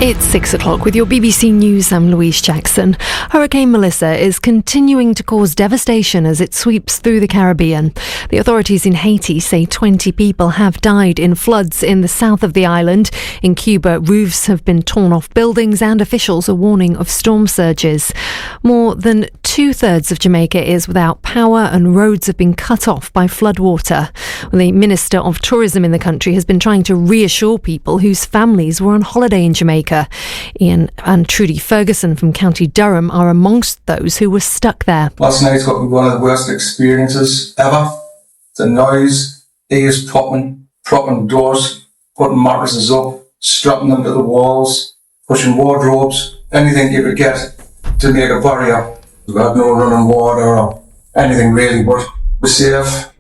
It's 6 o'clock with your BBC News. I'm Louise Jackson. Hurricane Melissa is continuing to cause devastation as it sweeps through the Caribbean. The authorities in Haiti say 20 people have died in floods in the south of the island. In Cuba, roofs have been torn off buildings and officials are warning of storm surges. More than two-thirds of Jamaica is without power and roads have been cut off by floodwater. The Minister of Tourism in the country has been trying to reassure people whose families were on holiday in Jamaica. Ian and Trudy Ferguson from County Durham are amongst those who were stuck there. Last night's got to be one of the worst experiences ever. The noise, ears propping doors, putting mattresses up, strapping them to the walls, pushing wardrobes, anything you could get to make a barrier. We had no running water or anything really, but we're safe.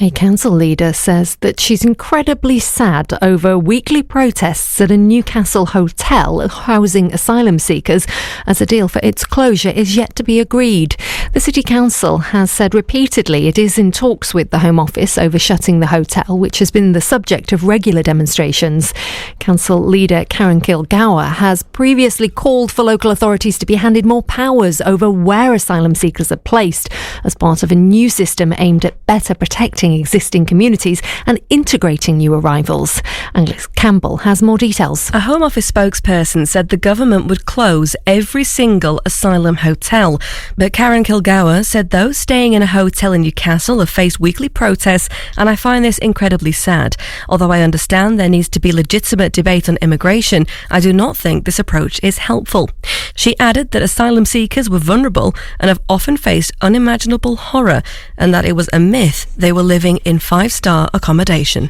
A council leader says that she's incredibly sad over weekly protests at a Newcastle hotel housing asylum seekers as a deal for its closure is yet to be agreed. The City Council has said repeatedly it is in talks with the Home Office over shutting the hotel, which has been the subject of regular demonstrations. Council leader Karen Kilgour has previously called for local authorities to be handed more powers over where asylum seekers are placed as part of a new system aimed at better protecting existing communities and integrating new arrivals. Angela Campbell has more details. A Home Office spokesperson said the government would close every single asylum hotel, but Karen Kilgour said those staying in a hotel in Newcastle have faced weekly protests, and I find this incredibly sad. Although I understand there needs to be legitimate debate on immigration, I do not think this approach is helpful. She added that asylum seekers were vulnerable and have often faced unimaginable horror, and that it was a myth they were living in five-star accommodation.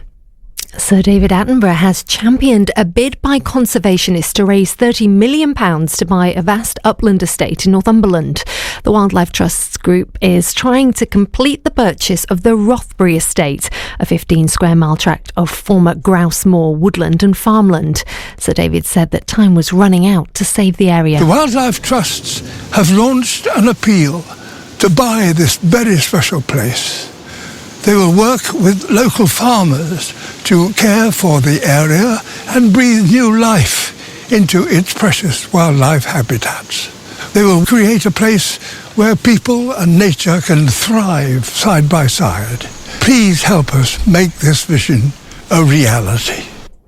Sir David Attenborough has championed a bid by conservationists to raise £30 million to buy a vast upland estate in Northumberland. The Wildlife Trust's group is trying to complete the purchase of the Rothbury estate, a 15-square-mile tract of former grouse moor woodland and farmland. Sir David said that time was running out to save the area. The Wildlife Trusts have launched an appeal to buy this very special place. They will work with local farmers to care for the area and breathe new life into its precious wildlife habitats. They will create a place where people and nature can thrive side by side. Please help us make this vision a reality.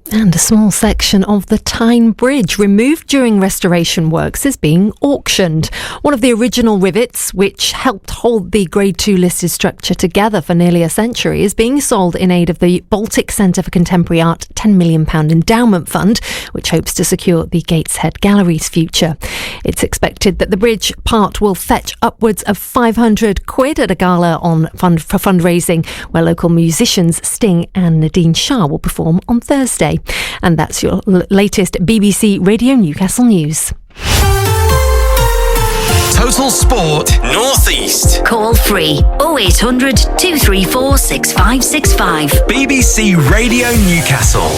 And a small section of the Tyne Bridge removed during restoration works is being auctioned. One of the original rivets, which helped hold the Grade 2 listed structure together for nearly a century, is being sold in aid of the Baltic Centre for Contemporary Art £10 million endowment fund, which hopes to secure the Gateshead Gallery's future. It's expected that the bridge part will fetch upwards of £500 at a gala for fundraising, where local musicians Sting and Nadine Shah will perform on Thursday. And that's your latest BBC Radio Newcastle news. Total Sport North East. Call free 0800 234 6565. BBC Radio Newcastle.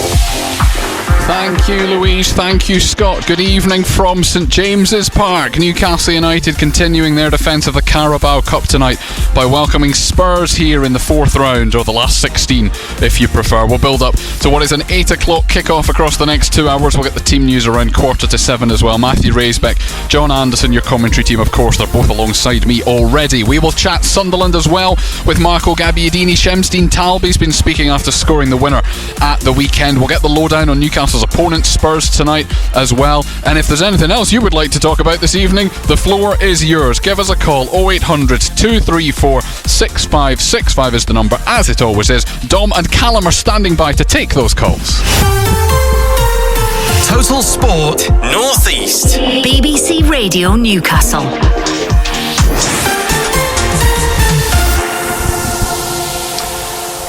Thank you, Louise. Thank you, Scott. Good evening from St James's Park. Newcastle United continuing their defence of the Carabao Cup tonight by welcoming Spurs here in the fourth round, or the last 16 if you prefer. We'll build up to what is an 8 o'clock kick-off across the next 2 hours. We'll get the team news around 6:45 as well. Matthew Raisbeck, John Anderson, your commentary team, of course, they're both alongside me already. We will chat Sunderland as well with Marco Gabbiadini. Shamsteen Talby's been speaking after scoring the winner at the weekend. We'll get the lowdown on Newcastle's opponent, Spurs, tonight as well. And if there's anything else you would like to talk about this evening, the floor is yours. Give us a call. 0800 234 6565 is the number, as it always is. Dom and Callum are standing by to take those calls. Total Sport North East. BBC Radio Newcastle.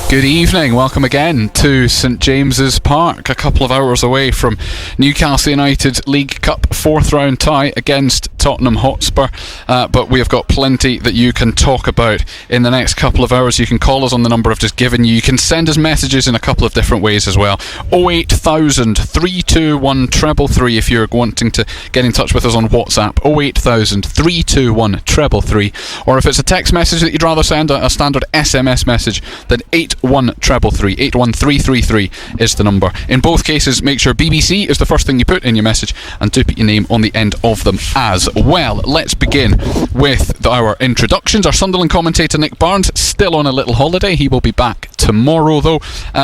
Good evening, welcome again to St James's Park, a couple of hours away from Newcastle United's League Cup fourth round tie against Tottenham Hotspur, but we have got plenty that you can talk about in the next couple of hours. You can call us on the number I've just given you. You can send us messages in a couple of different ways as well. 08000 321 333 if you're wanting to get in touch with us on WhatsApp. 08000 321 333, or if it's a text message that you'd rather send, a standard SMS message, then 8 81333. 81333 is the number. In both cases, make sure BBC is the first thing you put in your message, and do put your name on the end of them as well. Let's begin with our introductions. Our Sunderland commentator Nick Barnes still on a little holiday. He will be back tomorrow, though.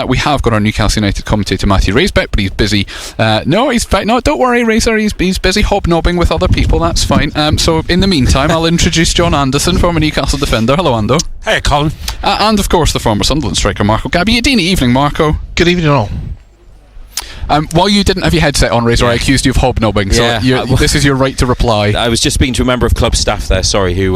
We have got our Newcastle United commentator Matthew Raisbeck, but he's busy. No, don't worry, Razor. He's busy hobnobbing with other people. That's fine. So in the meantime, I'll introduce John Anderson, former Newcastle defender. Hello, Ando. Hey, Colin. And of course the former Sunderland striker Marco Gabbiadini. Evening, Marco. Good evening, all. While you didn't have your headset on, Razor, I accused you of hobnobbing, so this is your right to reply. I was just speaking to a member of club staff there, sorry, who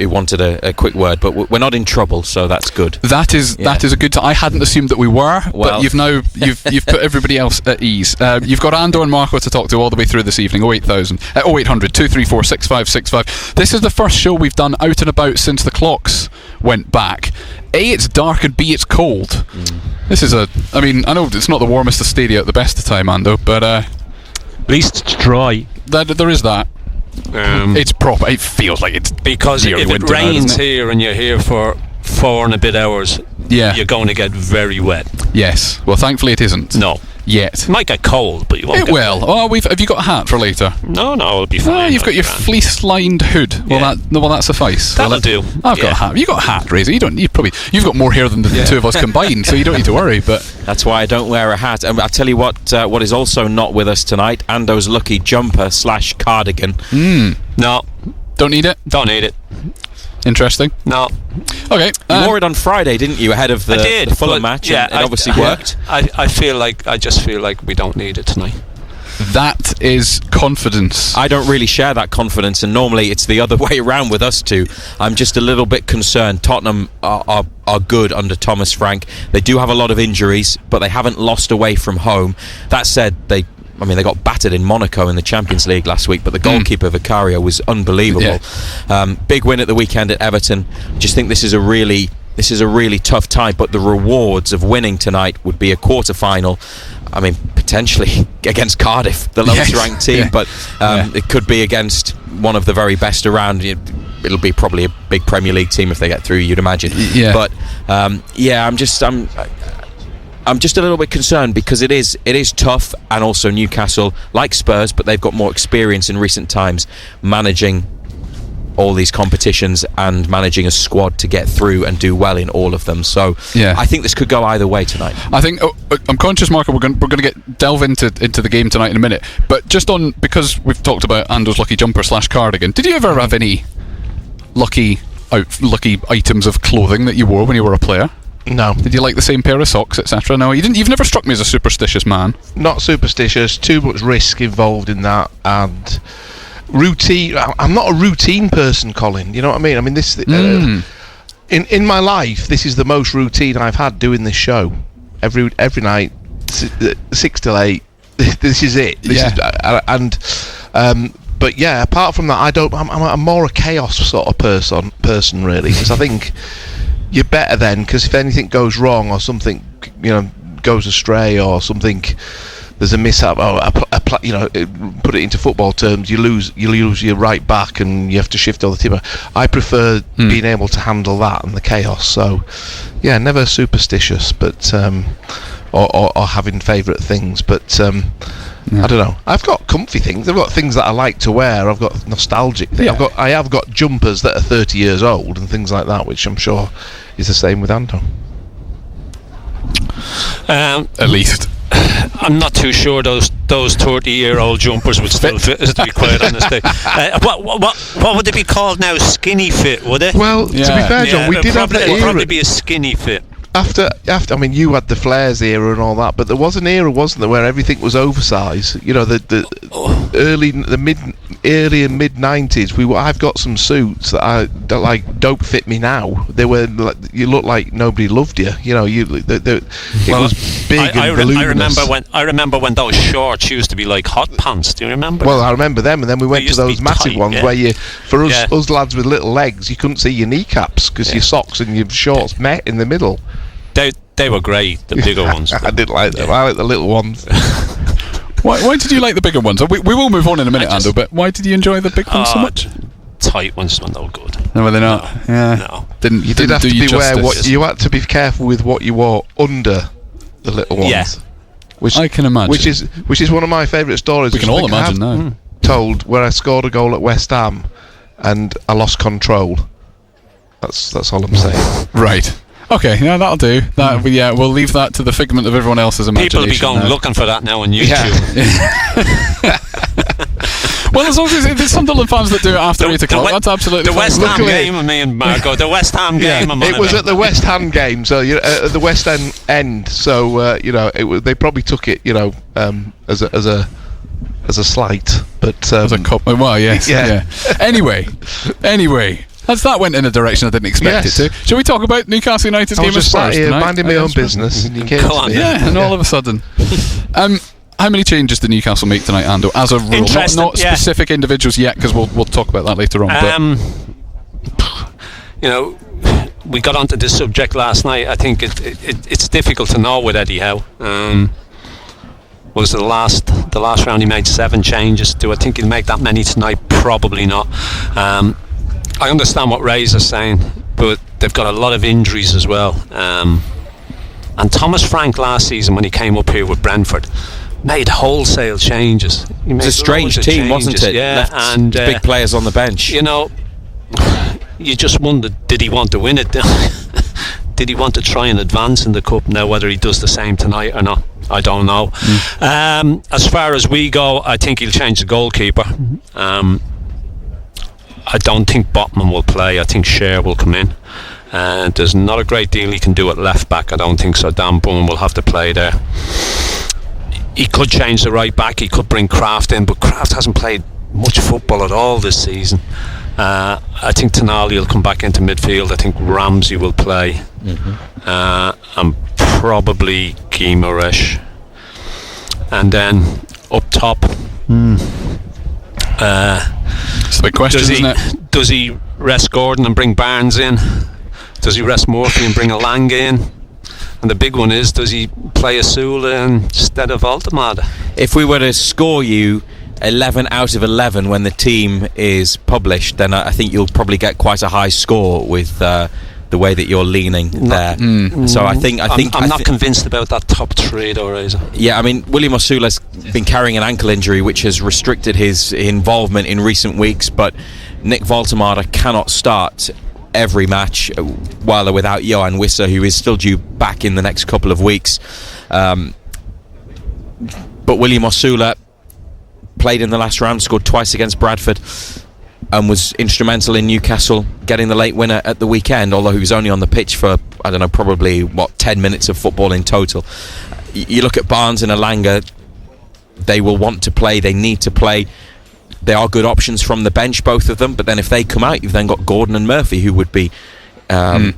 wanted a quick word, but we're not in trouble, so that's good. That is a good I hadn't assumed that we were, but you've put everybody else at ease. You've got Ando and Marco to talk to all the way through this evening. 0800 234 6565. This is the first show we've done out and about since the clocks went back. A, it's dark, and B, it's cold. This is I know it's not the warmest of stadia at the best of time, Ando, but at least it's dry. There is that. It's proper. It feels like it's because if it rains here and you're here for 4 and a bit hours, you're going to get very wet. Yes. Well, thankfully it isn't. No. Yet. It might get cold, but you won't. It will. Oh, have you got a hat for later? No, it'll be fine. You've got your fleece-lined hood. Will that suffice? That'll do. I've got a hat. You got a hat, Razor. You've got more hair than the two of us combined, so you don't need to worry. But that's why I don't wear a hat. And I'll tell you what is also not with us tonight: Ando's lucky jumper / cardigan. No, don't need it. Don't need it. Interesting. No. Okay. You wore it on Friday, didn't you? Ahead of the Fulham match. Yeah, it obviously worked. I just feel like we don't need it tonight. That is confidence. I don't really share that confidence, and normally it's the other way around with us two. I'm just a little bit concerned. Tottenham are good under Thomas Frank. They do have a lot of injuries, but they haven't lost away from home. That said, they got battered in Monaco in the Champions League last week, but the goalkeeper Vicario was unbelievable. Big win at the weekend at Everton. Just think this is a really tough tie, but the rewards of winning tonight would be a quarter-final. Potentially against Cardiff, the lowest ranked team, but it could be against one of the very best around. It'll be probably a big Premier League team if they get through, you'd imagine. But I'm just a little bit concerned because it is tough, and also Newcastle, like Spurs, but they've got more experience in recent times managing all these competitions and managing a squad to get through and do well in all of them. So I think this could go either way tonight. I think I'm conscious, Marco, we're going to delve into the game tonight in a minute, but just because we've talked about Ando's lucky jumper / cardigan, did you ever have any lucky items of clothing that you wore when you were a player? No. Did you like the same pair of socks, etc.? No, you've never struck me as a superstitious man. Not superstitious. Too much risk involved in that, and routine. I'm not a routine person, Colin. You know what I mean? This in my life, this is the most routine I've had doing this show. Every night, 6 till 8. This is it. But yeah, apart from that, I'm more a chaos sort of person really, because I think you're better then, because if anything goes wrong or something goes astray or something, there's a mishap or put it into football terms, you lose your right back and you have to shift all the team. I prefer being able to handle that and the chaos. So yeah, never superstitious, but or having favourite things, but I don't know. I've got comfy things. I've got things that I like to wear. I've got nostalgic things. I have got jumpers that are 30 years old and things like that, which I'm sure is the same with Anton. At least. I'm not too sure those 30-year-old jumpers would still fit, to be quite honest. What would it be called now? Skinny fit, would it? Well, to be fair, John, we did have that era. It would probably be a skinny fit. After, you had the Flares era and all that, but there was an era, wasn't there, where everything was oversized? The early and mid 90s. I've got some suits that don't fit me now. They were you look like nobody loved you. It was big and voluminous. I remember when those shorts used to be like hot pants. Do you remember? Well, I remember them, and then we went to those massive tight, ones where us lads with little legs, you couldn't see your kneecaps because your socks and your shorts met in the middle. They were great, the bigger ones. I didn't like them. I like the little ones. Why did you like the bigger ones? We will move on in a minute, Ando, but why did you enjoy the big ones so much? tight ones were no good. No, were they not? Yeah. No. Didn't You did have do to you beware justice. you had to be careful with what you wore under the little ones. Yeah. Which I can imagine. Which is one of my favourite stories. We can all imagine now. Told where I scored a goal at West Ham and I lost control. That's all I'm saying. Right. Okay, yeah, that'll do. We'll leave that to the figment of everyone else's imagination. People will be going now. looking for that now on YouTube. Well, there's some Sunderland fans that do it after 8 o'clock. That's absolutely the fine. West Ham game of me and Margot. The West Ham game. It was at the West Ham game, so at the West End. So they probably took it, as a slight, but as a cup. Well, yes. Yeah. Anyway. That went in a direction I didn't expect it to. Shall we talk about Newcastle United's game of Spurs tonight? Minding my own business, and you came to me. Yeah, and all of a sudden. How many changes did Newcastle make tonight, Ando? As a rule, not specific individuals yet, because we'll talk about that later on. We got onto this subject last night. I think it's difficult to know with Eddie Howe. Was the last round he made 7 changes? Do I think he'll make that many tonight? Probably not. I understand what Ray's are saying, but they've got a lot of injuries as well. And Thomas Frank last season, when he came up here with Brentford, made wholesale changes. It was a strange team, wasn't it? Yeah, and big players on the bench. You just wondered, did he want to win it? Did he want to try and advance in the cup? Now, whether he does the same tonight or not, I don't know. As far as we go, I think he'll change the goalkeeper. I don't think Botman will play. I think Cher will come in. There's not a great deal he can do at left back. I don't think so. Dan Boone will have to play there. He could change the right back. He could bring Kraft in, but Kraft hasn't played much football at all this season. I think Tonali will come back into midfield. I think Ramsey will play. And probably Guimaraes. And then up top, it's a big question, isn't it? Does he rest Gordon and bring Barnes in? Does he rest Murphy and bring Alanga in? And the big one is, does he play Asula instead of Altamada? If we were to score you 11 out of 11 when the team is published, then I think you'll probably get quite a high score with the way that you're leaning there. So I'm not convinced about that top 3 though, Reza. Yeah, I mean, William Osula's been carrying an ankle injury which has restricted his involvement in recent weeks, but Nick Voltemade cannot start every match while they're without Johan Wissa, who is still due back in the next couple of weeks. But William Osula played in the last round, scored twice against Bradford, and was instrumental in Newcastle getting the late winner at the weekend, although he was only on the pitch for, I don't know, probably 10 minutes of football in total. You look at Barnes and Alanga, they will want to play, they need to play. They are good options from the bench, both of them, but then if they come out, you've then got Gordon and Murphy, who would be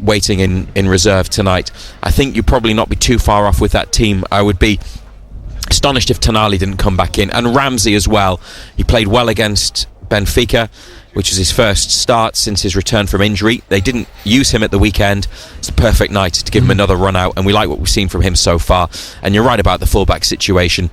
waiting in reserve tonight. I think you'd probably not be too far off with that team. I would be astonished if Tonali didn't come back in, and Ramsey as well. He played well against Benfica, which is his first start since his return from injury. They didn't use him at the weekend. It's the perfect night to give him another run out, and we like what we've seen from him so far. And you're right about the fullback situation.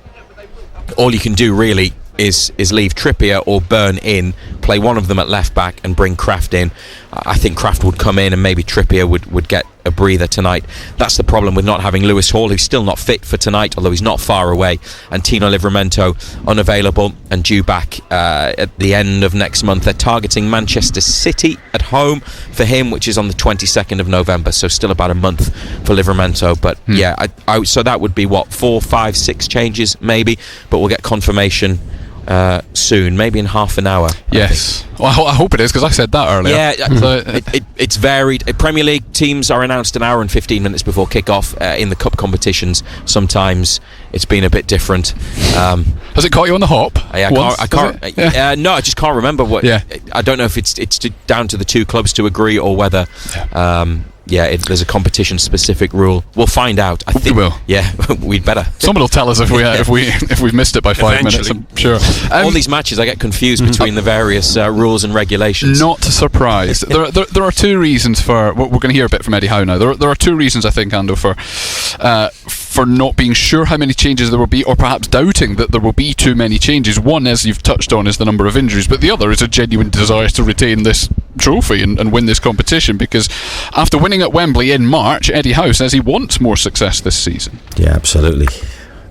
All you can do really is leave Trippier or Byrne in, play one of them at left back and bring Kraft in. I think Kraft would come in and maybe Trippier would get a breather tonight. That's the problem with not having Lewis Hall, who's still not fit for tonight, although he's not far away, and Tino Livramento unavailable and due back at the end of next month. They're targeting Manchester City at home for him, which is on the 22nd of November, so still about a month for Livramento. But so that would be 4, 5, 6 changes maybe, but we'll get confirmation soon, maybe in half an hour. Yes, well, I hope it is, because I said that earlier. Yeah, so it's varied. Premier League teams are announced an hour and 15 minutes before kick-off. In the cup competitions, sometimes it's been a bit different. Has it caught you on the hop? I can't. No, I just can't remember what. Yeah. I don't know if it's down to the two clubs to agree, or whether. There's a competition-specific rule. We'll find out. I think we will. Yeah, we'd better. Someone will tell us if we've missed it by 5 minutes. I'm sure. All these matches, I get confused between the various rules rules and regulations. Not surprised. there are two reasons for. We're going to hear a bit from Eddie Howe now. There are two reasons, I think, Ando, for not being sure how many changes there will be, or perhaps doubting that there will be too many changes. One, as you've touched on, is the number of injuries, but the other is a genuine desire to retain this trophy and win this competition, because after winning at Wembley in March, Eddie Howe says he wants more success this season. Yeah, absolutely.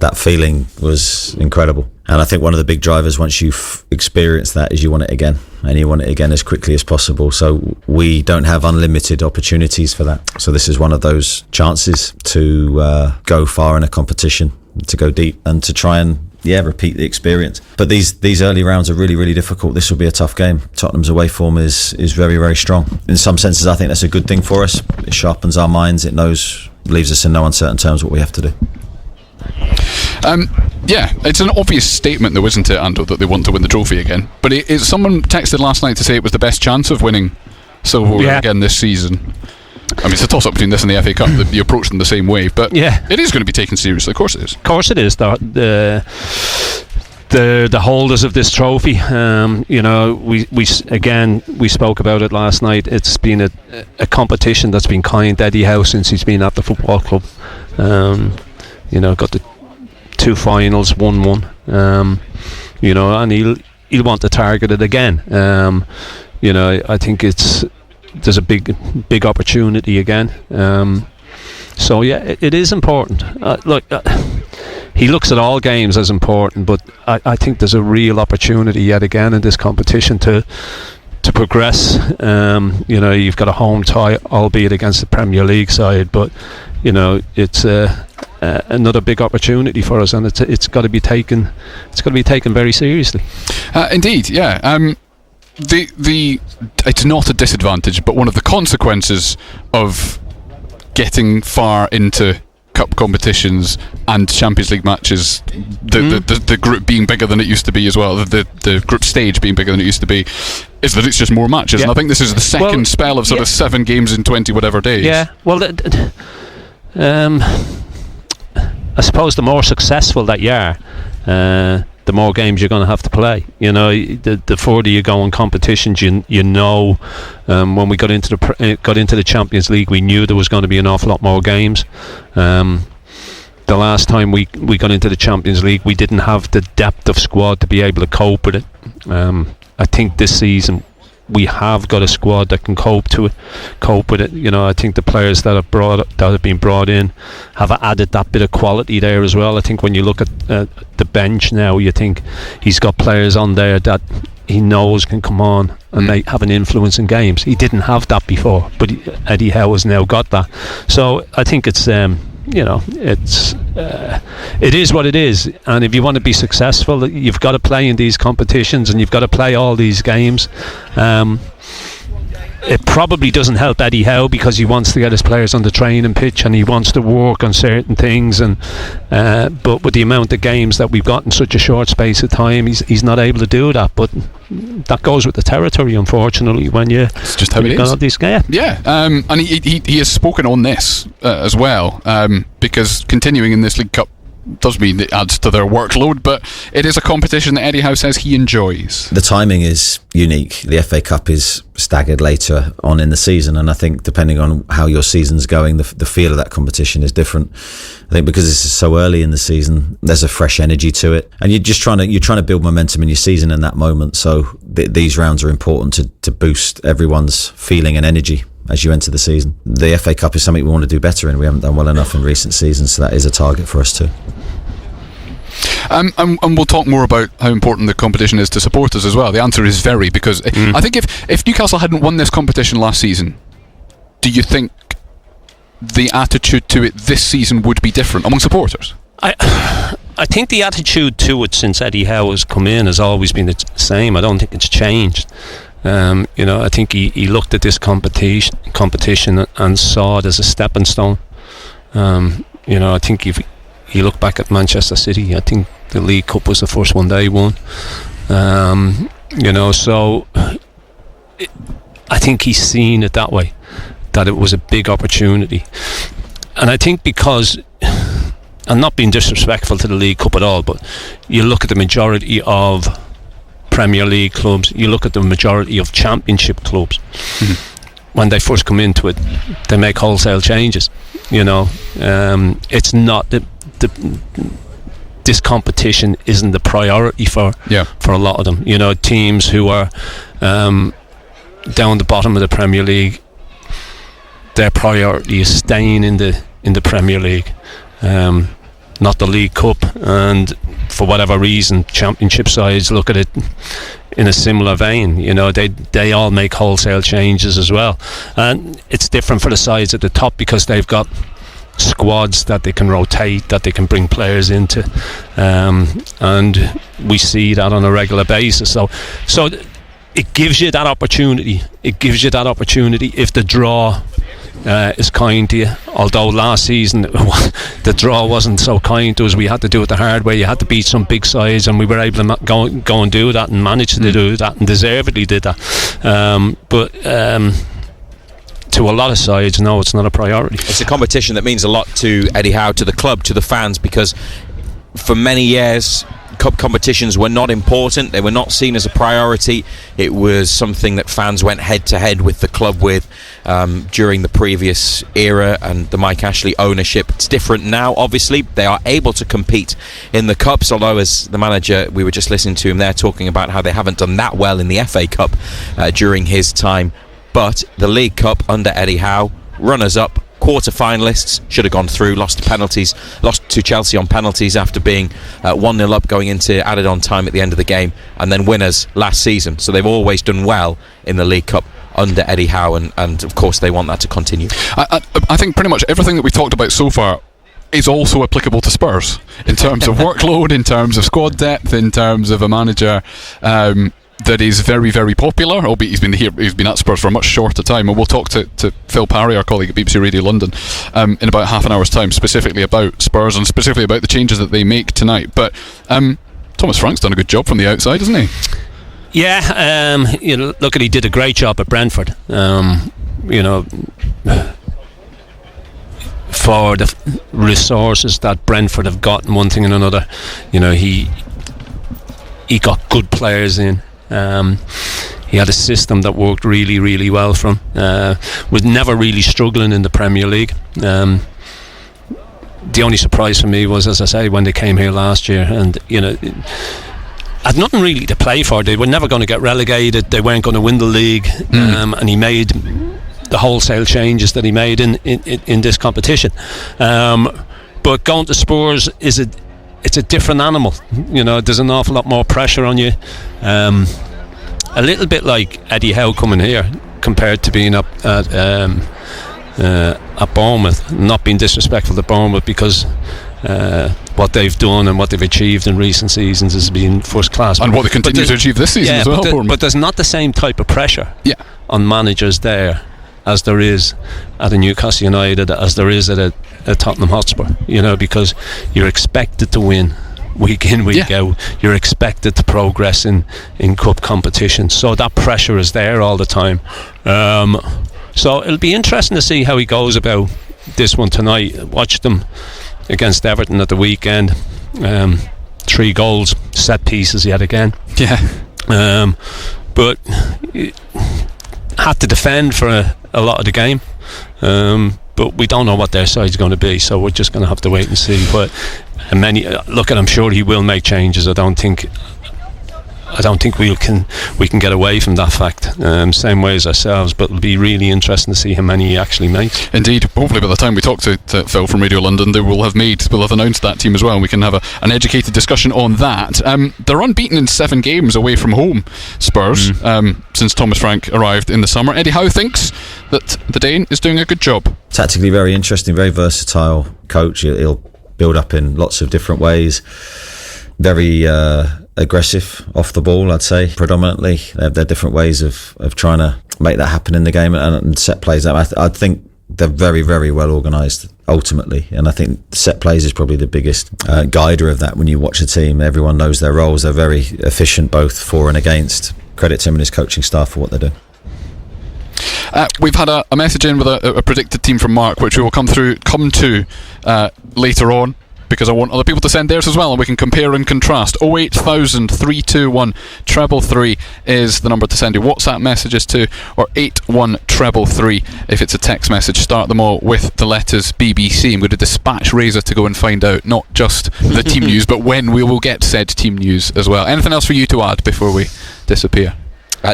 That feeling was incredible. And I think one of the big drivers, once you've experienced that, is you want it again. And you want it again as quickly as possible. So we don't have unlimited opportunities for that. So this is one of those chances to go far in a competition, to go deep, and to try and repeat the experience. But these early rounds are really, really difficult. This will be a tough game. Tottenham's away form is very, very strong. In some senses, I think that's a good thing for us. It sharpens our minds. It leaves us in no uncertain terms what we have to do. It's an obvious statement, though, isn't it, Ando, that they want to win the trophy again? But someone texted last night to say it was the best chance of winning silverware again this season. I mean, it's a toss-up between this and the FA Cup. You approach them the same way, but it is going to be taken seriously. Of course it is. Of course it is. The holders of this trophy, we spoke about it last night. It's been a competition that's been kind to Eddie Howe since he's been at the football club. Got the 2 finals, won one. And he'll want to target it again. I think there's a big opportunity again. It is important. He looks at all games as important, but I think there's a real opportunity yet again in this competition to progress. You've got a home tie, albeit against the Premier League side, but it's another big opportunity for us, and it's got to be taken. It's got to be taken very seriously. Indeed, yeah. It's not a disadvantage, but one of the consequences of getting far into cup competitions and Champions League matches, the group being bigger than it used to be as well, the group stage being bigger than it used to be, is that it's just more matches. And I think this is the second spell of sort of 7 games in 20 whatever days. Yeah, well, I suppose the more successful that you are, the more games you're going to have to play. The further you go in competitions, when we got into the Champions League, we knew there was going to be an awful lot more games. The last time we got into the Champions League, we didn't have the depth of squad to be able to cope with it. I think this season we have got a squad that can cope with it. I think the players that have been brought in have added that bit of quality there as well. I think when you look at the bench now, you think he's got players on there that he knows can come on and they have an influence in games. He didn't have that before, but Eddie Howe has now got that. So I think it's it is what it is, and if you want to be successful, you've got to play in these competitions and you've got to play all these games. It probably doesn't help Eddie Howe because he wants to get his players on the training pitch and he wants to work on certain things, and but with the amount of games that we've got in such a short space of time, he's not able to do that. But that goes with the territory, unfortunately, when it's just how it is. This guy. And he has spoken on this as well, because continuing in this League Cup does mean it adds to their workload, but it is a competition that Eddie Howe says he enjoys. The timing is unique. The FA Cup is staggered later on in the season, and I think depending on how your season's going, the feel of that competition is different. I think because this is so early in the season, there's a fresh energy to it, and you're trying to build momentum in your season in that moment. So these rounds are important to boost everyone's feeling and energy as you enter the season. The FA Cup is something we want to do better in. We haven't done well enough in recent seasons, so that is a target for us too. And we'll talk more about how important the competition is to supporters as well. The answer is very, because I think if Newcastle hadn't won this competition last season, do you think the attitude to it this season would be different among supporters? I think the attitude to it since Eddie Howe has come in has always been the same. I don't think it's changed. I think he looked at this competition and saw it as a stepping stone. I think if you look back at Manchester City, I think the League Cup was the first one they won. So I think he's seen it that way, that it was a big opportunity. And I think because, I'm not being disrespectful to the League Cup at all, but you look at the majority of Premier League clubs, you look at the majority of Championship clubs. When they first come into it, they make wholesale changes. It's not this competition isn't the priority for a lot of them. Teams who are down the bottom of the Premier League, their priority is staying in the Premier League, not the League Cup. And for whatever reason, Championship sides look at it in a similar vein. They all make wholesale changes as well, and it's different for the sides at the top because they've got squads that they can rotate, that they can bring players into, and we see that on a regular basis. So it gives you that opportunity. If the draw is kind to you. Although last season the draw wasn't so kind to us, we had to do it the hard way. You had to beat some big sides, and we were able to go and do that, and managed to do that, and deservedly did that. But to a lot of sides, no, it's not a priority. It's a competition that means a lot to Eddie Howe, to the club, to the fans, because for many years cup competitions were not important. They were not seen as a priority. It was something that fans went head to head with the club with during the previous era and the Mike Ashley ownership. It's different now, obviously. They are able to compete in the cups, although as the manager, we were just listening to him there talking about how they haven't done that well in the FA Cup during his time. But the League Cup under Eddie Howe, runners-up, quarter-finalists, should have gone through, lost to penalties, lost to Chelsea on penalties after being 1-0 up going into added-on time at the end of the game, and then winners last season. So they've always done well in the League Cup under Eddie Howe, and of course they want that to continue. I think pretty much everything that we've talked about so far is also applicable to Spurs in terms of workload, in terms of squad depth, in terms of a manager that is very, very popular, albeit he's been at Spurs for a much shorter time. And we'll talk to Phil Parry, our colleague at BBC Radio London, in about half an hour's time, specifically about Spurs and specifically about the changes that they make tonight. But Thomas Frank's done a good job from the outside, hasn't he? Yeah, look, he did a great job at Brentford. For the resources that Brentford have gotten, one thing and another, he got good players in. He had a system that worked really, really well for him. Was never really struggling in the Premier League. The only surprise for me was, as I say, when they came here last year, and had nothing really to play for. They were never going to get relegated. They weren't going to win the league, and he made the wholesale changes that he made in this competition. But going to Spurs it's a different animal. There's an awful lot more pressure on you. A little bit like Eddie Howe coming here compared to being up at Bournemouth. Not being disrespectful to Bournemouth, because what they've done and what they've achieved in recent seasons has been first class. And what they continue to achieve this season as well. But there's not the same type of pressure on managers there as there is at a Newcastle United, as there is at a Tottenham Hotspur, because you're expected to win week in, week out. You're expected to progress in cup competition, so that pressure is there all the time. So it'll be interesting to see how he goes about this one tonight. Watched them against Everton at the weekend. 3 goals, set pieces he had again. But had to defend for a lot of the game. But we don't know what their side's going to be, so we're just going to have to wait and see. But I'm sure he will make changes. I don't think we can get away from that fact, same way as ourselves. But it'll be really interesting to see how many he actually makes. Indeed. Hopefully by the time we talk to Phil from Radio London, they will have announced that team as well, and we can have an educated discussion on that. They're unbeaten in 7 games away from home, Spurs, since Thomas Frank arrived in the summer. Eddie Howe thinks that the Dane is doing a good job. Tactically very interesting, very versatile coach. He'll build up in lots of different ways. Very aggressive off the ball, I'd say, predominantly. They have their different ways of trying to make that happen in the game and set plays. I think they're very, very well organised ultimately, and I think set plays is probably the biggest guider of that. When you watch a team, everyone knows their roles. They're very efficient both for and against. Credit to him and his coaching staff for what they're doing. We've had a message in with a predicted team from Mark, which we will come to later on. because I want other people to send theirs as well, and we can compare and contrast. 08000 321 333 is the number to send your WhatsApp messages to, or 81333 if it's a text message. Start them all with the letters BBC. I'm going to dispatch Razor to go and find out not just the team news, but when we will get said team news as well. Anything else for you to add before we disappear?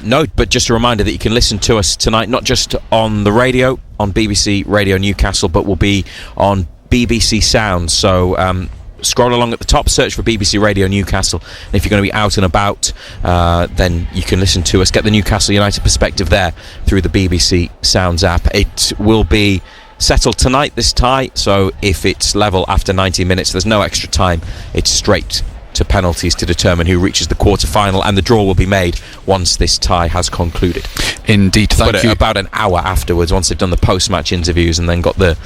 No, but just a reminder that you can listen to us tonight, not just on the radio, on BBC Radio Newcastle, but we'll be on BBC Sounds. So scroll along at the top, search for BBC Radio Newcastle, and if you're going to be out and about, then you can listen to us, get the Newcastle United perspective there through the BBC Sounds app. It will be settled tonight, this tie, so if it's level after 90 minutes, there's no extra time. It's straight to penalties to determine who reaches the quarter-final, and the draw will be made once this tie has concluded. Indeed, thank you. About an hour afterwards, once they've done the post-match interviews and then got the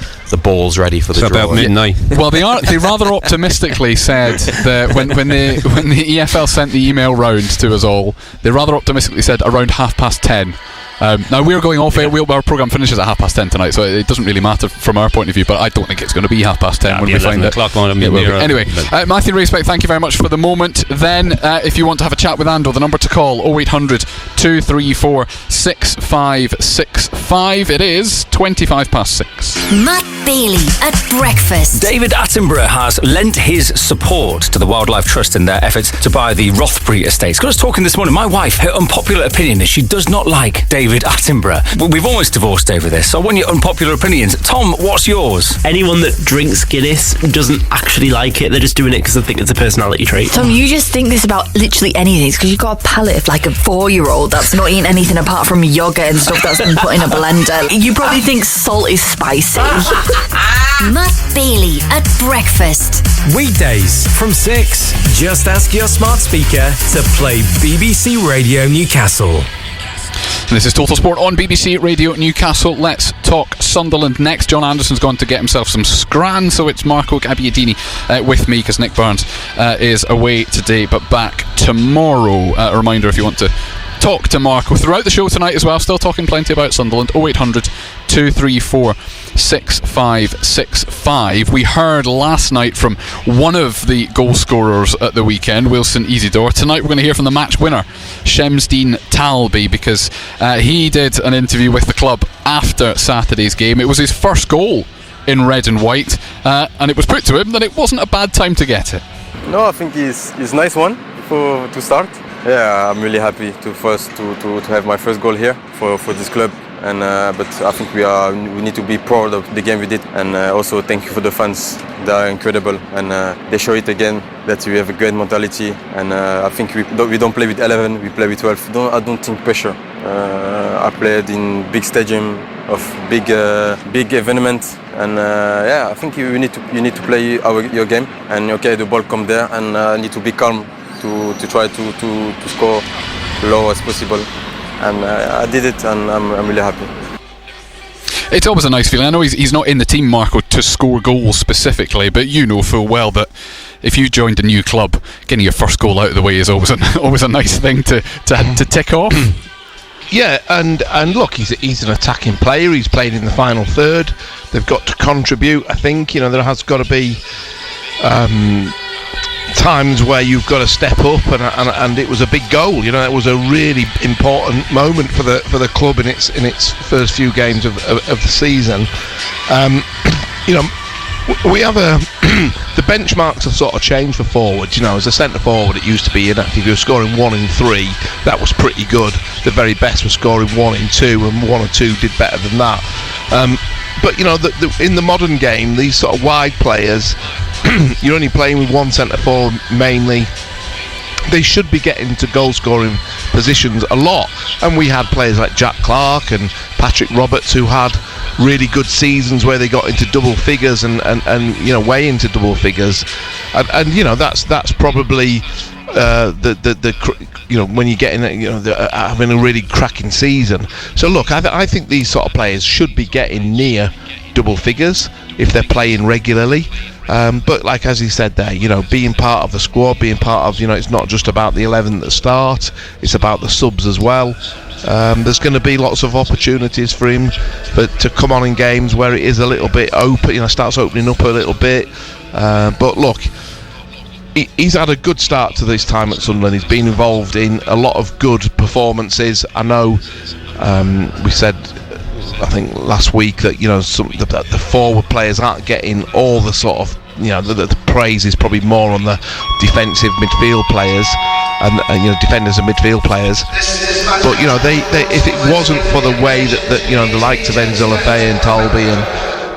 balls ready for the draw. About midnight. Well, they rather optimistically said that when the EFL sent the email round to us all, they rather optimistically said around 10:30. Now we're going off air. Our programme finishes at 10:30 tonight, so it doesn't really matter from our point of view, but I don't think it's going to be 10:30 when we find it. Anyway, Matthew Raceback, thank you very much for the moment. Then if you want to have a chat with Ando, the number to call 0800 234 6565. It is 6:25. Matt Bailey at breakfast. David Attenborough has lent his support to the Wildlife Trust in their efforts to buy the Rothbury estates. Got us talking this morning. My wife, her unpopular opinion is she does not like David Attenborough. We've almost divorced over this, so I want your unpopular opinions. Tom, what's yours? Anyone that drinks Guinness doesn't actually like it. They're just doing it because they think it's a personality trait. Tom, you just think this about literally anything because you've got a palate of like a 4-year-old that's not eating anything apart from yogurt and stuff that's been put in a blender. You probably think salt is spicy. Matt Bailey at breakfast. Weekdays from 6. Just ask your smart speaker to play BBC Radio Newcastle. This is Total Sport on BBC Radio Newcastle. Let's talk Sunderland next. John Anderson's gone to get himself some scran, so it's Marco Gabbiadini with me because Nick Burns is away today but back tomorrow. A reminder, if you want to talk to Marco throughout the show tonight as well, still talking plenty about Sunderland, 0800 234 6565. We heard last night from one of the goal scorers at the weekend, Wilson Isidore. Tonight we're going to hear from the match winner, Shemsdeen Talby, because he did an interview with the club after Saturday's game. It was his first goal in red and white, and it was put to him that it wasn't a bad time to get it. No, I think it's a nice one to start. Yeah, I'm really happy to have my first goal here for this club. And but I think we need to be proud of the game we did, and also thank you for the fans. They are incredible, and they show it again that we have a great mentality. And I think we don't play with 11, we play with 12. I don't think pressure. I played in big stadium of big event, and I think you need to play your game. And okay, the ball come there, and need to be calm to try to score low as possible. And I did it, and I'm really happy. It's always a nice feeling. I know he's not in the team, Marco, to score goals specifically, but you know full well that if you joined a new club, getting your first goal out of the way is always a nice thing to tick off. Yeah, and look, he's an attacking player. He's playing in the final third. They've got to contribute. I think there has got to be times where you've got to step up, and it was a big goal. It was a really important moment for the club in its first few games of the season. We have the benchmarks have sort of changed for forwards. As a centre forward, it used to be if you were scoring 1 in 3, that was pretty good. The very best was scoring 1 in 2, and 1 or 2 did better than that. But in the modern game, these sort of wide players, you're only playing with one centre forward mainly. They should be getting to goal scoring positions a lot, and we had players like Jack Clark and Patrick Roberts who had really good seasons where they got into double figures and way into double figures, and that's probably when you get in having a really cracking season. So look, I think these sort of players should be getting near double figures if they're playing regularly. But like as he said there, being part of the squad, being part of, it's not just about the 11 that start, it's about the subs as well. There's going to be lots of opportunities for him, but to come on in games where it is a little bit open, starts opening up a little bit. But look, he's had a good start to this time at Sunderland. He's been involved in a lot of good performances. I know we said, I think last week, that the forward players aren't getting all the sort of the praise is probably more on the defensive midfield players and defenders and midfield players. But they if it wasn't for the way that the likes of Enzo Lefebvre and Talby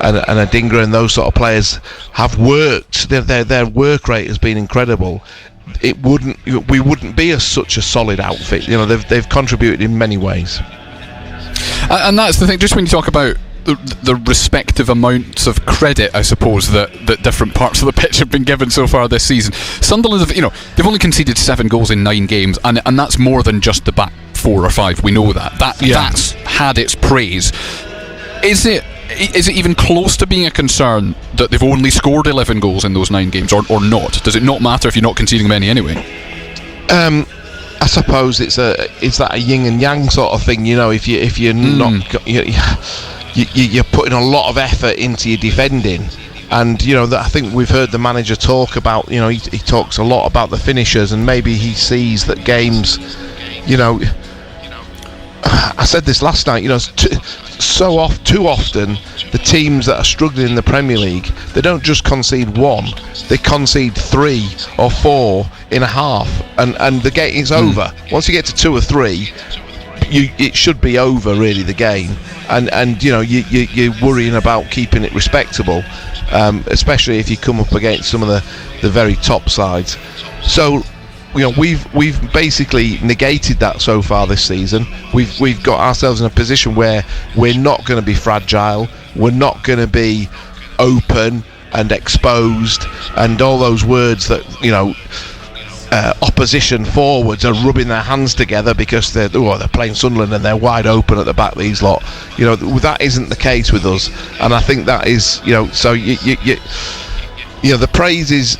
and Adingra and those sort of players have worked, their work rate has been incredible. We wouldn't be such a solid outfit. They've contributed in many ways. And that's the thing, just when you talk about the respective amounts of credit, I suppose, that different parts of the pitch have been given so far this season. Sunderland have, they've only conceded 7 goals in 9 games, and that's more than just the back 4 or 5. We know that. That's had its praise. Is it even close to being a concern that they've only scored 11 goals in those 9 games, or not? Does it not matter if you're not conceding many anyway? I suppose it's that a yin and yang sort of thing. If you're not, you're putting a lot of effort into your defending, and that I think we've heard the manager talk about. He talks a lot about the finishers, and maybe he sees that games. I said this last night. Too often the teams that are struggling in the Premier League, they don't just concede 1, they concede 3 or 4 in a half, and the game is over. Once you get to 2 or 3, it should be over, really, the game, and you're worrying about keeping it respectable, especially if you come up against some of the very top sides. So we've basically negated that so far this season. We've got ourselves in a position where we're not going to be fragile, we're not going to be open and exposed, and all those words that opposition forwards are rubbing their hands together because they're playing Sunderland and they're wide open at the back, these lot. That isn't the case with us, and I think that is so the praise is,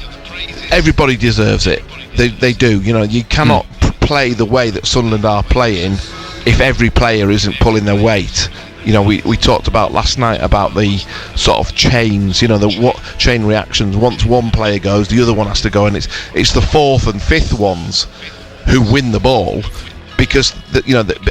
everybody deserves it. They do. You cannot play the way that Sunderland are playing if every player isn't pulling their weight. We talked about last night about the sort of chains, the chain reactions. Once one player goes, the other one has to go, and it's the 4th and 5th ones who win the ball, because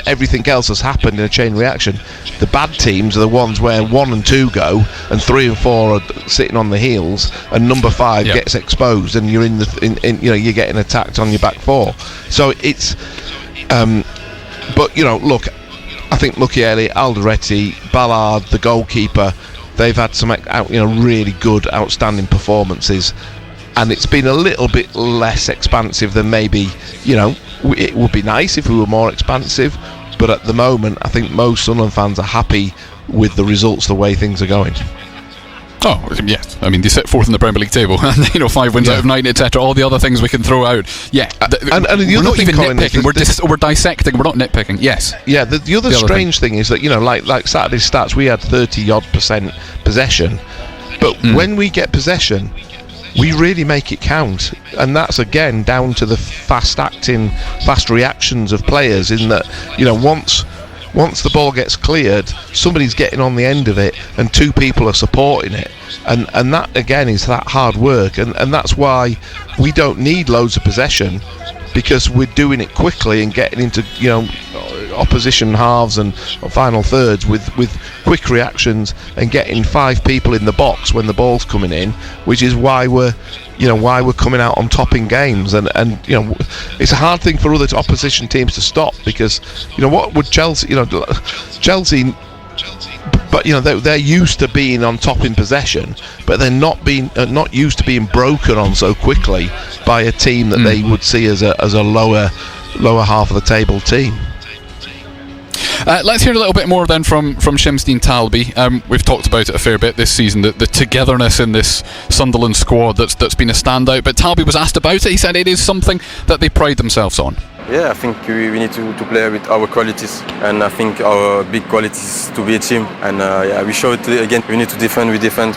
everything else has happened in a chain reaction. The bad teams are the ones where 1 and 2 go, and 3 and 4 are sitting on the heels, and number 5 gets exposed, and you're you're getting attacked on your back 4. So it's, but look, I think Mukiele, Alderete, Ballard, the goalkeeper, they've had some really good, outstanding performances, and it's been a little bit less expansive than maybe it would be nice if we were more expansive, but at the moment I think most Sunderland fans are happy with the results, the way things are going. Oh, yes. I mean, they sit 4th in the Premier League table, and 5 wins out of 9, etc. All the other things we can throw out. Yeah, and we're not even nitpicking. We're dissecting. We're not nitpicking. Yes. Yeah. The other strange thing is that like Saturday's stats, we had 30-odd% possession, but when we get possession, we really make it count, and that's again down to the fast reactions of players. In that, once the ball gets cleared, somebody's getting on the end of it, and 2 people are supporting it, and that again is that hard work, and that's why we don't need loads of possession, because we're doing it quickly and getting into opposition halves and final thirds with quick reactions and getting 5 people in the box when the ball's coming in, which is why we're coming out on top in games, and it's a hard thing for other opposition teams to stop, because what would Chelsea but they're used to being on top in possession, but they're not used to being broken on so quickly by a team that they would see as a lower half of the table team. Let's hear a little bit more then from Shamsteen Talby. We've talked about it a fair bit this season, the togetherness in this Sunderland squad that's been a standout, but Talby was asked about it. He said it is something that they pride themselves on. Yeah, I think we need to play with our qualities, and I think our big qualities is to be a team, and we show it again. We need to defend,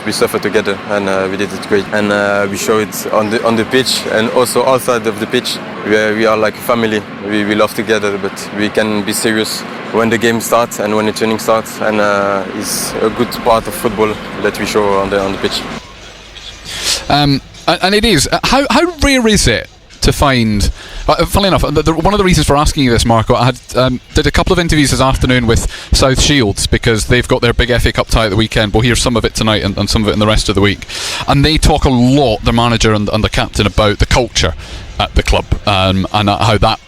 we suffer together, and we did it great, and we show it on the pitch and also outside of the pitch, where we are like a family. We love together, but we can be serious when the game starts and when the training starts, and it's a good part of football that we show on the pitch. And it is. How rare is it to find... funnily enough, one of the reasons for asking you this, Marco, I did a couple of interviews this afternoon with South Shields, because they've got their big FA Cup tie at the weekend. We'll hear some of it tonight and some of it in the rest of the week. And they talk a lot, the manager and the captain, about the culture at the club, and how that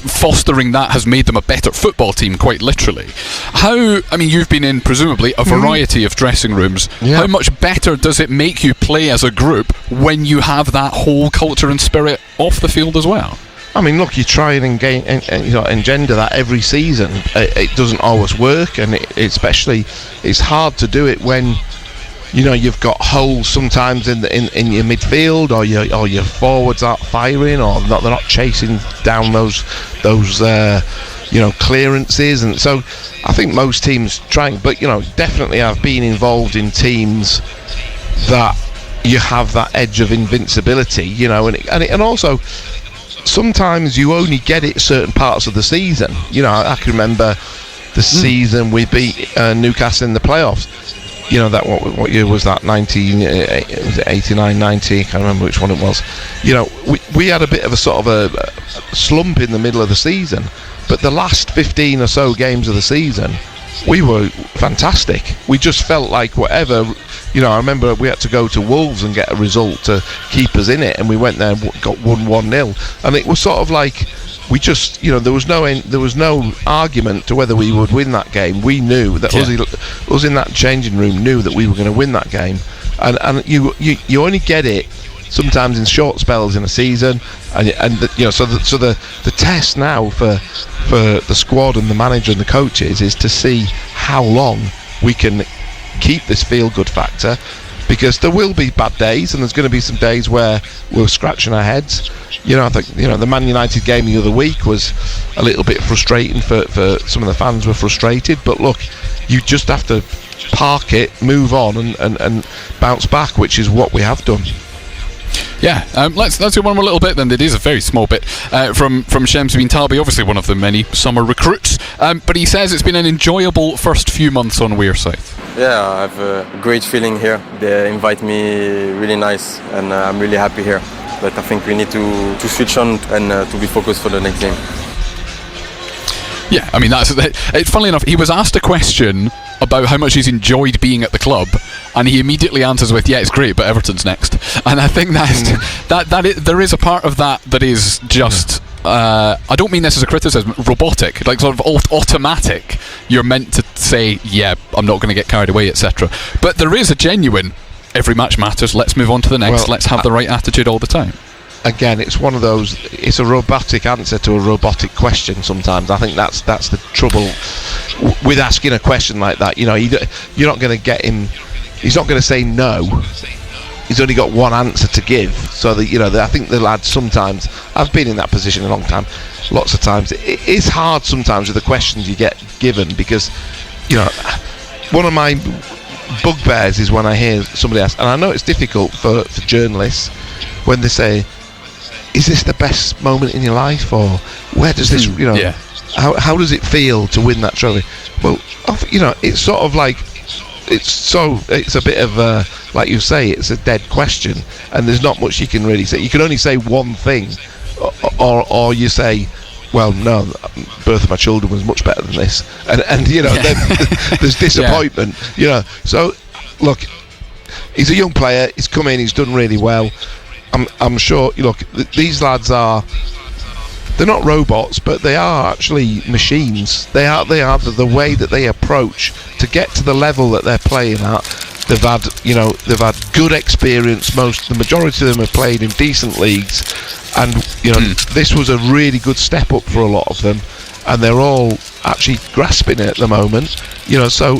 fostering that has made them a better football team, quite literally. You've been in presumably a variety of dressing rooms. How much better does it make you play as a group when you have that whole culture and spirit off the field as well? I mean, look, you try and engender that every season. It doesn't always work, and especially it's hard to do it when you've got holes sometimes in your midfield, or your forwards aren't firing, or they're not chasing down those clearances. And so I think most teams trying, but definitely I've been involved in teams that you have that edge of invincibility, and also sometimes you only get it certain parts of the season. I can remember the season we beat Newcastle in the playoffs. That what year was that? 89, 90. I can't remember which one it was. We had a bit of a sort of a slump in the middle of the season, but the last 15 or so games of the season, we were fantastic. We just felt like whatever. I remember we had to go to Wolves and get a result to keep us in it, and we went there and got 1-0, and it was sort of like. We just, there was no argument to whether we would win that game. We knew that us in that changing room knew that we were going to win that game, and you only get it sometimes in short spells in a season, so the test now for the squad and the manager and the coaches is to see how long we can keep this feel good factor. Because there will be bad days, and there's going to be some days where we're scratching our heads. I think the Man United game the other week was a little bit frustrating for some of the fans were frustrated. But look, you just have to park it, move on, and bounce back, which is what we have done. Yeah, let's do one more little bit then. It is a very small bit from Shems bin Talbi, obviously one of the many summer recruits. But he says it's been an enjoyable first few months on Wearside. Yeah, I have a great feeling here. They invite me really nice, and I'm really happy here. But I think we need to switch on and to be focused for the next game. Yeah, it's funnily enough, he was asked a question about how much he's enjoyed being at the club, and he immediately answers with, "Yeah, it's great, but Everton's next." And I think there is a part of that is just. I don't mean this as a criticism, robotic, like sort of automatic. You're meant to say, yeah, I'm not going to get carried away, etc. But there is a genuine, every match matters, let's move on to the next, let's have the right attitude all the time. Again, it's one of those, it's a robotic answer to a robotic question sometimes. I think that's the trouble with asking a question like that. You're not going to get him, he's not going to say no. He's only got one answer to give, so that I think the lads sometimes. I've been in that position a long time. Lots of times, it is hard sometimes with the questions you get given, because one of my bugbears is when I hear somebody ask, and I know it's difficult for journalists when they say, "Is this the best moment in your life?" or "Where does this how does it feel to win that trophy?" Well, it's sort of like. It's a bit of like you say, it's a dead question, and there's not much you can really say. You can only say one thing, or you say, well, no, birth of my children was much better than this, and then there's disappointment. So look, he's a young player. He's come in. He's done really well. I'm sure. Look, these lads are. They're not robots, but they are actually machines. They are the way that they approach to get to the level that they're playing at. They've had good experience. The majority of them have played in decent leagues, and this was a really good step up for a lot of them, and they're all actually grasping it at the moment. So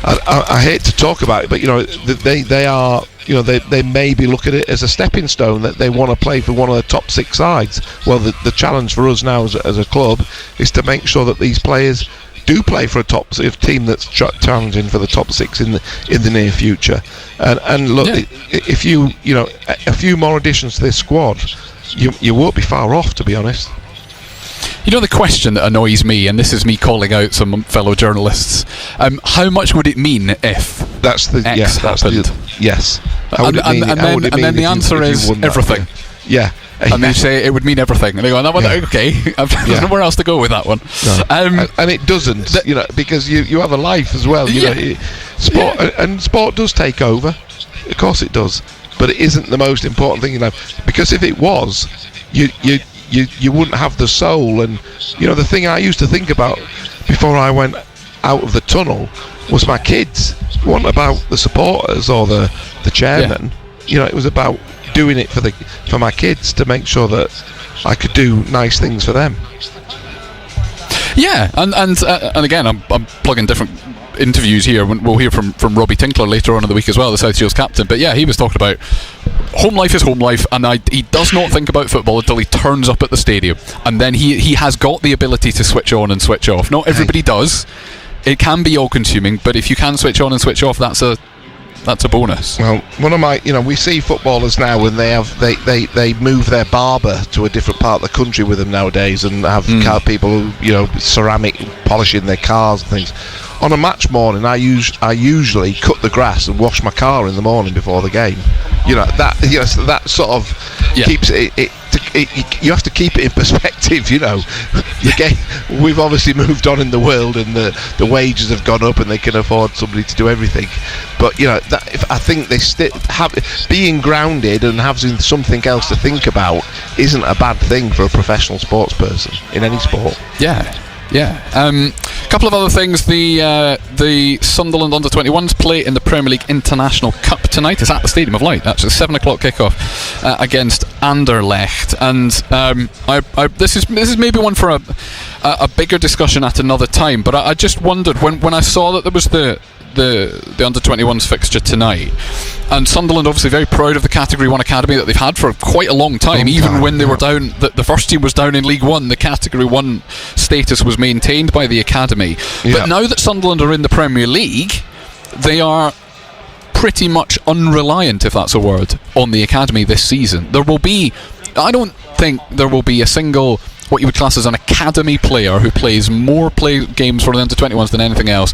I hate to talk about it, but they are. They maybe look at it as a stepping stone, that they want to play for one of the top 6 sides. Well, the challenge for us now as a club is to make sure that these players do play for a top team that's challenging for the top 6 in the near future. And look, if a few more additions to this squad, you won't be far off, to be honest. The question that annoys me, and this is me calling out some fellow journalists, how much would it mean if X happened? Yes. And then the answer is everything. Yeah. And they say it would mean everything, and they go, okay, there's nowhere else to go with that one. No. And it doesn't, because you have a life as well. You know, sport and sport does take over. Of course it does, but it isn't the most important thing in life. Because if it was, you wouldn't have the soul. And the thing I used to think about before I went out of the tunnel was my kids. It wasn't about the supporters or the chairman. It was about doing it for my kids, to make sure that I could do nice things for them. Yeah, and again, I'm plugging different interviews here. We'll hear from Robbie Tinkler later on in the week as well, the South Shields captain. But yeah, he was talking about home life is home life, and he does not think about football until he turns up at the stadium, and then he has got the ability to switch on and switch off. Not everybody does. It can be all consuming, but if you can switch on and switch off, that's a bonus. Well, one of my, we see footballers now when they move their barber to a different part of the country with them nowadays, and have car people, ceramic polishing their cars and things. On a match morning, I usually cut the grass and wash my car in the morning before the game. That sort of keeps it. You have to keep it in perspective. The game, we've obviously moved on in the world, and the wages have gone up, and they can afford somebody to do everything. But I think they being grounded and having something else to think about isn't a bad thing for a professional sports person in any sport. Yeah. A couple of other things. The Sunderland under-21s play in the Premier League International Cup tonight. It's at the Stadium of Light. Actually, 7 o'clock kickoff against Anderlecht. And this is maybe one for a bigger discussion at another time. But I just wondered when I saw that there was the under-21s fixture tonight, and Sunderland obviously very proud of the Category 1 academy that they've had for quite a long time. Even when they were down, the first team was down in League 1, the Category 1 status was maintained by the academy. But now that Sunderland are in the Premier League, they are pretty much unreliant, if that's a word, on the academy this season. I don't think there will be a single what you would class as an academy player who plays more games for the under-21s than anything else,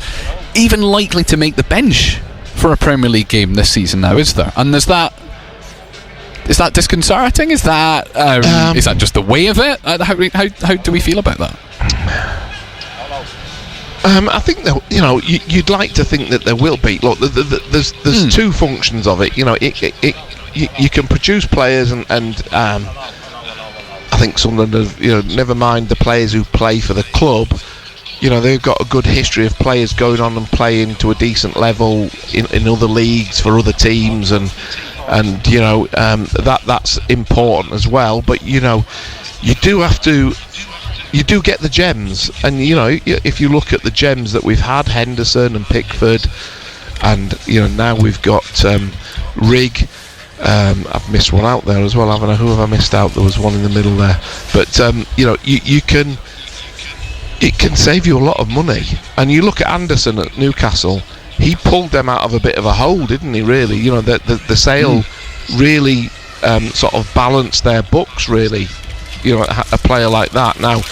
even likely to make the bench for a Premier League game this season now, is there? And is that disconcerting? Is that just the way of it? How do we feel about that? I think that you'd like to think that there will be. Look, there's two functions of it. You can produce players, and I think Sunderland have, never mind the players who play for the club. They've got a good history of players going on and playing to a decent level in other leagues for other teams, and that's important as well. But you do get the gems, and if you look at the gems that we've had, Henderson and Pickford, and now we've got Rigg. I've missed one out there as well, haven't I? Who have I missed out? There was one in the middle there. But it can save you a lot of money. And you look at Anderson at Newcastle, he pulled them out of a bit of a hole, didn't he, really? The sale really sort of balanced their books, really. A player like that. Now,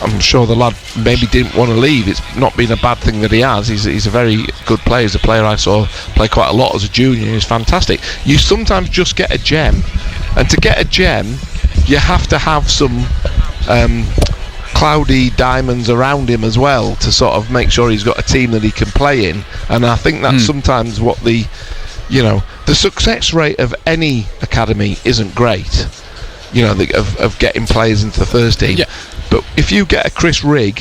I'm sure the lad maybe didn't want to leave. It's not been a bad thing that he has. He's a very good player. He's a player I saw play quite a lot as a junior. He's fantastic. You sometimes just get a gem, and to get a gem, you have to have some cloudy diamonds around him as well to sort of make sure he's got a team that he can play in. And I think that's sometimes what the success rate of any academy isn't great. Of getting players into the first team. Yeah. But if you get a Chris Rigg,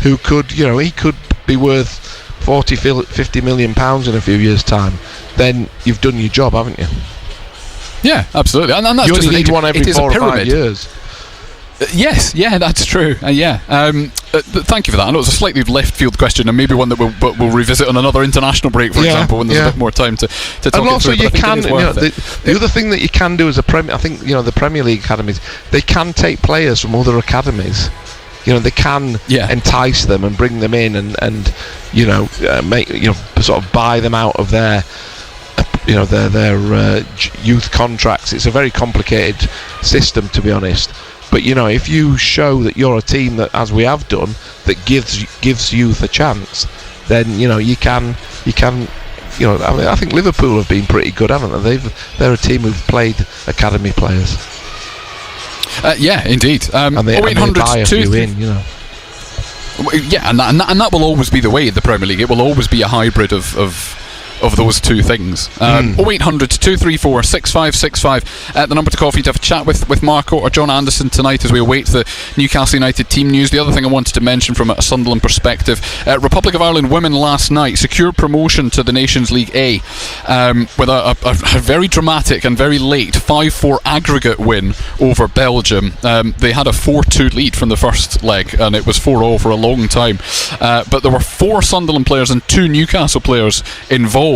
who could, he could be worth 40, 50 million pounds in a few years' time, then you've done your job, haven't you? Yeah, absolutely. And that's you just only need one every 4 or 5 years. Yes, that's true. Thank you for that. I know it's a slightly left field question, and maybe one that we'll revisit on another international break, for example, when there's a bit more time to talk. And also, you can. The other thing that you can do as a Premier, I think the Premier League academies, they can take players from other academies. They can entice them and bring them in, and make sort of buy them out of their their youth contracts. It's a very complicated system, to be honest. But if you show that you're a team that, as we have done, that gives youth a chance, then you can I think Liverpool have been pretty good, haven't they? They're a team who've played academy players. Yeah, indeed. And they buy a few in, Yeah, and that will always be the way in the Premier League. It will always be a hybrid of those two things. 0800 234 6565, the number to call for you to have a chat with Marco or John Anderson tonight as we await the Newcastle United team news. The other thing I wanted to mention from a Sunderland perspective, Republic of Ireland women last night secured promotion to the Nations League A with a very dramatic and very late 5-4 aggregate win over Belgium. They had a 4-2 lead from the first leg, and it was 4-0 for a long time, but there were 4 Sunderland players and 2 Newcastle players involved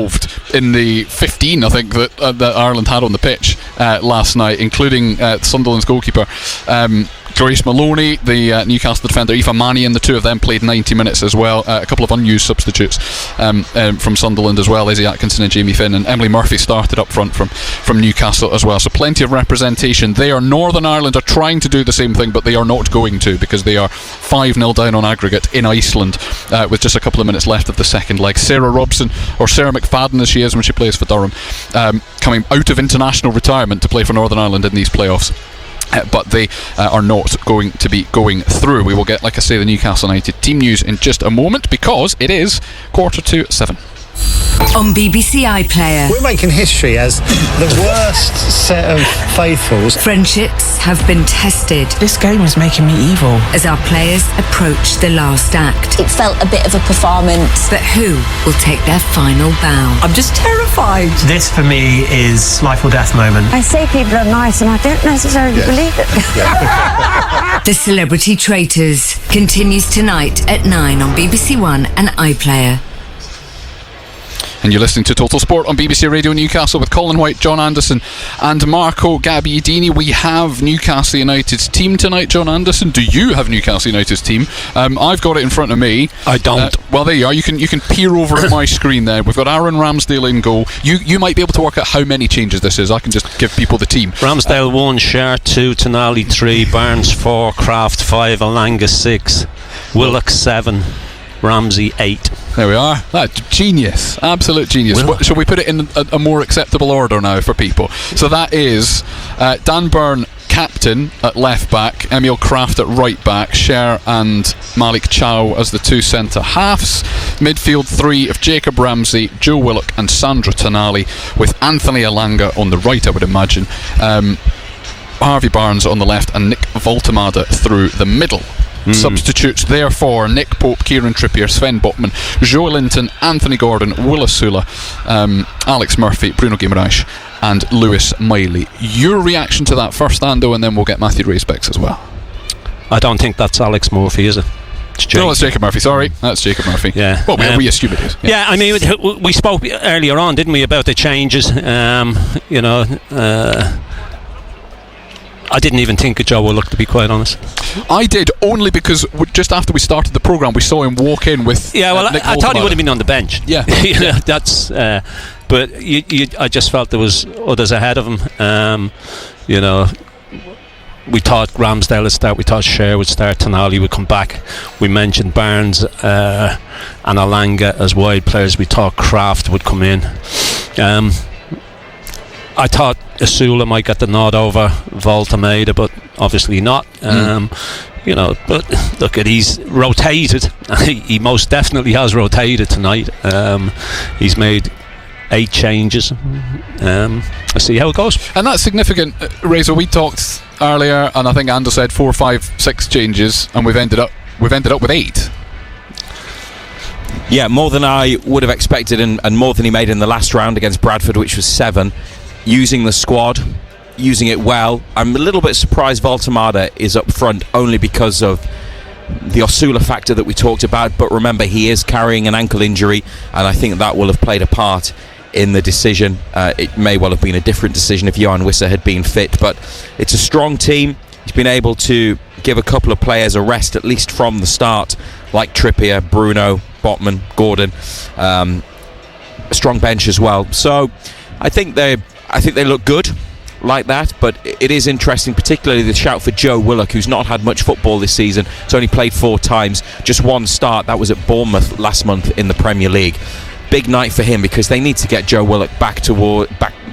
in the 15, I think, that Ireland had on the pitch last night, including Sunderland's goalkeeper Grace Maloney, the Newcastle defender Aoife Mannion. The two of them played 90 minutes as well. A couple of unused substitutes from Sunderland as well, Izzy Atkinson and Jamie Finn, and Emily Murphy started up front from Newcastle as well. So plenty of representation there. Northern Ireland are trying to do the same thing, but they are not going to, because they are 5-0 down on aggregate in Iceland with just a couple of minutes left of the second leg. Sarah Robson, or Sarah McFadden as she is when she plays for Durham, coming out of international retirement to play for Northern Ireland in these playoffs. But they are not going to be going through. We will get, like I say, the Newcastle United team news in just a moment, because it is 6:45. On BBC iPlayer, we're making history as the worst set of faithfuls. Friendships have been tested. This game is making me evil. As our players approach the last act. It felt a bit of a performance. But who will take their final bow? I'm just terrified. This for me is life or death moment. I say people are nice and I don't necessarily believe it. The Celebrity Traitors continues tonight at 9 on BBC One and iPlayer. And you're listening to Total Sport on BBC Radio Newcastle with Colin White, John Anderson and Marco Gabbiadini. We have Newcastle United's team tonight. John Anderson, do you have Newcastle United's team? I've got it in front of me. I don't. Well, there you are. You can peer over at my screen there. We've got Aaron Ramsdale in goal. You might be able to work out how many changes this is. I can just give people the team. Ramsdale 1, Sher 2, Tonali 3, Barnes 4, Kraft 5, Alanga 6, Willock 7, Ramsey 8. There we are. Genius. Absolute genius. Shall we put it in a more acceptable order now for people? So that is Dan Byrne, captain, at left back, Emil Kraft at right back, Sher and Malik Chow as the 2 centre halves. Midfield 3 of Jacob Ramsey, Joe Willock and Sandra Tonali, with Anthony Alanga on the right, I would imagine, Harvey Barnes on the left, and Nick Voltemade through the middle. Substitutes therefore: Nick Pope, Kieran Trippier, Sven Botman, Joe Linton, Anthony Gordon, Willa Sula, Alex Murphy, Bruno Guimaraes and Lewis Miley. Your reaction to that first, Ando, and then we'll get Matthew Racebex as well. I don't think that's Alex Murphy, is it? No, it's Jacob Murphy, sorry. That's Jacob Murphy. Yeah. Well, we assume it is. Yeah, I mean, we spoke earlier on, didn't we, about the changes. I didn't even think of Joe Willock, to be quite honest. I did, only because just after we started the programme, we saw him walk in with. Yeah, well, I thought he would have been on the bench. Yeah, that's. But I just felt there was others ahead of him. We thought Ramsdale would start. We thought Sher would start. Tonali would come back. We mentioned Barnes and Alanga as wide players. We thought Kraft would come in. I thought Asula might get the nod over Voltemade, but obviously not. But look, he's rotated. He most definitely has rotated tonight. He's made 8 changes. Let's see how it goes. And that's significant, Razor. We talked earlier, and I think Ando said 4, 5, 6 changes, and we've ended up with 8. Yeah, more than I would have expected, and more than he made in the last round against Bradford, which was 7. Using the squad, using it well. I'm a little bit surprised Voltemade is up front, only because of the Osula factor that we talked about. But remember, he is carrying an ankle injury, and I think that will have played a part in the decision. It may well have been a different decision if Johan Wissa had been fit, but it's a strong team. He's been able to give a couple of players a rest, at least from the start, like Trippier, Bruno, Botman, Gordon. A strong bench as well. So I think they look good like that, but it is interesting, particularly the shout for Joe Willock, who's not had much football this season. He's only played 4 times, just 1 start. That was at Bournemouth last month in the Premier League. big night for him because they need to get Joe Willock back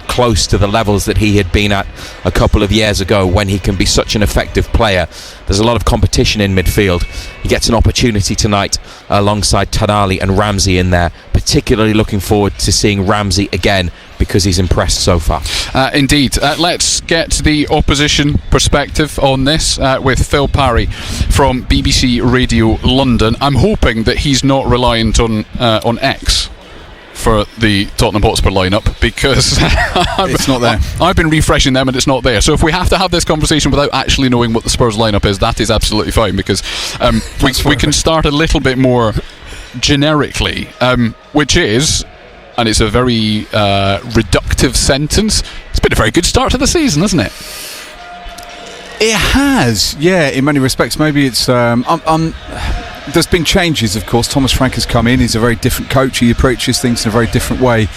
close to the levels that he had been at a couple of years ago when he can be such an effective player. There's a lot of competition in midfield. He gets an opportunity tonight alongside Tonali and Ramsey in there. Particularly looking forward to seeing Ramsey again because he's impressed so far. Indeed. Let's get the opposition perspective on this with Phil Parry from BBC Radio London. I'm hoping that he's not reliant on X for the Tottenham Hotspur lineup because it's not there. I've been refreshing them and it's not there. So if we have to have this conversation without actually knowing what the Spurs lineup is, that is absolutely fine because we can start a little bit more generically, which is, and it's a very reductive sentence, it's been a very good start to the season, hasn't it? It has, yeah, in many respects. Maybe it's there's been changes, of course. Thomas Frank has come in. He's a very different coach. He approaches things in a very different way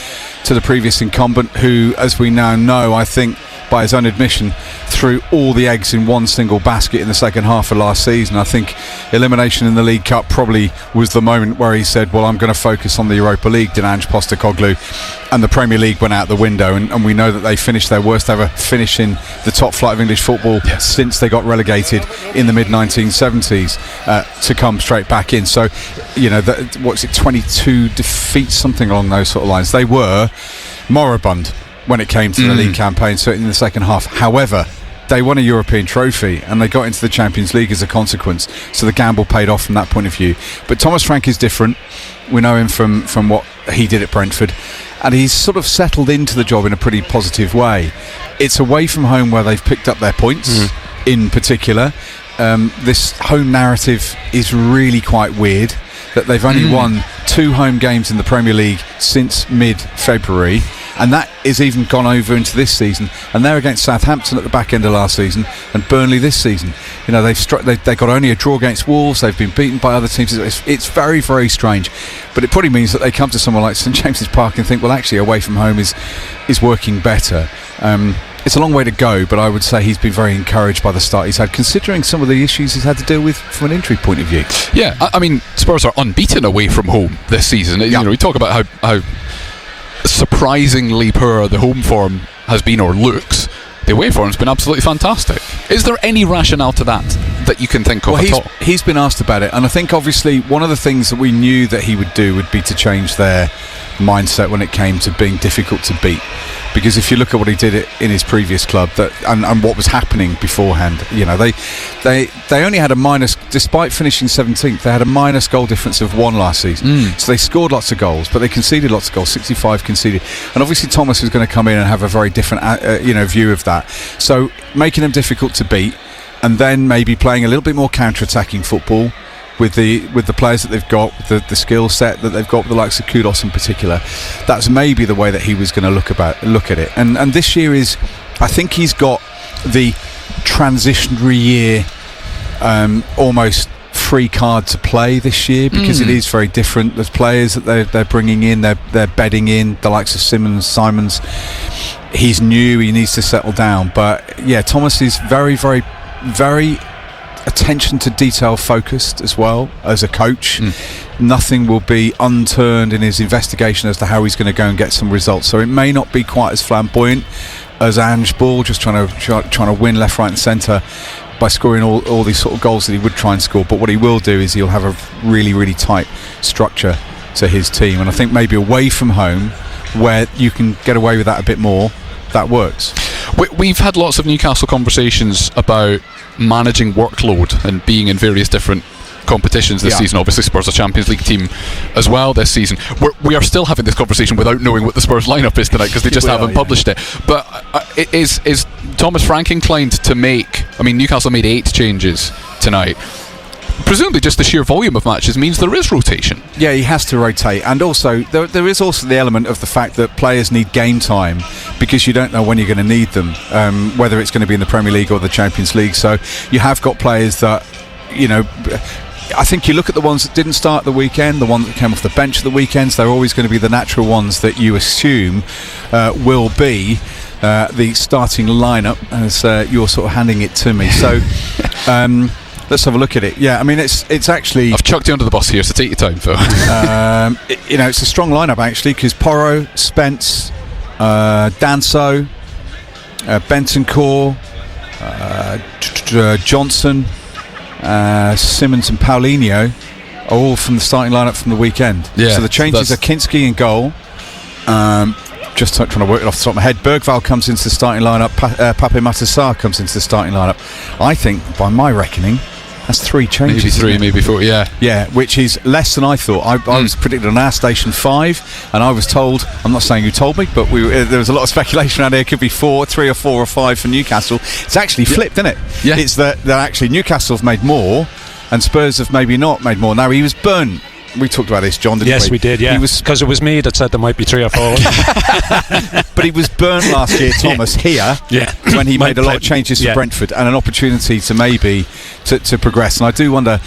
to the previous incumbent, who, as we now know, I think by his own admission, threw all the eggs in one single basket in the second half of last season. I think elimination in the League Cup probably was the moment where he said, well, I'm going to focus on the Europa League, did Ange Postecoglou, and the Premier League went out the window, and we know that they finished their worst ever finish in the top flight of English football since they got relegated in the mid-1970s to come straight back in. So, you know, 22 defeats, something along those sort of lines. They were moribund when it came to the league campaign, certainly in the second half. However, they won a European trophy and they got into the Champions League as a consequence, so the gamble paid off from that point of view. But Thomas Frank is different. We know him from what he did at Brentford, and he's sort of settled into the job in a pretty positive way. It's away from home where they've picked up their points in particular. This home narrative is really quite weird, that they've only won 2 home games in the Premier League since mid-February, and that is even gone over into this season, and they're against Southampton at the back end of last season and Burnley this season. You know, they got only a draw against Wolves. They've been beaten by other teams. It's very, very strange, but it probably means that they come to somewhere like St James's Park and think, well, actually away from home is working better. It's a long way to go, but I would say he's been very encouraged by the start he's had, considering some of the issues he's had to deal with from an injury point of view. Yeah, I mean, Spurs are unbeaten away from home this season. You know, we talk about how surprisingly poor the home form has been or looks. The away form's been absolutely fantastic. Is there any rationale to that you can think of at all? He's been asked about it, and I think obviously one of the things that we knew that he would do would be to change their mindset when it came to being difficult to beat. Because if you look at what he did in his previous club, and what was happening beforehand, you know, they only had a minus, despite finishing 17th, they had a minus goal difference of 1 last season. So they scored lots of goals, but they conceded lots of goals, 65 conceded. And obviously Thomas was going to come in and have a very different view of that. So making them difficult to beat, and then maybe playing a little bit more counter-attacking football with the players that they've got, the skill set that they've got, with the likes of Kudus in particular. That's maybe the way that he was going to look at it. And this year is, I think he's got the transitionary year almost free card to play this year, because it is very different. There's players that they're bringing in, they're bedding in, the likes of Simons. He's new, he needs to settle down. But yeah, Thomas is very, very, very attention to detail focused as well as a coach. Nothing will be unturned in his investigation as to how he's going to go and get some results. So it may not be quite as flamboyant as Ange Ball, just trying to win left, right and centre by scoring all these sort of goals that he would try and score. But what he will do is he'll have a really, really tight structure to his team, and I think maybe away from home, where you can get away with that a bit more, that works. We've had lots of Newcastle conversations about managing workload and being in various different competitions this season. Obviously Spurs are Champions League team as well this season. We are still having this conversation without knowing what the Spurs lineup is tonight, because they just haven't published it. But is Thomas Frank inclined to make, I mean, Newcastle made 8 changes tonight. Presumably just the sheer volume of matches means there is rotation. Yeah, he has to rotate, and also there is also the element of the fact that players need game time, because you don't know when you're going to need them, whether it's going to be in the Premier League or the Champions League. So you have got players that, you know, I think you look at the ones that didn't start the weekend, the ones that came off the bench at the weekends, they're always going to be the natural ones that you assume will be the starting lineup, as you're sort of handing it to me. So Let's have a look at it. Yeah, I mean, it's actually... I've chucked you under the bus here, so take your time, Phil. It's a strong lineup, actually, because Porro, Spence, Danso, Bentancur, Johnson, Simmons and Paulinho are all from the starting lineup from the weekend. Yeah, so the changes are Kinski in goal. Just trying to work it off the top of my head. Bergvall comes into the starting lineup. Pape Matar comes into the starting lineup. I think, by my reckoning, that's 3 changes. Maybe 3, maybe 4, yeah. Yeah, which is less than I thought. I was predicted on our station 5, and I was told, I'm not saying who told me, but there was a lot of speculation around here. It could be 3 or 4 or 5 for Newcastle. It's actually flipped, isn't it? Yeah. It's that actually Newcastle have made more, and Spurs have maybe not made more. Now, he was burnt. We talked about this, John, didn't we? Yes, we did, yeah. Because it was me that said there might be 3 or 4. But he was burnt last year, Thomas, here, when he made a lot of changes for Brentford and an opportunity to maybe to progress. And I do wonder,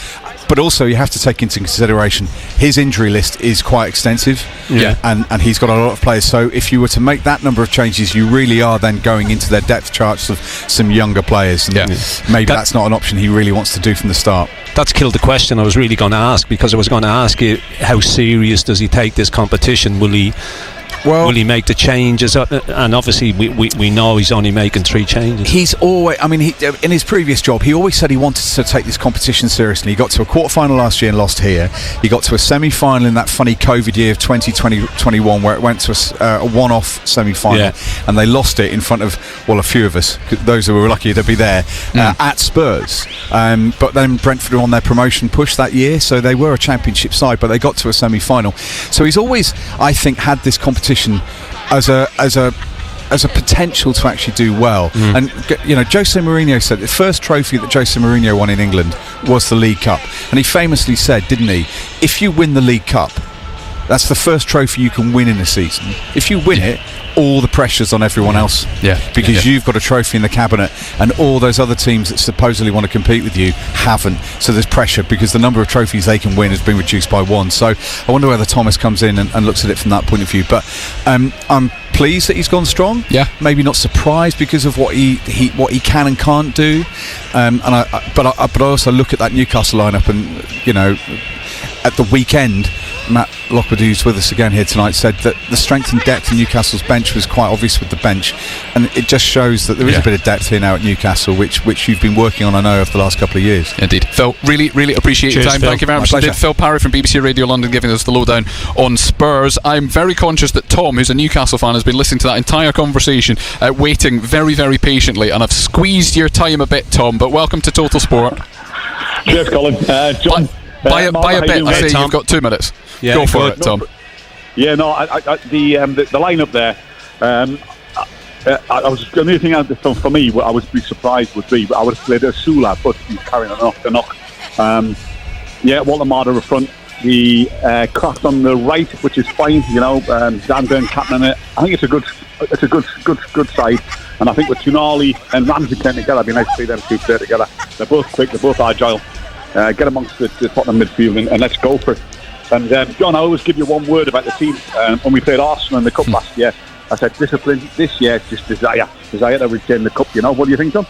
but also you have to take into consideration his injury list is quite extensive, and he's got a lot of players. So if you were to make that number of changes, you really are then going into their depth charts of some younger players. And maybe that's not an option he really wants to do from the start. That's killed the question I was really going to ask, because I was going to ask you, how serious does he take this competition? Will he make the changes? And obviously we know he's only making 3 changes. He's always, in his previous job, he always said he wanted to take this competition seriously. He got to a quarter-final last year and lost here. He got to a semi-final in that funny COVID year of 2020-21, where it went to a one-off semi-final, and they lost it in front of, well, a few of us, those who were lucky to be there, at Spurs. But then Brentford were on their promotion push that year, so they were a championship side, but they got to a semi-final. So he's always, I think, had this competition as a potential to actually do well. And Jose Mourinho said the first trophy that Jose Mourinho won in England was the League Cup, and he famously said, didn't he, if you win the League Cup, that's the first trophy you can win in a season. If you win it, all the pressure's on everyone else. Because you've got a trophy in the cabinet, and all those other teams that supposedly want to compete with you haven't. So there's pressure, because the number of trophies they can win has been reduced by 1. So I wonder whether Thomas comes in and looks at it from that point of view. But I'm pleased that he's gone strong. Maybe not surprised because of what he can and can't do. But I also look at that Newcastle lineup, and at the weekend, Matt Lockwood, who's with us again here tonight, said that the strength and depth in Newcastle's bench was quite obvious with the bench, and it just shows that there is a bit of depth here now at Newcastle, which you've been working on, I know, over the last couple of years. Indeed. Phil, really appreciate your time. Phil. Thank you very much indeed. Phil Parry from BBC Radio London giving us the lowdown on Spurs. I'm very conscious that Tom, who's a Newcastle fan, has been listening to that entire conversation, waiting very very patiently, and I've squeezed your time a bit, Tom, but welcome to Total Sport. Cheers, Colin. John, By a bit, I say you've got 2 minutes. Go for it, Tom. The lineup there. I was the only thing for me, what I would be surprised would be, I would have played Sula, but he's carrying the knock. Walter Marder up front. The Kraft on the right, which is fine. Dan Burn captaining it. I think it's a good side. And I think with Tonali and Ramsey playing together, it'd be nice to see them 2 play together. They're both quick. They're both agile. Get amongst the Tottenham midfield and let's go for it. And John, I always give you one word about the team. When we played Arsenal in the Cup last year, I said discipline. This year, it's just desire to retain the Cup. What do you think, John?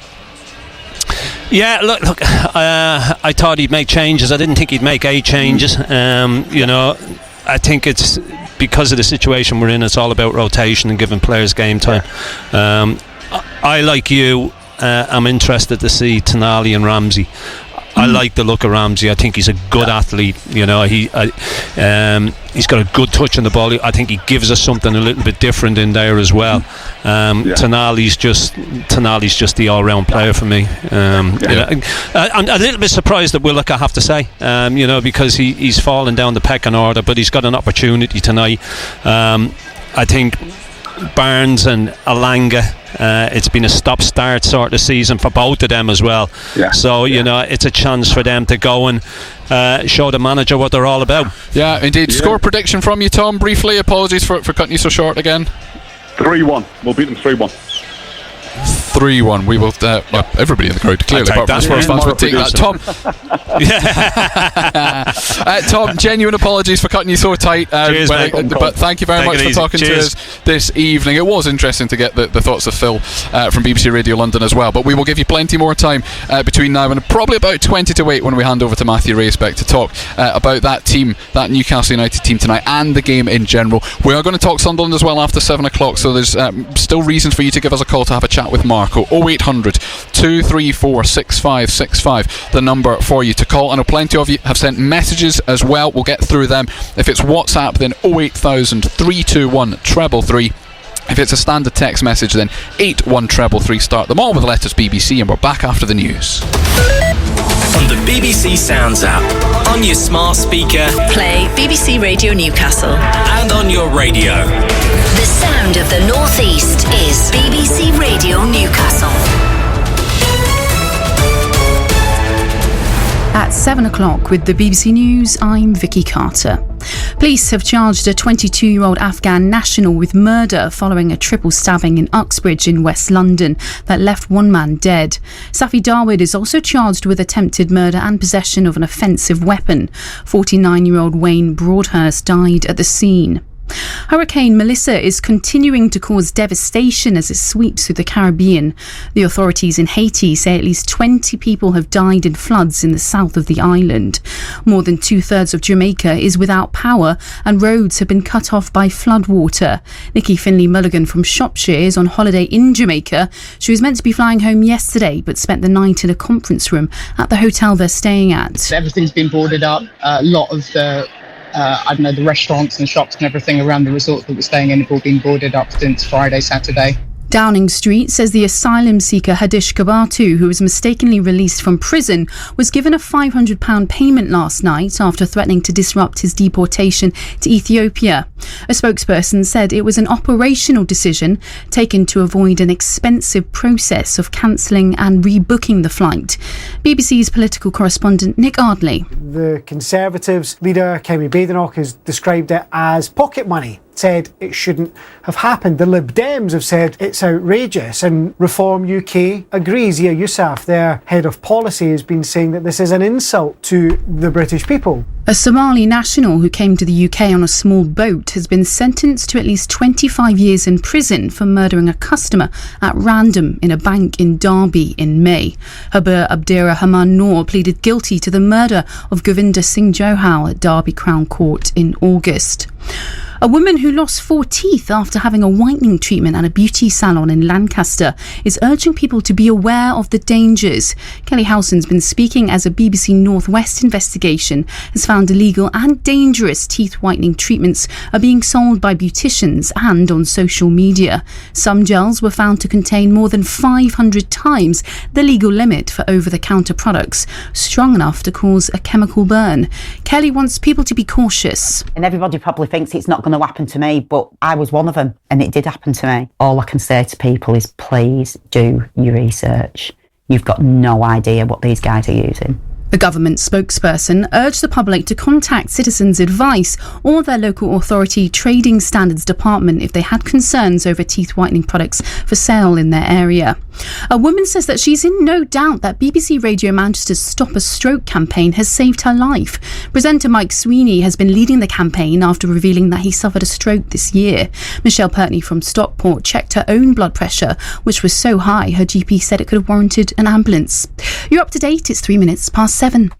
Yeah, look. I thought he'd make changes. I didn't think he'd make 8 changes. I think it's because of the situation we're in. It's all about rotation and giving players game time. I like you. I'm interested to see Tonali and Ramsey. I like the look of Ramsey. I think he's a good athlete. He's got a good touch on the ball. I think he gives us something a little bit different in there as well. Tonali's just the all-round player for me. I'm a little bit surprised at Willock, I have to say. Because he's fallen down the pecking order, but he's got an opportunity tonight. I think Barnes and Alanga, it's been a stop-start sort of season for both of them as well. So it's a chance for them to go and show the manager what they're all about. Yeah, indeed. Score prediction from you, Tom, briefly. Apologies for cutting you so short again. 3-1. We'll beat them 3-1. 3-1. We will. Everybody in the crowd, clearly, apart from Spurs fans, would take that. Tom, Tom, genuine apologies for cutting you so tight. Cheers, mate. But thank you very much for talking to us this evening. It was interesting to get the thoughts of Phil from BBC Radio London as well. But we will give you plenty more time between now and probably about 20 to 8 when we hand over to Matthew Racebeck to talk about that team, that Newcastle United team tonight, and the game in general. We are going to talk Sunderland as well after 7 o'clock, so there's still reasons for you to give us a call to have a chat with Marco. 0800 234 6565, the number for you to call. I know plenty of you have sent messages as well. We'll get through them. If it's WhatsApp, then 08000 321 333. If it's a standard text message, then 81333. Start them all with the letters BBC, and we're back after the news. On the BBC Sounds app, on your smart speaker, Play BBC Radio Newcastle. and on your radio. The sound of the North East is BBC Radio Newcastle. At 7 o'clock with the BBC News, I'm Vicky Carter. Police have charged a 22-year-old Afghan national with murder following a triple stabbing in Uxbridge in West London that left one man dead. Safi Dawood is also charged with attempted murder and possession of an offensive weapon. 49-year-old Wayne Broadhurst died at the scene. Hurricane Melissa is continuing to cause devastation as it sweeps through the Caribbean. The authorities in Haiti say at least 20 people have died in floods in the south of the island. More than 2/3 of Jamaica is without power and roads have been cut off by floodwater. Nikki Finlay-Mulligan from Shropshire is on holiday in Jamaica. She was meant to be flying home yesterday but spent the night in a conference room at the hotel they're staying at. Everything's been boarded up. A lot of the the restaurants and shops and everything around the resort that we're staying in have all been boarded up since Friday, Saturday. Downing Street says the asylum seeker Hadish Kabatu, who was mistakenly released from prison, was given a £500 payment last night after threatening to disrupt his deportation to Ethiopia. A spokesperson said it was an operational decision taken to avoid an expensive process of cancelling and rebooking the flight. BBC's political correspondent Nick Ardley. The Conservatives leader, Kemi Badenoch, has described it as pocket money. Said it shouldn't have happened. The Lib Dems have said it's outrageous, and Reform UK agrees. Zia Yousaf, their head of policy, has been saying that this is an insult to the British people. A Somali national who came to the UK on a small boat has been sentenced to at least 25 years in prison for murdering a customer at random in a bank in Derby in May. Habir Abdirahman Noor pleaded guilty to the murder of Govinda Singh Johal at Derby Crown Court in August. A woman who lost 4 teeth after having a whitening treatment at a beauty salon in Lancaster is urging people to be aware of the dangers. Kelly Howson's been speaking as a BBC North West investigation has found illegal and dangerous teeth whitening treatments are being sold by beauticians and on social media. Some gels were found to contain more than 500 times the legal limit for over-the-counter products, strong enough to cause a chemical burn. Kelly wants people to be cautious. And everybody probably thinks it's not going to happen to me, but I was one of them and it did happen to me. All I can say to people is please do your research. You've got no idea what these guys are using. The government spokesperson urged the public to contact Citizens Advice or their local authority trading standards department if they had concerns over teeth whitening products for sale in their area. A woman says that she's in no doubt that BBC Radio Manchester's Stop a Stroke campaign has saved her life. Presenter Mike Sweeney has been leading the campaign after revealing that he suffered a stroke this year. Michelle Purtney from Stockport checked her own blood pressure, which was so high her GP said it could have warranted an ambulance. You're up to date, it's 3 minutes past 7.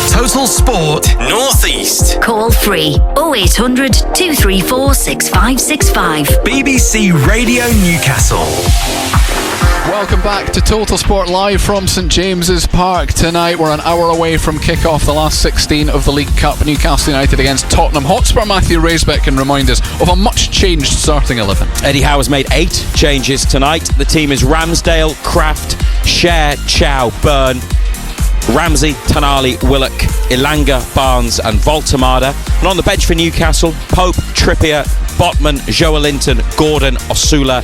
Total Sport North East. Call free 0800 234 6565. BBC Radio Newcastle. Welcome back to Total Sport live from St James's Park tonight. We're an hour away from kick-off the last 16 of the League Cup. Newcastle United against Tottenham Hotspur. Matthew Racebeck can remind us of a much-changed starting 11. Eddie Howe has made 8 changes tonight. The team is Ramsdale, Kraft, Cher, Chow, Byrne, Ramsey, Tonali, Willock, Ilanga, Barnes and Voltamada. And on the bench for Newcastle, Pope, Trippier, Botman, Joelinton, Gordon, Osula,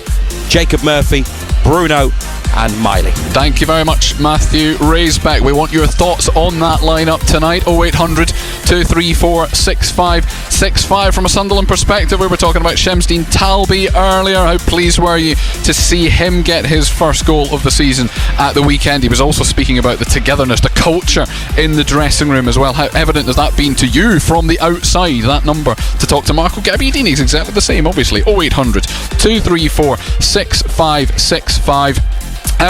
Jacob Murphy, Bruno, and Miley. Thank you very much, Matthew Raisbeck. We want your thoughts on that lineup tonight. 0800 234 6565. From a Sunderland perspective, we were talking about Shamsdean Talby earlier. How pleased were you to see him get his first goal of the season at the weekend? He was also speaking about the togetherness, the culture in the dressing room as well. How evident has that been to you from the outside? That number to talk to Marco Gabbiadini is exactly the same, obviously. 0800 234 6565.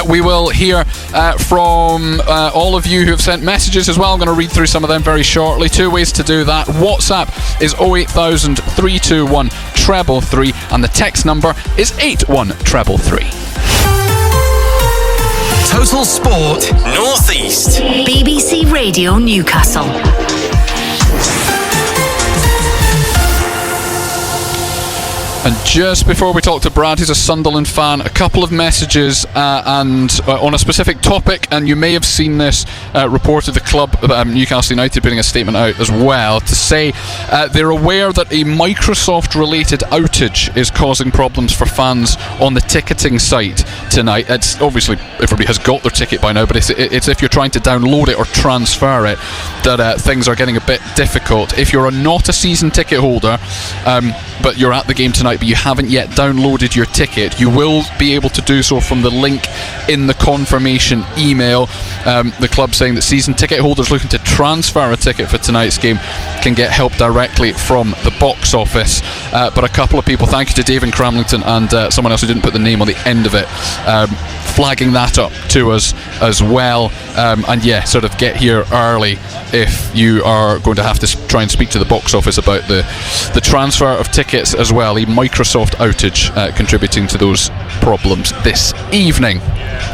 We will hear from all of you who have sent messages as well. I'm going to read through some of them very shortly. 2 ways to do that. WhatsApp is 08000 321 333 and the text number is 81333. Total Sport North East. BBC Radio Newcastle. And just before we talk to Brad, who's a Sunderland fan, a couple of messages and on a specific topic, and you may have seen this reported. The club, Newcastle United, putting a statement out as well to say they're aware that a Microsoft-related outage is causing problems for fans on the ticketing site tonight. It's obviously everybody has got their ticket by now, but it's if you're trying to download it or transfer it that things are getting a bit difficult. If you're not a season ticket holder, but you're at the game tonight, but you haven't yet downloaded your ticket, you will be able to do so from the link in the confirmation email. The club saying that season ticket holders looking to transfer a ticket for tonight's game can get help directly from the box office. But a couple of people, thank you to Dave in Cramlington and someone else who didn't put the name on the end of it, flagging that up to us as well. And yeah, sort of get here early if you are going to have to try and speak to the box office about the transfer of tickets as well. A Microsoft outage contributing to those problems this evening.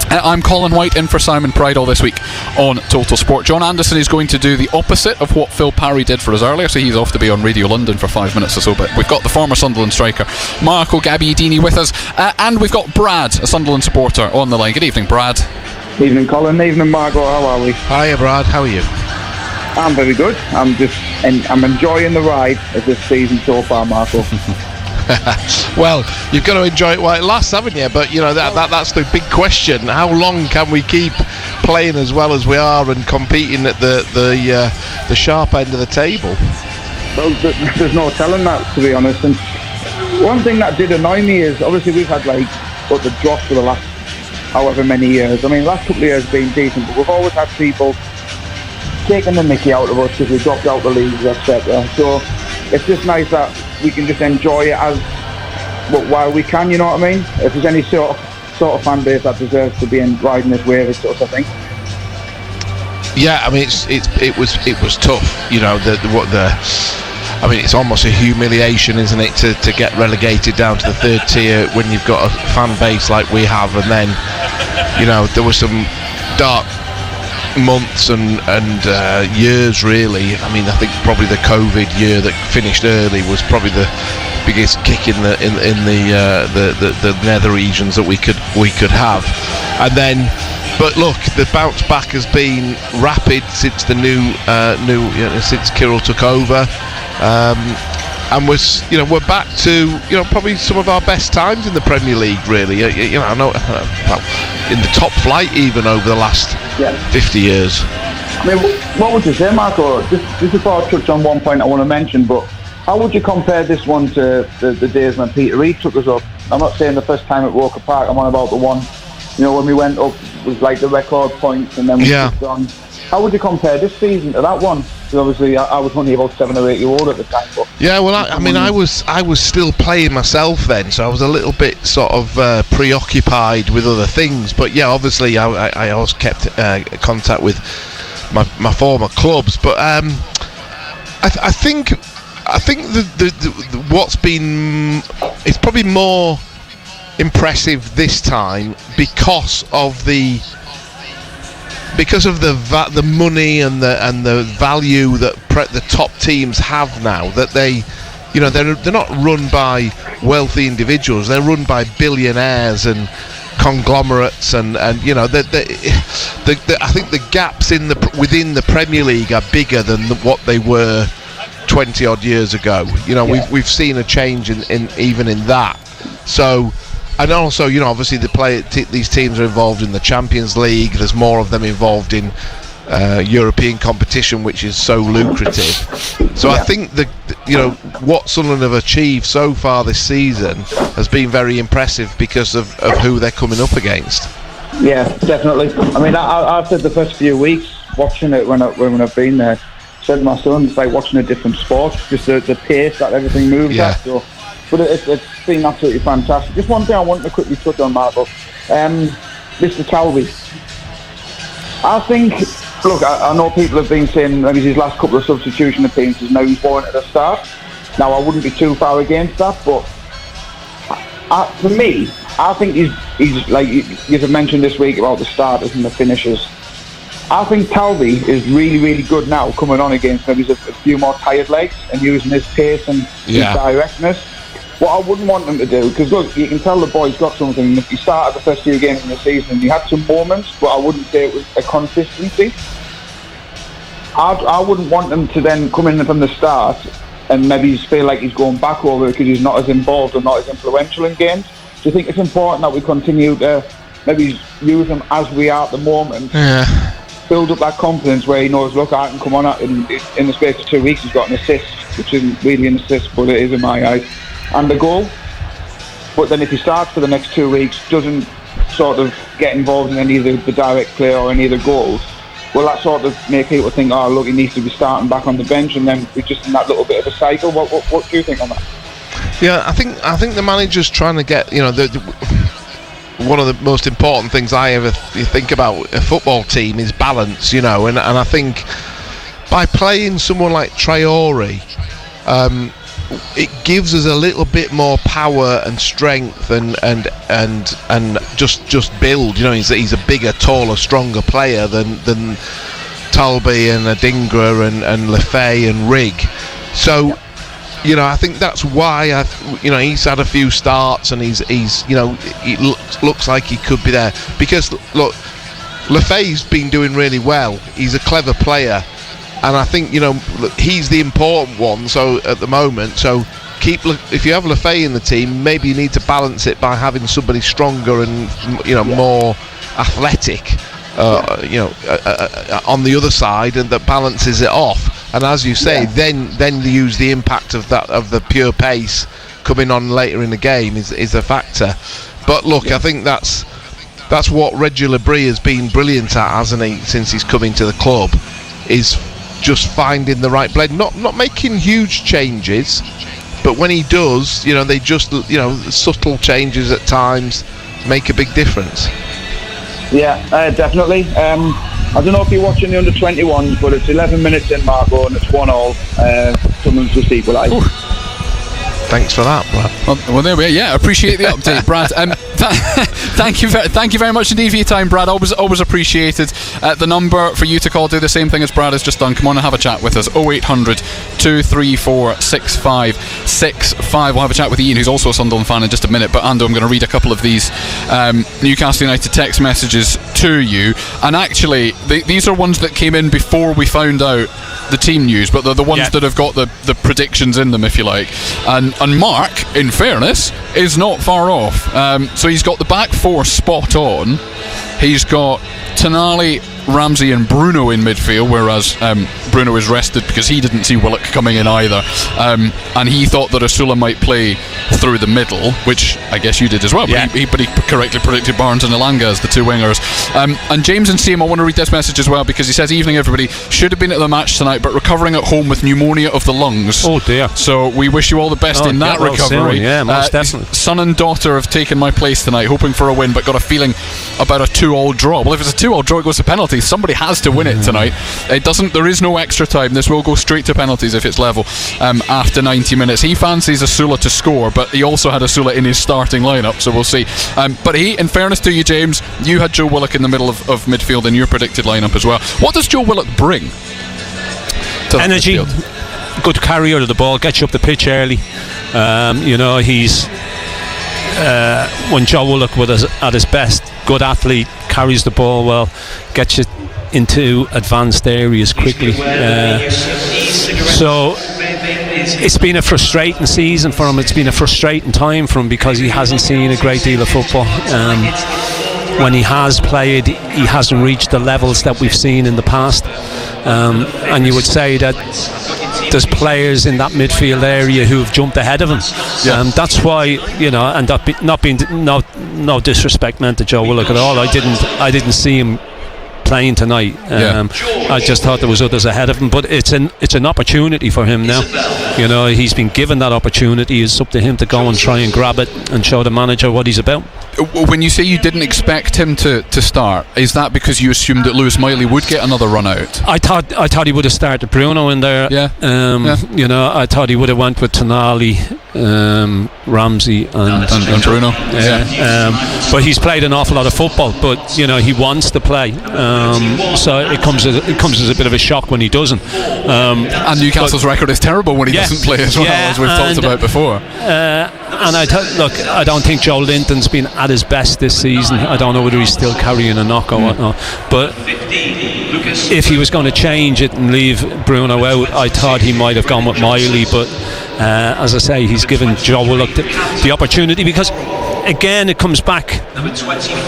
I'm Colin White in for Simon Pride all this week on Total Sport. John Anderson is going to do the opposite of what Phil Parry did for us earlier, so he's off to be on Radio London for 5 minutes or so. But we've got the former Sunderland striker Marco Gabbiadini with us, and we've got Brad, a Sunderland supporter, on the line. Good evening, Brad. Evening, Colin. Evening, Marco. How are we? Hiya, Brad. How are you? I'm very good. I'm enjoying the ride of this season so far, Marco. Well, you've got to enjoy it while it lasts, haven't you? But you know that's the big question. How long can we keep playing as well as we are and competing at the sharp end of the table? Well, there's no telling that, to be honest. And one thing that did annoy me is obviously we've had the drops for the last however many years. I mean, the last couple of years have been decent, but we've always had people taking the mickey out of us because we dropped out the leagues, etc. So it's just nice that we can just enjoy it as while we can, you know what I mean? If there's any sort of fan base that deserves to be riding this wave, it's sort of thing. Yeah, I mean it was tough, you know. I mean, it's almost a humiliation, isn't it, to get relegated down to the third tier when you've got a fan base like we have, and then, you know, there were some dark months and years really. I mean, I think probably the COVID year that finished early was probably the biggest kick in the nether regions that we could have. And then, but look, the bounce back has been rapid since the since Kirill took over. And we're back to probably some of our best times in the Premier League, really. I know in the top flight even over the last 50 years. I mean, what would you say, Marco? Just before I touch on one point I want to mention, but how would you compare this one to the days when Peter Reid took us up? I'm not saying the first time at Walker Park. I'm on about the one, when we went up with like the record points and then we took on. How would you compare this season to that one? Because obviously I was only about 7 or 8 years old at the time. But yeah, well, I was still playing myself then, so I was a little bit sort of preoccupied with other things. But yeah, obviously I always kept contact with my former clubs. But I think the what's been, it's probably more impressive this time because of the money and the value that the top teams have now. That they're not run by wealthy individuals. They're run by billionaires and conglomerates, and I think the gaps within the Premier League are bigger than what they were 20 odd years ago. We've seen a change in even in that. So And also, obviously these teams are involved in the Champions League. There's more of them involved in European competition, which is so lucrative. So I think what Sunderland have achieved so far this season has been very impressive because of who they're coming up against. Yeah, definitely. I mean, I've said the first few weeks watching it when I've been there, said to my son, it's like watching a different sport, just the pace that everything moves at. So, but it's been absolutely fantastic. Just one thing I want to quickly touch on, Marco. Mr. Talby. I think, look, I know people have been saying maybe his last couple of substitution appearances, now he's warranted a start. Now, I wouldn't be too far against that, but for me, I think he's like you've mentioned this week about the starters and the finishers. I think Talby is really, really good now coming on against maybe a few more tired legs and using his pace and his directness. What I wouldn't want him to do, because look, you can tell the boy's got something. If he started the first few games in the season, he had some moments, but I wouldn't say it was a consistency. I wouldn't want him to then come in from the start and maybe feel like he's going back over because he's not as involved or not as influential in games. Do you think it's important that we continue to maybe use him as we are at the moment? Yeah. Build up that confidence where he knows, look, I can come on in the space of 2 weeks. He's got an assist, which isn't really an assist, but it is in my eyes, and a goal. But then if he starts for the next 2 weeks, doesn't sort of get involved in any of the direct play or any of the goals, will that sort of make people think, oh, look, he needs to be starting back on the bench, and then we're just in that little bit of a cycle? What do you think on that? Yeah, I think the manager's trying to get, one of the most important things I ever think about a football team is balance, and I think by playing someone like Traore, it gives us a little bit more power and strength and just build. He's a bigger, taller, stronger player than Talby and Adingra and Lefay and Rigg. So. I think that's why he's had a few starts and he's it looks like he could be there because look, Lefay's been doing really well. He's a clever player, and I think he's the important one. So at the moment, if you have Lefay in the team, maybe you need to balance it by having somebody stronger and more athletic. On the other side, and that balances it off. And as you say, then use the impact of the pure pace coming on later in the game is a factor. But look, I think that's what Reggie Labrie has been brilliant at, hasn't he, since he's come into the club, is just finding the right blend, not making huge changes, but when he does, they just subtle changes at times make a big difference. Yeah, definitely. I don't know if you're watching the under-21s, but it's 11 minutes in, Marco, and it's 1-1. Someone's just equalised. Thanks for that, Brad. Well, there we are. Yeah, appreciate the update, Brad. Thank you very much indeed for your time, Brad. Always appreciated. The number for you to call, do the same thing as Brad has just done. Come on and have a chat with us. 0800 234 6565. We'll have a chat with Ian, who's also a Sunderland fan, in just a minute. But Ando, I'm going to read a couple of these Newcastle United text messages to you. And actually, these are ones that came in before we found out the team news, but they're the ones that have got the predictions in them, if you like. And Mark, in fairness, is not far off. So he's got the back four spot on. He's got Tonali, Ramsey and Bruno in midfield, whereas Bruno is rested because he didn't see Willock coming in either, and he thought that Asula might play through the middle, which I guess you did as well, but he correctly predicted Barnes and Elanga as the two wingers. And James and Sam, I want to read this message as well, because he says, evening everybody, should have been at the match tonight but recovering at home with pneumonia of the lungs. Oh dear. So we wish you all the best in that recovery. Yeah, most definitely. Son and daughter have taken my place tonight, hoping for a win, but got a feeling about a 2-2 draw. Well, if it's a 2-2 draw, it goes to penalties. Somebody has to win it tonight. There is no extra time. This will go straight to penalties if it's level after 90 minutes. He fancies Asula to score, but he also had Asula in his starting lineup, so we'll see. But in fairness to you, James, you had Joe Willock in the middle of midfield in your predicted lineup as well. What does Joe Willock bring? Energy, good carrier of the ball, gets you up the pitch early. He's when Joe Willock was at his best, good athlete, carries the ball well, gets you into advanced areas quickly. So it's been a frustrating season for him. It's been a frustrating time for him because he hasn't seen a great deal of football. When he has played, he hasn't reached the levels that we've seen in the past. And you would say that there's players in that midfield area who have jumped ahead of him. That's why, you know, and that not being no disrespect meant to Joe Willock at all. I didn't see him playing tonight. I just thought there was others ahead of him, but it's an opportunity for him now. You know, he's been given that opportunity. It's up to him to go and try and grab it and show the manager what he's about. When you say you didn't expect him to start, is that because you assumed that Lewis Miley would get another run out? I thought he would have started Bruno in there. You know, I thought he would have went with Tonali, Ramsey and Bruno. But he's played an awful lot of football, but you know, he wants to play. So it comes as a bit of a shock when he doesn't. And Newcastle's record is terrible when he doesn't play as well, as we've talked about before. And I don't think Joe Linton's been at his best this season. I don't know whether he's still carrying a knock or whatnot. But if he was going to change it and leave Bruno out, I thought he might have gone with Miley. But as I say, he's given Joe Willock the opportunity, because again it comes back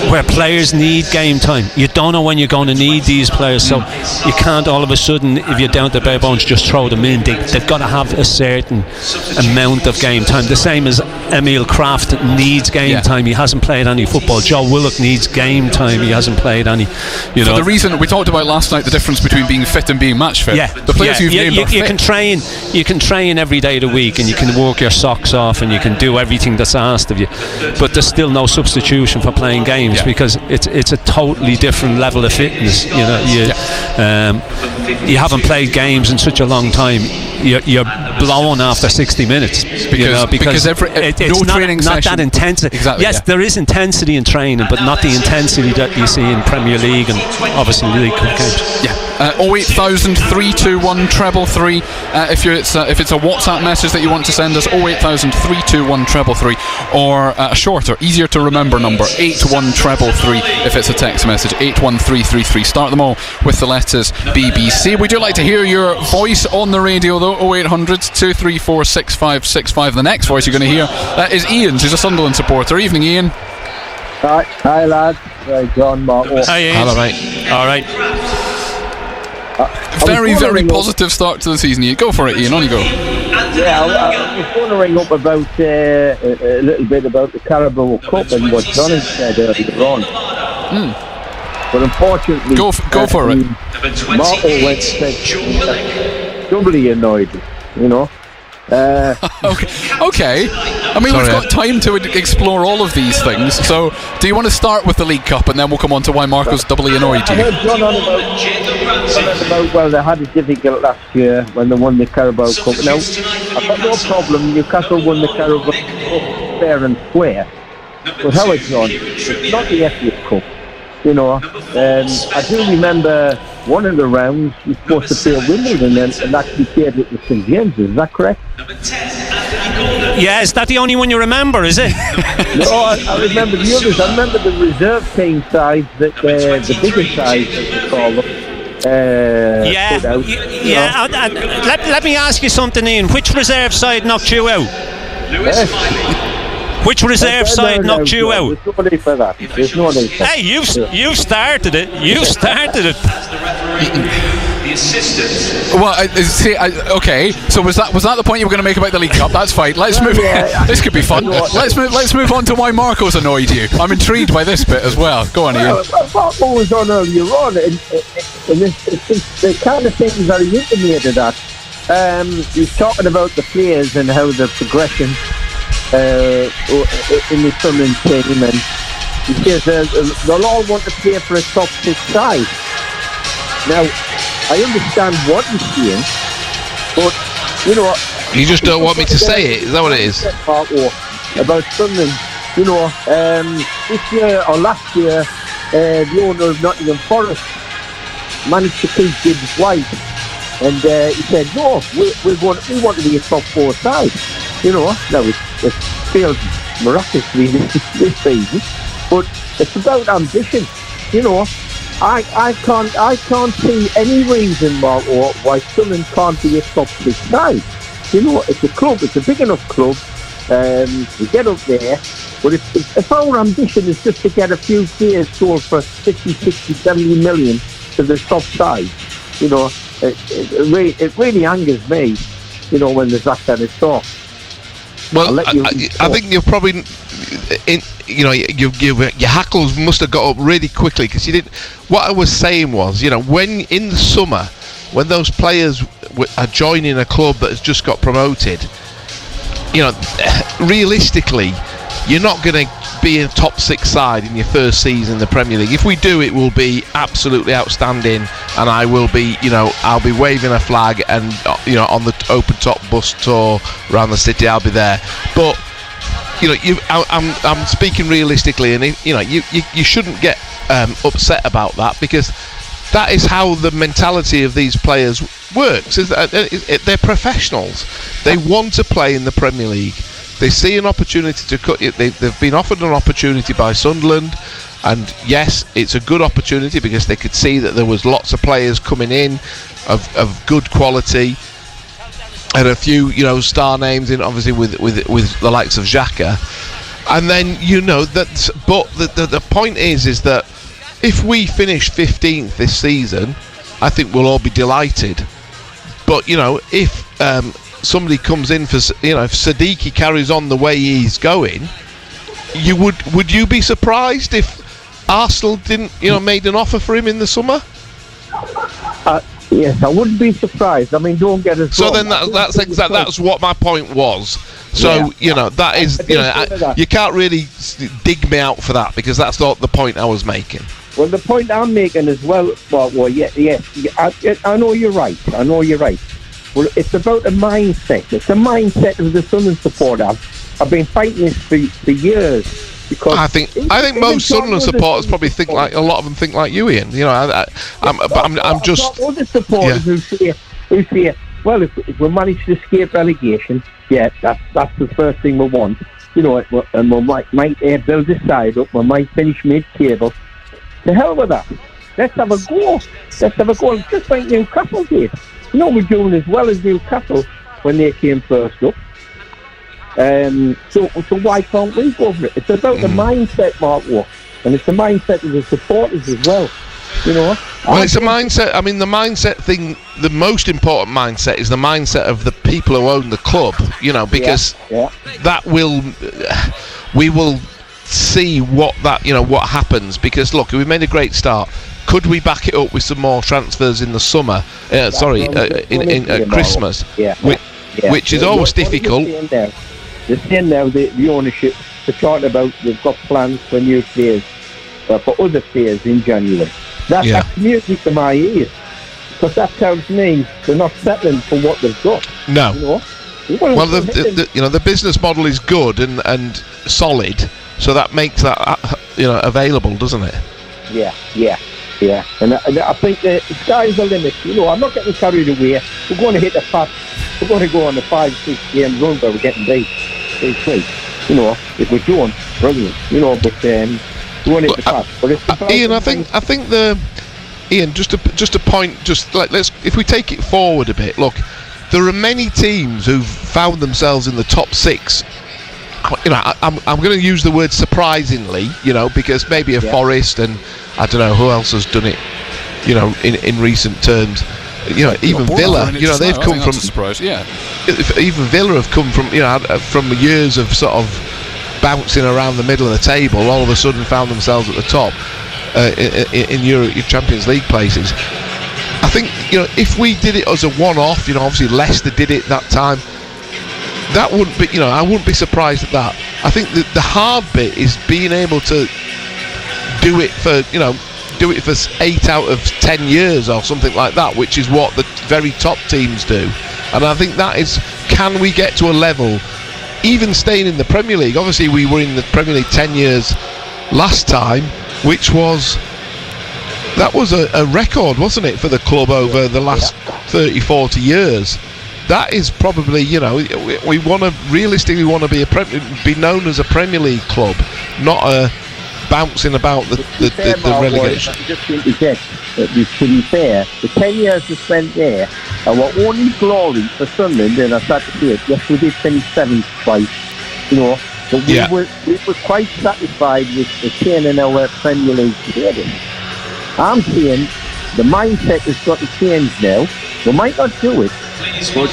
where players need game time. You don't know when you're going to need these players, so you can't all of a sudden, if you're down to bare bones, just throw them in. They've got to have a certain amount of game time. The same as Emil Kraft needs game time. He hasn't played any football. Joe Willock needs game time. He hasn't played any. You know, for the reason we talked about last night, the difference between being fit and being match fit. The players you've named are fit. You can train every day of the week, and you can work your socks off, and you can do everything that's asked of you. But there's still no substitution for playing games, because it's a totally different level of fitness. You know, you haven't played games in such a long time. You're blown after 60 minutes because it's not that intensity. Exactly, yes, there is intensity in training, but not the intensity that you see in Premier League and obviously League Cup games. 08000 321 333. If it's a WhatsApp message that you want to send us, 08000 321 333, or a shorter, easier to remember number, 81333. If it's a text message, 81333. Start them all with the letters BBC. We do like to hear your voice on the radio though. 0800 234 6565. The next voice you're going to hear is Ian's, who's a Sunderland supporter. Evening, Ian. Hi lads. John Martin. Hi, Ian. Hello, mate. Alright. Very positive start to the season. Go for it, Ian. On you go. I was going to ring up about a little bit about the Carabao Cup and what Johnny said earlier on. But unfortunately, go for it. Marco went said doubly annoyed. You know. Okay. I mean, we've got time to explore all of these things. So, do you want to start with the League Cup, and then we'll come on to why Marco's doubly annoyed you? I heard John on about, well, they had it difficult last year when they won the Carabao Cup. Now, I've got no problem. Newcastle won the Carabao Cup fair and square. But how it's gone, it's not the FA Cup. You know, I do remember one of the rounds was supposed to play Wimbledon and actually played it with St James's. Is that correct? Yeah, is that the only one you remember, is it? No, I remember the others. I remember the reserve team sides, the bigger sides, as they call them. Let me ask you something, Ian. Which reserve side knocked you out? Which reserve side knocked you out? There's no need for that. There's no need for that. Hey, you started it. You started it. Well, okay. So was that the point you were going to make about the League Cup? That's fine. Let's move. This could be fun. Let's move on to why Marco's annoyed you. I'm intrigued by this bit as well. Go on, Ian. Marco was on earlier on, and it's the kind of things that he intimated at. He's talking about the players and how the progression in the Sunderland team, and he says they'll all want to play for a top 6 side. Now, I understand what he's saying, but you know, you just don't want me to say it. Is that what it is? About Sunderland, you know, this year or last year, the owner of Nottingham Forest managed to keep Gibbs White, and he said, "No, we want to be a top 4 side." You know, now it failed miraculously this season, but it's about ambition. You know, I can't see any reason, Marco, why Sunderland can't be a top 6 side. You know, it's a club. It's a big enough club. We get up there. But if our ambition is just to get a few players sold for 50, 60, 70 million to the top side, you know, it really angers me, you know, when there's that kind of talk. Well, I think you're probably, you know, your hackles must have got up really quickly because you didn't. What I was saying was, you know, when in the summer, when those players are joining a club that has just got promoted, you know, realistically, you're not going to be a top 6 side in your first season in the Premier League. If we do, it will be absolutely outstanding, and I will be, you know, I'll be waving a flag, and you know, on the open top bus tour around the city, I'll be there. But you know, I'm speaking realistically, and you know, you shouldn't get upset about that, because that is how the mentality of these players works. Is that they're professionals. They want to play in the Premier League. They see an opportunity to cut it. They've been offered an opportunity by Sunderland, and yes, it's a good opportunity because they could see that there was lots of players coming in of good quality, and a few, you know, star names in, obviously with the likes of Xhaka. And then, you know, that's, but the point is that if we finish 15th this season, I think we'll all be delighted. But you know, if somebody comes in for, you know, if Siddiqui carries on the way he's going, would you be surprised if Arsenal didn't, you know, made an offer for him in the summer? Yes, I wouldn't be surprised. I mean, don't get us wrong. So then that's what my point was. So yeah, you know, that is, you know, you can't really dig me out for that, because that's not the point I was making. Well, the point I'm making as well, I know you're right. Well, it's about a mindset. It's a mindset of the Sunderland supporter. I've been fighting this for years. Because I think most Sunderland supporters probably think like a lot of them think like you, Ian. You know, I'm just other supporters who say, well, if we manage to escape relegation, yeah, that's the first thing we want. You know, and we might build this side up. We might finish mid-table. To hell with that. Let's have a go. Just like Newcastle did. You know, we're doing as well as Newcastle when they came first up. So why can't we go for it? It's about the mindset, Mark, and it's the mindset of the supporters as well. You know. Well, it's a mindset. I mean, the mindset thing. The most important mindset is the mindset of the people who own the club. You know, because that will, we will see what happens. Because look, we made a great start. Could we back it up with some more transfers in the summer? In Christmas, which is always difficult. They're saying now the ownership, they're talking about they've got plans for new players, for other players in January. That's music to my ears, because that tells me they're not settling for what they've got. No. You know? Well, the business model is good and solid, so that makes that available, doesn't it? Yeah. And I think the sky's the limit. You know, I'm not getting carried away. We're going to hit the path. We're going to go on a 5-6 game run where we're getting beat. You know, if we don't, brilliant. You know, but we won't hit the path. But it's Ian, I think Ian, just a point. Just like if we take it forward a bit. Look, there are many teams who've found themselves in the top 6. You know, I'm going to use the word surprisingly. You know, because maybe a Forest and I don't know who else has done it. You know, in recent terms. You know, even Villa. You know, they've come from. Even Villa have come from. You know, from years of sort of bouncing around the middle of the table. All of a sudden, found themselves at the top in Europe, Champions League places. I think, you know, if we did it as a one-off, you know, obviously Leicester did it that time. That wouldn't be. You know, I wouldn't be surprised at that. I think that the hard bit is being able to do it for 8 out of 10 years or something like that, which is what the very top teams do. And I think that is, can we get to a level, even staying in the Premier League? Obviously we were in the Premier League 10 years last time, which was a record, wasn't it, for the club over the last 30-40 years. That is probably, you know, we want to realistically be known as a Premier League club, not a bouncing about the relegation. To be fair, the 10 years we spent there, our only glory for Sunderland, and I start to say it, yes, we did finish 7th twice, but we were quite satisfied with retaining our Premier League status. I'm saying the mindset has got to change now. We might not do it, but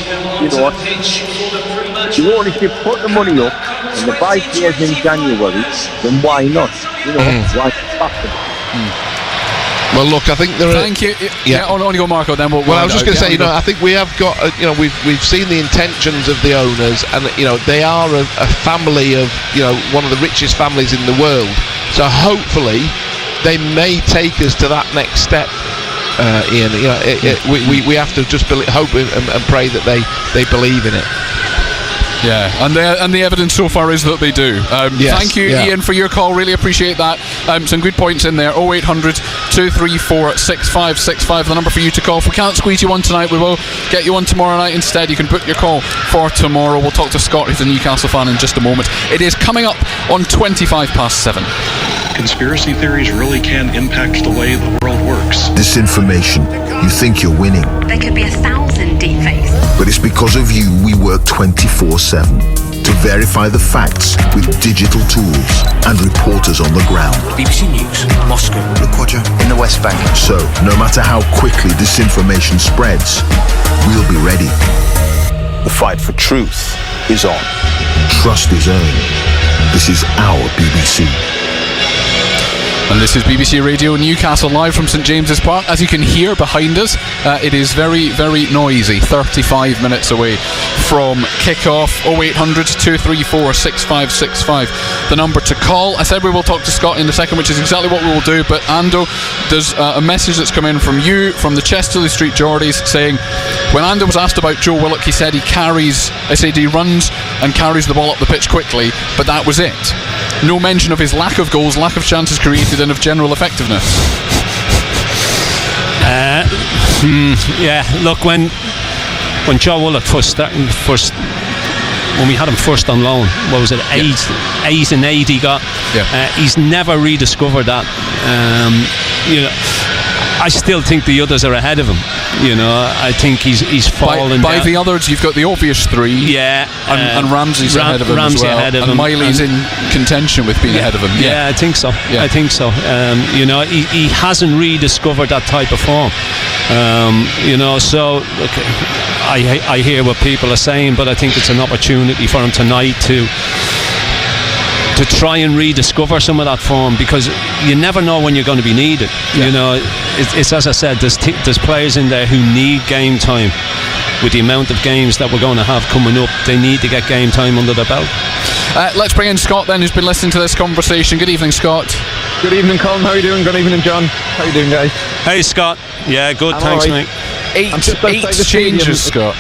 if you put the money up and the buy players in January, then why not? Why not? Well, look, I think there are. Thank you. Only go, Marco. Then we'll. Well, I was just going to say, I think we have got. We've seen the intentions of the owners, and they are a family of one of the richest families in the world. So hopefully, they may take us to that next step. Ian, we have to just hope and pray that they believe in it. Yeah, and the evidence so far is that they do. Thank you, Ian, for your call. Really appreciate that. Some good points in there. 0800 234 6565, the number for you to call. If we can't squeeze you on tonight, we will get you on tomorrow night instead. You can book your call for tomorrow. We'll talk to Scott, who's a Newcastle fan, in just a moment. It is coming up on 7:25. Conspiracy theories really can impact the way the world works. Disinformation. You think you're winning. There could be 1,000 deepfakes. But it's because of you we work 24/7 to verify the facts with digital tools and reporters on the ground. BBC News, Moscow. Roger. In the West Bank. So, no matter how quickly disinformation spreads, we'll be ready. The fight for truth is on. Trust is earned. This is our BBC. And this is BBC Radio Newcastle, live from St James's Park. As you can hear behind us, it is very, very noisy. 35 minutes away from kick-off. 0800 234 6565, the number to call. I said we will talk to Scott in a second, which is exactly what we will do. But Ando, there's a message that's come in from you, from the Chesterley Street Geordies, saying, when Ando was asked about Joe Willock, he said he runs and carries the ball up the pitch quickly, but that was it. No mention of his lack of goals, lack of chances created, and of general effectiveness. Look, when Joe Willock when we had him first on loan, what was it, 8 and 8 he got. He's never rediscovered that. I still think the others are ahead of him. I think he's fallen by the others. You've got the obvious three, and Ramsey's ahead of him as well, and Miley's in contention with being ahead of him. I think so. I think so. He hasn't rediscovered that type of form. So look, I hear what people are saying, but I think it's an opportunity for him tonight to try and rediscover some of that form, because you never know when you're going to be needed. It's as I said, there's players in there who need game time. With the amount of games that we're going to have coming up, they need to get game time under their belt. Let's bring in Scott then, who's been listening to this conversation. Good evening, Scott. Good evening, Colin. How are you doing? Good evening, John. How are you doing, guys? Hey, Scott. Yeah, good. Thanks, mate. Eight changes, Scott.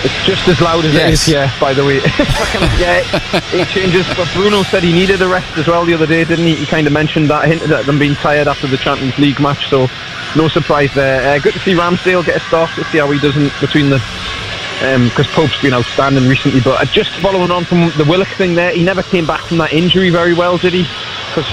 It's just as loud as it is here, by the way. 8 changes. But Bruno said he needed a rest as well the other day, didn't he? He kind of mentioned that, hinted at them being tired after the Champions League match, so no surprise there. Good to see Ramsdale get a start. Let's see how he does in between the... because Pope's been outstanding recently, but just following on from the Willock thing there, he never came back from that injury very well, did he? Because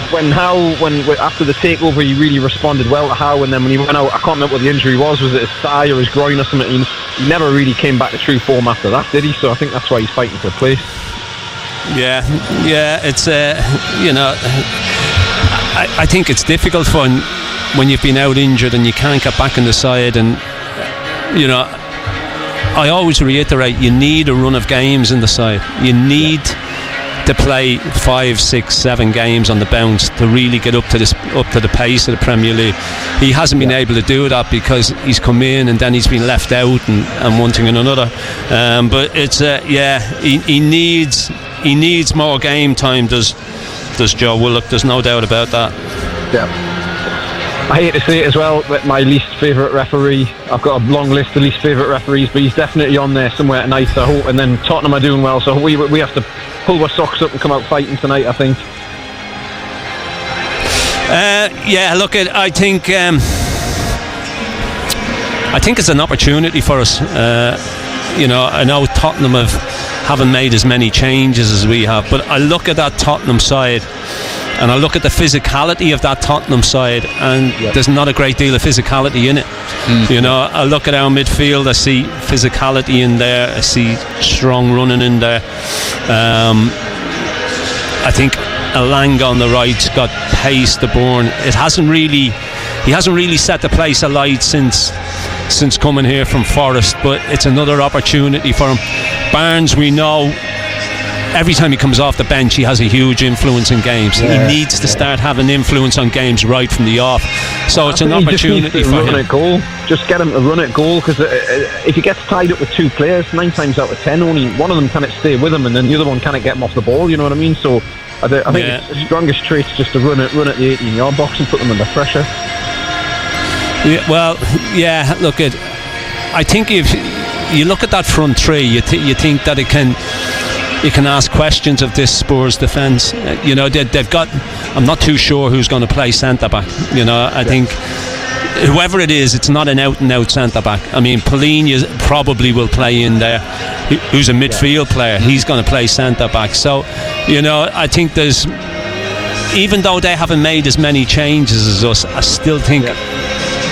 after the takeover, he really responded well to Howe, and then when he went out, I can't remember what the injury was it his thigh or his groin or something? He never really came back to true form after that, did he? So I think that's why he's fighting for a place. It's I think it's difficult when you've been out injured and you can't get back in the side, and I always reiterate, you need a run of games in the side. You need to play 5, 6, 7 games on the bounce to really get up to the pace of the Premier League. He hasn't been able to do that because he's come in and then he's been left out and one thing and another. But it's he needs more game time. Does Joe Willock? There's no doubt about that. Yeah. I hate to say it as well, but my least favourite referee, I've got a long list of least favourite referees, but he's definitely on there somewhere tonight, I hope. And then Tottenham are doing well, so we have to pull our socks up and come out fighting tonight, I think. I think it's an opportunity for us. I know Tottenham haven't made as many changes as we have, but I look at that Tottenham side and I look at the physicality of that Tottenham side, and there's not a great deal of physicality in it. You know, I look at our midfield, I see physicality in there, I see strong running in there. I think Elanga on the right's got pace to burn. He hasn't really set the place alight since coming here from Forest, but it's another opportunity for him. Barnes, we know, every time he comes off the bench, he has a huge influence in games. He needs to start having influence on games right from the off. So it's an opportunity for him. Just get him to run at goal, because if he gets tied up with two players, 9 times out of 10, only one of them can't stay with him, and then the other one can't get him off the ball. You know what I mean? So I think it's the strongest trait is just to run at the 18-yard box and put them under pressure. Yeah, well, yeah. Look, I think if you look at that front three, you think that you can ask questions of this Spurs defence. You know, they've got. I'm not too sure who's going to play centre back. You know, I think whoever it is, it's not an out-and-out centre back. I mean, Polina probably will play in there. Who's a midfield player? He's going to play centre back. So, you know, I think there's. Even though they haven't made as many changes as us, I still think.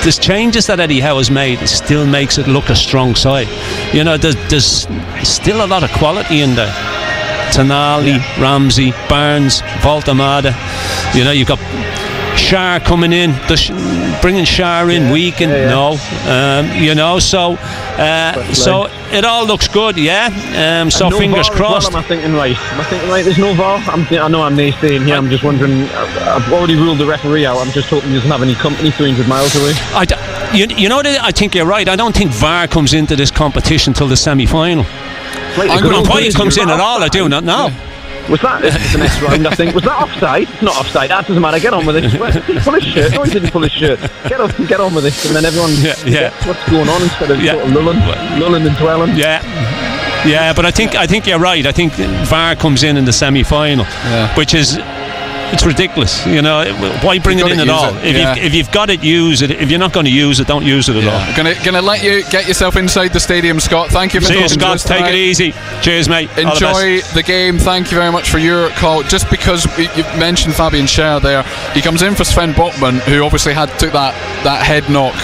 There's changes that Eddie Howe has made. It still makes it look a strong side. You know, there's still a lot of quality in there. Tonali, Ramsey, Barnes, Voltamada. You know, you've got Shar coming in, bringing Shar in, Weekend. No, you know, so it all looks good. So fingers crossed. Am I thinking right? There's no VAR. I know I'm naysaying here. I'm just wondering. I've already ruled the referee out. I'm just hoping he doesn't have any company 300 miles away. You know, I think you're right. I don't think VAR comes into this competition till the semi-final. Why it comes in at all, I do not know. Was that the next round? I think was that offside? It's not offside. That doesn't matter. Get on with it. Did he pull his shirt? No, he didn't pull his shirt. Get up and get on with it, and then everyone gets what's going on instead of sort of lulling and dwelling. Yeah, but I think you're right. I think VAR comes in the semi-final, which is. It's ridiculous, you know. Why bring it in at all? If you've got it, use it. If you're not going to use it, don't use it at all. Gonna let you get yourself inside the stadium, Scott. Thank you for talking to us tonight. Take it easy. Cheers, mate. Enjoy the game. Thank you very much for your call. Just because you mentioned Fabian Schär there, he comes in for Sven Botman, who obviously took that head knock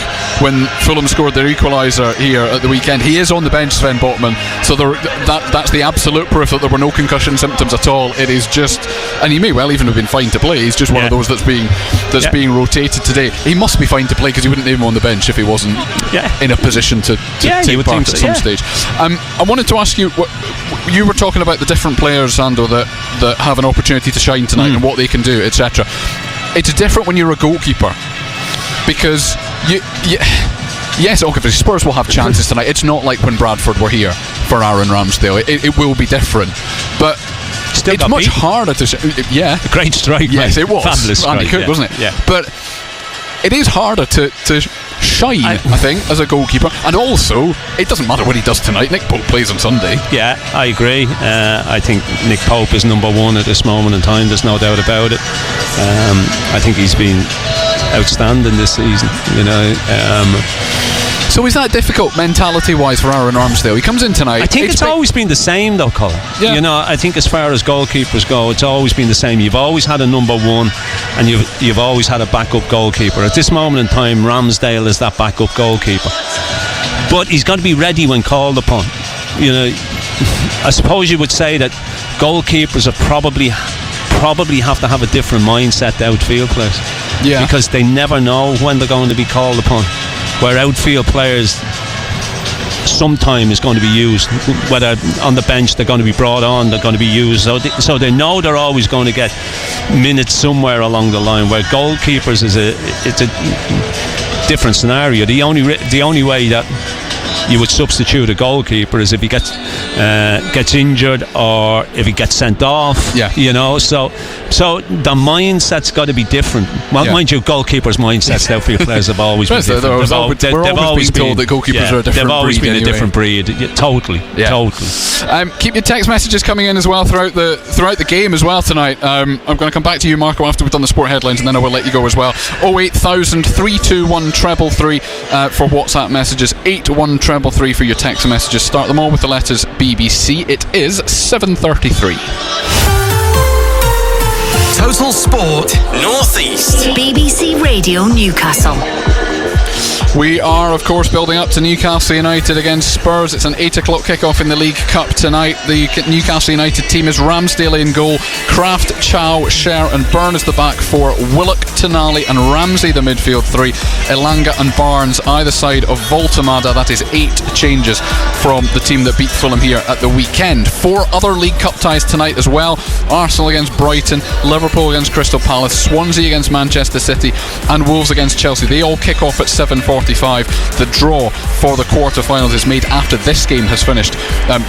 when Fulham scored their equaliser here at the weekend. He is on the bench, Sven Botman. So that's the absolute proof that there were no concussion symptoms at all. It is just, and he may well even have been fine to play. He's just one of those that's being rotated today. He must be fine to play, because you wouldn't leave him on the bench if he wasn't in a position to take part at some stage. I wanted to ask you, you were talking about the different players, Sando, that have an opportunity to shine tonight and what they can do, etc. It's different when you're a goalkeeper, because yes, okay, Spurs will have chances tonight. It's not like when Bradford were here for Aaron Ramsdale. It will be different, but it's much harder to great strike. Yes, it was fabulous strike, Andy Cook, wasn't it? Yeah. But it is harder to shine, I think, as a goalkeeper. And also, it doesn't matter what he does tonight. Nick Pope plays on Sunday. Yeah, I agree. I think Nick Pope is number one at this moment in time. There's no doubt about it. I think he's been outstanding this season, you know. So is that difficult mentality-wise for Aaron Ramsdale? He comes in tonight. I think it's always been the same, though, Colin. Yeah. You know, I think as far as goalkeepers go, it's always been the same. You've always had a number one, and you've always had a backup goalkeeper. At this moment in time, Ramsdale is that backup goalkeeper. But he's got to be ready when called upon. You know, I suppose you would say that goalkeepers are probably have to have a different mindset to outfield players. Yeah. Because they never know when they're going to be called upon. Where outfield players sometime is going to be used, whether on the bench they're going to be brought on, they're going to be used, so they know they're always going to get minutes somewhere along the line. Where goalkeepers it's a different scenario. The only way that you would substitute a goalkeeper is if he gets injured or if he gets sent off. Yeah. You know, so the mindset's got to be different. Well, mind you, goalkeepers' mindsets, outfield players have always been different. We're always being told that goalkeepers are a different breed. They've always been anyway. A different breed. Totally. Keep your text messages coming in as well throughout the game as well tonight. I'm going to come back to you, Marco, after we've done the sport headlines, and then I will let you go as well. 08000 321 333 for WhatsApp messages, 81333 for your text messages. Start them all with the letters BBC. It is 7:33. Total Sport Northeast. BBC Radio Newcastle. We are, of course, building up to Newcastle United against Spurs. It's an 8 o'clock kickoff in the League Cup tonight. The Newcastle United team is Ramsdale in goal, Kraft, Chow, Sher and Byrne is the back four, Willock, Tonali and Ramsey the midfield three, Elanga and Barnes either side of Voltemada. That is 8 changes from the team that beat Fulham here at the weekend. 4 other League Cup ties tonight as well. Arsenal against Brighton, Liverpool against Crystal Palace, Swansea against Manchester City and Wolves against Chelsea. They all kick off at 7:45. The draw for the quarter-finals is made after this game has finished,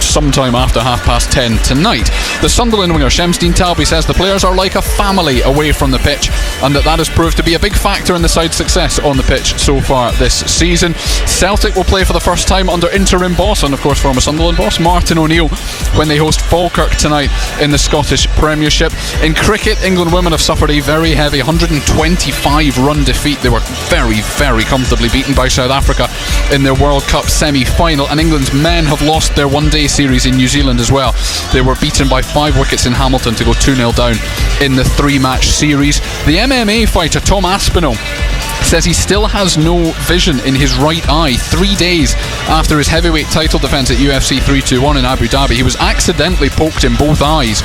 sometime after 10:30 tonight. The Sunderland winger Shemsdean Talby says the players are like a family away from the pitch, and that has proved to be a big factor in the side's success on the pitch so far this season. Celtic will play for the first time under interim boss, and of course former Sunderland boss Martin O'Neill, when they host Falkirk tonight in the Scottish Premiership. In cricket, England women have suffered a very heavy 125-run defeat. They were very, very comfortably beaten by South Africa in their World Cup semi-final, and England's men have lost their one-day series in New Zealand as well. They were beaten by 5 wickets in Hamilton to go 2-0 down in the 3-match series. The MMA fighter Tom Aspinall says he still has no vision in his right eye 3 days after his heavyweight title defence at UFC 321 in Abu Dhabi. He was accidentally poked in both eyes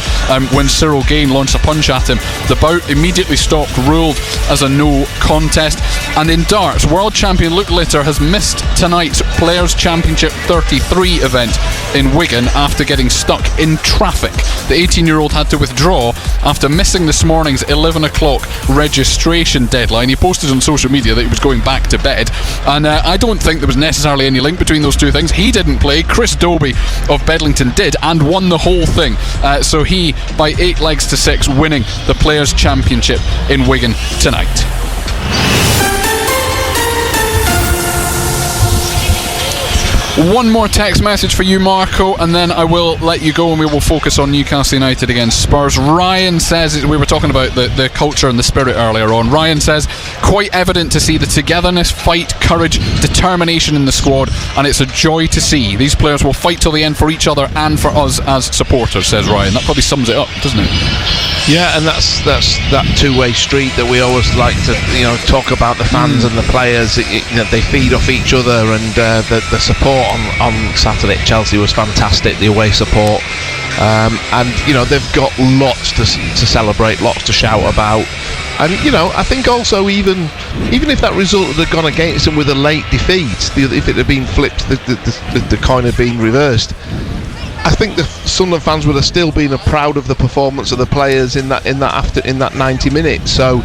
when Cyril Gane launched a punch at him. The bout immediately stopped, ruled as a no contest. And in darts, world champion Luke Litter has missed tonight's Players' Championship 33 event in Wigan after getting stuck in traffic. The 18-year-old had to withdraw after missing this morning's 11 o'clock registration deadline. He posted on social media that he was going back to bed, and I don't think there was necessarily any link between those two things. He didn't play, Chris Dobie of Bedlington did, and won the whole thing, so he by 8 legs to 6 winning the Players' Championship in Wigan tonight. One more text message for you, Marco, and then I will let you go and we will focus on Newcastle United against Spurs. Ryan says, we were talking about the culture and the spirit earlier on. Ryan says, quite evident to see the togetherness, fight, courage, determination in the squad, and it's a joy to see. These players will fight till the end for each other and for us as supporters, says Ryan. That probably sums it up, doesn't it? Yeah, and that's that two-way street that we always like to talk about. The fans and the players, they feed off each other, and the support on Saturday at Chelsea was fantastic. The away support, and they've got lots to celebrate, lots to shout about. And I think also even if that result had gone against them with a late defeat, if it had been flipped, the coin had been reversed, I think the Sunderland fans would have still been proud of the performance of the players in that 90 minutes. So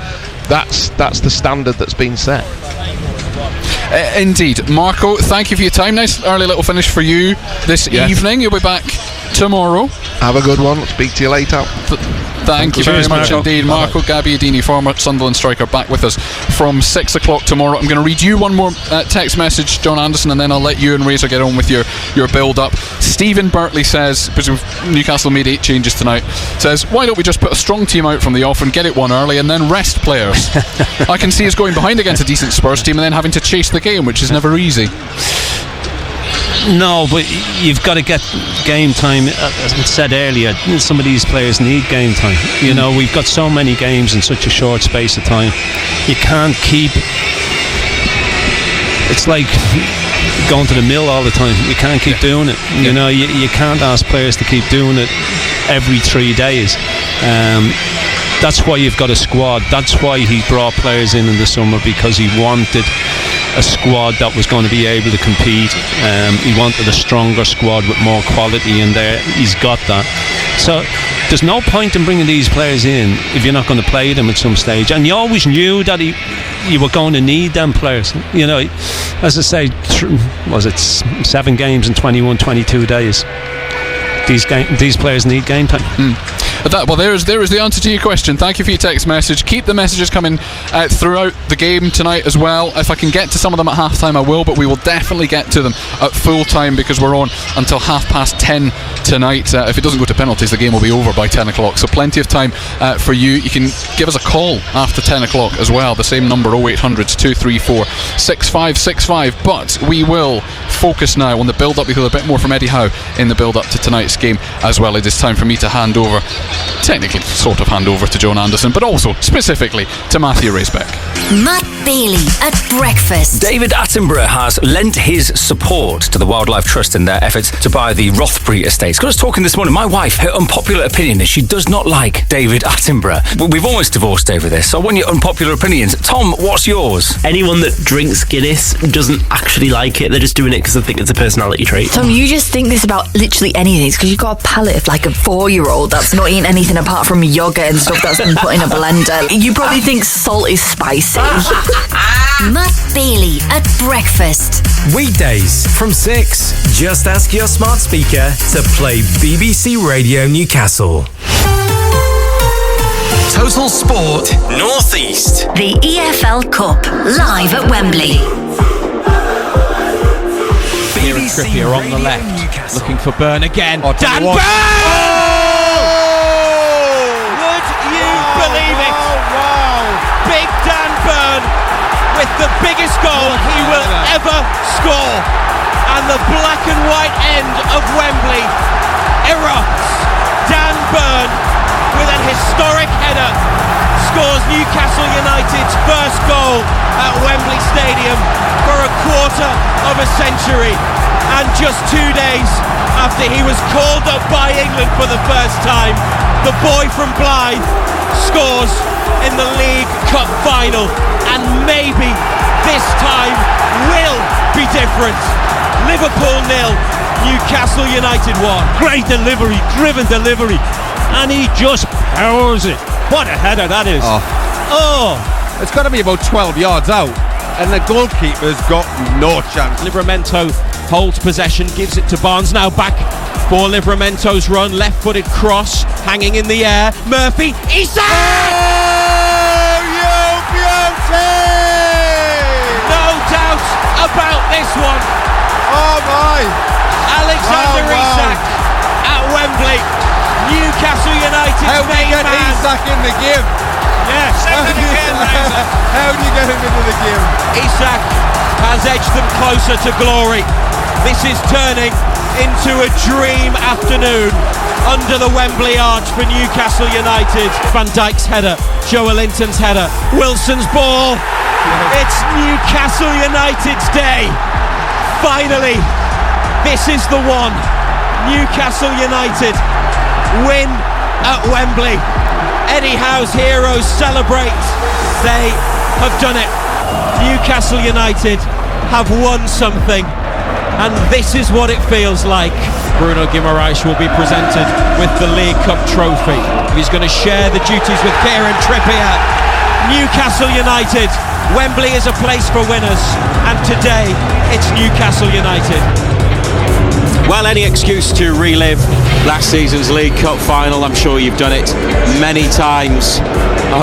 that's the standard that's been set. Indeed. Marco, thank you for your time. Nice early little finish for you this evening. You'll be back tomorrow. Have a good one. Speak to you later. Thank you very much indeed. Marco Gabbiadini, former Sunderland striker, back with us from 6 o'clock tomorrow. I'm going to read you one more text message, John Anderson, and then I'll let you and Razor get on with your build-up. Stephen Bertley says, because Newcastle made 8 changes tonight, says, why don't we just put a strong team out from the off and get it one early and then rest players? I can see us going behind against a decent Spurs team and then having to chase the game, which is never easy. No, but you've got to get game time. As I said earlier, some of these players need game time. We've got so many games in such a short space of time. You can't keep... It's like going to the mill all the time. You can't keep doing it. You can't ask players to keep doing it every 3 days. That's why you've got a squad. That's why he brought players in the summer, because he wanted a squad that was going to be able to compete. He wanted a stronger squad with more quality in there. He's got that. So there's no point in bringing these players in if you're not going to play them at some stage. And you always knew that you were going to need them players. As I say, was it 7 games in 21-22 days? These players need game time. There is the answer to your question. Thank you for your text message. Keep the messages coming throughout the game tonight as well. If I can get to some of them at half time, I will, but we will definitely get to them at full time because we're on until 10:30 tonight. If it doesn't go to penalties, the game will be over by 10 o'clock, so plenty of time for you. You can give us a call after 10 o'clock as well, the same number, 0800 234 6565. But we will focus now on the build-up. We'll hear a bit more from Eddie Howe in the build-up to tonight's game as well. It is time for me to hand over, technically sort of hand over to John Anderson, but also specifically to Matthew Racebeck. Matt Bailey at breakfast. David Attenborough has lent his support to the Wildlife Trust in their efforts to buy the Rothbury estate. Got us talking this morning. My wife, her unpopular opinion is she does not like David Attenborough. We've almost divorced over this, so I want your unpopular opinions. Tom, what's yours? Anyone that drinks Guinness doesn't actually like it. They're just doing it because they think it's a personality trait. Tom, you just think this about literally anything. It's because you've got a palate of like a 4-year-old that's not eating anything apart from yogurt and stuff that's been put in a blender. You probably think salt is spicy. Matt Bailey at breakfast. Weekdays from 6. Just ask your smart speaker to play BBC Radio Newcastle. Total Sport North East. The EFL Cup live at Wembley. Kieran Trippier on the left, Newcastle. looking for Burn again. Dan Burn! Would you believe it? Big Dan Burn with the biggest goal he will ever score. And the black and white end of Wembley erupts. Dan Burn with an historic header scores Newcastle United's first goal at Wembley Stadium for a quarter of a century. And just 2 days after he was called up by England for the first time, the boy from Blythe scores in the League Cup final. And maybe this time will be different. Liverpool 0, Newcastle United 1. Great delivery, driven delivery, and he just powers it. What a header that is. It's got to be about 12 yards out, and the goalkeeper's got no chance. Livramento holds possession, gives it to Barnes, now back for Livramento's run, left-footed cross, hanging in the air, Murphy, Isak! Oh, you beauty! No doubt about this one. Oh my! Alexander Isak at Wembley. Newcastle United's main man. Isak in the game? Yes. How do you get him into the game? Isak has edged them closer to glory. This is turning into a dream afternoon under the Wembley arch for Newcastle United. Van Dijk's header, Joelinton's header, Wilson's ball. It's Newcastle United's day. Finally, this is the one. Newcastle United win at Wembley. Eddie Howe's heroes celebrate. They have done it. Newcastle United have won something, and this is what it feels like. Bruno Guimaraes will be presented with the League Cup trophy. He's going to share the duties with Kieran Trippier. Newcastle United. Wembley is a place for winners, and today it's Newcastle United. Well, any excuse to relive last season's League Cup final. I'm sure you've done it many times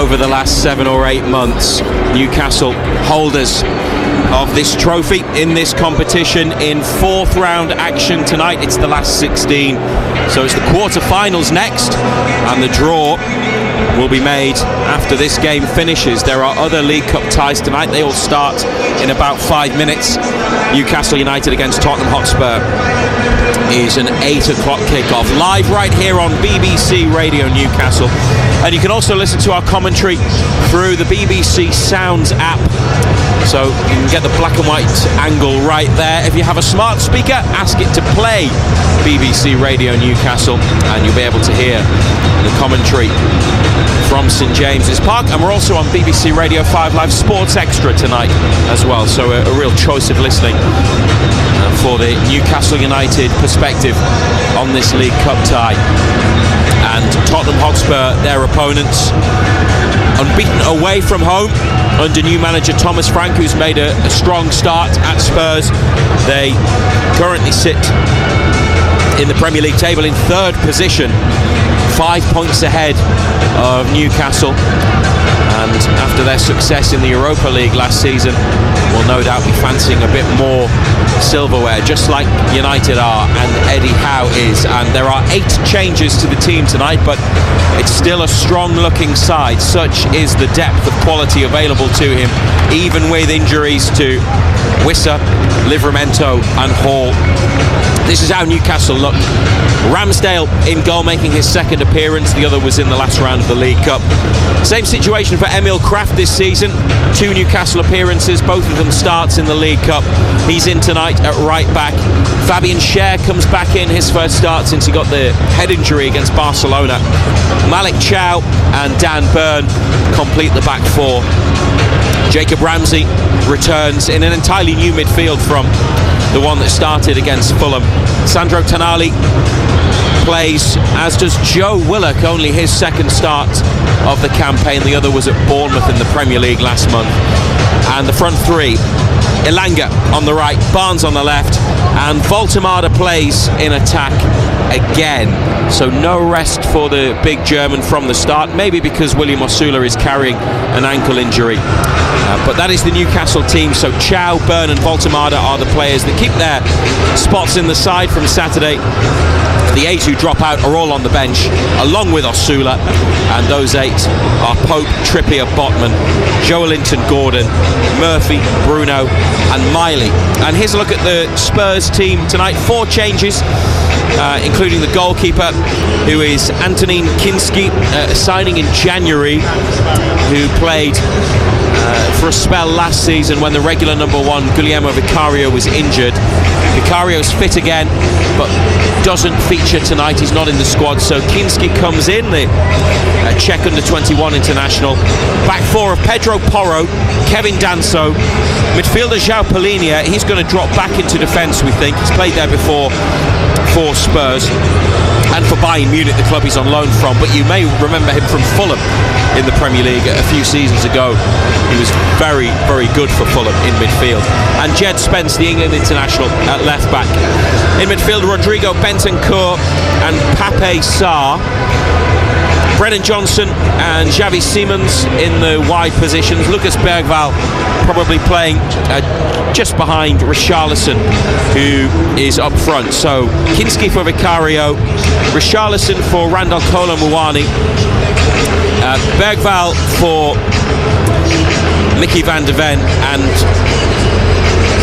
over the last 7 or 8 months. Newcastle holders of this trophy in this competition in 4th round action tonight. It's the last 16, so it's the quarter-finals next, and the draw will be made after this game finishes. There are other League Cup ties tonight. They all start in about 5 minutes. Newcastle United against Tottenham Hotspur is an 8 o'clock kickoff, live right here on BBC Radio Newcastle. And you can also listen to our commentary through the BBC Sounds app, so you can get the black and white angle right there. If you have a smart speaker, ask it to play BBC Radio Newcastle, and you'll be able to hear the commentary from St James's Park. And we're also on BBC Radio 5 Live Sports Extra tonight as well, so a real choice of listening for the Newcastle United perspective on this League Cup tie. And Tottenham Hotspur, their opponents, unbeaten away from home under new manager Thomas Frank, who's made a strong start at Spurs. They currently sit in the Premier League table in 3rd position, 5 points ahead of Newcastle, and after their success in the Europa League last season, will no doubt be fancying a bit more silverware, just like United are and Eddie Howe is. And there are 8 changes to the team tonight, but it's still a strong-looking side. Such is the depth of quality available to him, even with injuries to Wissa, Livramento and Hall. This is how Newcastle look. Ramsdale in goal, making his second appearance. The other was in the last round of the League Cup. Same situation for Emil Kraft this season. 2 Newcastle appearances, both of them starts in the League Cup. He's in tonight at right back. Fabian Schär comes back in, his first start since he got the head injury against Barcelona. Malik Chow and Dan Burn complete the back four. Jacob Ramsey returns in an entirely new midfield from the one that started against Fulham. Sandro Tonali plays, as does Joe Willock, only his second start of the campaign. The other was at Bournemouth in the Premier League last month. And the front three, Elanga on the right, Barnes on the left, and Voltemada plays in attack again. So no rest for the big German from the start, maybe because William Osula is carrying an ankle injury. But that is the Newcastle team. So Chow, Byrne and Voltemada are the players that keep their spots in the side from Saturday. The 8 who drop out are all on the bench, along with Osula, and those 8 are Pope, Trippier, Botman, Joelinton, Gordon, Murphy, Bruno and Miley. And here's a look at the Spurs team tonight. 4 changes, including the goalkeeper, who is Antonin Kinski, a signing in January, who played for a spell last season when the regular number 1 Guillermo Vicario was injured. Vicario's fit again, but doesn't feature tonight. He's not in the squad, so Kinski comes in, the Czech under-21 international. Back four of Pedro Porro, Kevin Danso, midfielder João Palhinha. He's going to drop back into defence, we think. He's played there before for Spurs and for Bayern Munich, the club he's on loan from, but you may remember him from Fulham in the Premier League a few seasons ago. He was very, very good for Fulham in midfield. And Jed Spence, the England international, at left back. In midfield, Rodrigo Bentancur and Pape Sarr. Brennan Johnson and Xavi Simons in the wide positions. Lucas Bergvall probably playing just behind Richarlison, who is up front. So Kinski for Vicario, Richarlison for Randall Kolo Muani, Bergvall for Mickey van der Ven, and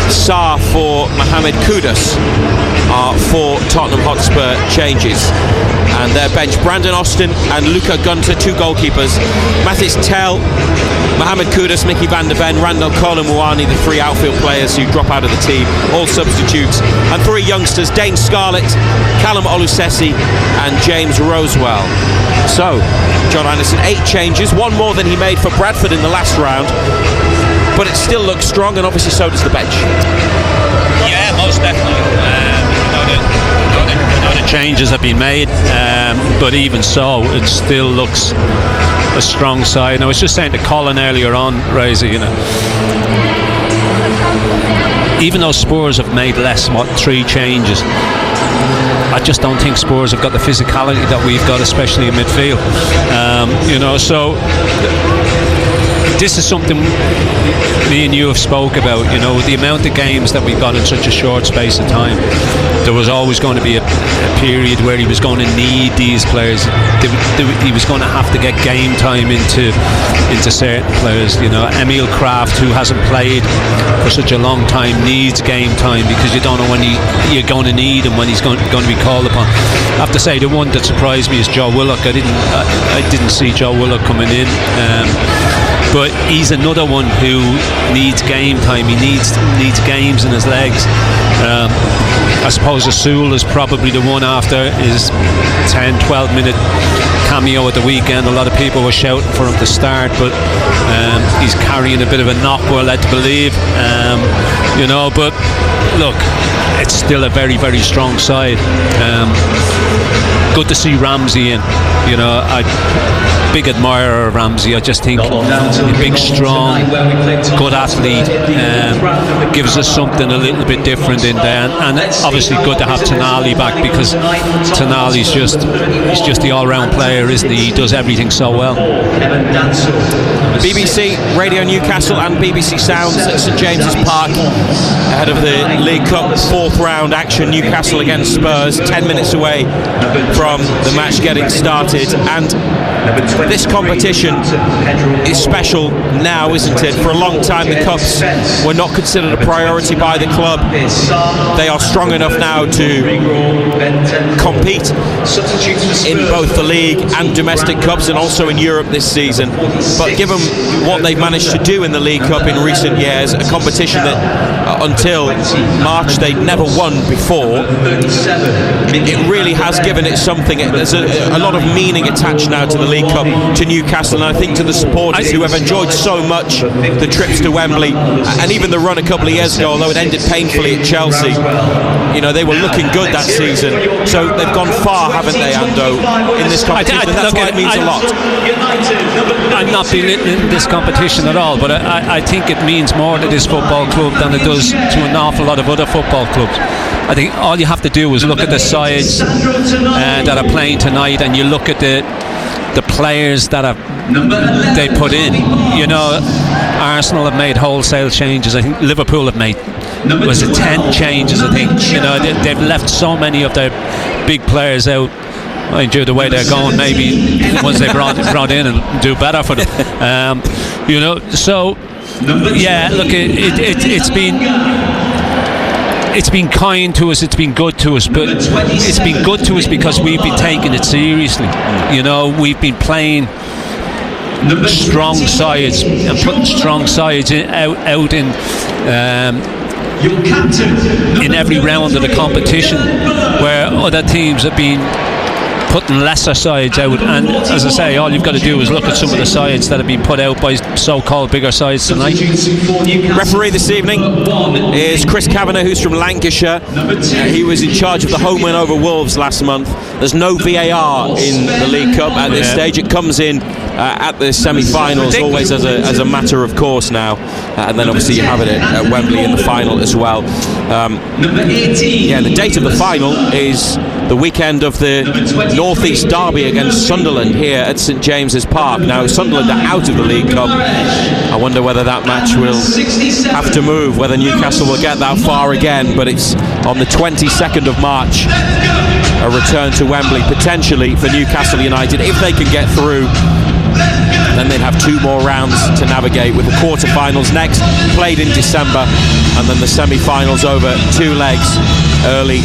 Sarr for Mohamed Kudus are 4 Tottenham Hotspur changes. And their bench, Brandon Austin and Luca Gunter, 2 goalkeepers, Mathis Tell, Mohamed Kudus, Mickey van der Ven, Randall Kolo Muani, the 3 outfield players who drop out of the team, all substitutes, and 3 youngsters, Dane Scarlett, Callum Olusesi and James Rosewell. So John Anderson, 8 changes, 1 more than he made for Bradford in the last round, but it still looks strong, and obviously so does the bench. Yeah, most definitely. The changes have been made, but even so, it still looks a strong side. And I was just saying to Colin earlier on, Razor, you know, even though Spurs have made less, 3 changes, I just don't think Spurs have got the physicality that we've got, especially in midfield. You know, so this is something me and you have spoke about, you know, the amount of games that we've got in such a short space of time. There was always going to be a period where he was going to need these players. He was going to have to get game time into certain players. You know, Emil Kraft, who hasn't played for such a long time, needs game time because you don't know when you're going to need him, when he's going to be called upon. I have to say, the one that surprised me is Joe Willock. I didn't see Joe Willock coming in. But he's another one who needs game time. He needs games in his legs. I suppose Asul is probably the one after his 10-12 minute cameo at the weekend. A lot of people were shouting for him to start, but he's carrying a bit of a knock, we're led to believe. You know, but look, it's still a very, very strong side. Good to see Ramsey in. You know, big admirer of Ramsey. I just think a big, strong, good athlete, gives us something a little bit different in there. And obviously good to have Tonali back, because Tonali's just the all-round player, isn't he? He does everything so well. BBC Radio Newcastle and BBC Sounds at St James's Park ahead of the League Cup 4th round action. Newcastle against Spurs, 10 minutes away from the match getting started, and this competition is special now, isn't it? For a long time the Cups were not considered a priority by the club. They are strong enough now to compete in both the league and domestic cups, and also in Europe this season. But given what they've managed to do in the League Cup in recent years, a competition that until March they'd never won before, it really has given it something. There's a lot of meaning attached now to the League Cup, to Newcastle, and I think to the supporters who have enjoyed so much the trips to Wembley, and even the run a couple of years ago, although it ended painfully at Chelsea. You know, they were looking good that season, so they've gone far, haven't they, Ando, in this competition? And that's why it means a lot. I'm not belittling this competition at all, but I think it means more to this football club than it does to an awful lot of other football clubs. I think all you have to do is look at the sides that are playing tonight, and you look at the players that they put in. You know, Arsenal have made wholesale changes. I think Liverpool have made 10 changes. I think, you know, they've left so many of their big players out. Mind you, the way they're going, maybe once they brought in and do better for them. You know, so yeah, look, it's been kind to us, it's been good to us, but it's been good to us because we've been taking it seriously. You know, we've been playing strong sides and putting strong sides out in every round of the competition, where other teams have been putting lesser sides out. And as I say, all you've got to do is look at some of the sides that have been put out by so-called bigger sides tonight. Referee this evening is Chris Kavanagh, who's from Lancashire. He was in charge of the home win over Wolves last month. There's no VAR in the League Cup at this stage. It comes in at the semi-finals, always as a matter of course now, and then obviously you have it at Wembley in the final as well. The date of the final is the weekend of the North East derby against Sunderland here at St James's Park. Now Sunderland are out of the League Cup. I wonder whether that match will have to move, whether Newcastle will get that far again, but it's on the 22nd of March, a return to Wembley potentially for Newcastle United. If they can get through, then they'd have 2 more rounds to navigate, with the quarter-finals next, played in December, and then the semi-finals over 2 legs early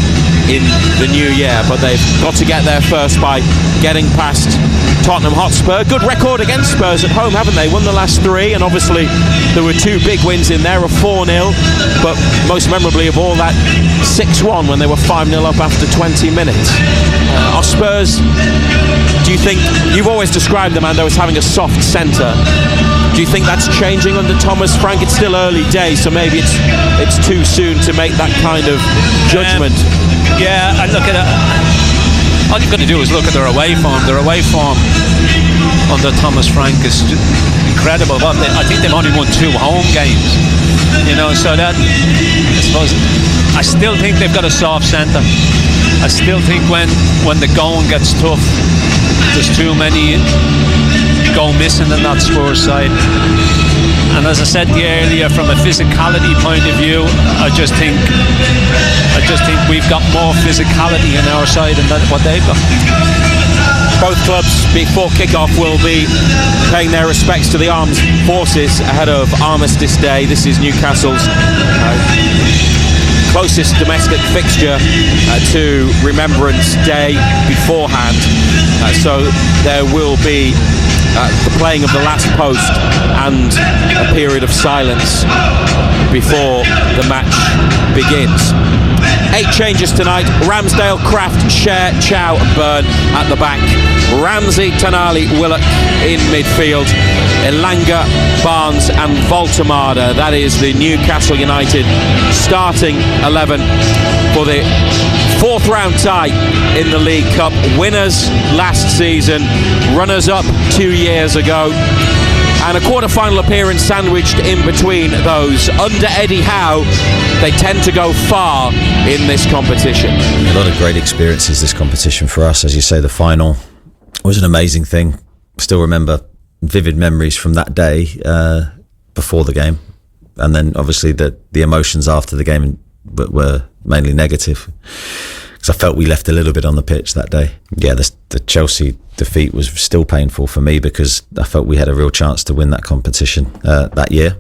in the new year. But they've got to get there first by getting past Tottenham Hotspur. Good record against Spurs at home, haven't they? Won the last 3, and obviously there were 2 big wins in there, a 4-0, but most memorably of all, that 6-1 when they were 5-0 up after 20 minutes. Are Spurs, do you think, you've always described them, Ando, as having a soft centre. Do you think that's changing under Thomas Frank? It's still early days, so maybe it's too soon to make that kind of judgment. I look at it. All you've got to do is look at their away form. Their away form under Thomas Frank is incredible. I think they've only won 2 home games. You know, so that, I suppose, I still think they've got a soft centre. I still think when the going gets tough, there's too many go missing in that Spurs side. And as I said earlier, from a physicality point of view, I just think we've got more physicality in our side than what they've got. Both clubs before kick-off will be paying their respects to the armed forces ahead of Armistice Day. This is Newcastle's closest domestic fixture to Remembrance Day beforehand. So there will be the playing of the last post and a period of silence before the match begins. 8 changes tonight: Ramsdale, Kraft, Cher, Chow and Byrne at the back. Ramsey, Tonali, Willock in midfield. Elanga, Barnes and Voltemada. That is the Newcastle United starting 11 for the Fourth round tie in the League Cup. Winners last season, runners-up 2 years ago, and a quarter-final appearance sandwiched in between those. Under Eddie Howe, they tend to go far in this competition. A lot of great experiences this competition for us. As you say, the final was an amazing thing. Still remember vivid memories from that day before the game, and then obviously the emotions after the game were mainly negative, because I felt we left a little bit on the pitch that day. Yeah, the Chelsea defeat was still painful for me, because I felt we had a real chance to win that competition that year,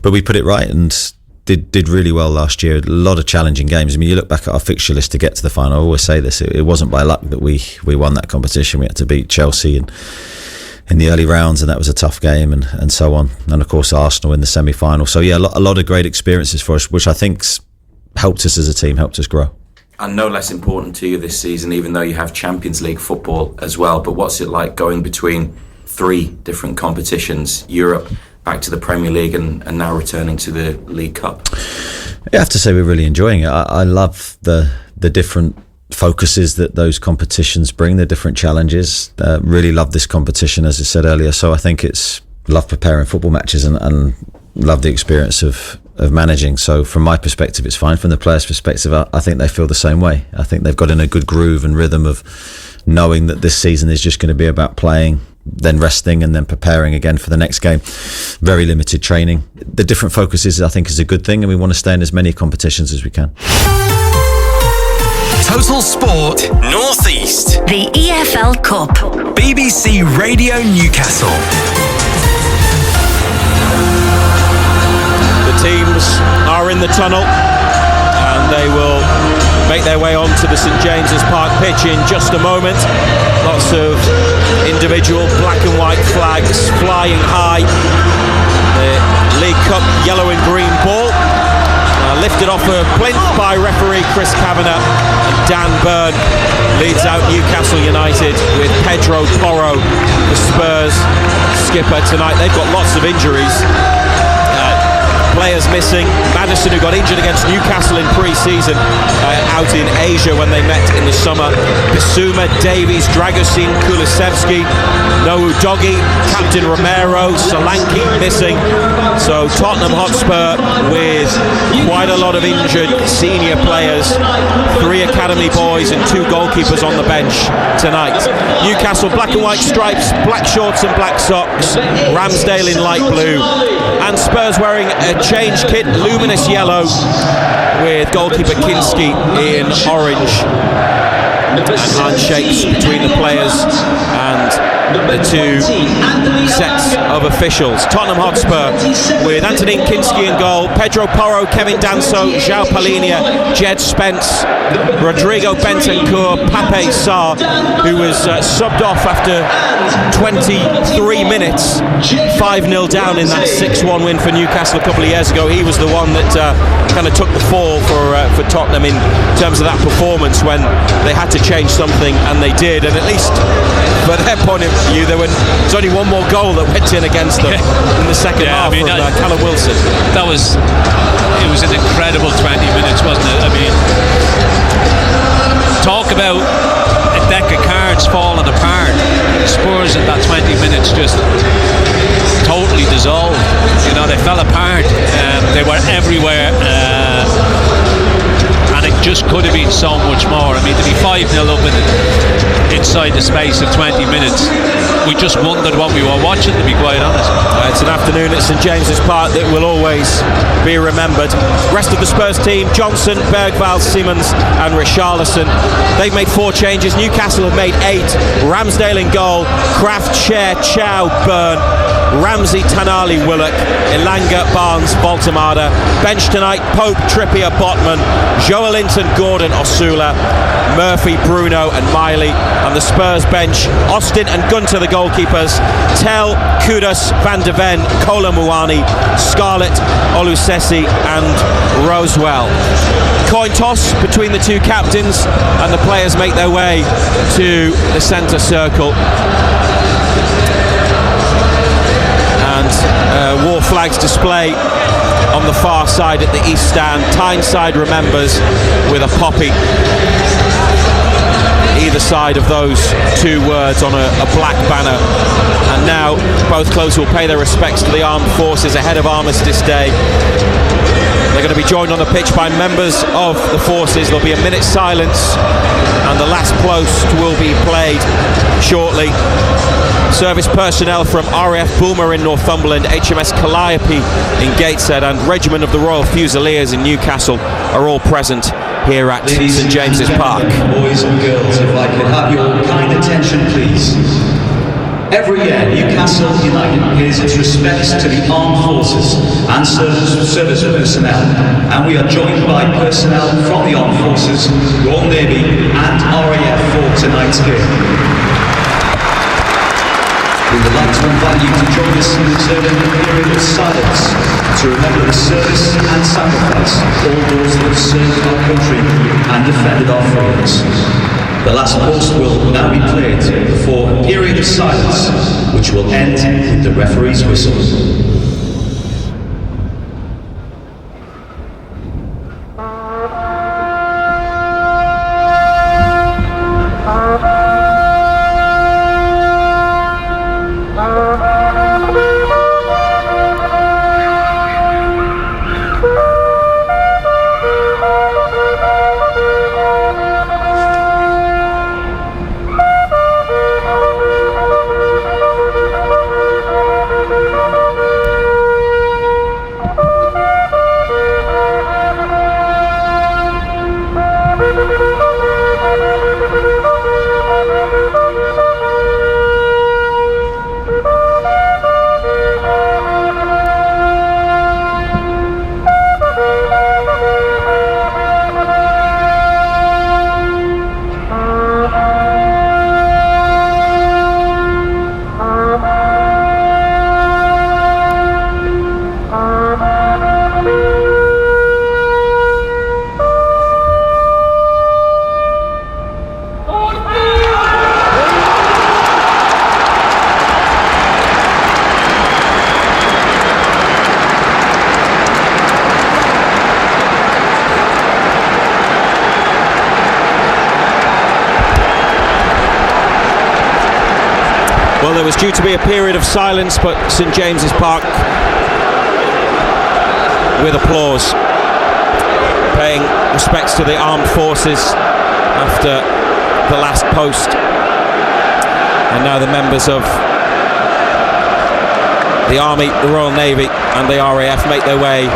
but we put it right and did really well last year. A lot of challenging games. I mean, you look back at our fixture list to get to the final, I always say this, it wasn't by luck that we won that competition. We had to beat Chelsea in the early rounds, and that was a tough game, and so on, and of course Arsenal in the semi-final. So yeah, a lot of great experiences for us, which I think's helped us as a team, helped us grow. And no less important to you this season, even though you have Champions League football as well, but what's it like going between 3 different competitions, Europe, back to the Premier League, and now returning to the League Cup? I have to say we're really enjoying it. I love the different focuses that those competitions bring, the different challenges. Really love this competition, as I said earlier. So I think love preparing football matches and love the experience of managing. So from my perspective, it's fine. From the players' perspective, I think they feel the same way. I think they've got in a good groove and rhythm of knowing that this season is just going to be about playing, then resting, and then preparing again for the next game. Very limited training. The different focuses, I think, is a good thing, and we want to stay in as many competitions as we can. Total Sport North East. The EFL Cup. BBC Radio Newcastle. The teams are in the tunnel, and they will make their way onto the St James's Park pitch in just a moment. Lots of individual black and white flags flying high. The League Cup yellow and green ball lifted off a plinth by referee Chris Kavanagh, and Dan Burn leads out Newcastle United with Pedro Porro, the Spurs skipper, tonight. They've got lots of injuries. Players missing. Maddison, who got injured against Newcastle in pre-season out in Asia when they met in the summer. Bissouma, Davies, Dragusin, Kulusevski, Nohu Doggy, Captain Romero, Solanke missing. So Tottenham Hotspur with quite a lot of injured senior players, 3 academy boys and 2 goalkeepers on the bench tonight. Newcastle black and white stripes, black shorts and black socks, Ramsdale in light blue, and Spurs wearing a change kit, luminous yellow, with goalkeeper Kinski in orange. Handshakes between the players and the 2 sets of officials. Tottenham Hotspur with Antonin Kinski in goal, Pedro Porro, Kevin Danso, João Palhinha, Jed Spence, Rodrigo Bentancur, Pape Sarr, who was subbed off after 23 minutes, 5-0 down in that 6-1 win for Newcastle a couple of years ago. He was the one that kind of took the fall for Tottenham in terms of that performance when they had to change something, and they did. And at least for their point of view, there's only one more goal that went in against them in the second half from Callum Wilson. It was an incredible 20 minutes, wasn't it? I mean, talk about a deck of cards falling apart. Spurs in that 20 minutes just totally dissolved. You know, they fell apart. They were everywhere. And it just could have been so much more. I mean, to be 5-0 up inside the space of 20 minutes, we just wondered what we were watching, to be quite honest. It's an afternoon at St James's Park that will always be remembered. Rest of the Spurs team: Johnson, Bergvall, Simmons and Richarlison. They've made 4 changes. Newcastle have made 8. Ramsdale in goal, Kraft, Cher, Chow, Burn, Ramsey, Tanali, Willock, Elanga, Barnes, Baltamada. Bench tonight: Pope, Trippier, Botman, Joelinton, Gordon, Osula, Murphy, Bruno and Miley. On the Spurs bench, Austin and Gunter, the goalkeepers, Tell, Kudus, Van de Ven, Kola Muani, Scarlett, Olusesi and Rosewell. Coin toss between the 2 captains, and the players make their way to the centre circle. And war flags display on the far side at the east stand. Tyneside remembers with a poppy either side of those two words on a black banner. And now both clubs will pay their respects to the armed forces ahead of Armistice Day. They're going to be joined on the pitch by members of the forces. There'll be a minute's silence and the last post will be played shortly. Service personnel from RAF Bulmer in Northumberland, HMS Calliope in Gateshead and Regiment of the Royal Fusiliers in Newcastle are all present here at St James's Park. Boys and girls, if I could have your kind attention, please. Every year, Newcastle United pays its respects to the armed forces and service personnel, and we are joined by personnel from the armed forces, Royal Navy and RAF for tonight's game. We would like to invite you to join us in observing a period of silence to remember the service and sacrifice of all those that have served our country and defended our freedoms. The last post will now be played before a period of silence, which will end with the referee's whistle. Well, there was due to be a period of silence, but St James's Park, with applause, paying respects to the armed forces after the last post. And now the members of the Army, the Royal Navy and the RAF make their way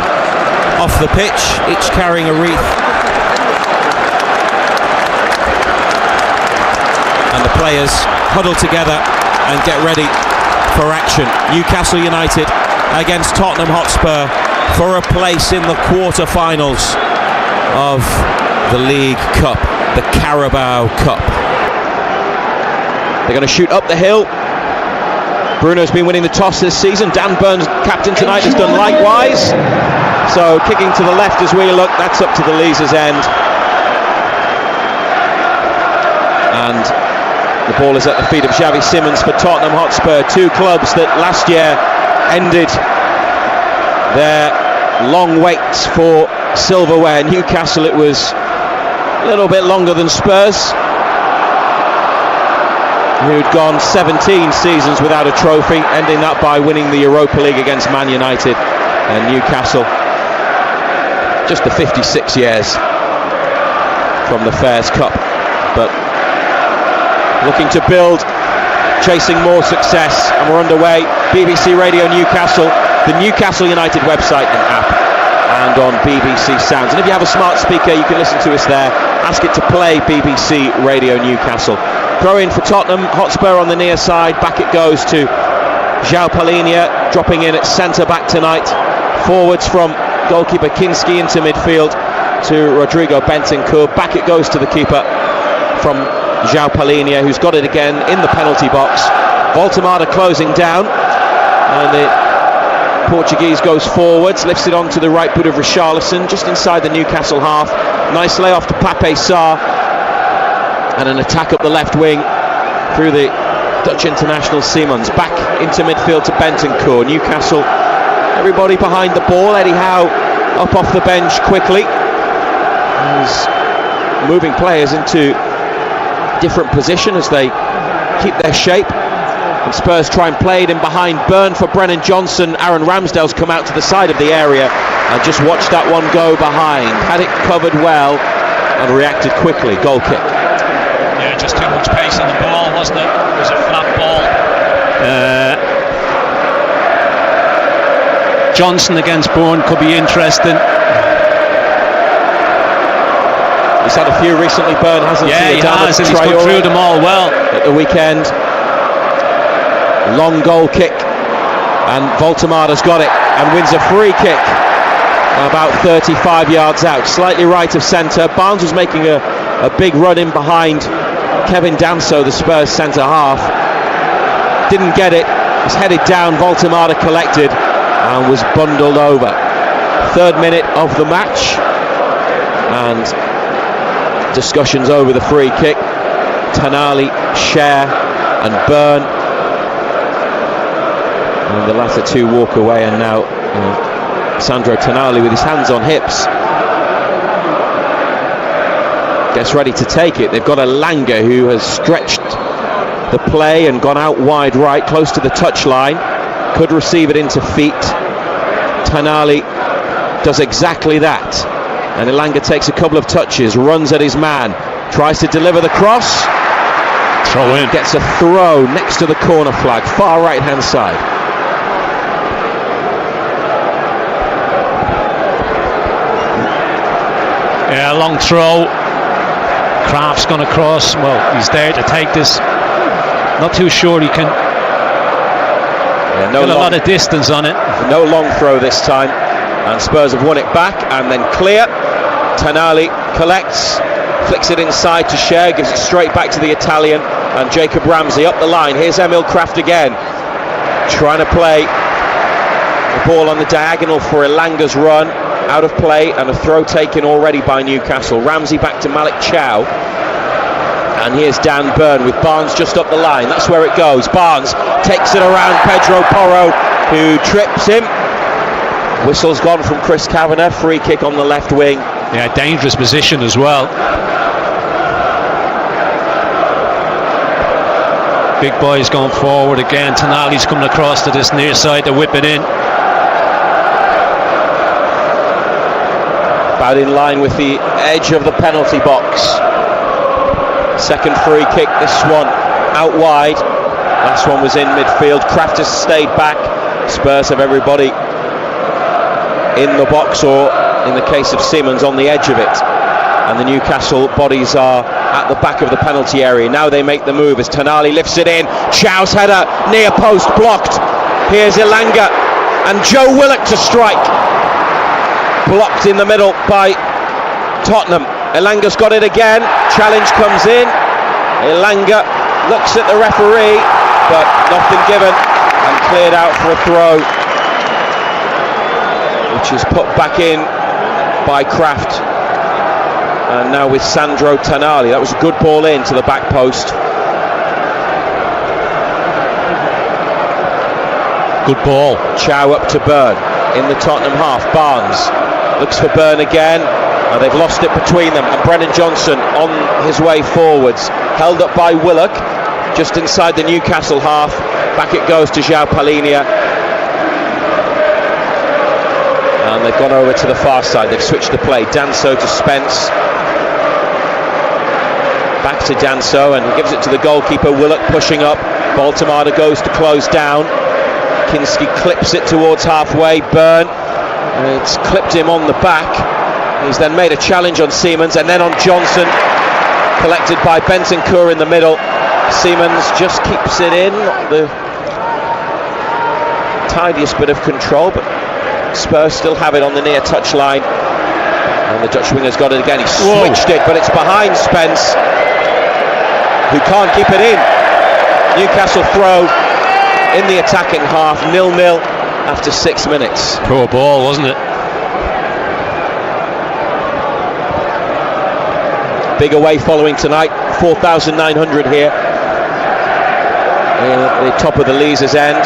off the pitch, each carrying a wreath. And the players huddle together and get ready for action. Newcastle United against Tottenham Hotspur for a place in the quarter-finals of the League Cup, the Carabao Cup. They're going to shoot up the hill. Bruno's been winning the toss this season. Dan Burns, captain tonight, has done likewise. So kicking to the left as we look, that's up to the Leazes end. And the ball is at the feet of Xavi Simons for Tottenham Hotspur, two clubs that last year ended their long waits for silverware. Newcastle, it was a little bit longer than Spurs, who'd gone 17 seasons without a trophy, ending that by winning the Europa League against Man United. And Newcastle, just the 56 years from the Fairs Cup, but looking to build, chasing more success, and we're underway. BBC Radio Newcastle, the Newcastle United website and app, and on BBC Sounds. And if you have a smart speaker, you can listen to us there. Ask it to play BBC Radio Newcastle. Throw in for Tottenham Hotspur on the near side. Back it goes to João Palhinha, dropping in at centre-back tonight. Forwards from goalkeeper Kinski into midfield to Rodrigo Bentancur. Back it goes to the keeper from João Palhinha, who's got it again in the penalty box. Voltemada closing down, and the Portuguese goes forwards, lifts it onto the right boot of Richarlison, just inside the Newcastle half. Nice layoff to Pape Sarr, and an attack up the left wing through the Dutch international Simons. Back into midfield to Bentancur. Newcastle Everybody behind the ball. Eddie Howe up off the bench quickly. He's moving players into different position as they keep their shape. And Spurs try and play it in behind Byrne for Brennan Johnson. Aaron Ramsdale's come out to the side of the area and just watched that one go behind. Had it covered well and reacted quickly. Goal kick. Yeah, just too much pace on the ball, wasn't it? It was a flat ball. Johnson against Bourne could be interesting. He's had a few recently, Byrne, hasn't he? Yeah, he has, and he's gone through them all well. At the weekend. Long goal kick, and Voltemada's got it and wins a free kick about 35 yards out, slightly right of centre. Barnes was making a big run in behind Kevin Danso, the Spurs centre half. Didn't get it, was headed down, Voltemada collected and was bundled over. 3rd minute of the match, and discussions over the free kick. Tonali, Cher and Byrne. And the latter two walk away, and now Sandro Tonali with his hands on hips gets ready to take it. They've got Elanga who has stretched the play and gone out wide right, close to the touchline. Could receive it into feet. Tonali does exactly that. And Elanga takes a couple of touches, runs at his man, tries to deliver the cross. Throw in. Gets a throw next to the corner flag, far right hand side. Yeah, long throw. Kraft's gone across. Well, he's there to take this. Not too sure he can get a lot of distance on it. No long throw this time, and Spurs have won it back and then clear. Tonali collects, flicks it inside to Cher, gives it straight back to the Italian, and Jacob Ramsey up the line. Here's Emil Kraft again, trying to play the ball on the diagonal for Elanga's run. Out of play, and a throw taken already by Newcastle. Ramsey back to Malik Chow, and here's Dan Byrne with Barnes just up the line. That's where it goes. Barnes takes it around Pedro Porro, who trips him. Whistle's gone from Chris Kavanagh. Free kick on the left wing. Yeah, dangerous position as well. Big boys going forward again. Tonali's coming across to this near side to whip it in. About in line with the edge of the penalty box. Second free kick, this one out wide. Last one was in midfield. Kraft has stayed back. Spurs have everybody in the box, or in the case of Simmons, on the edge of it. And the Newcastle bodies are at the back of the penalty area. Now they make the move as Tonali lifts it in. Chow's header, near post, blocked. Here's Elanga and Joe Willock to strike. Blocked in the middle by Tottenham. Elanga's got it again. Challenge comes in. Elanga looks at the referee, but nothing given, and cleared out for a throw, which is put back in by Kraft. And now with Sandro Tonali. That was a good ball in to the back post. Good ball. Chow up to Byrne in the Tottenham half. Barnes looks for Byrne again. They've lost it between them, and Brennan Johnson on his way forwards, held up by Willock just inside the Newcastle half. Back it goes to João Palhinha, and they've gone over to the far side. They've switched the play. Danso to Spence, back to Danso, and gives it to the goalkeeper. Willock pushing up. Voltemada goes to close down. Kinski clips it towards halfway. Byrne, it's clipped him on the back. He's then made a challenge on Siemens, and then on Johnson, collected by Bentancur in the middle. Siemens just keeps it in, not the tidiest bit of control, but Spurs still have it on the near touchline, and the Dutch winger's got it again. He switched it, but it's behind Spence, who can't keep it in. Newcastle throw in the attacking half, 0-0 after 6 minutes. Poor ball, wasn't it? Big away following tonight, 4,900 here in the top of the Leazes end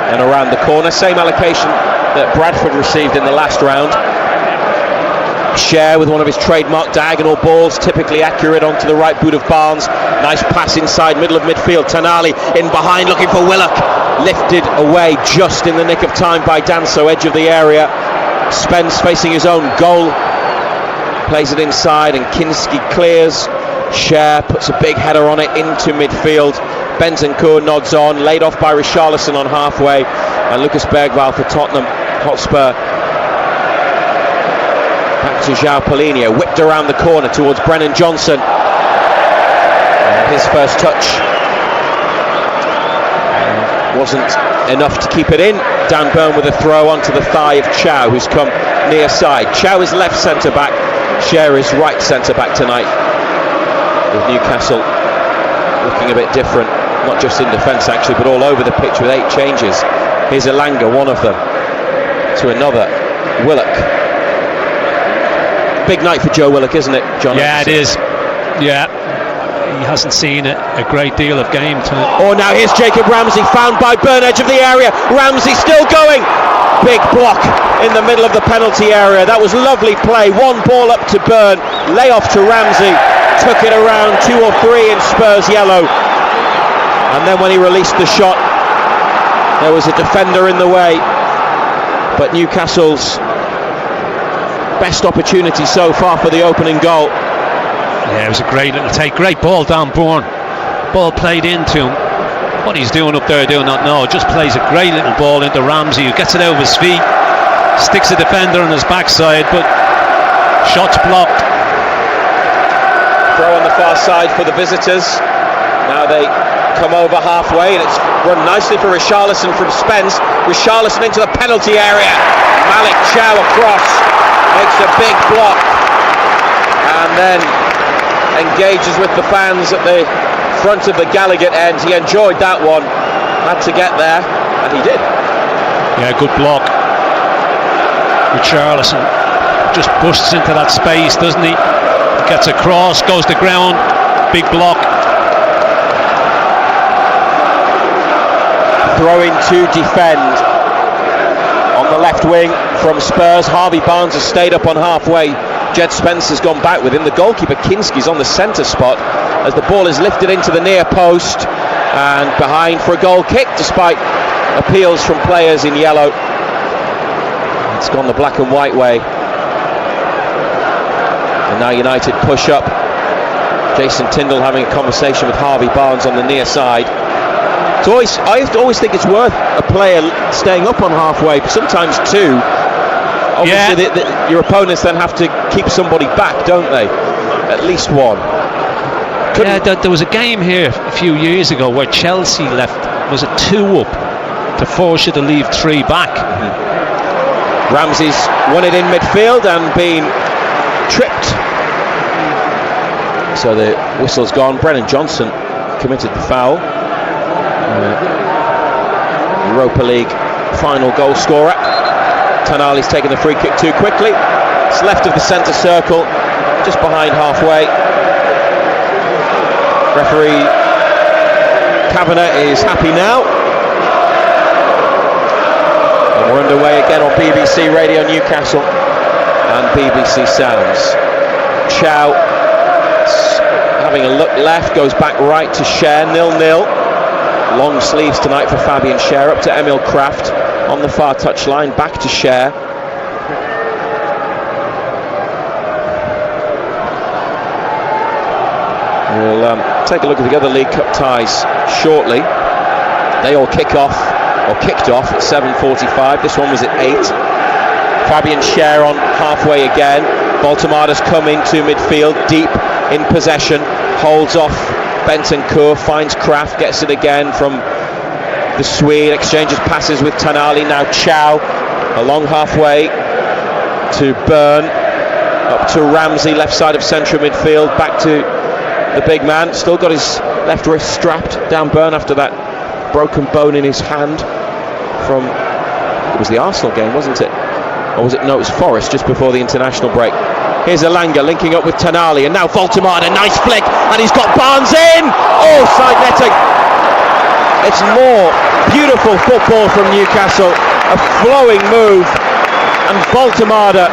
and around the corner. Same allocation that Bradford received in the last round. Cher with one of his trademark diagonal balls, typically accurate onto the right boot of Barnes. Nice pass inside, middle of midfield. Tonali in behind, looking for Willock. Lifted away just in the nick of time by Danso, edge of the area. Spence facing his own goal. Plays it inside and Kinski clears. Cher puts a big header on it into midfield. Bentancur nods on, laid off by Richarlison on halfway. And Lucas Bergvall for Tottenham Hotspur. Back to João Paulinho, whipped around the corner towards Brennan Johnson. And his first touch wasn't enough to keep it in. Dan Burn with a throw onto the thigh of Chow, who's come near side. Chow is left centre back, Cher is right centre back tonight. With Newcastle looking a bit different, not just in defence actually, but all over the pitch with 8 changes. Here's Elanga, one of them, to another, Willock. Big night for Joe Willock, isn't it, John? Yeah, it is. Yeah, he hasn't seen a great deal of game tonight. Oh, now here's Jacob Ramsey, found by Burn, edge of the area. Ramsey still going. Big block in the middle of the penalty area. That was lovely play. One ball up to Burn, lay off to Ramsey. Took it around 2 or 3 in Spurs yellow. And then when he released the shot, there was a defender in the way. But Newcastle's best opportunity so far for the opening goal. Yeah, it was a great little take. Great ball down Bourne. Ball played into him. What he's doing up there I do not know. Just plays a great little ball into Ramsey, who gets it out of his feet, sticks a defender on his backside, but shot's blocked. Throw on the far side for the visitors. Now they come over halfway and it's run nicely for Richarlison from Spence. Richarlison into the penalty area. Malik Chow across, makes a big block and then engages with the fans at the front of the Gallagher end. He enjoyed that one, had to get there, and he did. Yeah, good block. Richarlison just busts into that space, doesn't he? Gets across, goes to ground, big block. Throwing to defend on the left wing from Spurs. Harvey Barnes has stayed up on halfway. Jed Spence has gone back with him. The goalkeeper Kinski's on the centre spot as the ball is lifted into the near post and behind for a goal kick despite appeals from players in yellow. It's gone the black and white way. And now United push up. Jason Tyndall having a conversation with Harvey Barnes on the near side. I always think it's worth a player staying up on halfway, sometimes 2. Obviously, yeah. Your opponents then have to keep somebody back, don't they? At least one. Yeah, there was a game here a few years ago where Chelsea left, was it 2 up to force you to leave 3 back. Mm-hmm. Ramsey's won it in midfield and been tripped. So the whistle's gone. Brennan Johnson committed the foul. Europa League final goal scorer. Tonali's taken the free kick too quickly. It's left of the centre circle, just behind halfway. Referee Kavanagh is happy now. And we're underway again on BBC Radio Newcastle and BBC Sounds. Chow having a look left, goes back right to Cher, 0-0. Long sleeves tonight for Fabian Cher, up to Emil Kraft on the far touchline, back to Cher. We'll take a look at the other League Cup ties shortly. They all kicked off at 7:45. This one was at 8. Fabian Cher on halfway again. Baltamares come into midfield, deep in possession, holds off Bentancur, finds Kraft, gets it again from the Swede, exchanges passes with Tonali. Now Chow along halfway to Burn, up to Ramsey, left side of central midfield, back to the big man, still got his left wrist strapped down Burn after that broken bone in his hand from, it was the Arsenal game, wasn't it? Or was it? No, it was Forest just before the international break. Here's Elanga linking up with Tonali, and now Voltemade, a nice flick, and he's got Barnes in! Oh, side netting! It's more beautiful football from Newcastle, a flowing move, and Baltamada,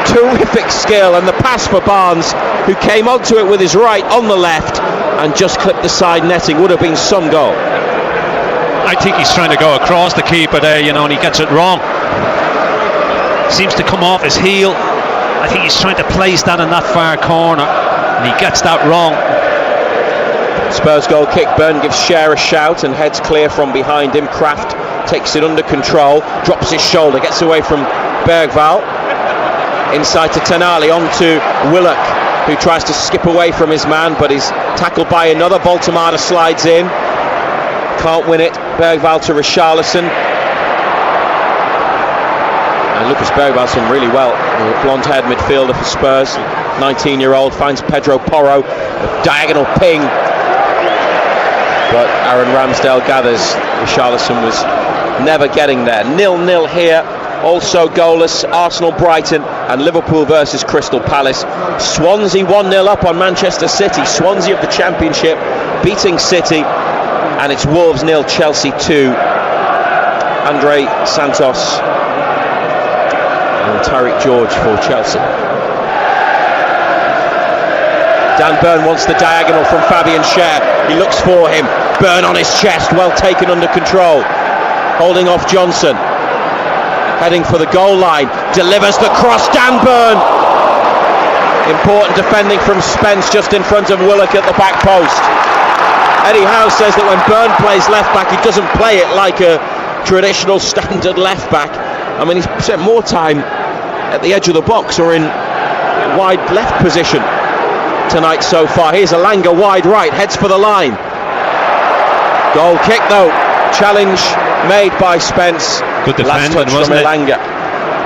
terrific skill, and the pass for Barnes, who came onto it with his right on the left and just clipped the side netting. Would have been some goal. I think he's trying to go across the keeper there, and he gets it wrong. Seems to come off his heel. I think he's trying to place that in that far corner, and he gets that wrong. Spurs goal kick. Byrne gives Cher a shout and heads clear from behind him. Kraft takes it under control, drops his shoulder, gets away from Bergvall. Inside to Tenali, on to Willock, who tries to skip away from his man, but is tackled by another. Baltamada slides in, can't win it. Bergvall to Richarlison, and Lucas Bergvall's done really well. The blonde-haired midfielder for Spurs, 19-year-old, finds Pedro Porro, a diagonal ping, but Aaron Ramsdale gathers. Richarlison was never getting there. 0-0 here. Also goalless, Arsenal-Brighton and Liverpool versus Crystal Palace. Swansea 1-0 up on Manchester City. Swansea of the Championship beating City, and it's Wolves 0, Chelsea 2. Andre Santos and Tyreek George for Chelsea. Dan Byrne wants the diagonal from Fabian Schär. He looks for him. Byrne on his chest, well taken, under control. Holding off Johnson. Heading for the goal line, delivers the cross. Dan Byrne. Important defending from Spence just in front of Willock at the back post. Eddie Howe says that when Byrne plays left back, he doesn't play it like a traditional standard left back. I mean, he's spent more time at the edge of the box or in wide left position tonight so far. Here's Elanga wide right, heads for the line. Goal kick though. Challenge made by Spence. Good defending, last touch wasn't from Elanga.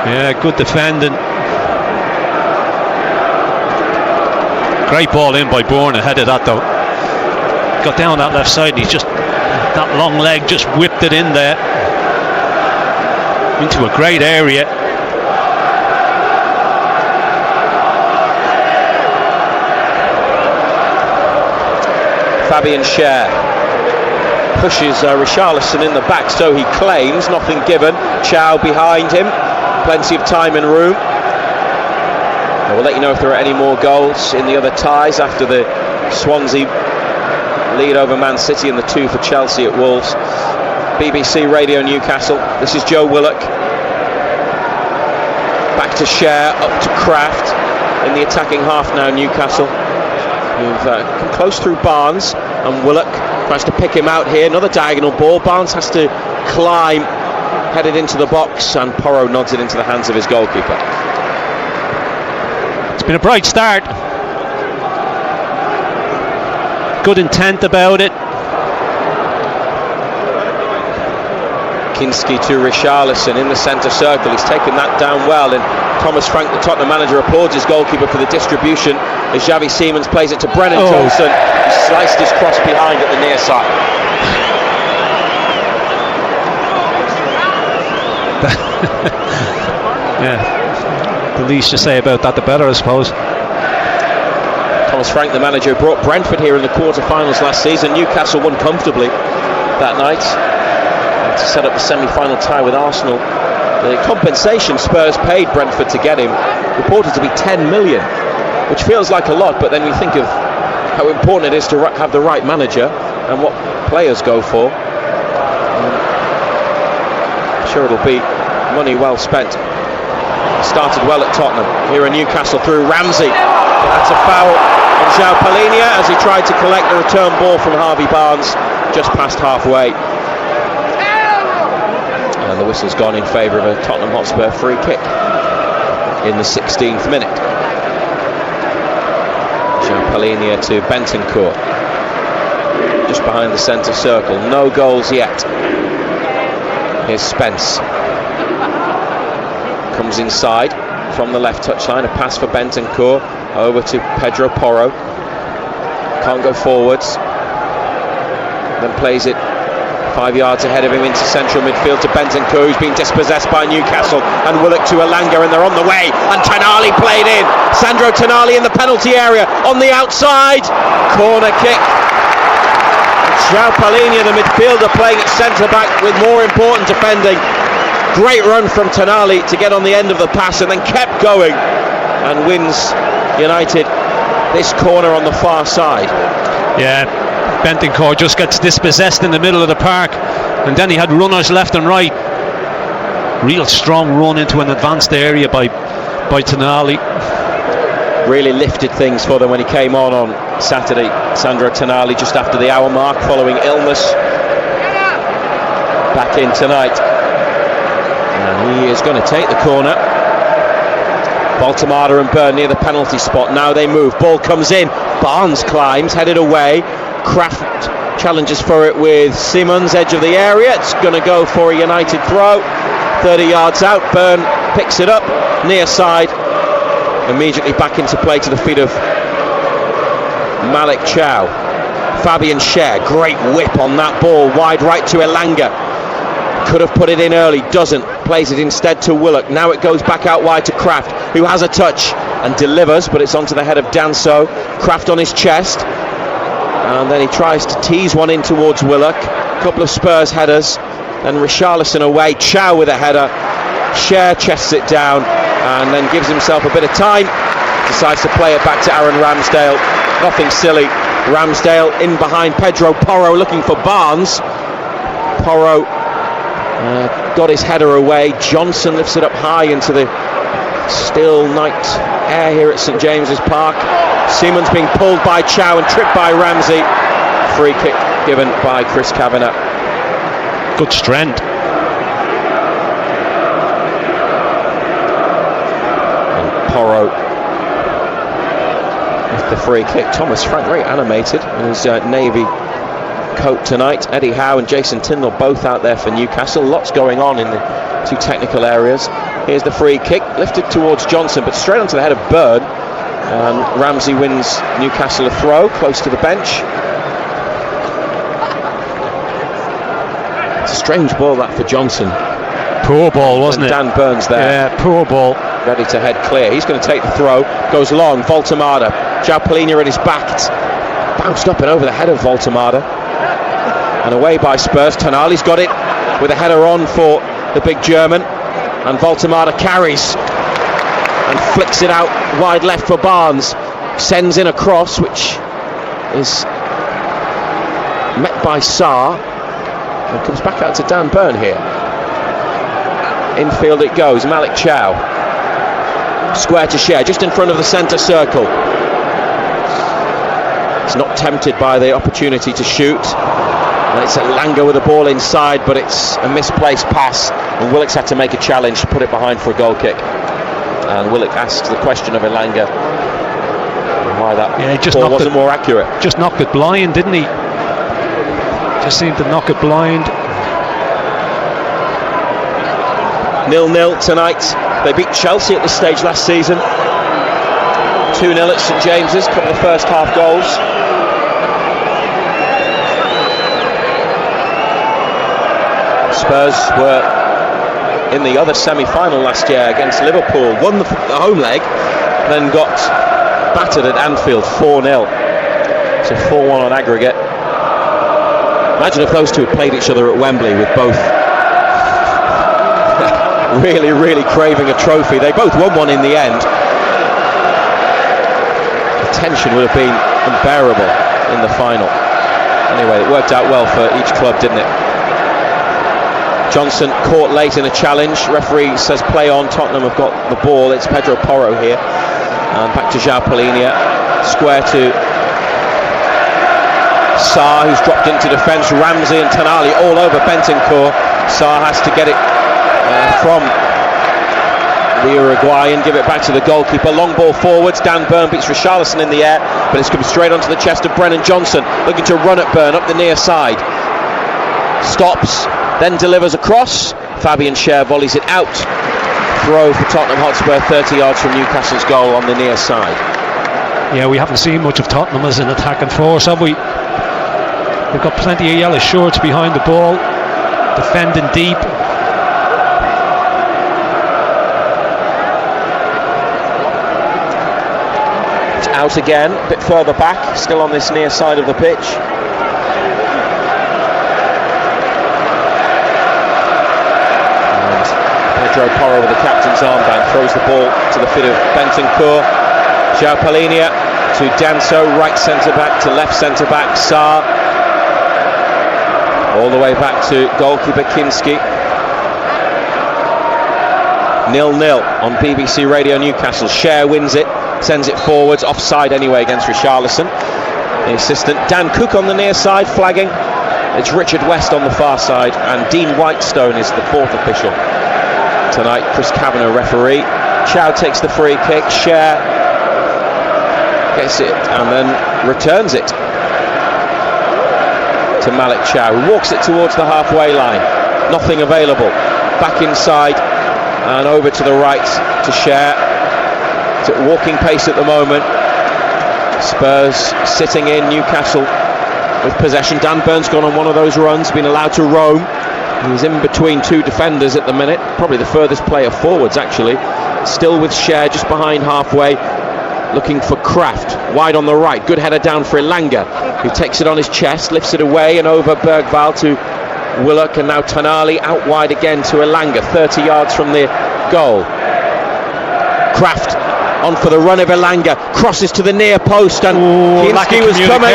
Yeah, good defending. Great ball in by Bourne ahead of that though. Got down that left side and he's just, that long leg just whipped it in there into a great area. Fabian Schär pushes Richarlison in the back, so he claims. Nothing given. Chow behind him, plenty of time and room. And we'll let you know if there are any more goals in the other ties after the Swansea lead over Man City and the 2 for Chelsea at Wolves. BBC Radio Newcastle. This is Joe Willock. Back to Schär, up to Kraft in the attacking half now. Newcastle, who've come close through Barnes, and Willock tries to pick him out here. Another diagonal ball. Barnes has to climb, headed into the box, and Porro nods it into the hands of his goalkeeper. It's been a bright start. Good intent about it. Kinski to Richarlison in the centre circle. He's taken that down well, and Thomas Frank, the Tottenham manager, applauds his goalkeeper for the distribution as Xavi Simons plays it to Brennan Johnson. He sliced his cross behind at the near side. Yeah, the least you say about that, the better, I suppose. Thomas Frank, the manager, brought Brentford here in the quarter-finals last season. Newcastle won comfortably that night to set up the semi-final tie with Arsenal. The compensation Spurs paid Brentford to get him reported to be 10 million, which feels like a lot, but then you think of how important it is to have the right manager and what players go for. I'm sure it'll be money well spent. Started well at Tottenham. Here in Newcastle through Ramsey. That's a foul on João Palhinha as he tried to collect the return ball from Harvey Barnes just past halfway. And the whistle's gone in favour of a Tottenham Hotspur free kick in the 16th minute. João Palhinha to Bentancur, just behind the centre circle. No goals yet. Here's Spence. Comes inside from the left touchline. A pass for Bentancur over to Pedro Porro. Can't go forwards. Then plays it 5 yards ahead of him into central midfield to Bentancur, who's been dispossessed by Newcastle, and Willock to Elanga, and they're on the way, and Tonali played in. Sandro Tonali in the penalty area on the outside. Corner kick. João Palhinha, the midfielder, playing at centre-back with more important defending. Great run from Tonali to get on the end of the pass and then kept going and wins United this corner on the far side. Yeah, Bentancur just gets dispossessed in the middle of the park, and then he had runners left and right. Real strong run into an advanced area by Tonali. Really lifted things for them when he came on Saturday. Sandro Tonali just after the hour mark following illness. Back in tonight. And he is going to take the corner. Baltamada and Byrne near the penalty spot. Now they move. Ball comes in. Barnes climbs, headed away. Kraft challenges for it with Simons, edge of the area. It's going to go for a United throw. 30 yards out. Byrne picks it up. Near side. Immediately back into play to the feet of Malik Chow. Fabian Schär, great whip on that ball, wide right to Elanga. Could have put it in early, doesn't. Plays it instead to Willock. Now it goes back out wide to Kraft, who has a touch and delivers, but it's onto the head of Danso. Kraft on his chest, and then he tries to tease one in towards Willock. A couple of Spurs headers, then Richarlison away. Chow with a header. Schär chests it down and then gives himself a bit of time. Decides to play it back to Aaron Ramsdale. Nothing silly. Ramsdale in behind Pedro Porro looking for Barnes. Porro got his header away. Johnson lifts it up high into the still night air here at St James's Park. Simons being pulled by Chow and tripped by Ramsey. Free kick given by Chris Kavanagh. Good strength. Porro with the free kick. Thomas Frank very animated in his navy coat tonight. Eddie Howe and Jason Tindall both out there for Newcastle. Lots going on in the two technical areas. Here's the free kick lifted towards Johnson, but straight onto the head of Byrne. Ramsey wins Newcastle a throw close to the bench. It's a strange ball that for Johnson. Poor ball, wasn't it? Dan Burns there. Yeah, poor ball. Ready to head clear. He's going to take the throw. Goes long. Baltamada. João Palhinha at his back. It's bounced up and over the head of Baltamada. And away by Spurs. Tonali's got it with a header on for the big German. And Baltamada carries and flicks it out wide left for Barnes. Sends in a cross which is met by Sarr. And comes back out to Dan Burn here. Infield it goes. Malik Chow. Square to Schär, just in front of the centre circle. He's not tempted by the opportunity to shoot. And it's Elanga with the ball inside, but it's a misplaced pass. And Willock's had to make a challenge to put it behind for a goal kick. And Willock asks the question of Elanga why that ball wasn't more accurate. Just knocked it blind, didn't he? Just seemed to knock it blind. 0-0 tonight. They beat Chelsea at this stage last season. 2-0 at St James's, a couple of first half goals. Spurs were in the other semi-final last year against Liverpool, won the home leg, then got battered at Anfield 4-0. So 4-1 on aggregate. Imagine if those two had played each other at Wembley with both really craving a trophy. They both won one in the end. The tension would have been unbearable in the final. Anyway, it worked out well for each club, didn't it? Johnson caught late in a challenge. Referee says play on. Tottenham have got the ball. It's Pedro Porro here. And back to João Palhinha. Square to Sarr, who's dropped into defence. Ramsey and Tonali all over Bentancur. Sarr has to get it from the Uruguayan, give it back to the goalkeeper. Long ball forwards. Dan Burn beats Richarlison in the air, but it's come straight onto the chest of Brennan Johnson, looking to run at Burn up the near side. Stops, then delivers across. Fabian Schär volleys it out. Throw for Tottenham Hotspur, 30 yards from Newcastle's goal on the near side. Yeah, we haven't seen much of Tottenham as an attacking force, have we? They've got plenty of yellow shirts behind the ball, defending deep. It's out again, a bit further back, still on this near side of the pitch. Pedro Porro with the captain's armband throws the ball to the feet of Bentancur. João Palhinha to Danso, right centre-back to left centre-back, Sarr. All the way back to goalkeeper Kinski. 0-0 on BBC Radio Newcastle. Cher wins it, sends it forwards, offside anyway against Richarlison. The assistant Dan Cook on the near side, flagging. It's Richard West on the far side, and Dean Whitestone is the fourth official tonight. Chris Kavanagh referee. Chow takes the free kick. Cher gets it and then returns it to Malik Chow, who walks it towards the halfway line. Nothing available. Back inside and over to the right to Cher. It's at walking pace at the moment. Spurs sitting in, Newcastle with possession. Dan Burn's gone on one of those runs, been allowed to roam. He's in between two defenders at the minute, probably the furthest player forwards actually. Still with Cher just behind halfway, looking for Kraft, wide on the right. Good header down for Elanga, who takes it on his chest, lifts it away and over Bergvall to Willock, and now Tonali out wide again to Elanga, 30 yards from the goal. Kraft on for the run of Elanga, crosses to the near post, and Kinski was coming,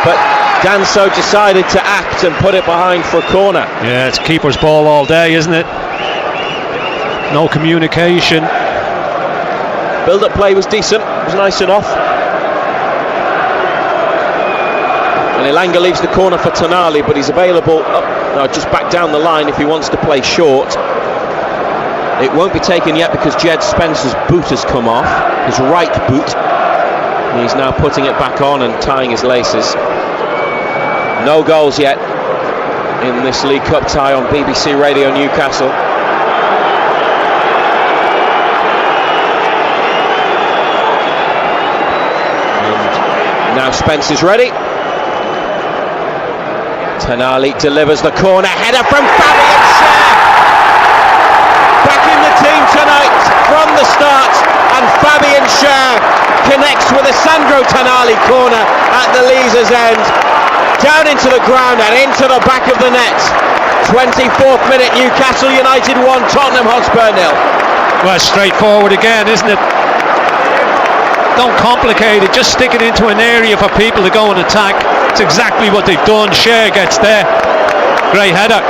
but Danso decided to act and put it behind for a corner. Yeah, it's keeper's ball all day, isn't it? No communication. Build-up play was decent, it was nice enough. And Elanga leaves the corner for Tonali, but he's available just back down the line if he wants to play short. It won't be taken yet because Jed Spencer's boot has come off, his right boot. And he's now putting it back on and tying his laces. No goals yet in this League Cup tie on BBC Radio Newcastle. And now Spencer's ready. Tonali delivers the corner, header from Fabian Schär. Back in the team tonight from the start, and Fabian Schär connects with a Sandro Tonali corner at the Leazer's end. Down into the ground and into the back of the net. 24th minute, Newcastle United 1, Tottenham Hotspur 0. Well, straightforward again, isn't it? Don't complicate it, just stick it into an area for people to go and attack. It's exactly what they've done. Cher gets there. Great header.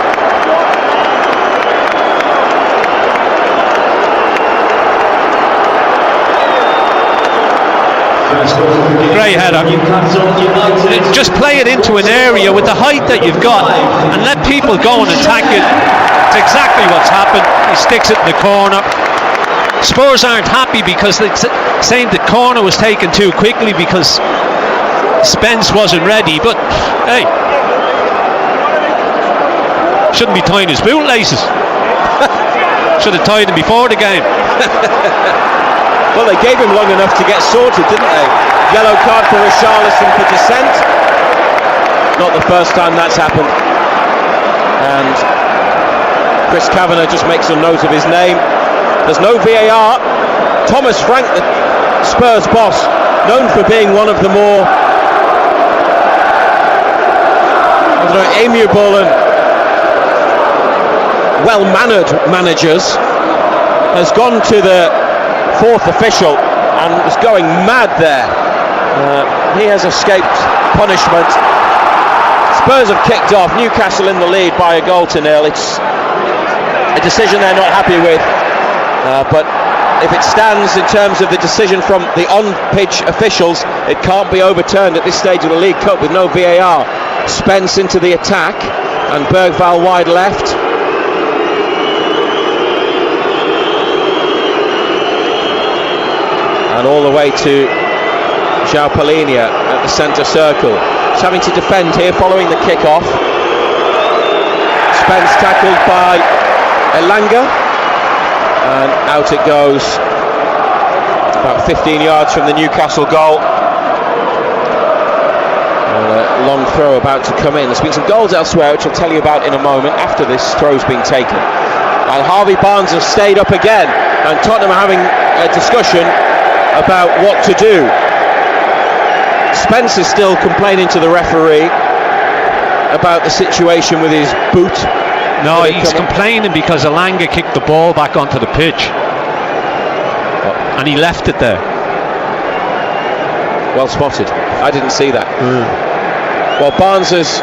Great header. Just play it into an area with the height that you've got and let people go and attack it. It's exactly what's happened. He sticks it in the corner. Spurs aren't happy because they're saying the corner was taken too quickly because Spence wasn't ready, but hey, shouldn't be tying his bootlaces. Should have tied him before the game. Well, they gave him long enough to get sorted, didn't they? Yellow card for Richarlison for dissent. Not the first time that's happened. And Chris Kavanagh just makes a note of his name. There's no VAR. Thomas Frank, the Spurs boss, known for being one of the more amiable and well-mannered managers, has gone to the fourth official and was going mad there. He has escaped punishment. Spurs have kicked off. Newcastle in the lead by a goal to nil. It's a decision they're not happy with, but if it stands in terms of the decision from the on-pitch officials, it can't be overturned at this stage of the League Cup with no VAR. Spence into the attack and Bergvall wide left. And all the way to João Palhinha at the centre circle. He's having to defend here following the kick-off. Spence tackled by Elanga. And out it goes. About 15 yards from the Newcastle goal. A long throw about to come in. There's been some goals elsewhere, which I'll tell you about in a moment after this throw's been taken. And Harvey Barnes has stayed up again. And Tottenham are having a discussion about what to do. Spence is still complaining to the referee about the situation with his boot. No, he's complaining because Elanga kicked the ball back onto the pitch. And he left it there. Well spotted. I didn't see that. Well, Barnes has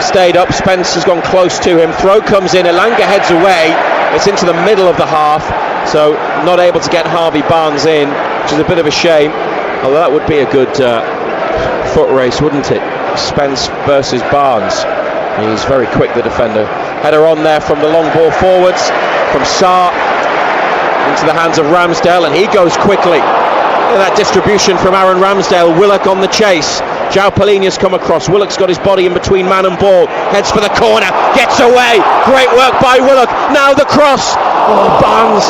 stayed up. Spence has gone close to him. Throw comes in. Elanga heads away. It's into the middle of the half. So not able to get Harvey Barnes in, which is a bit of a shame. Although that would be a good foot race, wouldn't it? Spence versus Barnes. He's very quick, the defender. Header on there from the long ball forwards. From Sarr into the hands of Ramsdale, and he goes quickly. Look at that distribution from Aaron Ramsdale. Willock on the chase. João Palhinha's come across. Willock's got his body in between man and ball. Heads for the corner. Gets away. Great work by Willock. Now the cross. Oh, Barnes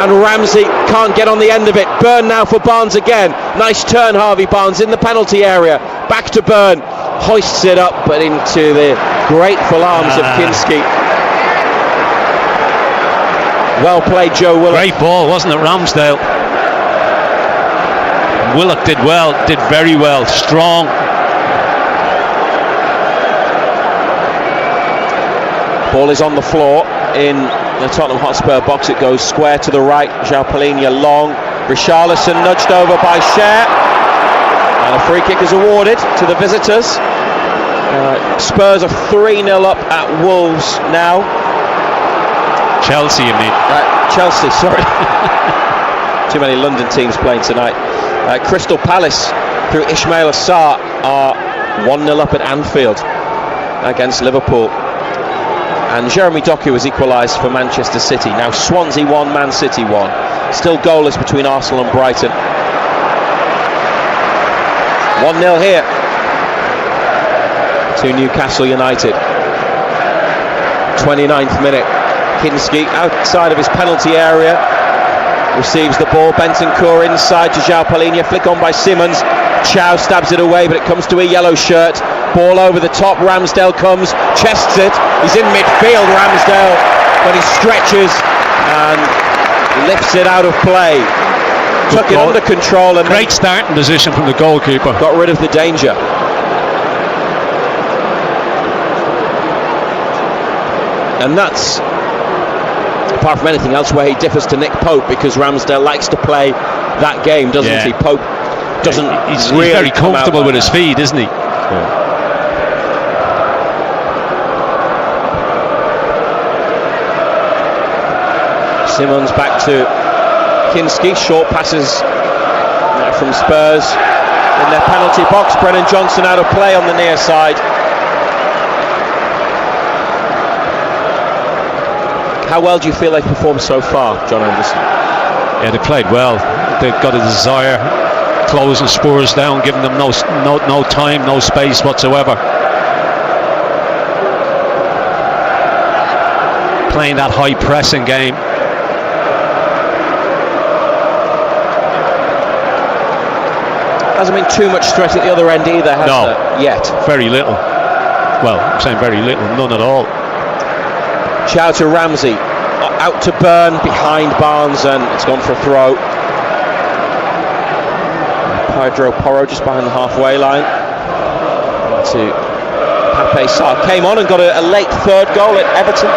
and Ramsey can't get on the end of it. Byrne now for Barnes again. Nice turn, Harvey Barnes in the penalty area. Back to Byrne. Hoists it up, but into the grateful arms of Kinski. Well played, Joe Willock. Great ball, wasn't it, Ramsdale? Willock did well, did very well, strong. Ball is on the floor in the Tottenham Hotspur box. It goes square to the right. João Palhinha long. Richarlison nudged over by Cher. And a free kick is awarded to the visitors. Spurs are 3-0 up at Wolves now. Chelsea, you mean? Chelsea, sorry. Too many London teams playing tonight. Crystal Palace, through Ismail Assar, are 1-0 up at Anfield against Liverpool. And Jeremy Doku has equalised for Manchester City. Now Swansea 1, Man City 1. Still goalless between Arsenal and Brighton. 1-0 here to Newcastle United. 29th minute. Kinski outside of his penalty area receives the ball. Bentancur inside to João Palhinha. Flick on by Simmons. Chow stabs it away, but it comes to a yellow shirt. Ball over the top. Ramsdale comes, chests it. He's in midfield, Ramsdale, but he stretches and lifts it out of play. Took it under control and great starting position from the goalkeeper. Got rid of the danger. And that's, apart from anything else, where he differs to Nick Pope, because Ramsdale likes to play that game, doesn't he? Pope doesn't. He's really very comfortable with his feet, isn't he? Yeah. Simmons back to Kinski. Short passes from Spurs in their penalty box. Brennan Johnson out of play on the near side. How well do you feel they've performed so far, John Anderson? Yeah, they played well. They've got a desire, closing Spurs down, giving them no time, no space whatsoever. Playing that high pressing game. Hasn't been too much threat at the other end either, has there? Yet. Very little. Well, I'm saying very little, none at all. Chow to Ramsey, out to Byrne, behind Barnes, and it's gone for a throw. Pedro Porro just behind the halfway line. To Pape Sarr, came on and got a late third goal at Everton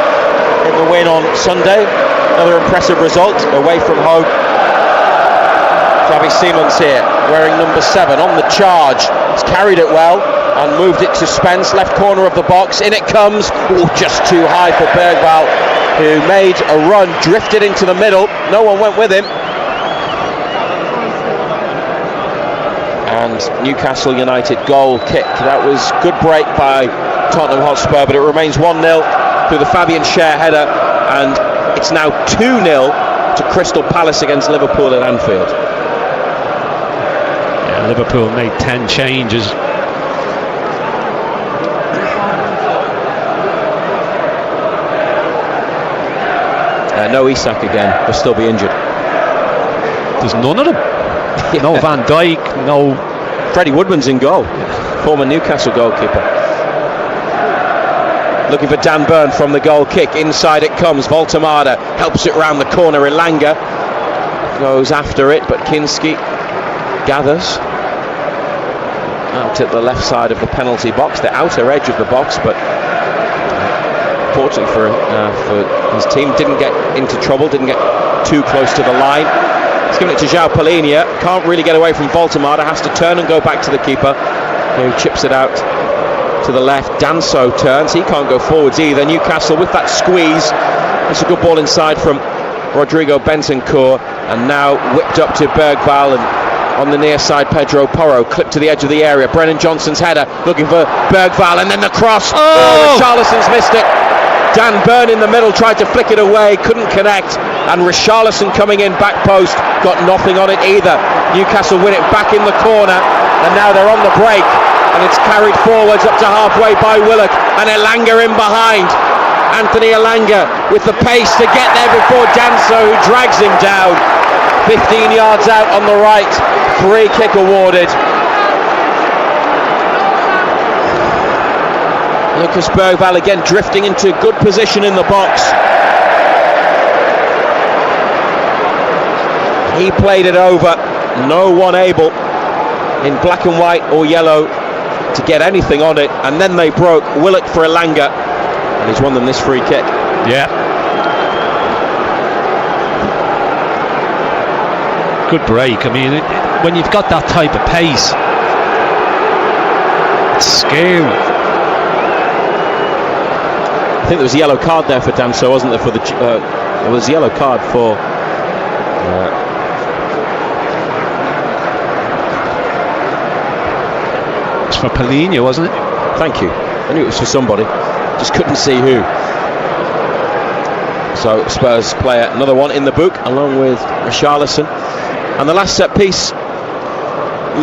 in the win on Sunday. Another impressive result away from home. Xavi Simons here, wearing number 7 on the charge. He's carried it well and moved it to Spence, left corner of the box. In it comes. Ooh, just too high for Bergwall, who made a run, drifted into the middle. No one went with him. And Newcastle United goal kick. That was good break by Tottenham Hotspur, but it remains 1-0 through the Fabian Schär header, and it's now 2-0 to Crystal Palace against Liverpool at Anfield. Yeah, Liverpool made 10 changes. No Isak again, he'll still be injured. There's none of them. Yeah. No Van Dijk, no... Freddie Woodman's in goal, former Newcastle goalkeeper. Looking for Dan Byrne from the goal kick. Inside it comes. Voltemada helps it round the corner. Elanga goes after it, but Kinski gathers out at the left side of the penalty box, the outer edge of the box, but fortunately for his team, didn't get into trouble, didn't get too close to the line. He's given it to João Palhinha, can't really get away from Voltemada, has to turn and go back to the keeper, who chips it out to the left. Danso turns, he can't go forwards either. Newcastle with that squeeze. It's a good ball inside from Rodrigo Bentancur, and now whipped up to Bergvall, and on the near side Pedro Porro clipped to the edge of the area. Brennan Johnson's header looking for Bergvall, and then the cross. Richarlison's missed it. Dan Burn in the middle tried to flick it away, couldn't connect, and Richarlison coming in back post got nothing on it either. Newcastle win it back in the corner, and now they're on the break, and it's carried forwards up to halfway by Willock, and Elanga in behind. Anthony Elanga with the pace to get there before Danso, who drags him down. 15 yards out on the right, free kick awarded. Lucas Bergvall again drifting into good position in the box. He played it over, no one able in black and white or yellow to get anything on it, and then they broke. Willock for Elanga, and he's won them this free kick. Yeah. Good break. I mean, when you've got that type of pace, it's scary. I think there was a yellow card there for Danso, wasn't there? For the there was a yellow card for. It's for Palhinha, wasn't it? Thank you. I knew it was for somebody. Just couldn't see who. So Spurs player, another one in the book, along with Richarlison. And the last set piece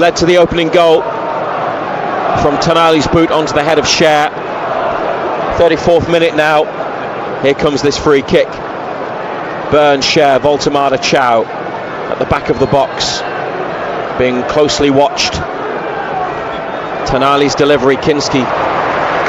led to the opening goal from Tonali's boot onto the head of Cher. 34th minute now. Here comes this free kick. Burn, Cher, Voltemada, Chow at the back of the box, being closely watched. Tonali's delivery, Kinski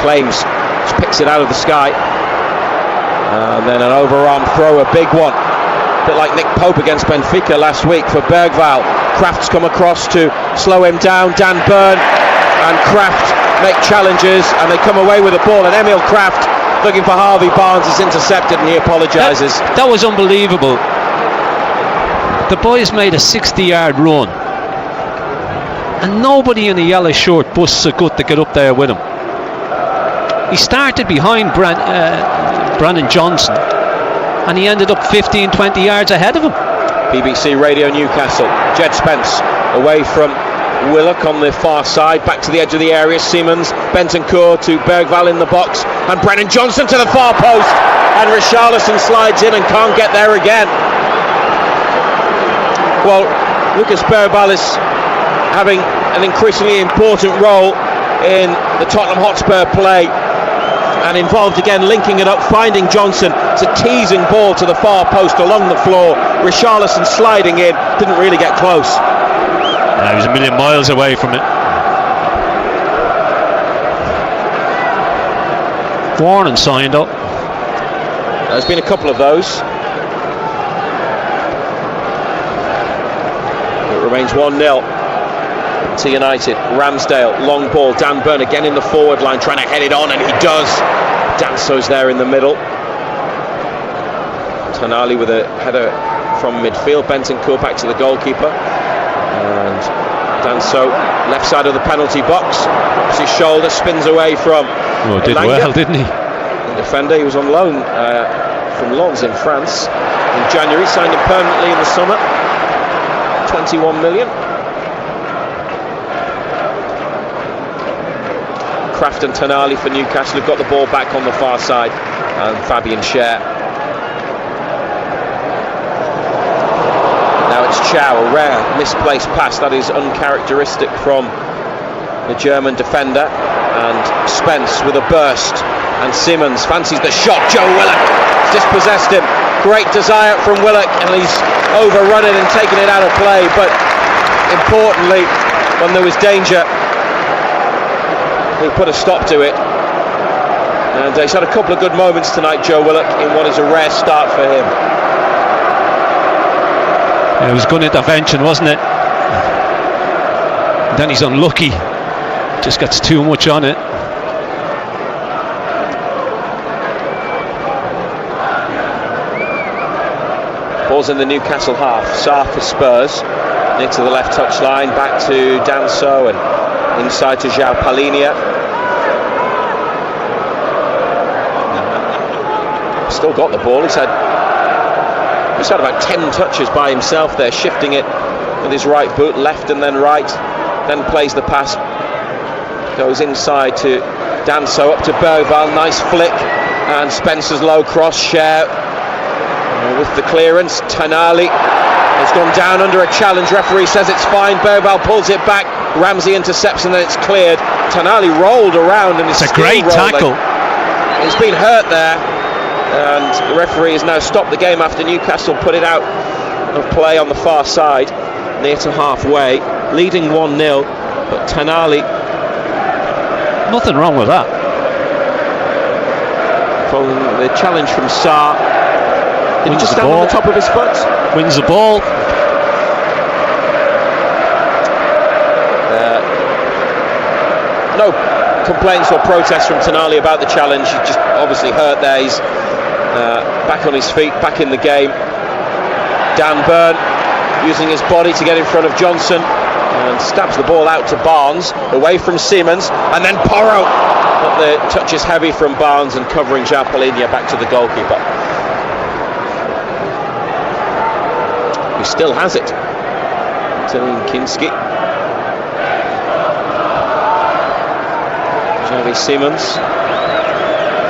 claims, just picks it out of the sky. And then an overarm throw, a big one. A bit like Nick Pope against Benfica last week for Bergvall. Kraft's come across to slow him down. Dan Burn and Kraft make challenges, and they come away with the ball, and Emil Kraft looking for Harvey Barnes is intercepted, and he apologises. That was unbelievable. The boys made a 60-yard run, and nobody in a yellow shirt busts a gut to get up there with him. He started behind Brennan Johnson, and he ended up 15-20 yards ahead of him. BBC Radio Newcastle. Jed Spence away from Willock on the far side, back to the edge of the area. Siemens, Bentancur to Bergvall in the box, and Brennan Johnson to the far post, and Richarlison slides in and can't get there again. Well, Lucas Bergvall is having an increasingly important role in the Tottenham Hotspur play, and involved again, linking it up, finding Johnson. It's a teasing ball to the far post along the floor. Richarlison sliding in, didn't really get close. He was a million miles away from it. Warren signed up. There's been a couple of those. It remains 1-0 to United. Ramsdale, long ball. Dan Burn again in the forward line, trying to head it on, and he does. Danso's there in the middle. Tonali with a header from midfield. Bentancur back to the goalkeeper, and Danso left side of the penalty box. Drops his shoulder, spins away from. Did Elanga. well, didn't he? The defender, he was on loan from Lens in France in January. Signed him permanently in the summer. 21 million. Kraft and Tonali for Newcastle have got the ball back on the far side, and Fabian Cher. Now it's Chow, a rare misplaced pass that is uncharacteristic from the German defender, and Spence with a burst, and Simmons fancies the shot. Joe Willock dispossessed him. Great desire from Willock, and he's overrun it and taken it out of play, but importantly, when there was danger, he put a stop to it. And he's had a couple of good moments tonight, Joe Willock, in what is a rare start for him. Yeah, it was good intervention, wasn't it? And then he's unlucky. Just gets too much on it. ball's in the Newcastle half. Sarr for Spurs. Near to the left touchline, back to Danso and inside to João Palhinha. Still got the ball. He's had about 10 touches by himself there, shifting it with his right boot, left and then right, then plays the pass, goes inside to Danso, up to Bergvall, nice flick, and Spencer's low cross. Share with the clearance. Tonali has gone down under a challenge. Referee says it's fine. Bergvall pulls it back. Ramsey intercepts and then it's cleared. Tonali rolled around and it's a great tackle. He's been hurt there, and the referee has now stopped the game after Newcastle put it out of play on the far side, near to halfway, leading 1-0. But Tonali, nothing wrong with that. Following the challenge from Sarr, did he just stand on the top of his foot? Wins the ball. No complaints or protests from Tonali about the challenge. He's just obviously hurt there. He's back on his feet, back in the game. Dan Burn using his body to get in front of Johnson and stabs the ball out to Barnes, away from Siemens, and then Porro. But the touch is heavy from Barnes and covering João Palhinha back to the goalkeeper, who still has it. Tilling Kinski. Javi Siemens.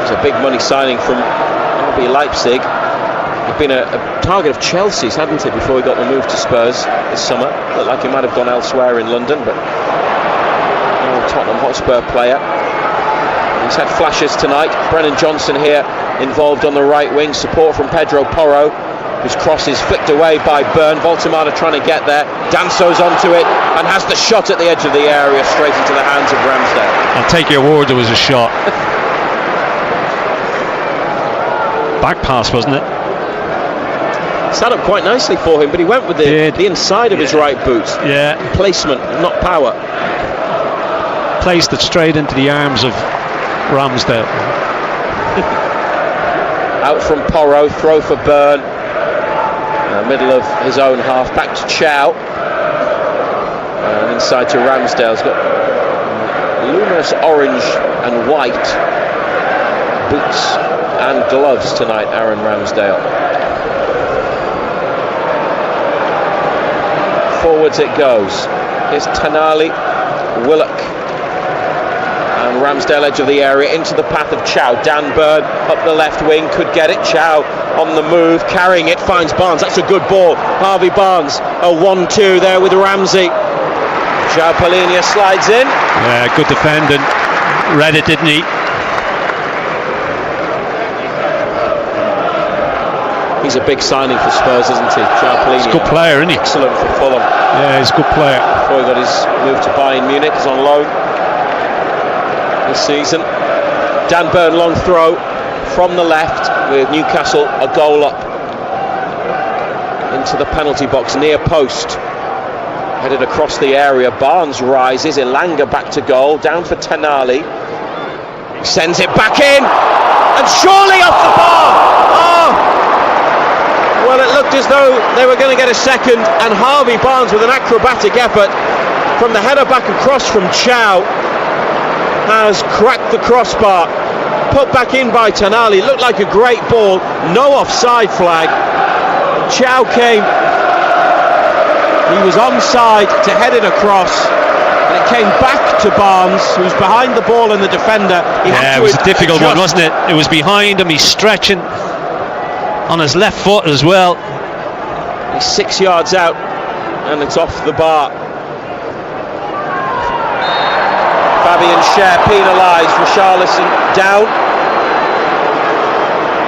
It's a big money signing from RB Leipzig. He'd been a target of Chelsea's, hadn't he, before he got the move to Spurs this summer. Looked like he might have gone elsewhere in London, but a Tottenham Hotspur player. He's had flashes tonight. Brennan Johnson here involved on the right wing. Support from Pedro Porro, whose cross is flicked away by Byrne. Voltemada trying to get there. Danso's onto it and has the shot at the edge of the area straight into the hands of Ramsdale. I'll take your word, it was a shot. Back pass, wasn't it? Sat up quite nicely for him, but he went with the inside of his right boot. Yeah. Placement, not power. Placed it straight into the arms of Ramsdale. Out from Porro, throw for Byrne. Middle of his own half, back to Chow. And inside to Ramsdale. He's got luminous orange and white boots and gloves tonight, Aaron Ramsdale. Forwards it goes. Here's Tonali, Willock, and Ramsdale edge of the area into the path of Chow. Dan Byrne up the left wing, could get it. Chow on the move, carrying it, finds Barnes. That's a good ball. Harvey Barnes, a 1-2 there with Ramsey. João Palhinha slides in. Yeah, good defending. Read it, didn't he? He's a big signing for Spurs, isn't he? João Palhinha. He's a good player, isn't he? Excellent for Fulham. Yeah, he's a good player. Before he got his move to Bayern Munich, he's on loan this season. Dan Byrne long throw from the left with Newcastle a goal up into the penalty box near post. Headed across the area. Barnes rises. Elanga back to goal. Down for Tonali. Sends it back in. And surely off the bar. Oh! Well, it looked as though they were going to get a second. And Harvey Barnes with an acrobatic effort from the header back across from Chow has cracked the crossbar. Put back in by Tonali. Looked like a great ball. No offside flag. Chow came. He was onside to head it across, and it came back to Barnes, who's behind the ball and the defender. Yeah, it was a difficult one, wasn't it? It was behind him. He's stretching on his left foot as well. He's 6 yards out, and it's off the bar. Fabian Schär penalised. Richarlison down.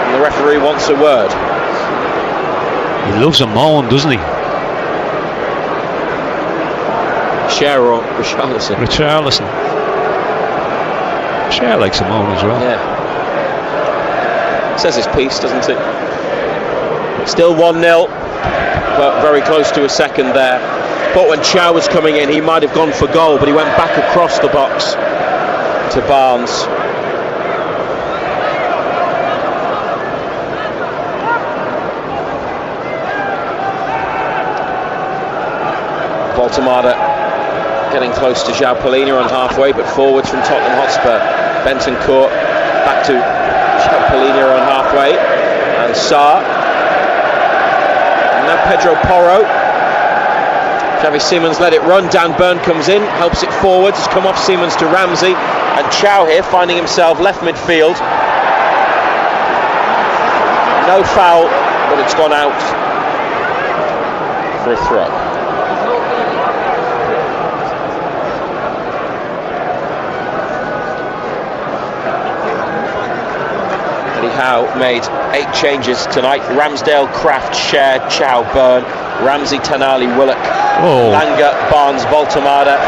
And the referee wants a word. He loves a moan, doesn't he? Schär or Richarlison? Richarlison. Schär likes a moan as well. Yeah. Says his piece, doesn't it? Still 1-0, but very close to a second there. But when Chow was coming in, he might have gone for goal, but he went back across the box to Barnes. Baltamada getting close to João Palhinha on halfway, but forwards from Tottenham Hotspur. Bentancur back to João Palhinha on halfway, and Sarr. And now Pedro Porro. Xavi Simons let it run. Dan Burn comes in, helps it forwards. It's come off Simons to Ramsey, and Chow here finding himself left midfield. No foul, but it's gone out for a throw. Eddie Howe made 8 changes tonight. Ramsdale, Kraft, Cher, Chow, Burn, Ramsey, Tonali, Willock, Langer, Barnes, Baltamada.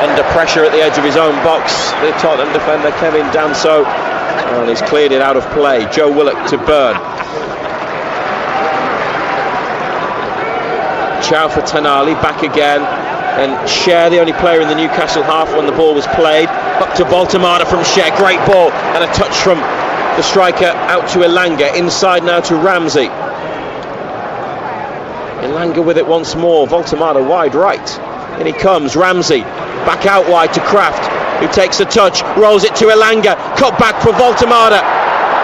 Under pressure at the edge of his own box, the Tottenham defender Kevin Danso, and he's cleared it out of play. Joe Willock to Burn. Chow for Tonali, back again, and Cher, the only player in the Newcastle half when the ball was played. Up to Baltamada from Cher, great ball, and a touch from the striker out to Elanga. Inside now to Ramsey. Elanga with it once more. Baltamada wide right. In he comes. Ramsey back out wide to Kraft, who takes a touch, rolls it to Elanga. Cut back for Baltamada.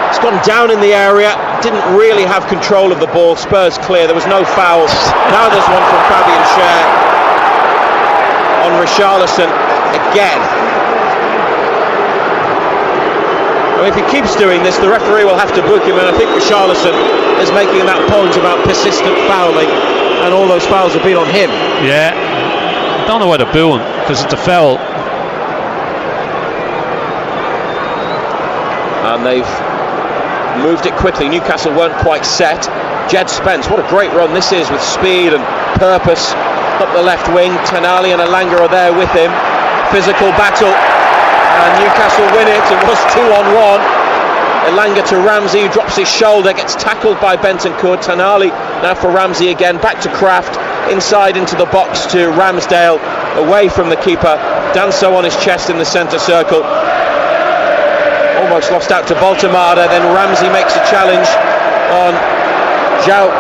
It's gone down in the area. Didn't really have control of the ball. Spurs clear. There was no foul. Now there's one from Fabian Cher on Richarlison again. If he keeps doing this, the referee will have to book him, and I think Richarlison is making that point about persistent fouling, and all those fouls have been on him. Yeah, I don't know why they're booing, because it's a foul. And they've moved it quickly. Newcastle weren't quite set. Jed Spence, what a great run this is, with speed and purpose up the left wing. Tonali and Elanga are there with him. Physical battle. And Newcastle win it. It was 2-on-1. Elanga to Ramsey, who drops his shoulder, gets tackled by Bentancur. Tonali now for Ramsey again, back to Kraft, inside into the box to Ramsdale, away from the keeper. Danso on his chest in the centre circle. Almost lost out to Baltamada. Then Ramsey makes a challenge on João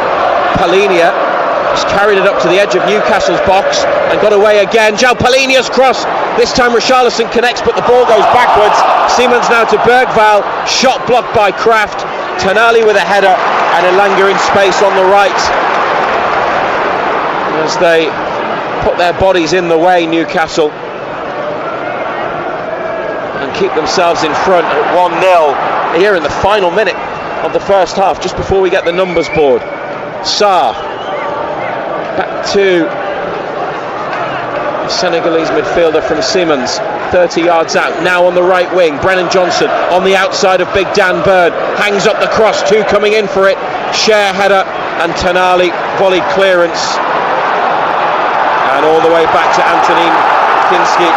Palhinha. He's carried it up to the edge of Newcastle's box and got away again. João Palhinha's cross. This time Richarlison connects, but the ball goes backwards. Siemens now to Bergvall. Shot blocked by Kraft. Tonali with a header, and Elanga in space on the right. As they put their bodies in the way, Newcastle, and keep themselves in front at 1-0 here in the final minute of the first half, just before we get the numbers board. Sarr back to Senegalese midfielder from Siemens, 30 yards out, now on the right wing. Brennan Johnson on the outside of Big Dan Bird, hangs up the cross, 2 coming in for it. Cher header, and Tonali volleyed clearance, and all the way back to Antonin Kinski,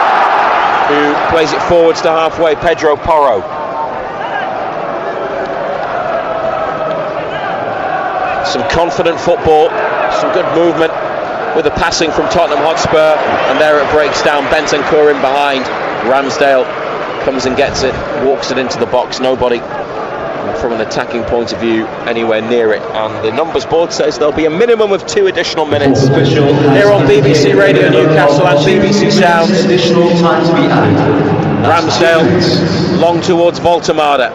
who plays it forwards to halfway. Pedro Porro. Some confident football, some good movement with the passing from Tottenham Hotspur, and there it breaks down. Bentancur in behind. Ramsdale comes and gets it, walks it into the box. Nobody from an attacking point of view anywhere near it, and the numbers board says there'll be a minimum of 2 additional minutes here on BBC Radio Newcastle and BBC Sounds. Additional time to be added. Ramsdale long towards Baltamada,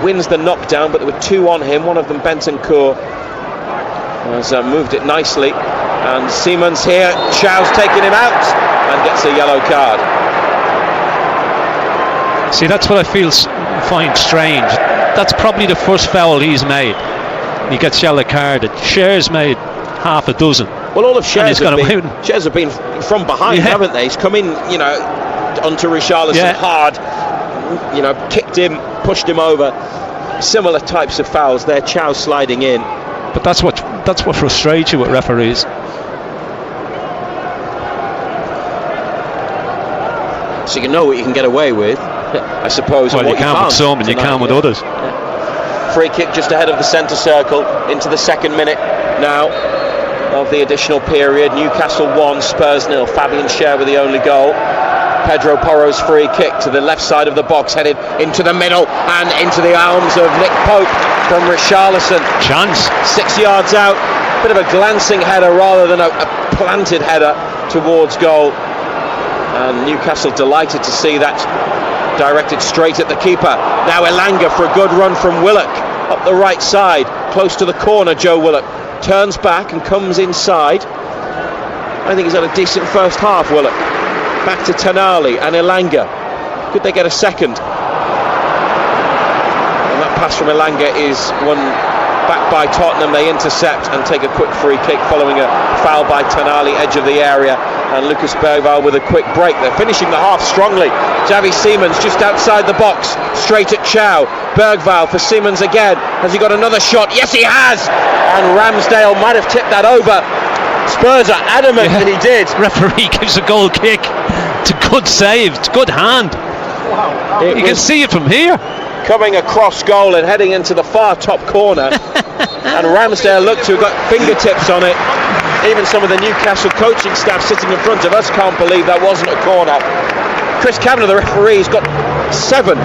wins the knockdown, but there were 2 on him. One of them, Bentancur, has moved it nicely, and Siemens here. Chow's taking him out and gets a yellow card. See, that's what I find strange. That's probably the first foul he's made. He gets yellow carded. Cher's made half a dozen. Well, all of Cher's have been from behind, haven't they? He's come in, onto Richarlison hard, kicked him, pushed him over. Similar types of fouls there. Chow sliding in. But that's what frustrates you with referees. So you know what you can get away with, I suppose. Well, you can with some, and you can with others. Free kick just ahead of the centre circle into the second minute now of the additional period. Newcastle 1, Spurs 0. Fabian Cher with the only goal. Pedro Porro's free kick to the left side of the box, headed into the middle and into the arms of Nick Pope from Richarlison. Chance. 6 yards out. Bit of a glancing header rather than a planted header towards goal, and Newcastle delighted to see that directed straight at the keeper. Now Elanga for a good run from Willock up the right side, close to the corner. Joe Willock turns back and comes inside. I think he's had a decent first half, Willock. Back to Tonali and Elanga. Could they get a second? And that pass from Elanga is one back by Tottenham. They intercept and take a quick free kick following a foul by Tonali, edge of the area, and Lucas Bergvall with a quick break. They're finishing the half strongly. Xavi Simons just outside the box, straight at Chow. Bergvall for Simons again. Has he got another shot? Yes, he has! And Ramsdale might have tipped that over. Spurs are adamant that he did. Referee gives a goal kick. It's a good save. It's a good hand. Wow. You can see it from here. Coming across goal and heading into the far top corner. And Ramsdale looked to have got fingertips on it. Even some of the Newcastle coaching staff sitting in front of us can't believe that wasn't a corner. Chris Kavanagh, the referee, has got seven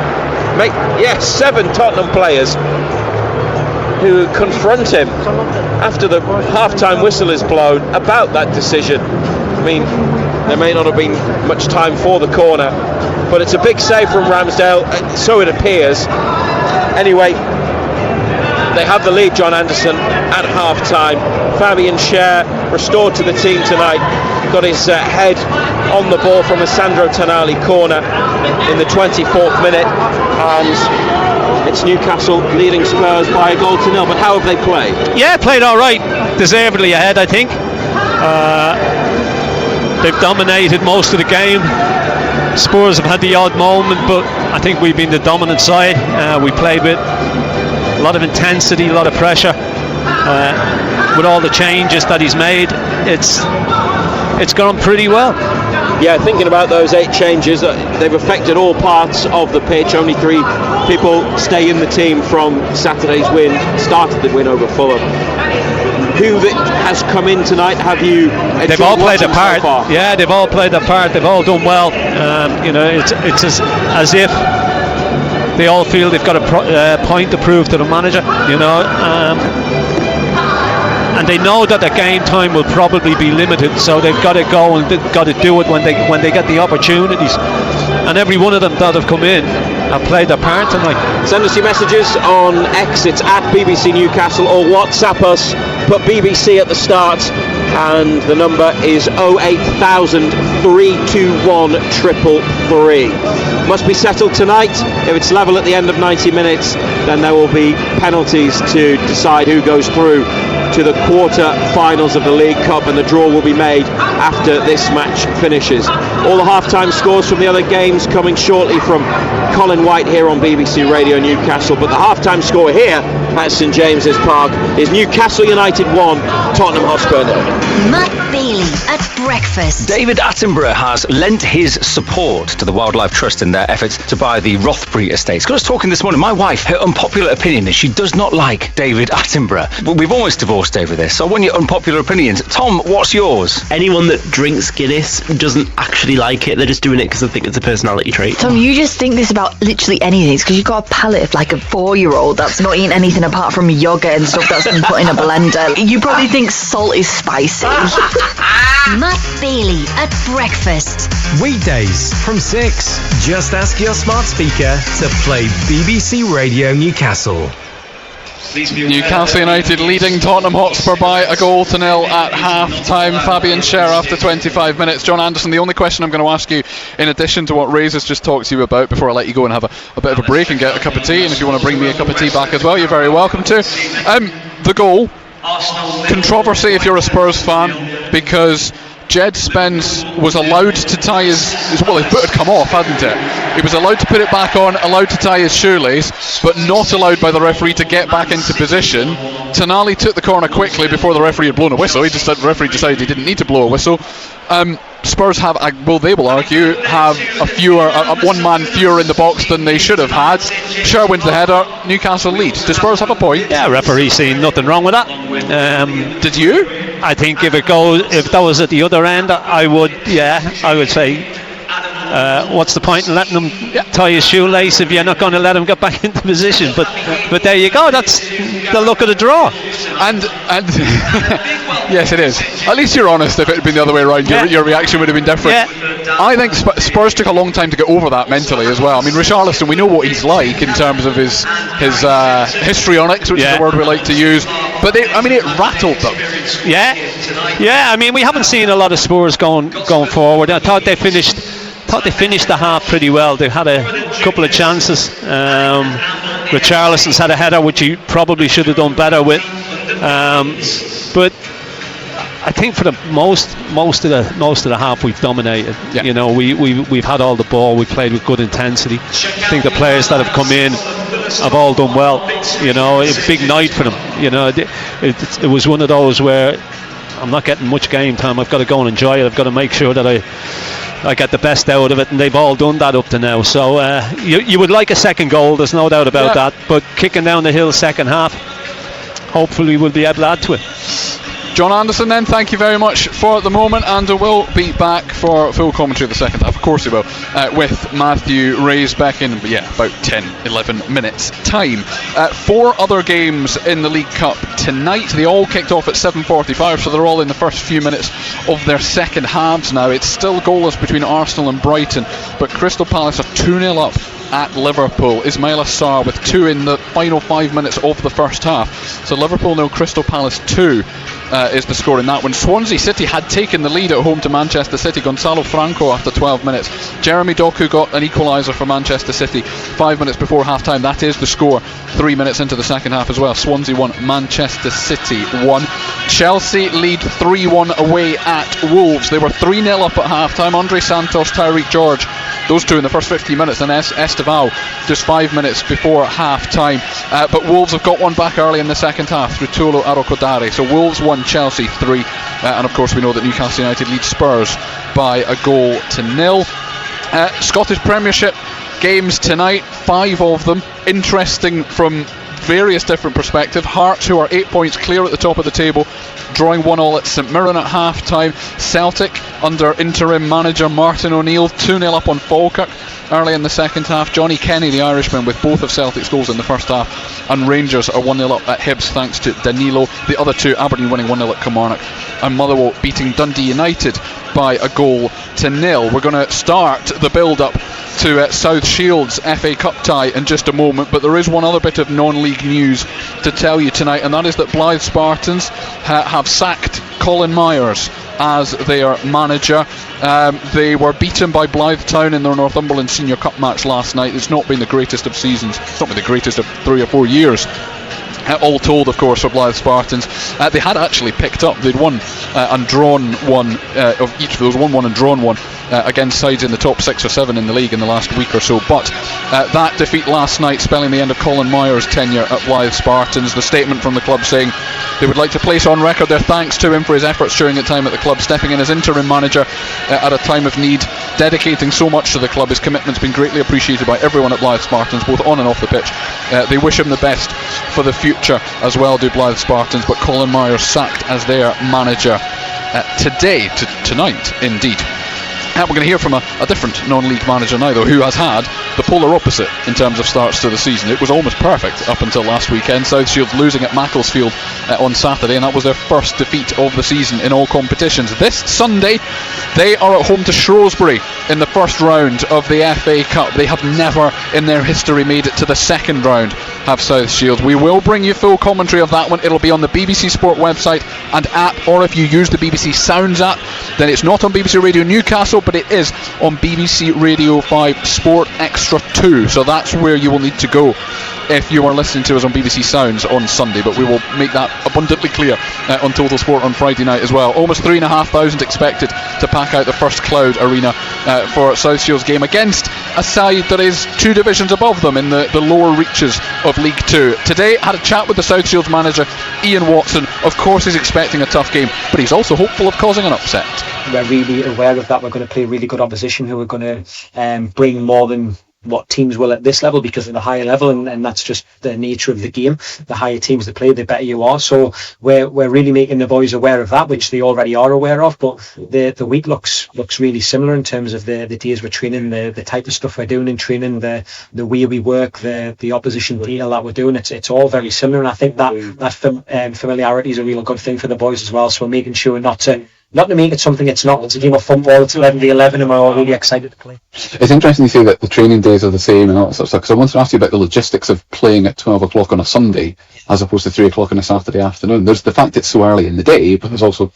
Tottenham players who confront him after the half-time whistle is blown about that decision. I mean, there may not have been much time for the corner, but it's a big save from Ramsdale, so it appears. Anyway, they have the lead, John Anderson, at half-time. Fabian Schär restored to the team tonight, got his head on the ball from a Sandro Tonali corner in the 24th minute, and it's Newcastle leading Spurs by 1-0. But how have they played? Yeah, played all right, deservedly ahead, I think. They've dominated most of the game. Spurs have had the odd moment, but I think we've been the dominant side. We played with a lot of intensity, a lot of pressure. With all the changes that he's made, it's gone pretty well. Yeah, thinking about those 8 changes, they've affected all parts of the pitch. Only 3 people stay in the team from Saturday's win, started the win over Fulham. Who has come in tonight? Have you? They've all played a part. So yeah, they've all played a part. They've all done well. It's as if they all feel they've got a point to prove to the manager. And they know that the game time will probably be limited, so they've got to go and they've got to do it when they get the opportunities. And every one of them that have come in have played their part tonight. Send us your messages on X, it's at BBC Newcastle, or WhatsApp us, put BBC at the start, and the number is 08000 321 333. Must be settled tonight. If it's level at the end of 90 minutes, then there will be penalties to decide who goes through to the quarter-finals of the League Cup, and the draw will be made after this match finishes. All the half-time scores from the other games coming shortly from Colin White here on BBC Radio Newcastle, but the half-time score here at St James's Park is Newcastle United 1, Tottenham Hotspur 0. Matt Bailey at breakfast. David Attenborough has lent his support to the Wildlife Trust in their efforts to buy the Rothbury estates. Got us talking this morning. My wife, her unpopular opinion is she does not like David Attenborough. We've almost divorced over this, so I want your unpopular opinions. Tom, what's yours? Anyone that drinks Guinness doesn't actually like it. They're just doing it because they think it's a personality trait. Tom, you just think this about literally anything. It's because you've got a palate of like a 4-year-old that's not eating anything apart from yogurt and stuff that's been put in a blender. You probably think salt is spicy. Matt Bailey at breakfast. Weekdays from 6. Just ask your smart speaker to play BBC Radio Newcastle. Newcastle United leading Tottenham Hotspur by 1-0 at half-time. Fabian Schär after 25 minutes. John Anderson, the only question I'm going to ask you, in addition to what Ray has just talked to you about, before I let you go and have a bit of a break and get a cup of tea, and if you want to bring me a cup of tea back as well, you're very welcome to. The goal, controversy if you're a Spurs fan, because Jed Spence was allowed to tie his boot had come off, hadn't it? He was allowed to put it back on, allowed to tie his shoelace, but not allowed by the referee to get back into position. Tonali took the corner quickly before the referee had blown a whistle. The referee decided he didn't need to blow a whistle. Spurs they will argue, have a one-man fewer in the box than they should have had. Schär wins the header, Newcastle leads. Do Spurs have a point? Yeah, referee seen nothing wrong with that. Did you? I think if that was at the other end, I would say what's the point in letting him tie his shoelace if you're not going to let him get back into position? But there you go. That's the look of the draw. And yes, it is. At least you're honest. If it had been the other way around, your reaction would have been different. I think Spurs took a long time to get over that mentally as well. I mean, Richarlison, we know what he's like in terms of his histrionics, which is the word we like to use. But it rattled them. Yeah. I mean, we haven't seen a lot of Spurs going forward. I thought they finished the half pretty well. They had a couple of chances. Richarlison's had a header which he probably should have done better with. But I think for the most of the half we've dominated. You know, we've had all the ball. We played with good intensity. I think the players that have come in have all done well. You know, a big night for them. You know, it was one of those where I'm not getting much game time. I've got to go and enjoy it. I've got to make sure that I get the best out of it, and they've all done that up to now. So you would like a second goal, there's no doubt about that, but kicking down the hill second half, hopefully we'll be able to add to it. John Anderson, then, thank you very much for the moment, and we'll be back for full commentary of the second half. Of course we will, with Matthew Raisbeck in about 10-11 minutes time. 4 other games in the League Cup tonight. They all kicked off at 7:45, so they're all in the first few minutes of their second halves now. It's still goalless between Arsenal and Brighton, but Crystal Palace are 2-0 up at Liverpool. Ismail Assar with 2 in the final 5 minutes of the first half. So Liverpool 0, Crystal Palace 2 is the score in that one. Swansea City had taken the lead at home to Manchester City. Gonzalo Franco after 12 minutes. Jeremy Doku got an equaliser for Manchester City 5 minutes before half time. That is the score 3 minutes into the second half as well. Swansea 1, Manchester City 1. Chelsea lead 3-1 away at Wolves. They were 3-0 up at half time. Andre Santos, Tyreek George, those two in the first 15 minutes, and Esteval just 5 minutes before half time. But Wolves have got one back early in the second half through Tolo Arokodare. So Wolves 1, Chelsea 3, and of course we know that Newcastle United lead Spurs by 1-0. Scottish Premiership games tonight, 5 of them, interesting from various different perspectives. Hearts, who are 8 points clear at the top of the table, drawing 1-1 at St Mirren at half time. Celtic under interim manager Martin O'Neill 2-0 up on Falkirk early in the second half. Johnny Kenny, the Irishman, with both of Celtic's goals in the first half, and Rangers are 1-0 up at Hibs thanks to Danilo. The other two, Aberdeen winning 1-0 at Kilmarnock, and Motherwell beating Dundee United by 1-0. We're going to start the build up to South Shields FA Cup tie in just a moment, but there is one other bit of non-league news to tell you tonight, and that is that Blythe Spartans have sacked Colin Myers as their manager. They were beaten by Blythe Town in their Northumberland Senior Cup match last night. It's not been the greatest of seasons. It's not been the greatest of 3 or 4 years. All told, of course, for Blythe Spartans. They had actually picked up. They'd won and drawn one of each of those, won and drawn one against sides in the top 6 or 7 in the league in the last week or so. But that defeat last night, spelling the end of Colin Myers' tenure at Blythe Spartans. The statement from the club saying they would like to place on record their thanks to him for his efforts during the time at the club, stepping in as interim manager at a time of need, dedicating so much to the club. His commitment's been greatly appreciated by everyone at Blythe Spartans, both on and off the pitch. They wish him the best for the future as well, do Blythe Spartans. But Colin Myers sacked as their manager tonight indeed. We're going to hear from a different non-league manager now, though, who has had the polar opposite in terms of starts to the season. It was almost perfect up until last weekend. South Shields losing at Macclesfield on Saturday, and that was their first defeat of the season in all competitions. This Sunday, they are at home to Shrewsbury in the first round of the FA Cup. They have never in their history made it to the second round, have South Shields. We will bring you full commentary of that one. It'll be on the BBC Sport website and app, or if you use the BBC Sounds app, then it's not on BBC Radio Newcastle, but it is on BBC Radio 5 Sport Extra 2, so that's where you will need to go if you are listening to us on BBC Sounds on Sunday. But we will make that abundantly clear on Total Sport on Friday night as well. Almost 3,500 expected to pack out the First Cloud Arena for South Shields game against a side that is 2 divisions above them in the lower reaches of League 2. Today had a chat with the South Shields manager Ian Watson. Of course he's expecting a tough game, but he's also hopeful of causing an upset. We're really aware of that. We're going to play really good opposition who are going to bring more than what teams will at this level because of the higher level, and that's just the nature of the game. The higher teams that play, the better you are. So we're really making the boys aware of that, which they already are aware of. But the week looks really similar in terms of the days we're training, the type of stuff we're doing in training, the way we work, the opposition detail that we're doing. It's all very similar, and I think that familiarity is a real good thing for the boys as well. So we're making sure not to make it something it's not. It's a game of football. It's 11v11, and we're all really excited to play. It's interesting you say that the training days are the same and all that sort of stuff, because I wanted to ask you about the logistics of playing at 12 o'clock on a Sunday as opposed to 3 o'clock on a Saturday afternoon. There's the fact it's so early in the day, but there's also,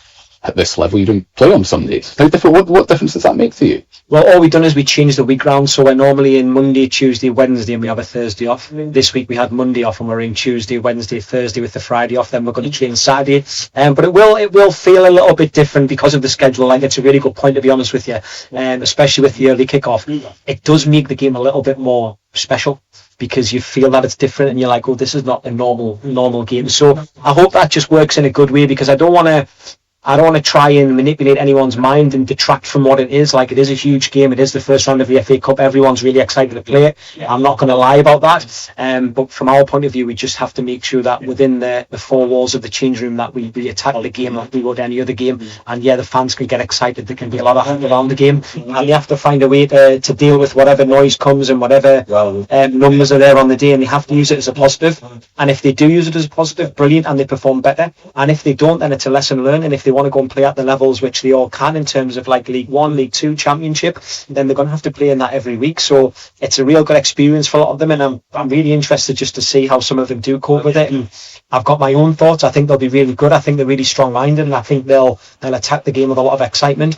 at this level, you don't play on Sundays. How different? What difference does that make to you? Well, all we've done is we changed the week round, so we're normally in Monday, Tuesday, Wednesday, and we have a Thursday off. This week we had Monday off, and we're in Tuesday, Wednesday, Thursday with the Friday off. Then we're going to change Saturday, but it will feel a little bit different because of the schedule. Like, it's a really good point, to be honest with you, especially with the early kick-off. It does make the game a little bit more special, because you feel that it's different and you're like, oh, this is not a normal game. So I hope that just works in a good way, because I don't want to try and manipulate anyone's mind and detract from what it is. Like, it is a huge game. It is the first round of the FA Cup. Everyone's really excited to play it. I'm not going to lie about that. But from our point of view, we just have to make sure that within the four walls of the change room that we attack the game like we would any other game. And yeah, the fans can get excited. There can be a lot of hype around the game. And you have to find a way to deal with whatever noise comes and whatever numbers are there on the day. And they have to use it as a positive. And if they do use it as a positive, brilliant, and they perform better. And if they don't, then it's a lesson learned. And if they want to go and play at the levels which they all can in terms of like League 1, League 2, Championship, then they're going to have to play in that every week. So it's a real good experience for a lot of them, and I'm really interested just to see how some of them do cope with it. And I've got my own thoughts. I think they'll be really good. I think they're really strong-minded, and I think they'll attack the game with a lot of excitement.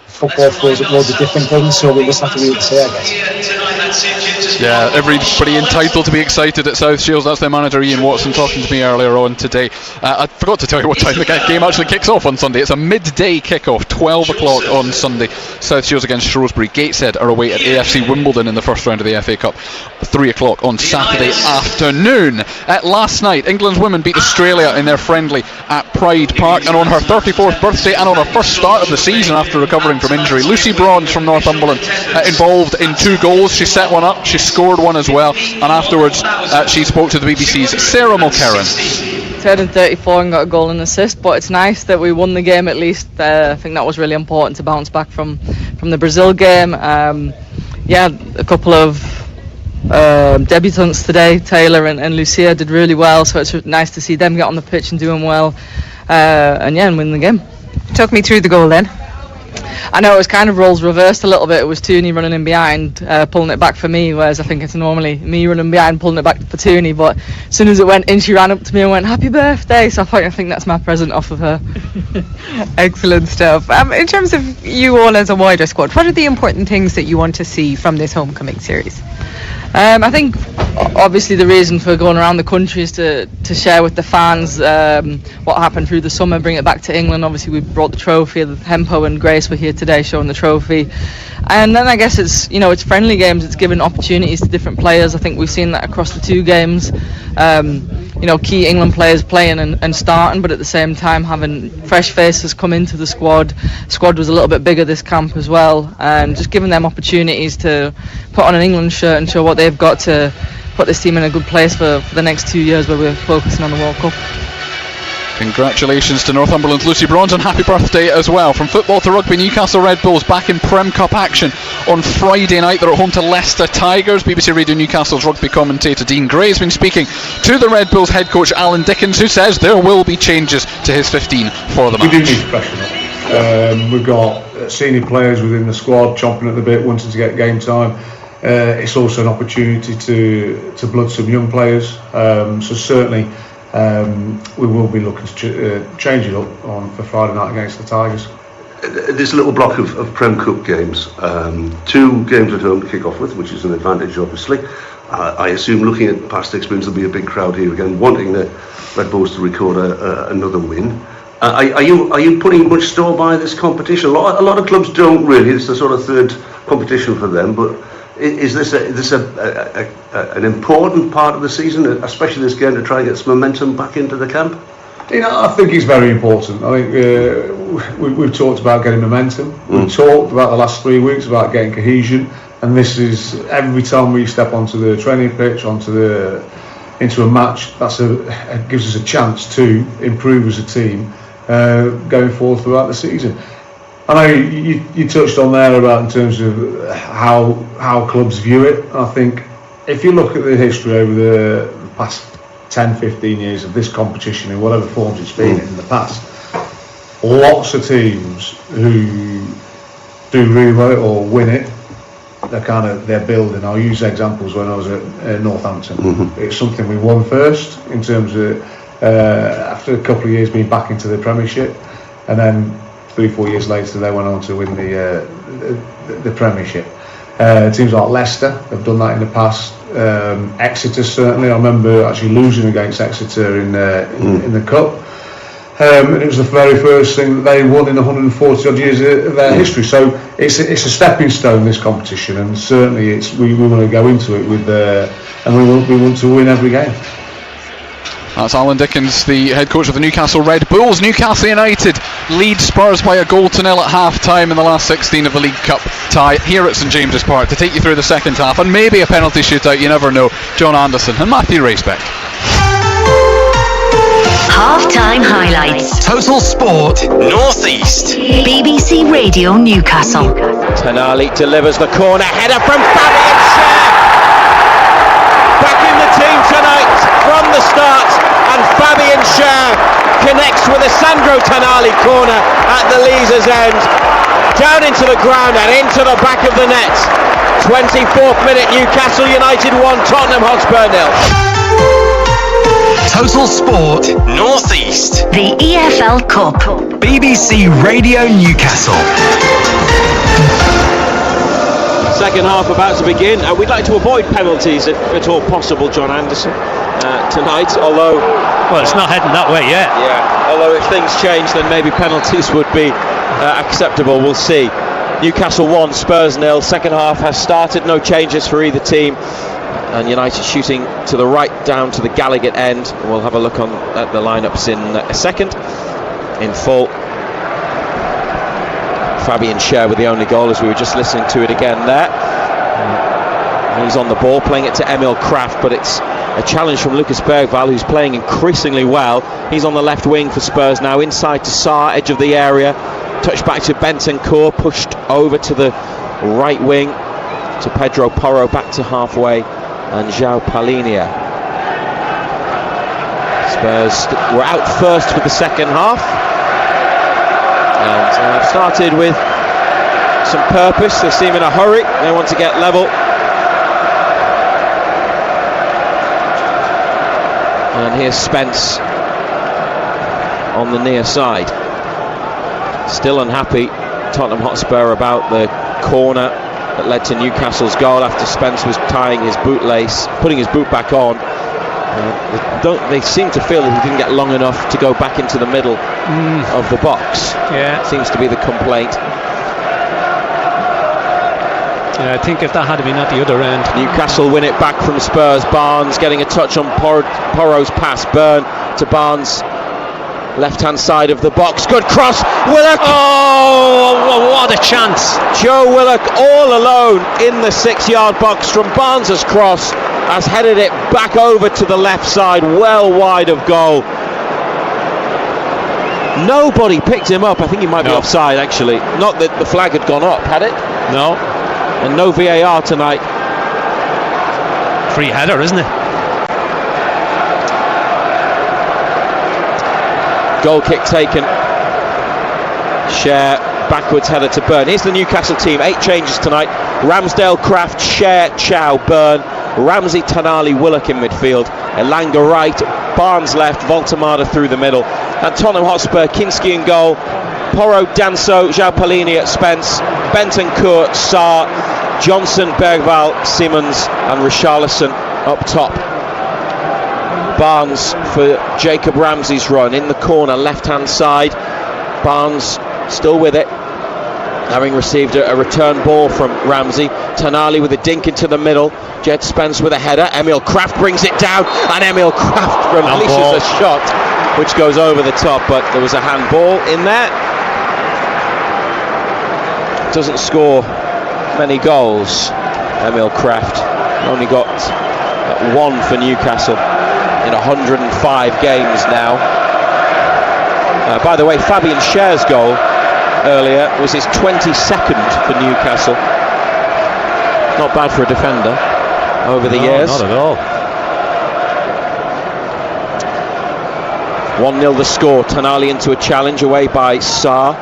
Football throws at loads of different things, so we just have to really say, I guess. Yeah, everybody entitled to be excited at South Shields. That's their manager Ian Watson talking to me earlier on today. I forgot to tell you what time the game actually kicks off on Sunday. It's a midday kickoff, 12 o'clock on Sunday. South Shields against Shrewsbury. Gateshead are away at AFC Wimbledon in the first round of the FA Cup. 3 o'clock on Saturday afternoon. Last night, England's women beat Australia in their friendly at Pride Park, and on her 34th birthday and on her first start of the season after recovering from injury, Lucy Bronze from Northumberland involved in 2 goals. She set one up, she scored one as well, and afterwards she spoke to the BBC's Sarah Mulkerran. Turned 34 and got a goal and assist, but it's nice that we won the game at least. I think that was really important to bounce back from the Brazil game. A couple of debutants today, Taylor and Lucia, did really well, so it's nice to see them get on the pitch and doing well, and win the game. Talk me through the goal then. I know it was kind of roles reversed a little bit. It was Tooney running in behind, pulling it back for me, whereas I think it's normally me running behind, pulling it back for Tooney. But as soon as it went in, she ran up to me and went, "Happy birthday!" So I think that's my present off of her. Excellent stuff. In terms of you all as a wider squad, what are the important things that you want to see from this homecoming series? I think obviously the reason for going around the country is to share with the fans what happened through the summer, bring it back to England. Obviously we brought the trophy. Hempo and Grace were here today showing the trophy, and then I guess it's friendly games. It's giving opportunities to different players. I think we've seen that across the 2 games. Key England players playing and starting, but at the same time having fresh faces come into the squad. Squad was a little bit bigger this camp as well, and just giving them opportunities to put on an England shirt and show what they've got to put this team in a good place for the next 2 years where we're focusing on the World Cup. Congratulations to Northumberland's Lucy Bronze, and happy birthday as well. From football to rugby, Newcastle Red Bulls back in Prem Cup action on Friday night. They're at home to Leicester Tigers. BBC Radio Newcastle's rugby commentator Dean Gray has been speaking to the Red Bulls head coach Alan Dickens, who says there will be changes to his 15 for the match. We do need to freshen up. We've got senior players within the squad chomping at the bit, wanting to get game time. It's also an opportunity to blood some young players. So certainly we will be looking to change it up for Friday night against the Tigers. There's a little block of Prem Cup games, 2 games at home to kick off with, which is an advantage obviously. I assume, looking at past experience, there'll be a big crowd here again wanting the Red Bulls to record another win. Are you putting much store by this competition? A lot of clubs don't really. It's the sort of third competition for them, but is this an important part of the season, especially this game, to try and get some momentum back into the camp? I think it's very important. I think we've talked about getting momentum. We've talked about the last 3 weeks about getting cohesion. And this is every time we step onto the training pitch, into a match. It gives us a chance to improve as a team going forward throughout the season. I know you touched on there about in terms of how clubs view it. I think if you look at the history over the past 10-15 years of this competition in whatever forms it's been in the past, lots of teams who do really well or win it, they're building. I'll use examples when I was at Northampton. It's something we won first in terms of after a couple of years being back into the Premiership, and then 3-4 years later they went on to win the Premiership. Teams like Leicester have done that in the past. Exeter certainly. I remember actually losing against Exeter in the Cup. And it was the very first thing that they won in 140 odd years of their history. So it's a stepping stone, this competition, and certainly we want to go into it with and we want to win every game. That's Alan Dickens, the head coach of the Newcastle Red Bulls. Newcastle United lead Spurs by a goal to nil at half time in the last 16 of the League Cup tie here at St James's Park. To take you through the second half and maybe a penalty shootout, you never know, John Anderson and Matthew Racebeck. Half-time highlights. Total Sport Northeast. BBC Radio Newcastle. Tonali delivers the corner header from Fabian Schär. Back in the team tonight from the start, and Fabian Schär connects with a Sandro Tonali corner at the Leazer's end. Down into the ground and into the back of the net. 24th minute, Newcastle United 1, Tottenham Hotspur 0. Total Sport Northeast. The EFL Cup. BBC Radio Newcastle. Second half about to begin. We'd like to avoid penalties if at all possible, John Anderson, tonight, although... Well, it's not heading that way yet. Yeah, although if things change then maybe penalties would be acceptable. We'll see. Newcastle 1, Spurs 0. Second half has started, no changes for either team. And United shooting to the right down to the Gallagher end. We'll have a look at the lineups in a second. In full, Fabian Schär with the only goal, as we were just listening to it again there. He's on the ball, playing it to Emil Kraft, but it's a challenge from Lucas Bergvall, who's playing increasingly well. He's on the left wing for Spurs now, inside to Sarr, edge of the area. Touch back to Bentancur, pushed over to the right wing to Pedro Porro, back to halfway, and João Palhinha. Spurs were out first for the second half and started with some purpose. They seem in a hurry, they want to get level. And here's Spence on the near side. Still unhappy, Tottenham Hotspur, about the corner that led to Newcastle's goal after Spence was tying his bootlace, putting his boot back on. They seem to feel that he didn't get long enough to go back into the middle of the box. Yeah, seems to be the complaint. Yeah, I think if that had been at the other end. Newcastle win it back from Spurs. Barnes getting a touch on Porro's pass. Burn to Barnes, left hand side of the box. Good cross. Willock. Oh, what a chance. Joe Willock all alone in the 6-yard box from Barnes's cross, has headed it back over to the left side, well wide of goal. Nobody picked him up. I think he might be offside, actually. Not that the flag had gone up, had it? No. And no VAR tonight. Free header, isn't it? Goal kick taken. Schär, backwards header to Burn. Here's the Newcastle team. 8 changes tonight. Ramsdale, Kraft, Schär, Chow, Burn, Ramsey, Tonali, Willock in midfield. Elanga right, Barnes left, Voltemada through the middle. And Tottenham Hotspur, Kinski in goal. Porro, Danso, João Palhinha, Spence, Bentancur, Sarr, Johnson, Bergvall, Simmons and Richarlison up top. Barnes for Jacob Ramsey's run in the corner, left hand side. Barnes still with it, having received a return ball from Ramsey. Tonali with a dink into the middle. Jed Spence with a header. Emil Kraft brings it down, and Emil Kraft releases a shot which goes over the top, but there was a handball in there. Doesn't score many goals. Emil Kraft only got 1 for Newcastle in 105 games now. By the way, Fabian Schär's goal earlier was his 22nd for Newcastle. Not bad for a defender over the years. Not at all. 1-0 the score. Tonali into a challenge away by Sarr.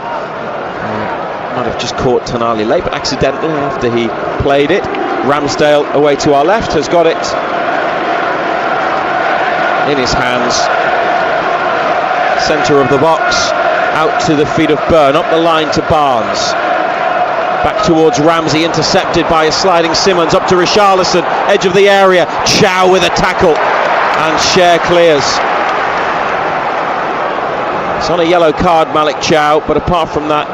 Might have just caught Tonali late, but accidentally after he played it. Ramsdale away to our left has got it in his hands. Centre of the box, out to the feet of Byrne, up the line to Barnes. Back towards Ramsey, intercepted by a sliding Simmons, up to Richarlison, edge of the area. Chow with a tackle, and Schär clears. It's on a yellow card, Malik Chow, but apart from that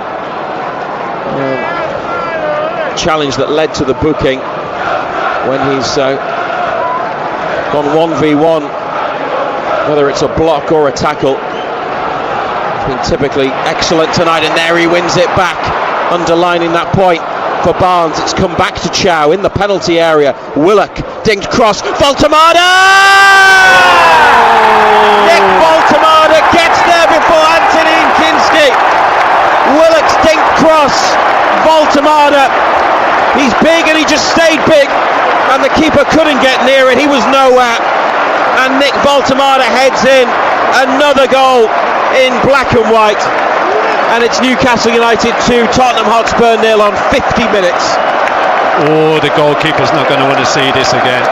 challenge that led to the booking, when he's gone 1v1, whether it's a block or a tackle, it's been typically excellent tonight, and there he wins it back, underlining that point for Barnes. It's come back to Chow in the penalty area. Willock, dinged cross, Voltemada! Nick Voltemada gets there before Anthony Kinski. Willock's dinked cross, Voltemada, he's big and he just stayed big, and the keeper couldn't get near it, he was nowhere, and Nick Voltemada heads in. Another goal in black and white, and it's Newcastle United 2, Tottenham Hotspur 0 on 50 minutes. Oh, the goalkeeper's not going to want to see this again.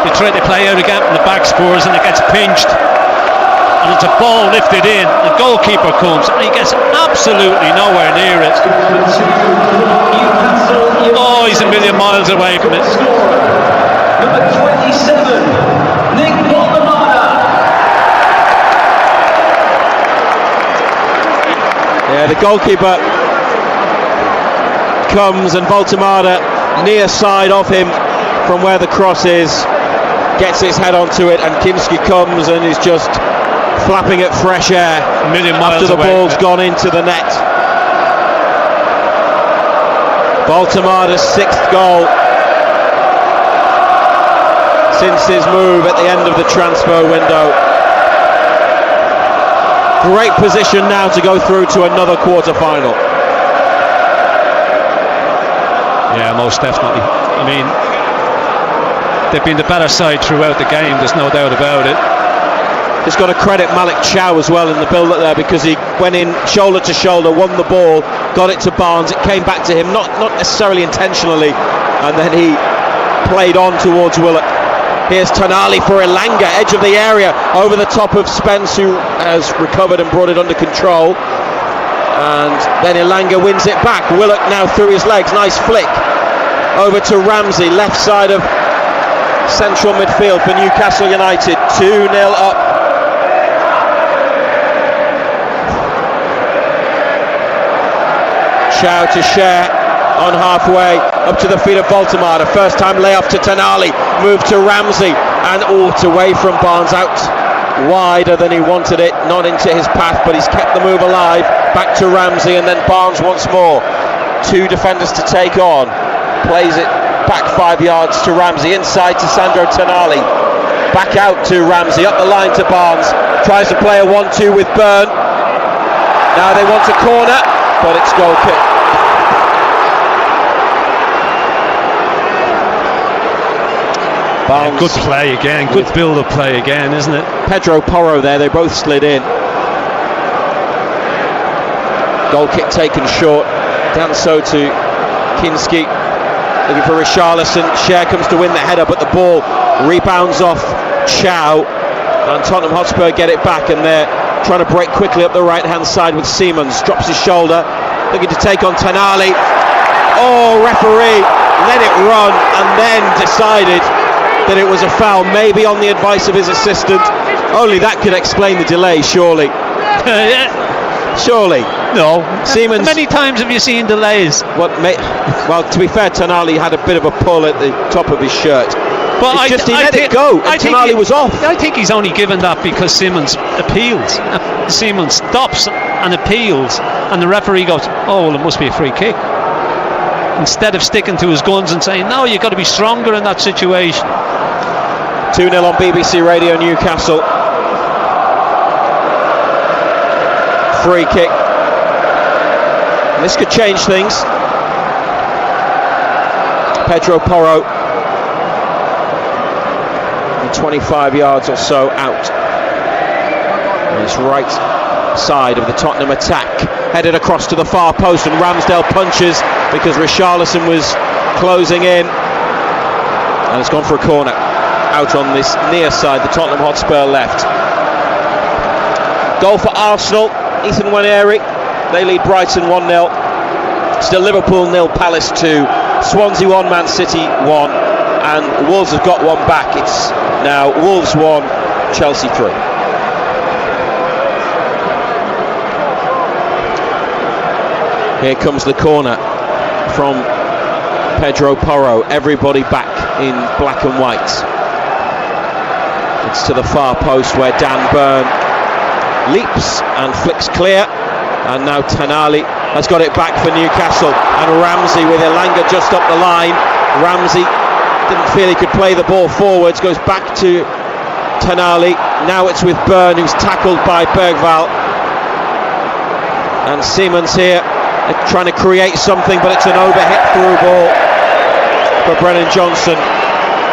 They try to play out again from the back spurs, and it gets pinched, and it's a ball lifted in. The goalkeeper comes and he gets absolutely nowhere near it. Oh, he's a million miles away from it. Number 27, Nick Voltemada. Yeah, the goalkeeper comes, and Voltemada near side of him from where the cross is, gets his head onto it, and Kinski comes and is just flapping at fresh air a million miles after the away. ball's gone into the net. Voltemada's 6th goal since his move at the end of the transfer window. Great position now to go through to another quarter-final. Yeah, most definitely. I mean, they've been the better side throughout the game, there's no doubt about it. Just got to credit Malik Chow as well in the build-up there, because he went in shoulder to shoulder, won the ball, got it to Barnes, it came back to him, not necessarily intentionally, and then he played on towards Willock. Here's Tonali for Elanga, edge of the area, over the top of Spence, who has recovered and brought it under control. And then Elanga wins it back. Willock now through his legs, nice flick. Over to Ramsey, left side of central midfield for Newcastle United, 2-0 up. Chow to Schär on halfway, up to the feet of Voltemada. First time lay off to Tonali, move to Ramsey, and it's away from Barnes, out wider than he wanted it, not into his path, but he's kept the move alive. Back to Ramsey, and then Barnes once more. 2 defenders to take on, plays it back 5 yards to Ramsey, inside to Sandro Tonali, back out to Ramsey, up the line to Barnes, tries to play a 1-2 with Byrne. Now they want a corner, but it's goal kick. Yeah, good play again, good build-up play again, isn't it? Pedro Porro there, they both slid in. Goal kick taken short. Danso to Kinski, looking for Richarlison. Schär comes to win the header, but the ball rebounds off Chow, and Tottenham Hotspur get it back, and they're trying to break quickly up the right-hand side with Siemens. Drops his shoulder, looking to take on Tonali. Oh, referee let it run and then decided that it was a foul, maybe on the advice of his assistant. Only that could explain the delay, surely. Surely. No. Siemens. How many times have you seen delays? Well, to be fair, Tonali had a bit of a pull at the top of his shirt. But he let it go, and Tonali was off. I think he's only given that because Siemens appeals. Siemens stops and appeals, and the referee goes, oh, well, it must be a free kick. instead of sticking to his guns and saying, no, you've got to be stronger in that situation. 2-0 on BBC Radio Newcastle. Free kick. And this could change things. Pedro Porro, 25 yards or so out. On his right side of the Tottenham attack, headed across to the far post, and Ramsdale punches because Richarlison was closing in, and it's gone for a corner out on this near side, the Tottenham Hotspur left. Goal for Arsenal, Ethan Nwaneri. They lead Brighton 1-0. Still Liverpool 0, Palace 2, Swansea 1, Man City 1, and Wolves have got one back. It's now Wolves 1, Chelsea 3. Here comes the corner from Pedro Porro. Everybody back in black and white. It's to the far post where Dan Burn leaps and flicks clear. And now Tonali has got it back for Newcastle. And Ramsey with Elanga just up the line. Ramsey didn't feel he could play the ball forwards. Goes back to Tonali. Now it's with Burn, who's tackled by Bergvall. And Siemens here trying to create something, but it's an overhit through ball for Brennan Johnson.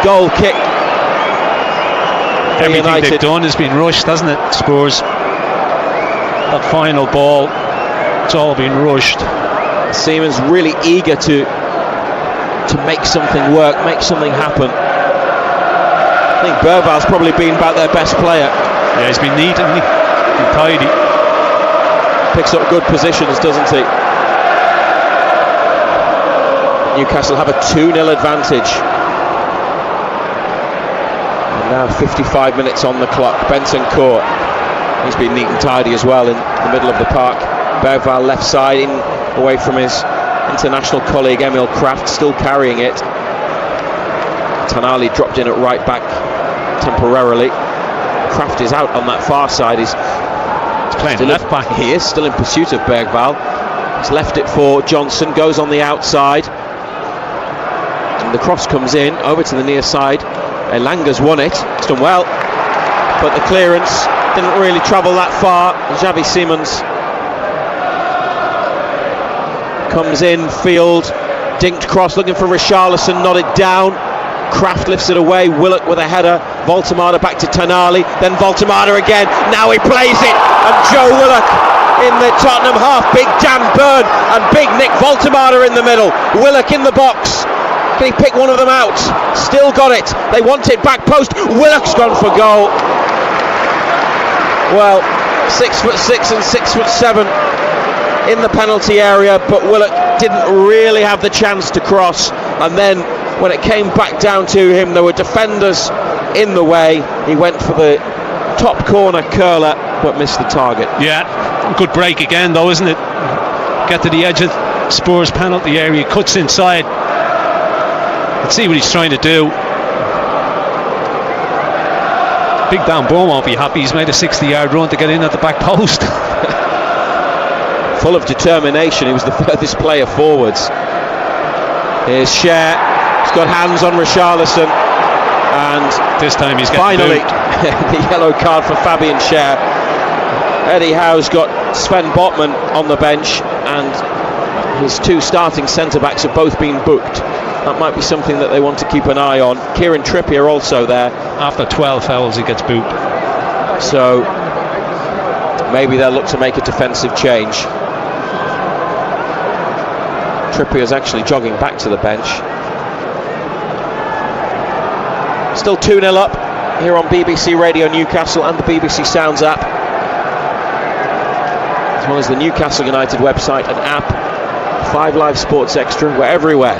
Goal kick. Everything they've done has been rushed, hasn't it, Spurs? That final ball, it's all been rushed. Siemens really eager to make something work, make something happen. I think Bergvall's probably been about their best player. Yeah, he's been neat, hasn't he? Been tidy. Picks up good positions, doesn't he? Newcastle have a 2-0 advantage. And now 55 minutes on the clock. Benson Court. He's been neat and tidy as well in the middle of the park. Bergvall left side, in away from his international colleague Emil Kraft, still carrying it. Tonali dropped in at right back temporarily. Kraft is out on that far side. He's playing left back. He is still in pursuit of Bergvall. He's left it for Johnson, goes on the outside. And the cross comes in over to the near side. Elanga's won it. It's done well, but the clearance didn't really travel that far. Xavi Simons comes in field, dinked cross, looking for Richarlison, nodded down. Kraft lifts it away. Willock with a header. Voltemada back to Tonali, then Voltemada again. Now he plays it, and Joe Willock in the Tottenham half. Big Dan Burn and big Nick Voltemada in the middle. Willock in the box. Can he pick one of them out? Still got it. They want it back post. Willock's gone for goal. Well, 6'6" and 6'7" in the penalty area, but Willock didn't really have the chance to cross. And then when it came back down to him, there were defenders in the way. He went for the top corner curler, but missed the target. Yeah, good break again though, isn't it? Get to the edge of Spurs penalty area, cuts inside. Let's see what he's trying to do. Big Dan Burn won't be happy. He's made a 60-yard run to get in at the back post. Full of determination. He was the furthest player forwards. Here's Cher. He's got hands on Richarlison, and this time he's finally the yellow card for Fabian Cher. Eddie Howe's got Sven Botman on the bench, and his two starting centre-backs have both been booked. That might be something that they want to keep an eye on. Kieran Trippier also there. After 12 fouls he gets booked. So maybe they'll look to make a defensive change. Trippier's actually jogging back to the bench. Still 2-0 up here on BBC Radio Newcastle and the BBC Sounds app, as well as the Newcastle United website and app. 5 Live Sports Extra, we're everywhere.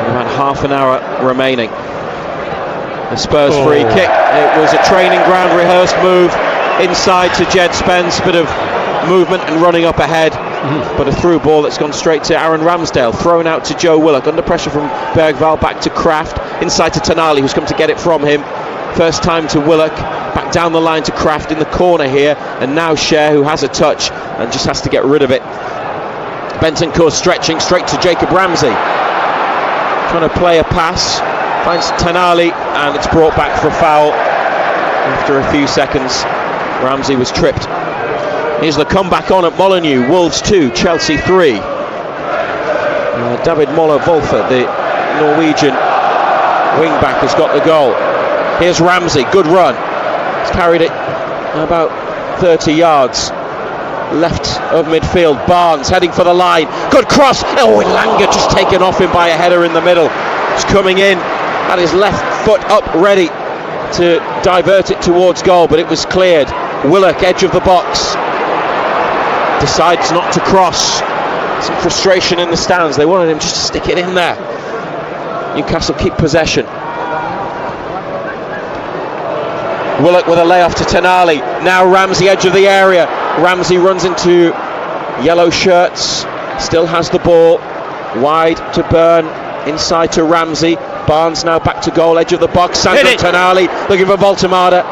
About half an hour remaining. The Spurs free kick. It was a training ground rehearsed move inside to Jed Spence. Bit of movement and running up ahead, but a through ball that's gone straight to Aaron Ramsdale, thrown out to Joe Willock under pressure from Bergvall, back to Kraft, inside to Tonali, who's come to get it from him. First time to Willock, back down the line to Kraft in the corner here, and now Cher, who has a touch and just has to get rid of it. Bentancur stretching straight to Jacob Ramsey. Trying to play a pass. Finds Tenali, and it's brought back for a foul. After a few seconds, Ramsey was tripped. Here's the comeback on at Molineux. Wolves 2, Chelsea 3. David Moller-Wolfer, the Norwegian wing-back, has got the goal. Here's Ramsey, good run. He's carried it about 30 yards. Left of midfield, Barnes heading for the line. Good cross. Oh, Elanga just taken off him by a header in the middle. He's coming in, had his left foot up, ready to divert it towards goal, but it was cleared. Willock, edge of the box, decides not to cross. Some frustration in the stands. They wanted him just to stick it in there. Newcastle keep possession. Willock with a layoff to Tenali. Now Ramsey, edge of the area. Ramsey runs into yellow shirts. Still has the ball. Wide to Byrne. Inside to Ramsey. Barnes now back to goal, edge of the box. Sandro Tonali looking for Voltemada.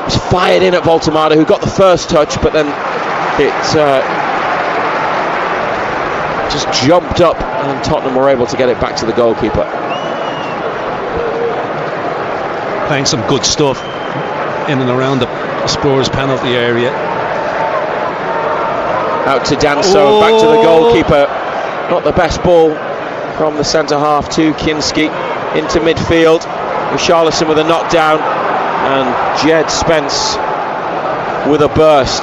It's fired in at Voltemada, who got the first touch, but then it just jumped up, and Tottenham were able to get it back to the goalkeeper. Playing some good stuff in and around the Spurs penalty area. Out to Danso, back to the goalkeeper. Not the best ball from the centre half to Kinski. Into midfield, Richarlison with a knockdown, and Jed Spence with a burst.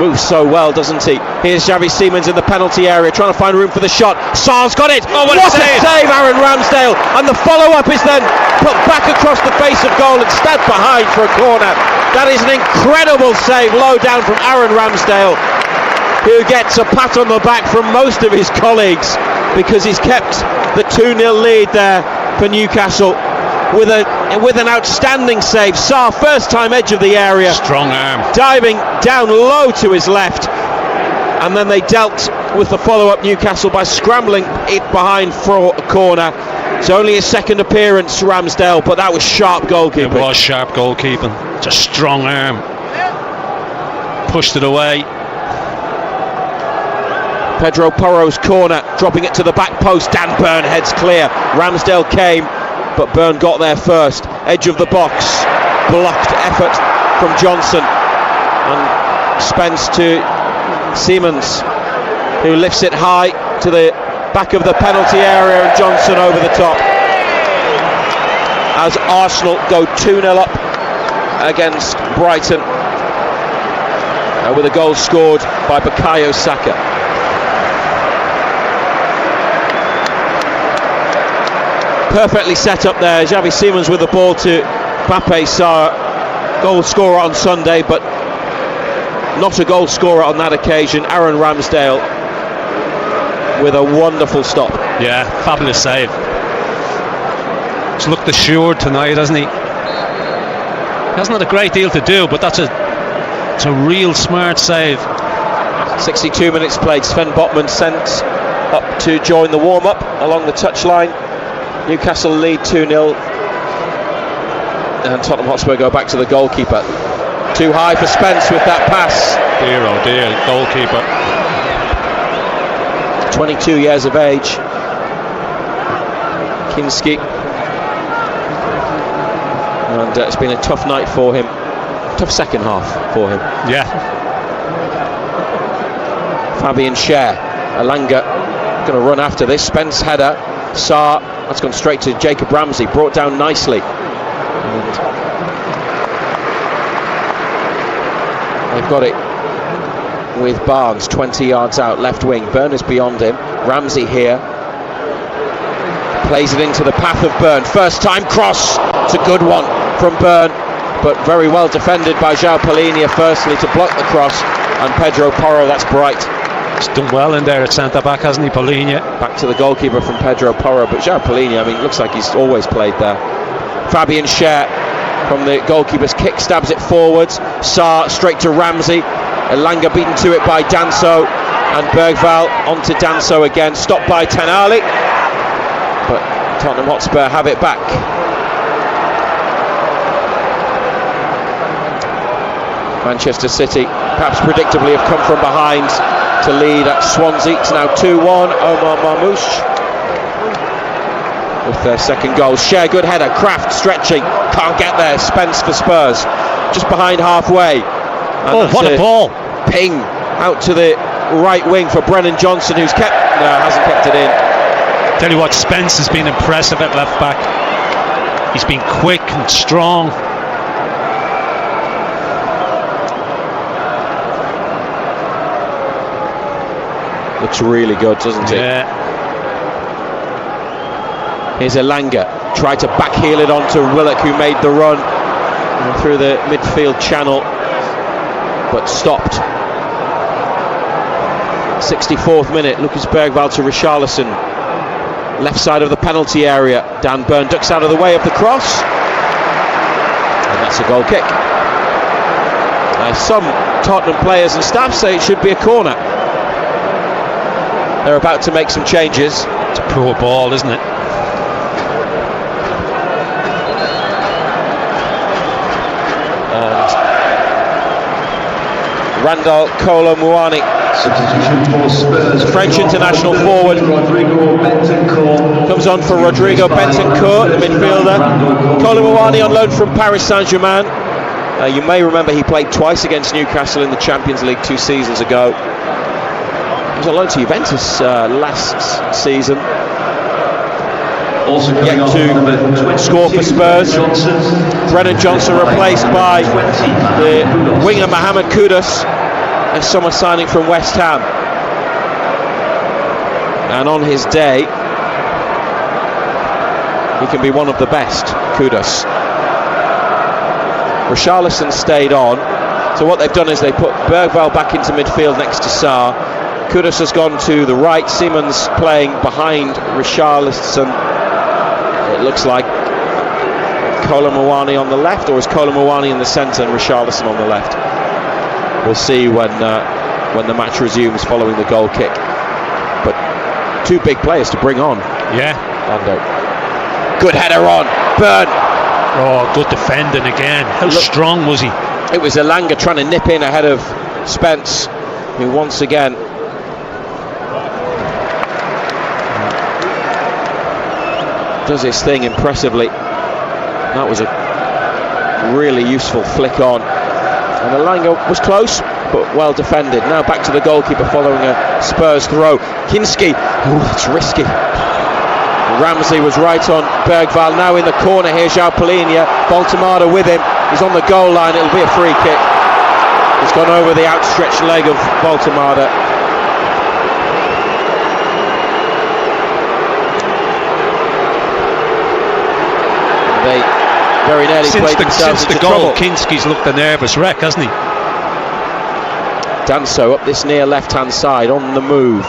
Moves so well, doesn't he? Here's Xavi Simons in the penalty area, trying to find room for the shot. Sarr's got it. Oh, what a save, Aaron Ramsdale! And the follow-up is then put back across the face of goal and stabbed behind for a corner. That is an incredible save, low down from Aaron Ramsdale, who gets a pat on the back from most of his colleagues because he's kept the 2-0 lead there for Newcastle with an outstanding save. Sarr, first time edge of the area, strong arm, diving down low to his left, and then they dealt with the follow-up, Newcastle, by scrambling it behind for a corner. It's only his second appearance, Ramsdale, but that was sharp goalkeeping. It was sharp goalkeeping. It's a strong arm. Pushed it away. Pedro Porro's corner, dropping it to the back post. Dan Byrne heads clear. Ramsdale came, but Byrne got there first. Edge of the box, blocked effort from Johnson, and Spence to Simons, who lifts it high to the back of the penalty area, and Johnson over the top. As Arsenal go 2-0 up against Brighton, with a goal scored by Bukayo Saka. Perfectly set up there. Xavi Simons with the ball to Pape Sarr, goal scorer on Sunday, but not a goal scorer on that occasion. Aaron Ramsdale with a wonderful stop. Yeah, fabulous save. He's looked assured tonight, hasn't he? He hasn't had a great deal to do, but it's a real smart save. 62 minutes played. Sven Botman sent up to join the warm-up along the touchline. Newcastle lead 2-0, and Tottenham Hotspur go back to the goalkeeper. Too high for Spence with that pass. Dear oh dear, goalkeeper. 22 years of age. Kinski. And it's been a tough night for him. Tough second half for him. Yeah. Fabian Schär. Elanga going to run after this. Spence header. Sarr, that's gone straight to Jacob Ramsey, brought down nicely. And they've got it with Barnes 20 yards out, left wing. Byrne is beyond him. Ramsey here plays it into the path of Byrne. First time cross. It's a good one from Byrne, but very well defended by João Palhinha firstly to block the cross, and Pedro Porro, that's bright. He's done well in there at centre back, hasn't he, Palhinha? Back to the goalkeeper from Pedro Porro, but João Palhinha, I mean, looks like he's always played there. Fabian Schär from the goalkeeper's kick stabs it forwards. Sarr straight to Ramsey. Elanga beaten to it by Danso, and Bergvall onto Danso again, stopped by Tenali, but Tottenham Hotspur have it back. Manchester City, perhaps predictably, have come from behind to lead at Swansea. It's now 2-1. Omar Marmoush with their second goal. Share, good header. Kraft stretching, can't get there. Spence for Spurs, just behind halfway. And what a ball! Ping out to the right wing for Brennan Johnson, who's hasn't kept it in. Tell you what, Spence has been impressive at left back. He's been quick and strong. Looks really good, doesn't it? Yeah. Here's Elanga, tried to backheel it onto Willock, who made the run through the midfield channel, but stopped. 64th minute, Lucas Bergvall to Richarlison, left side of the penalty area. Dan Burn ducks out of the way of the cross, and that's a goal kick. Some Tottenham players and staff say it should be a corner. They're about to make some changes. It's a poor ball, isn't it? And Randall Kolo Muani, French international forward, comes on for Rodrigo Bentancur, the midfielder. Kolo Muani on loan from Paris Saint-Germain. You may remember he played twice against Newcastle in the Champions League 2 seasons ago. He was on loan to Juventus last season. Yet to score for Spurs. Brennan Johnson replaced by the winger Mohamed Kudus, a summer signing from West Ham. And on his day, he can be one of the best, Kudus. Richarlison stayed on. So what they've done is they put Bergvall back into midfield next to Sarr. Kudus has gone to the right. Siemens playing behind Richarlison. It looks like Kolo Muani on the left, or is Kolo Muani in the centre and Richarlison on the left? We'll see when the match resumes following the goal kick. But two big players to bring on. Yeah. And good header on. Burn. Oh, good defending again. How strong was he? It was Elanga trying to nip in ahead of Spence, who once again does his thing impressively. That was a really useful flick on, and Elanga was close but well defended. Now back to the goalkeeper following a Spurs throw. Kinski, it's risky. Ramsey was right on Bergvall. Now in the corner here, João Palhinha. Baltamada with him. He's on the goal line. It'll be a free kick. He's gone over the outstretched leg of Baltamada. They very nearly played themselves into trouble. Kinski's looked a nervous wreck, hasn't he? Danso up this near left-hand side on the move.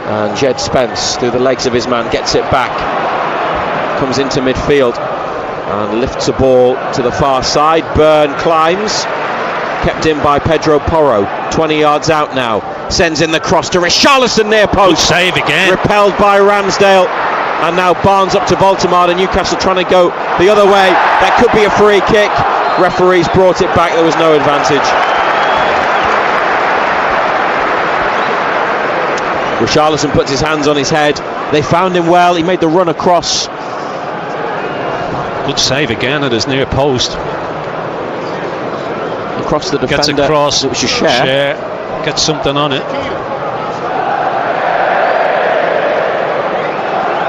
And Jed Spence, through the legs of his man, gets it back. Comes into midfield and lifts a ball to the far side. Burn climbs. Kept in by Pedro Porro. 20 yards out now. Sends in the cross to Richarlison near post. Good save again. Repelled by Ramsdale. And now Barnes up to Baltamada. Newcastle trying to go the other way. That could be a free kick. Referees brought it back. There was no advantage. Richarlison puts his hands on his head. They found him well. He made the run across. Good save again at his near post. Across the defender. Gets across. It was a share. Gets something on it.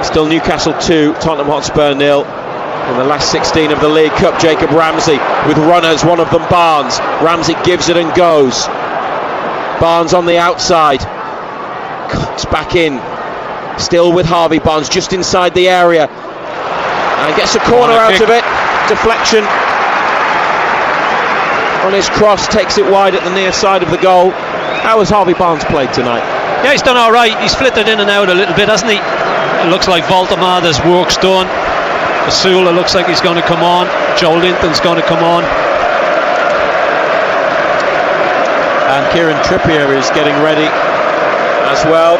Still Newcastle 2, Tottenham Hotspur 0. In the last 16 of the League Cup, Jacob Ramsey with runners, one of them Barnes. Ramsey gives it and goes. Barnes on the outside. Cuts back in. Still with Harvey Barnes just inside the area. And gets a corner out of it. Deflection. On his cross, takes it wide at the near side of the goal. How has Harvey Barnes played tonight? Yeah, he's done all right. He's flitted in and out a little bit, hasn't he? It looks like Baltamada's work's done. Asula looks like he's going to come on. Joe Linton's going to come on. And Kieran Trippier is getting ready as well.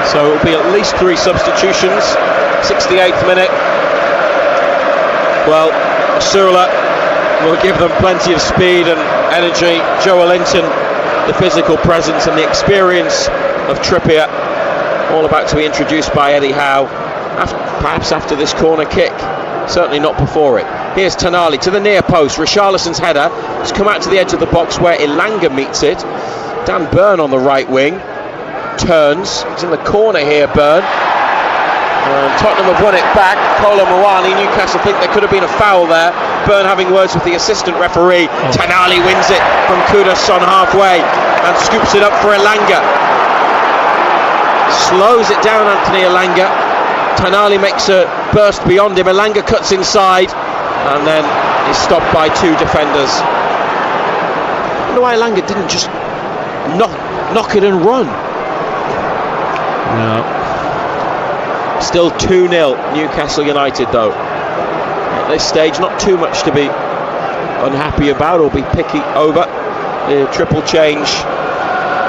So it'll be at least 3 substitutions. 68th minute. Well, Asula will give them plenty of speed and energy. Joe Linton the physical presence and the experience of Trippier, all about to be introduced by Eddie Howe, perhaps after this corner kick, certainly not before it. Here's Tonali to the near post. Richarlison's header has come out to the edge of the box where Elanga meets it. Dan Burn on the right wing turns. He's in the corner here, Burn. Tottenham have won it back. Kolo Muani, Newcastle think there could have been a foul there. Burn having words with the assistant referee. Tonali wins it from Kudus on halfway and scoops it up for Elanga. Slows it down, Anthony Elanga. Tonali makes a burst beyond him. Elanga cuts inside and then is stopped by two defenders. I wonder why Elanga didn't just knock it and run. No. Still 2-0 Newcastle United though. At this stage, not too much to be unhappy about or be picky over. The triple change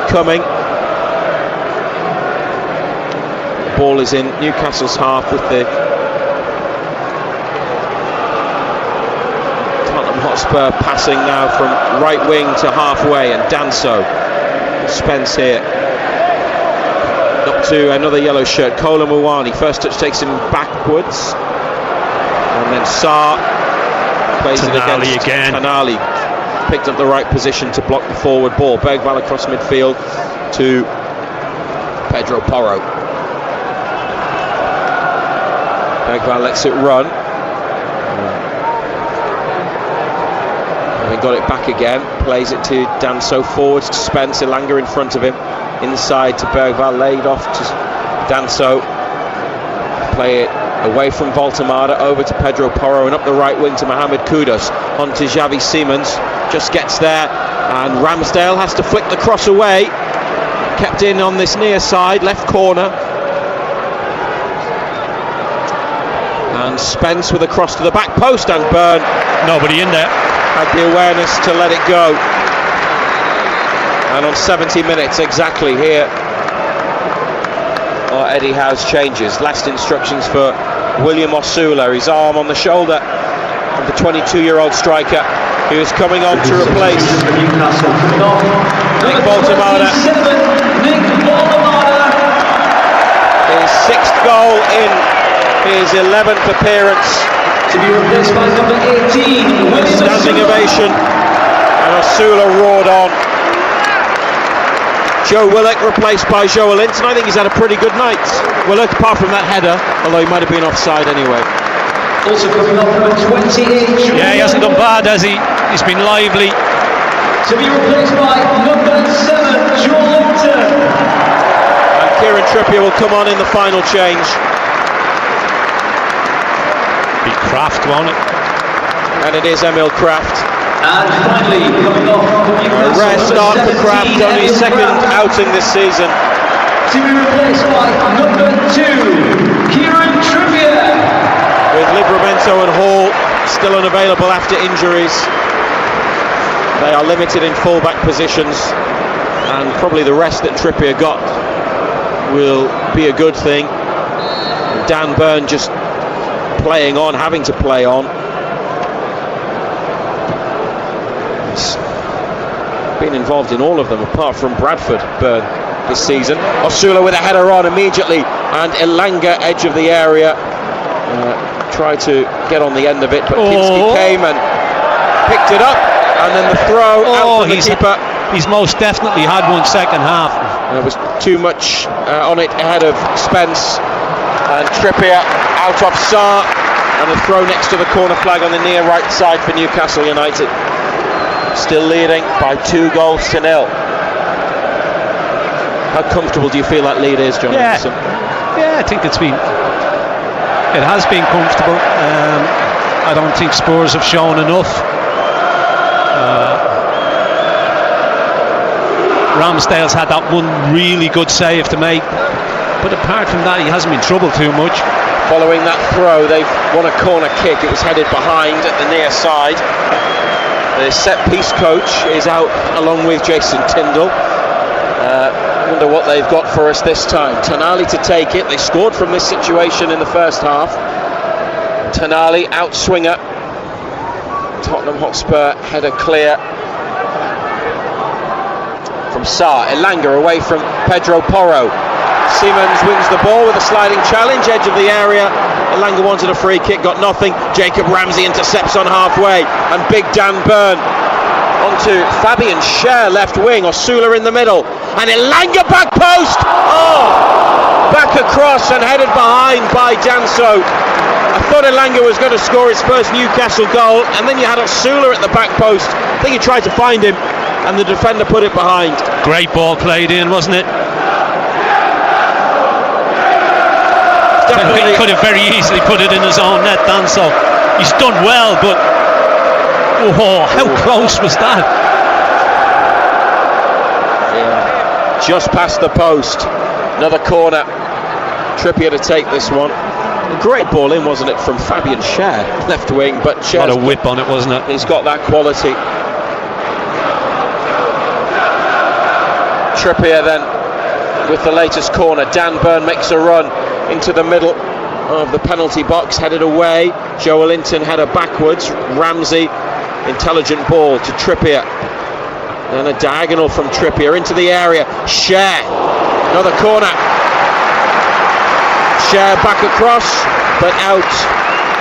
coming. The ball is in Newcastle's half with the Tottenham Hotspur passing now from right wing to halfway, and Danso, Spence here. Up to another yellow shirt, Kolo Muani. First touch takes him backwards, and then Sarr plays it against again. Tonali. Picked up the right position to block the forward ball. Bergvall across midfield to Pedro Porro. Bergvall lets it run. Having got it back again, plays it to Danso, forwards to Spence. Elanga in front of him. Inside to Bergvall, laid off to Danso. Play it away from Voltemada, over to Pedro Porro, and up the right wing to Mohamed Kudus. On to Xavi Simons, just gets there, and Ramsdale has to flick the cross away. Kept in on this near side, left corner. And Spence with a cross to the back post, and Burn. Nobody in there. Had the awareness to let it go. And on 70 minutes exactly here are Eddie Howe's changes. Last instructions for William Osula, his arm on the shoulder of the 22-year-old striker who is coming on to replace Nick Voltemada. His 6th goal in his 11th appearance. To be replaced by number 18. A standing ovation, and Osula roared on. Joe Willock replaced by Joelinton. I think he's had a pretty good night. Willock, apart from that header, although he might have been offside anyway. Also coming off number 28. Yeah, he hasn't done bad, has he? He's been lively. To be replaced by number 7, Joelinton. And Kieran Trippier will come on in the final change. Be Kraft, won't it? And it is Emil Kraft. And finally, coming off a rare start for Kraft, only his second outing this season. To be replaced by number 2, Kieran Trippier. With Livramento and Hall still unavailable after injuries. They are limited in full-back positions, and probably the rest that Trippier got will be a good thing. Dan Burn just playing on, having to play on. Been involved in all of them apart from Bradford, Burn, this season. Osula with a header on immediately, and Elanga, edge of the area, tried to get on the end of it, but Kinski came and picked it up, and then the throw out for the keeper. He's most definitely had one second half. There was too much on it ahead of Spence, and Trippier out of Sarr, and the throw next to the corner flag on the near right side for Newcastle United. Still leading by 2 goals to 0. How comfortable do you feel that lead is, John Anderson? Yeah, I think it has been comfortable. I don't think Spurs have shown enough. Ramsdale's had that one really good save to make, but apart from that, he hasn't been troubled too much. Following that throw, they've won a corner kick. It was headed behind at the near side. The set-piece coach is out along with Jason Tyndall. Wonder what they've got for us this time. Tonali to take it. They scored from this situation in the first half. Tonali, out-swinger. Tottenham Hotspur header clear. Sarr. Elanga away from Pedro Porro. Siemens wins the ball with a sliding challenge, edge of the area. Elanga wanted a free kick, got nothing. Jacob Ramsey intercepts on halfway, and big Dan Burn onto Fabian Schär, left wing. Osula in the middle, and Elanga back post. Oh, back across and headed behind by Danso. I thought Elanga was going to score his first Newcastle goal, and then you had Osula at the back post. I think he tried to find him, and the defender put it behind. Great ball played in, wasn't it? He could have very easily put it in his own net, Danso. He's done well, but how close was that? Yeah. Just past the post. Another corner. Trippier to take this one. A great ball in, wasn't it, from Fabian Schär, left wing, but Schär's got a whip on it, wasn't it? He's got that quality. Trippier then with the latest corner. Dan Burn makes a run into the middle of the penalty box, headed away. Joe Linton header backwards. Ramsey, intelligent ball to Trippier. And a diagonal from Trippier into the area. Schär, another corner. Schär back across, but out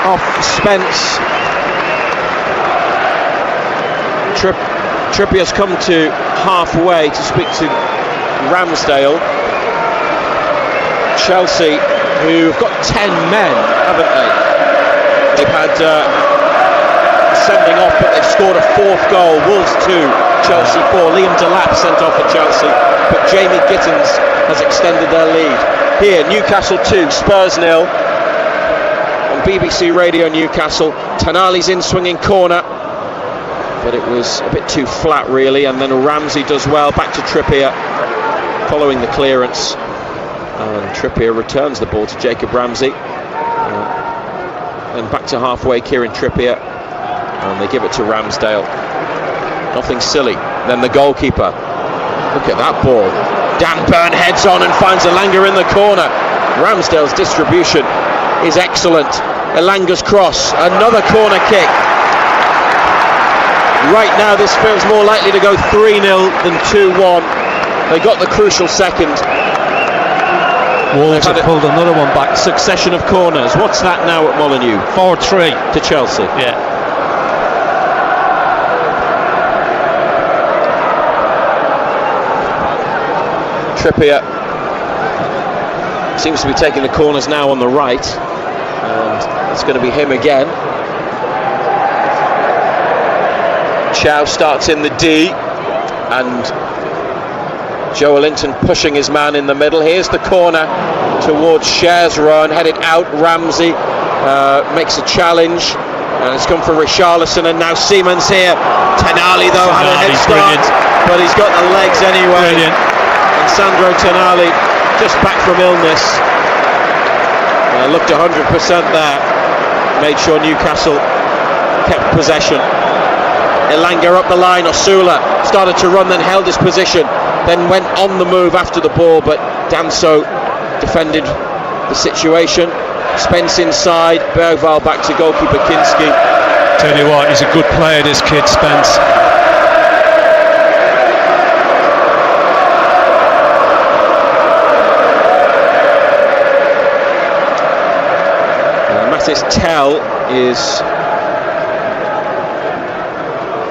off Spence. Trippier's come to halfway to speak to Ramsdale. Chelsea, who've got 10 men, haven't they? They've had sending off, but they've scored a fourth goal. Wolves 2, Chelsea 4. Liam Delap sent off for Chelsea, but Jamie Gittins has extended their lead. Here, Newcastle 2, Spurs 0. On BBC Radio Newcastle, Tonali's in swinging corner, but it was a bit too flat really, and then Ramsey does well, back to Trippier following the clearance, and Trippier returns the ball to Jacob Ramsey, and back to halfway Kieran Trippier, and they give it to Ramsdale. Nothing silly. Then the goalkeeper, look at that ball. Dan Burn heads on and finds Elanga in the corner. Ramsdale's distribution is excellent. Elanga's cross, another corner kick. Right now this feels more likely to go 3-0 than 2-1. They got the crucial second. Wolves have pulled another one back. Succession of corners. What's that now at Molineux? 4-3 to Chelsea. Yeah. Trippier seems to be taking the corners now on the right, and it's going to be him again. Chow starts in the D, and Joe Linton pushing his man in the middle. Here's the corner towards Schär's run, headed out. Ramsey makes a challenge, and it's come for Richarlison, and now Siemens here. Tonali though had a head start, but he's got the legs anyway. Brilliant. And Sandro Tonali just back from illness, looked 100% there, made sure Newcastle kept possession. Elanga up the line. Osula started to run, then held his position, then went on the move after the ball, but Danso defended the situation. Spence inside, Bergvall back to goalkeeper Kinski. Tell you what, he's a good player, this kid Spence. Matis Tel is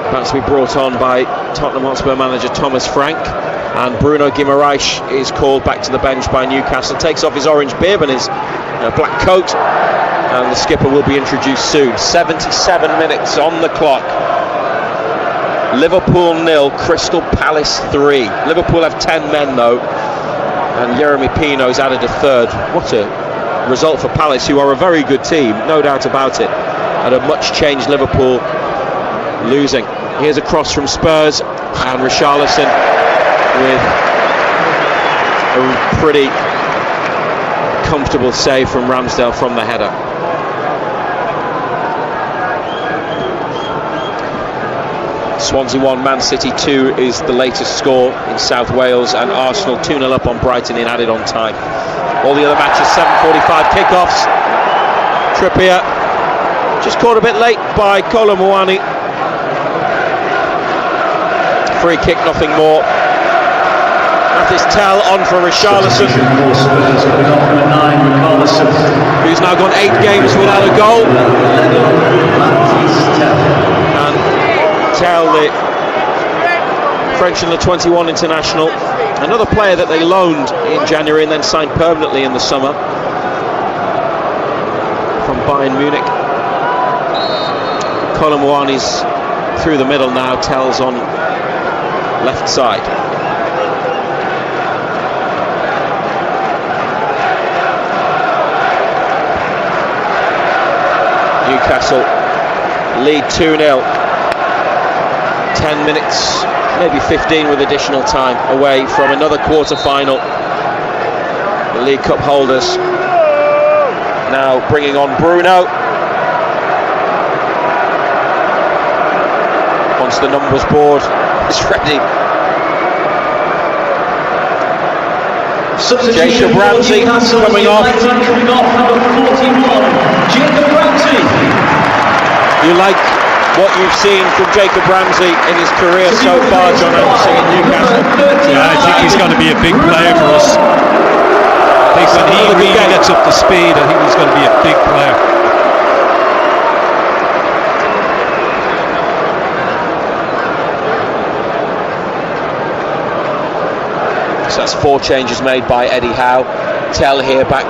about to be brought on by Tottenham Hotspur manager Thomas Frank, and Bruno Guimaraes is called back to the bench by Newcastle. Takes off his orange bib and his black coat, and the skipper will be introduced soon. 77 minutes on the clock. Liverpool 0, Crystal Palace 3. Liverpool have 10 men though, and Jeremy Pino's added a third. What a result for Palace, who are a very good team, no doubt about it, and a much changed Liverpool losing. Here's a cross from Spurs, and Richarlison with a pretty comfortable save from Ramsdale from the header. Swansea 1, Man City 2 is the latest score in South Wales, and Arsenal 2-0 up on Brighton in added on time. All the other matches 7:45 kickoffs. Trippier just caught a bit late by Kolo Muani. Free kick, nothing more. That is Tell on for Richarlison, who's now gone 8 games without a goal. And Tell, the French under-21 international, another player that they loaned in January and then signed permanently in the summer from Bayern Munich. Colin Mwani's through the middle now, Tell's on left side. Newcastle lead 2-0. 10 minutes, maybe 15 with additional time away from another quarter-final. The League Cup holders now bringing on Bruno. Once the numbers board is ready. Jacob Ramsey coming off. Number 41, Jacob Ramsey. You like what you've seen from Jacob Ramsey in his career so far, John Anderson in Newcastle? Yeah, I think he's going to be a big player for us. I think when he really gets up to speed, I think he's going to be a big player. So that's 4 changes made by Eddie Howe. Tell here back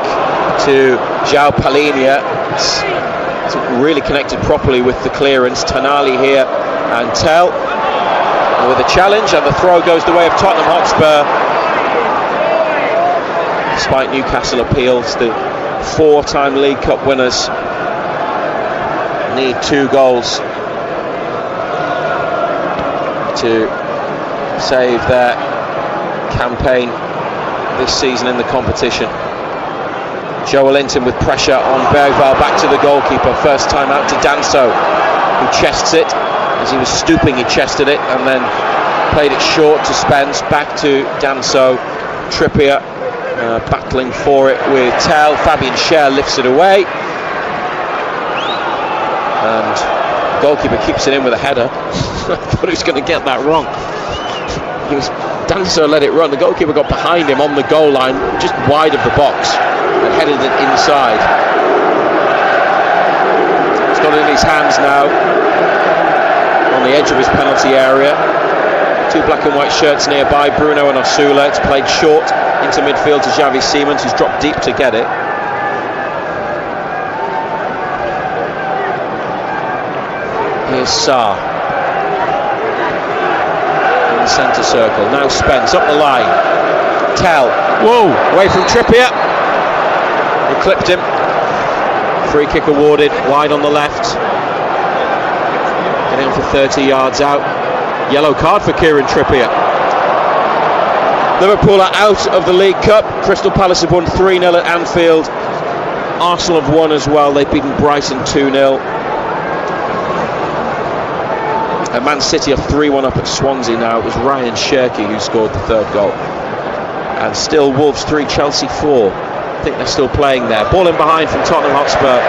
to João Palhinha. It's really connected properly with the clearance. Tonali here and Tell with a challenge, and the throw goes the way of Tottenham Hotspur. Despite Newcastle appeals, the 4-time League Cup winners need 2 goals to save their campaign this season in the competition. Joelinton with pressure on Bergvall, back to the goalkeeper, first time out to Danso, who chests it. As he was stooping, he chested it and then played it short to Spence, back to Danso. Trippier battling for it with Tell. Fabian Schär lifts it away, and the goalkeeper keeps it in with a header. I thought he was going to get that wrong. Danso let it run, the goalkeeper got behind him on the goal line, just wide of the box, and headed it inside. It's got it in his hands now, on the edge of his penalty area. 2 black and white shirts nearby, Bruno and Osula. It's played short into midfield to Xavi Simons, who's dropped deep to get it. Here's Sarr in the centre circle. Now Spence up the line. Tell. Whoa! Away from Trippier. He clipped him. Free kick awarded. Wide on the left. Getting on for 30 yards out. Yellow card for Kieran Trippier. Liverpool are out of the League Cup. Crystal Palace have won 3-0 at Anfield. Arsenal have won as well. They've beaten Brighton 2-0. And Man City are 3-1 up at Swansea now. It was Ryan Cherki who scored the 3rd goal. And still Wolves 3, Chelsea 4. I think they're still playing there. Ball in behind from Tottenham Hotspur.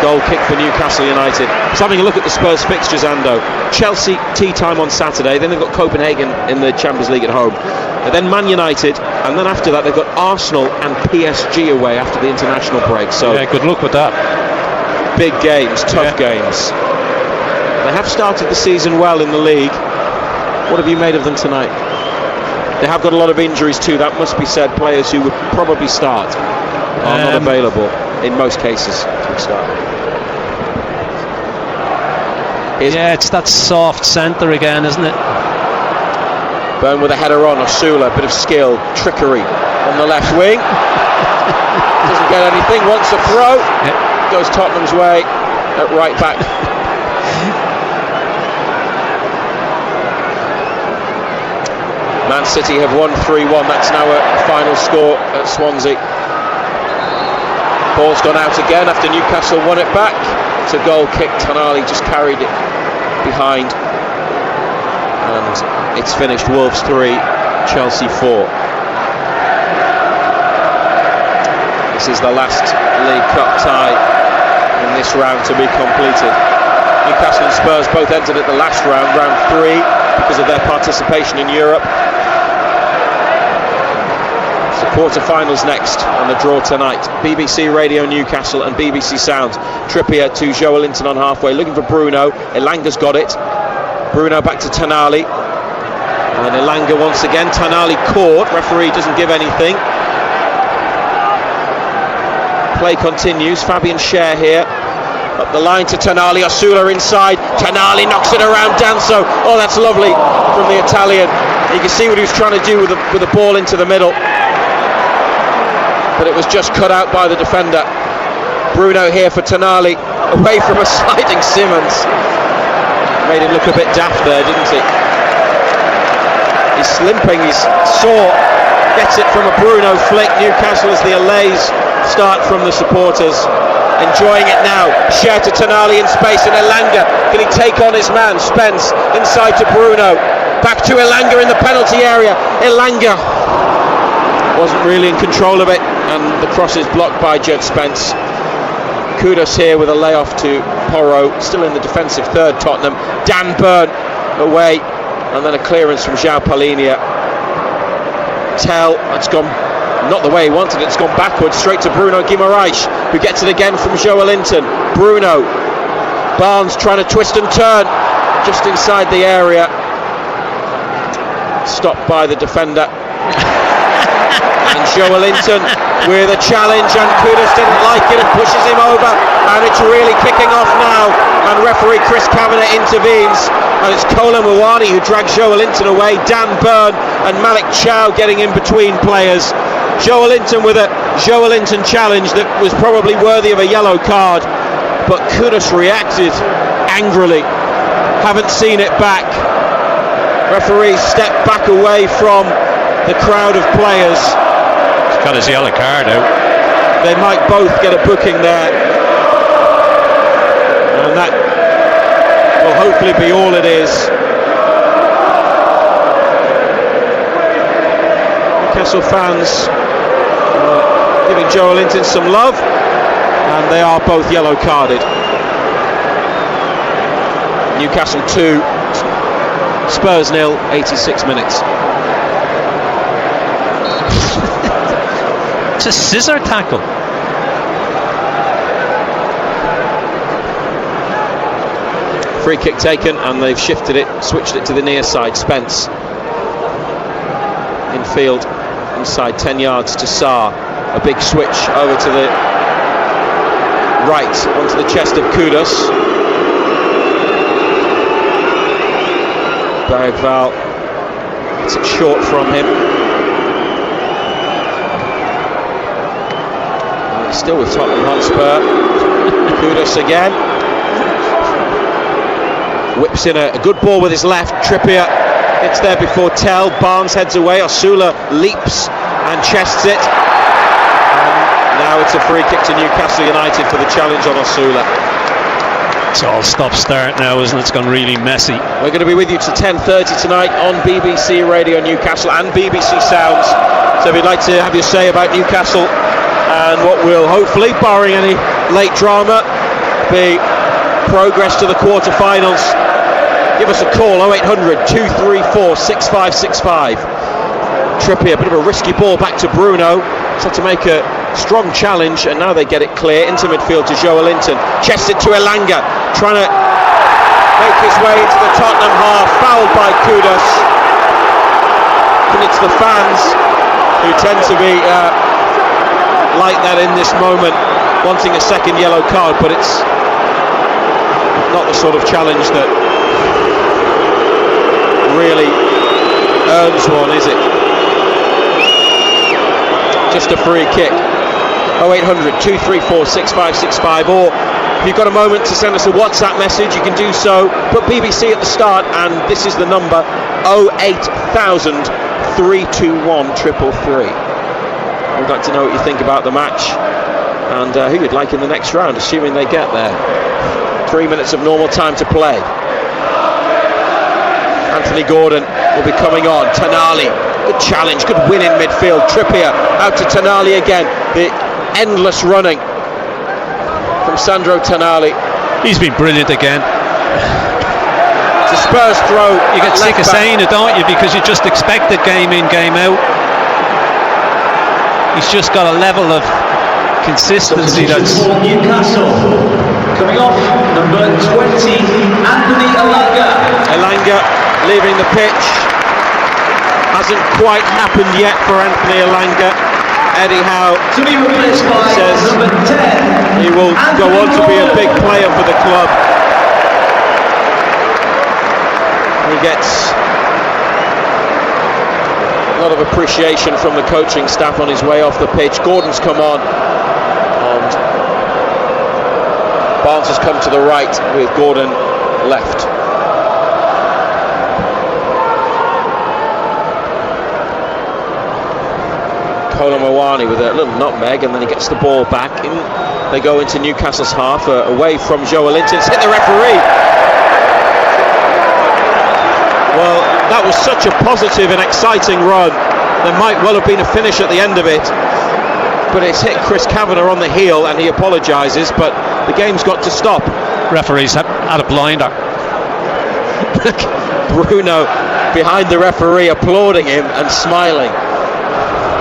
Goal kick for Newcastle United. Just having a look at the Spurs fixtures, Ando. Chelsea tea time on Saturday. Then they've got Copenhagen in the Champions League at home. And then Man United. And then after that they've got Arsenal and PSG away after the international break. So yeah, good luck with that. Big games, tough games. They have started the season well in the league. What have you made of them tonight? They have got a lot of injuries too, that must be said. Players who would probably start are not available in most cases to start. Yeah, it's that soft centre again, isn't it? Burn with a header on. Osula, bit of skill, trickery on the left wing. Doesn't get anything, wants a throw. Goes Tottenham's way at right back. Man City have won 3-1. That's now a final score at Swansea. Ball's gone out again after Newcastle won it back. It's a goal kick. Tonali just carried it behind. And it's finished. Wolves 3, Chelsea 4. This is the last League Cup tie in this round to be completed. Newcastle and Spurs both entered at the last round, round 3, because of their participation in Europe. Quarter-finals next on the draw tonight. BBC Radio Newcastle and BBC Sounds. Trippier to Joelinton on halfway, looking for Bruno. Elanga's got it. Bruno back to Tonali. And Elanga once again. Tonali caught. Referee doesn't give anything. Play continues. Fabian Schär here. Up the line to Tonali. Osula inside. Tonali knocks it around Danso. Oh, that's lovely from the Italian. You can see what he was trying to do with the ball into the middle. But it was just cut out by the defender. Bruno here for Tonali, away from a sliding Simmons. Made him look a bit daft there, didn't he? He's limping, he's sore. Gets it from a Bruno flick. Newcastle as the allays start from the supporters. Enjoying it now. Schär to Tonali in space, and Elanga. Can he take on his man? Spence inside to Bruno. Back to Elanga in the penalty area. Elanga wasn't really in control of it, and the cross is blocked by Jed Spence. Kudus here with a layoff to Porro, still in the defensive third. Tottenham. Dan Burn away, and then a clearance from João Palhinha. Tell, that's gone not the way he wanted it, it's gone backwards straight to Bruno Guimaraes, who gets it again from Joelinton. Bruno, Barnes trying to twist and turn just inside the area, stopped by the defender. And Joelinton with a challenge, and Kudus didn't like it and pushes him over, and it's really kicking off now, and referee Chris Kavanagh intervenes, and it's Kola Muani who drags Joelinton away. Dan Burn and Malik Chow getting in between players. Joelinton with a Joelinton challenge that was probably worthy of a yellow card, but Kudus reacted angrily. Haven't seen it back. Referee stepped back away from the crowd of players. He's got his yellow card out. They might both get a booking there, and that will hopefully be all it is. Newcastle fans giving Joelinton some love, and they are both yellow carded. Newcastle 2, Spurs 0, 86 minutes. It's a scissor tackle. Free kick taken, and they've shifted it, switched it to the near side. Spence in field, inside 10 yards to Sarr. A big switch over to the right, onto the chest of Kudus. Bergvall gets it short from him. And it's still with Tottenham Hotspur. Kudus again. Whips in a good ball with his left. Trippier gets there before Tell. Barnes heads away. Osula leaps and chests it. And now it's a free kick to Newcastle United for the challenge on Osula. It's all stop-start now, isn't it? It's gone really messy. We're going to be with you till 10:30 tonight on BBC Radio Newcastle and BBC Sounds. So if you'd like to have your say about Newcastle and what will hopefully, barring any late drama, be progress to the quarter-finals, give us a call, 0800 234 6565. Trippier, a bit of a risky ball back to Bruno. He's had to make a strong challenge, and now they get it clear into midfield to Joelinton. Chested to Elanga, trying to make his way into the Tottenham half, fouled by Kudus. And it's the fans who tend to be like that in this moment, wanting a second yellow card, but it's not the sort of challenge that really earns one, is it? Just a free kick. 0800 234 6565, or if you've got a moment to send us a WhatsApp message, you can do so. Put BBC at the start, and this is the number 08000 321 333. We'd like to know what you think about the match and who you'd like in the next round, assuming they get there. 3 minutes of normal time to play. Anthony Gordon will be coming on. Tonali, good challenge, good win in midfield. Trippier out to Tonali again. The endless running from Sandro Tonali. He's been brilliant again. It's a Spurs throw. You get sick of saying it, don't you? Because you just expect it game in, game out. he's just got a level of consistency that's... Newcastle. Coming off, number 20, Anthony Elanga leaving the pitch. Hasn't quite happened yet for Anthony Elanga. Eddie Howe says he will go on to be a big player for the club. He gets a lot of appreciation from the coaching staff on his way off the pitch. Gordon's come on, and Barnes has come to the right with Gordon left. Colomawani with a little nutmeg, and then he gets the ball back. They go into Newcastle's half, away from Joelinton. It's hit the referee. Well, that was such a positive and exciting run. There might well have been a finish at the end of it, but it's hit Chris Kavanagh on the heel, and he apologises, but the game's got to stop. Referees had a blinder. Bruno behind the referee applauding him and smiling.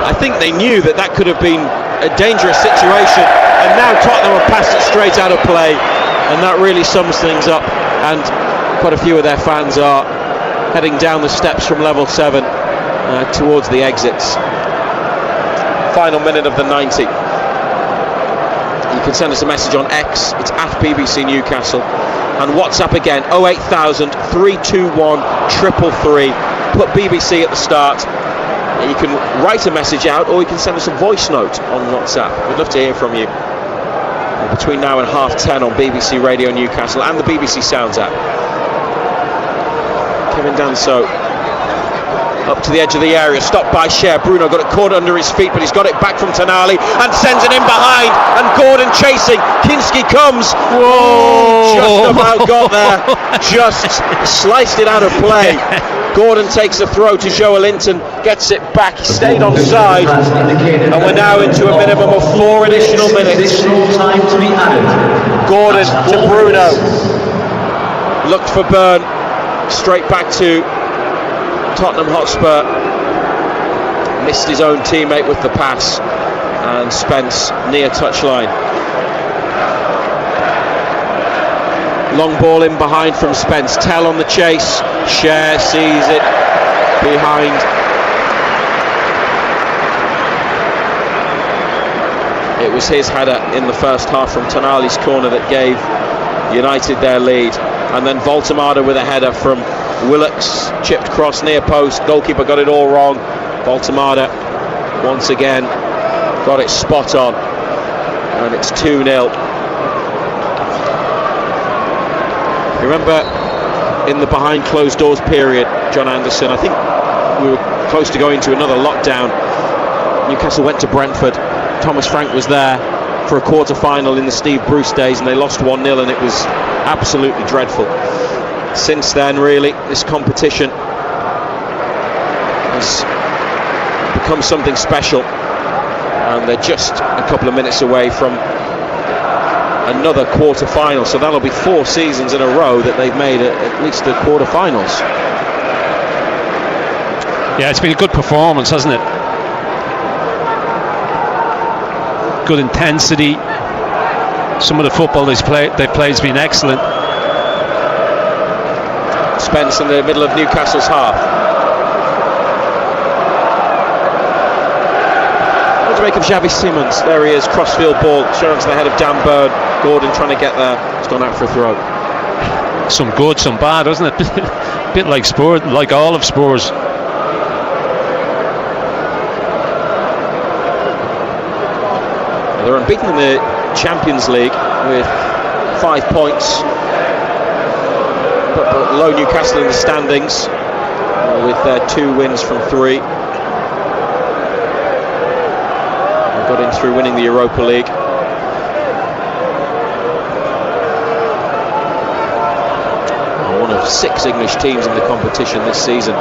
I think they knew that could have been a dangerous situation, and now Tottenham have passed it straight out of play, and that really sums things up. And quite a few of their fans are heading down the steps from level 7 towards the exits. Final minute of the 90. You can send us a message on X, it's at BBC Newcastle, and WhatsApp again, 08000 321 333. Put BBC at the start. You can write a message out, or you can send us a voice note on WhatsApp. We'd love to hear from you between now and 10:30 on BBC Radio Newcastle and the BBC Sounds app. Kevin Danso up to the edge of the area, stopped by Cher. Bruno got it caught under his feet, but he's got it back from Tonali and sends it in behind, and Gordon chasing. Kinski comes. Whoa! Just about got there. Just sliced it out of play. Gordon takes a throw to Joelinton, gets it back. He stayed on side, and we're now into a minimum of 4 additional minutes. Gordon to Bruno, looked for Byrne, straight back to Tottenham Hotspur. Missed his own teammate with the pass, and Spence near touchline. Long ball in behind from Spence. Tell on the chase. Cher sees it behind. It was his header in the first half from Tonali's corner that gave United their lead. And then Voltemada with a header from Willocks. Chipped cross near post. Goalkeeper got it all wrong. Voltemada once again got it spot on. And it's 2-0. Remember in the behind closed doors period, John Anderson, I think we were close to going to another lockdown. Newcastle went to Brentford. Thomas Frank was there for a quarter-final in the Steve Bruce days, and they lost 1-0, and it was absolutely dreadful. Since then, really, this competition has become something special, and they're just a couple of minutes away from another quarter-final, so that'll be 4 seasons in a row that they've made at least the quarter-finals. Yeah, it's been a good performance, hasn't it? Good intensity. Some of the football they've played has been excellent. Spence in the middle of Newcastle's half. What do you make of Xavi Simons? There he is, crossfield ball, showing to the head of Dan Byrne. Gordon trying to get there. It's gone out for a throw. Some good, some bad, isn't it? A bit like Spurs, like all of Spurs. They're unbeaten in the Champions League with 5 points, but below Newcastle in the standings with their 2 wins from 3. They got in through winning the Europa League. One of 6 English teams in the competition this season.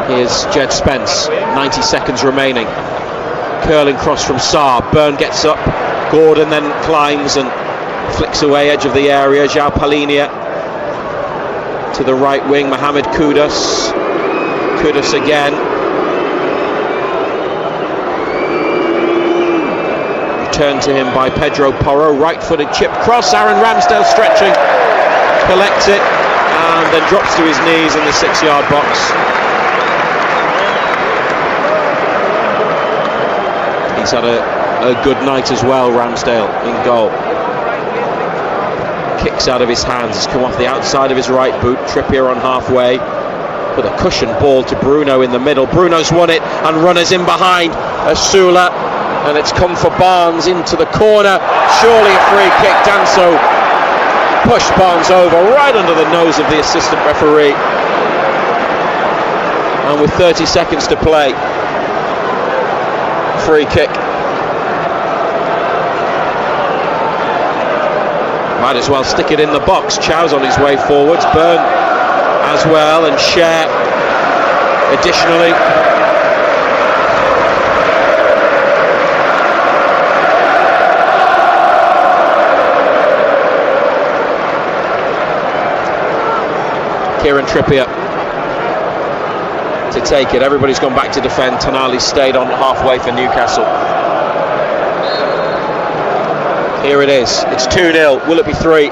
Here's Jed Spence, 90 seconds remaining. Curling cross from Saar. Byrne gets up. Gordon then climbs and flicks away edge of the area. João Palhinha to the right wing. Mohamed Kudus. Kudus again. turned to him by Pedro Porro. Right-footed chip cross. Aaron Ramsdale stretching, collects it, and then drops to his knees in the 6-yard box. He's had a good night as well, Ramsdale, in goal. Kicks out of his hands, has come off the outside of his right boot. Trippier on halfway, with a cushioned ball to Bruno in the middle. Bruno's won it, and runners in behind. Asula, and it's come for Barnes into the corner. Surely a free kick. Danso pushed Barnes over, right under the nose of the assistant referee. And with 30 seconds to play, free kick. Might as well stick it in the box. Chow's on his way forwards. Byrne as well, and Cher additionally. Kieran Trippier to take it. Everybody's gone back to defend. Tonali stayed on halfway for Newcastle. Here it is. It's 2-0. Will it be 3?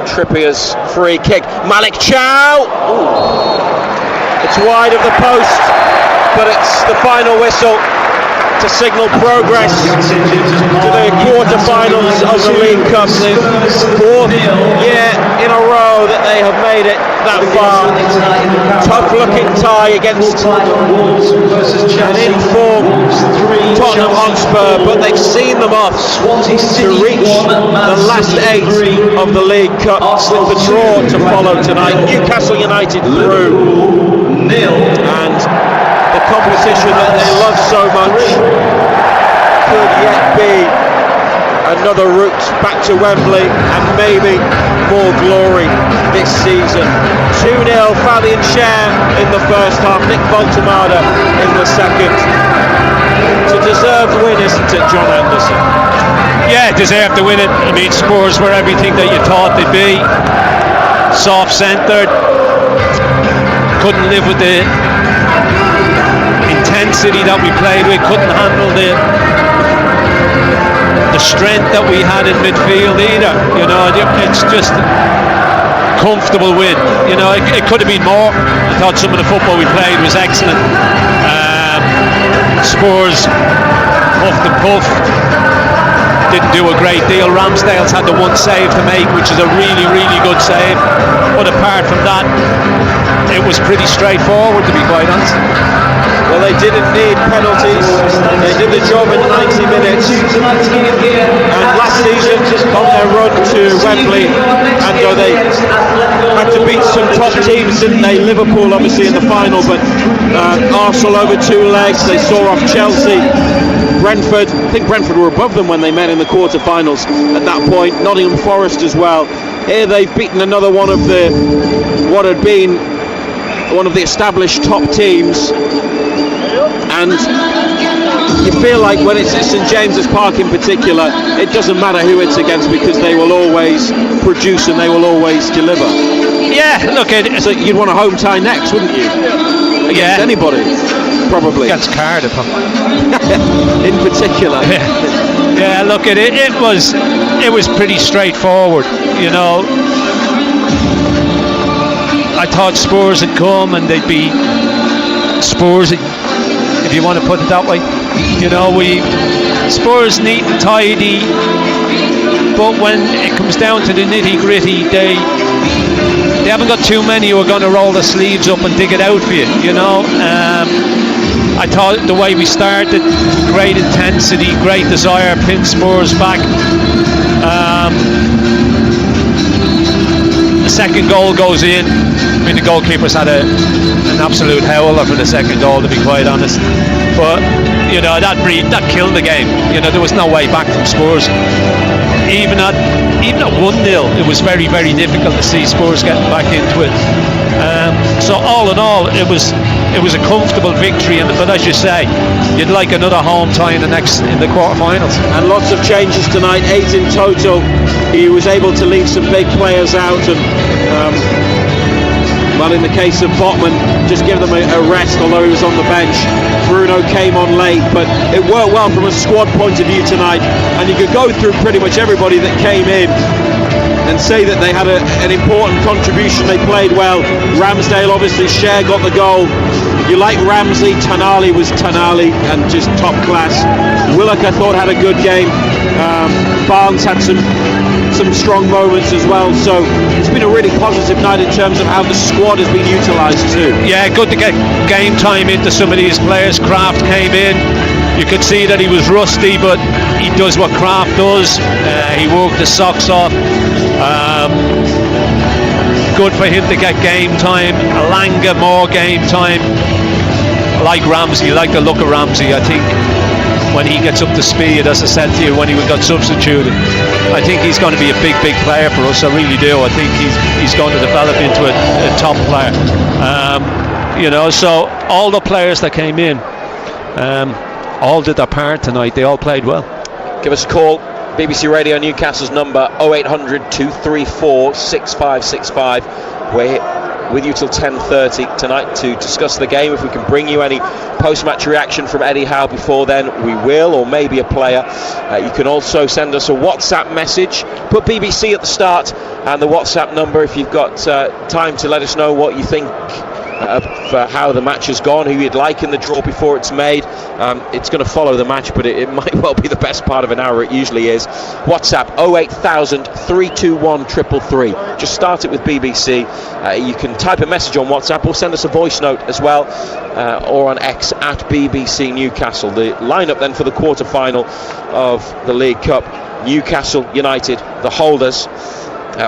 Trippier's free kick. Malik Chow. Ooh. It's wide of the post, but it's the final whistle to signal progress to the quarter-finals of the League Cup. The 4th year in a row that they have made it that far. Tough-looking tie against an in-form Tottenham Hotspur, but they've seen them off to reach the last 8 of the League Cup, with the draw to follow tonight. Newcastle United through, and the competition that they love so much could yet be another route back to Wembley and maybe more glory this season. 2-0, Fabian Schär in the first half, Nick Voltemada in the second. It's a deserved win, isn't it, John Anderson? Yeah, deserved to win it. I mean, Spurs were everything that you thought they'd be. Soft-centred, couldn't live with the intensity that we played with, couldn't handle the strength that we had in midfield either. You know, it's just a comfortable win. You know, it could have been more. I thought some of the football we played was excellent. Spurs huffed and puffed, didn't do a great deal. Ramsdale's had the one save to make, which is a really, really good save. But apart from that, it was pretty straightforward, to be quite honest. Well, they didn't need penalties. They did the job in 90 minutes. And last season, on their run to Wembley, and though they had to beat some top teams, didn't they? Liverpool, obviously, in the final, but Arsenal over 2 legs. They saw off Chelsea. Brentford, I think Brentford were above them when they met in the quarter-finals at that point. Nottingham Forest as well. Here they've beaten another one of the, what had been one of the established top teams. And you feel like when it's at St James's Park in particular, it doesn't matter who it's against, because they will always produce and they will always deliver. Yeah, look, so you'd want a home tie next, wouldn't you? Against anybody, probably. Against Cardiff. In particular. Yeah, look, it was pretty straightforward, you know. I thought Spurs had come and they'd be Spurs, if you want to put it that way. You know, Spurs neat and tidy, but when it comes down to the nitty gritty, they haven't got too many who are going to roll their sleeves up and dig it out for you. You know, I thought the way we started, great intensity, great desire, pinned Spurs back. The second goal goes in. I mean, the goalkeeper's had an absolute howler for the second goal, to be quite honest. But you know, that killed the game. You know, there was no way back from Spurs. Even at 1-0, it was very, very difficult to see Spurs getting back into it. So all in all, it was a comfortable victory. But as you say, you'd like another home tie in the quarterfinals. And lots of changes tonight, 8 in total. He was able to leave some big players out, and well, in the case of Botman, just give them a rest, although he was on the bench. Bruno Bruno came on late, but it worked well from a squad point of view tonight, and you could go through pretty much everybody that came in and say that they had an important contribution. They played well. Ramsdale, obviously, Cher got the goal. You like Ramsey, Tonali was Tonali and just top class. Willock, I thought, had a good game. Barnes had some strong moments as well, so it's been a really positive night in terms of how the squad has been utilised too. Yeah, good to get game time into some of these players. Kraft came in, you could see that he was rusty, but he does what Kraft does. He worked his socks off. Good for him to get game time. Alanga more game time. Like Ramsey, like the look of Ramsey. I think when he gets up to speed, as I said to you when he got substituted, I think he's going to be a big player for us. I really do. I think he's going to develop into a top player. So all the players that came in all did their part tonight. They all played well. Give us a call. BBC Radio Newcastle's number 0800 234 6565. We're with you till 10:30 tonight to discuss the game. If we can bring you any post-match reaction from Eddie Howe before then, we will, or maybe a player. You can also send us a WhatsApp message. Put BBC at the start and the WhatsApp number if you've got time to let us know what you think of how the match has gone, who you'd like in the draw before it's made. It's going to follow the match, but it might well be the best part of an hour. It usually is. WhatsApp 08000 321 333. Just start it with BBC. You can type a message on WhatsApp or send us a voice note as well, or on X at BBC Newcastle. The lineup then for the quarter-final of the League Cup: Newcastle United, the holders,